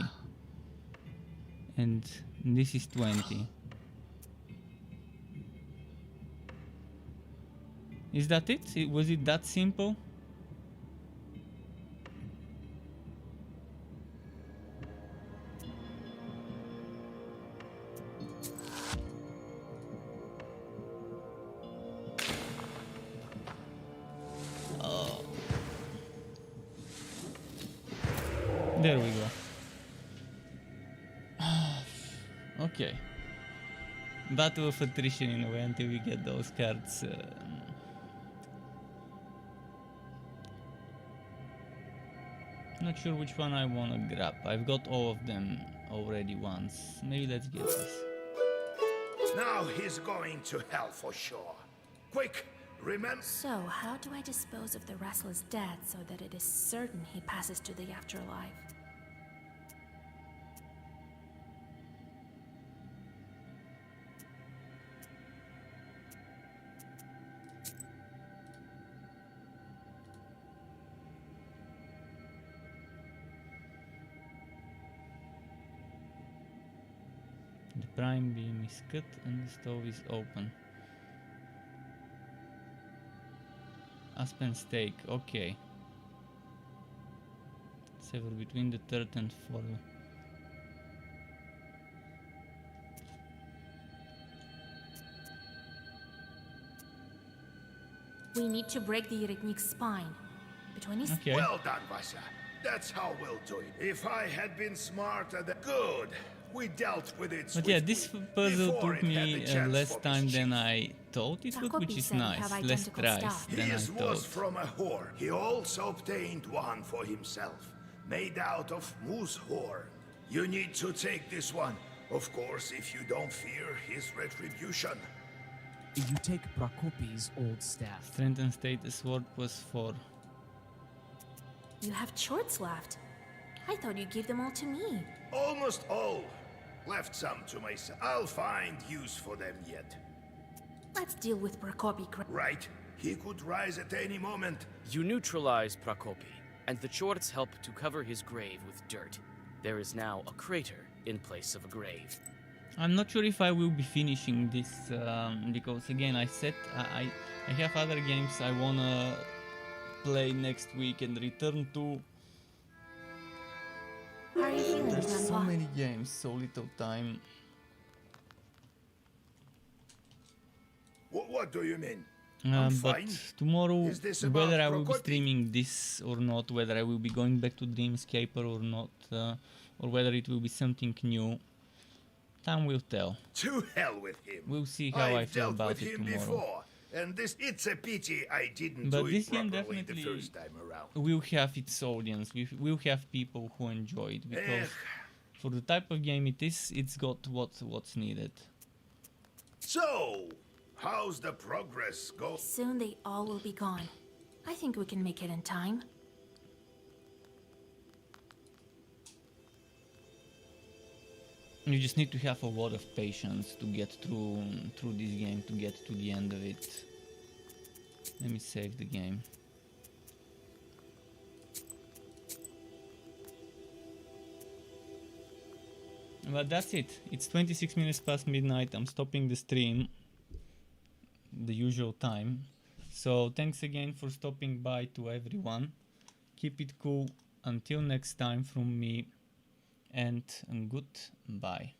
And this is 20. Is that it? Was it that simple? Oh. There we go. Okay. Battle of attrition in a way until we get those cards. Not sure which one I wanna grab. I've got all of them already once. Maybe let's get this. Now he's going to hell for sure. Quick, remember. So, how do I dispose of the restless dead so that it is certain he passes to the afterlife? The prime beam is cut and the stove is open. Aspen steak, okay. Sever between the third and fourth. We need to break the Iritnik's spine. Between his... Okay. Well done, Vasya. That's how we'll do it. If I had been smarter than... Good. We dealt with it. But yeah, this puzzle took me less time than I thought it would, which is nice. Less tries than I His thought. was from a whore. He also obtained one for himself, made out of moose horn. You need to take this one. Of course, if you don't fear his retribution. You take Prokopy's old staff. Strength and status sword was 4. You have shorts left. I thought you gave them all to me. Almost all. Left some to myself. I'll find use for them yet. Let's deal with Prokopy. Right. He could rise at any moment. You neutralize Prokopy, and the Chorts help to cover his grave with dirt. There is now a crater in place of a grave. I'm not sure if I will be finishing this because again I said I have other games I wanna play next week and return to. How are you feeling, There's so Grandpa? many games, so little time. What do you mean? I'm But fine. tomorrow, Is this about whether I will be Prokopy? streaming this or not, whether I will be going back to Dreamscaper or not, or whether it will be something new. Time will tell. To hell with him. We'll see how I feel about it tomorrow. Before, and it's a pity I didn't But do this it game properly definitely the first time around. will have its audience. We'll have people who enjoy it, because for the type of game it is, it's got what's needed. So, how's the progress go? Soon they all will be gone. I think we can make it in time. You just need to have a lot of patience to get through this game, to get to the end of it. Let me save the game. But that's it. It's 26 minutes past midnight. I'm stopping the stream, the usual time. So thanks again for stopping by to everyone. Keep it cool. Until next time from me, and goodbye.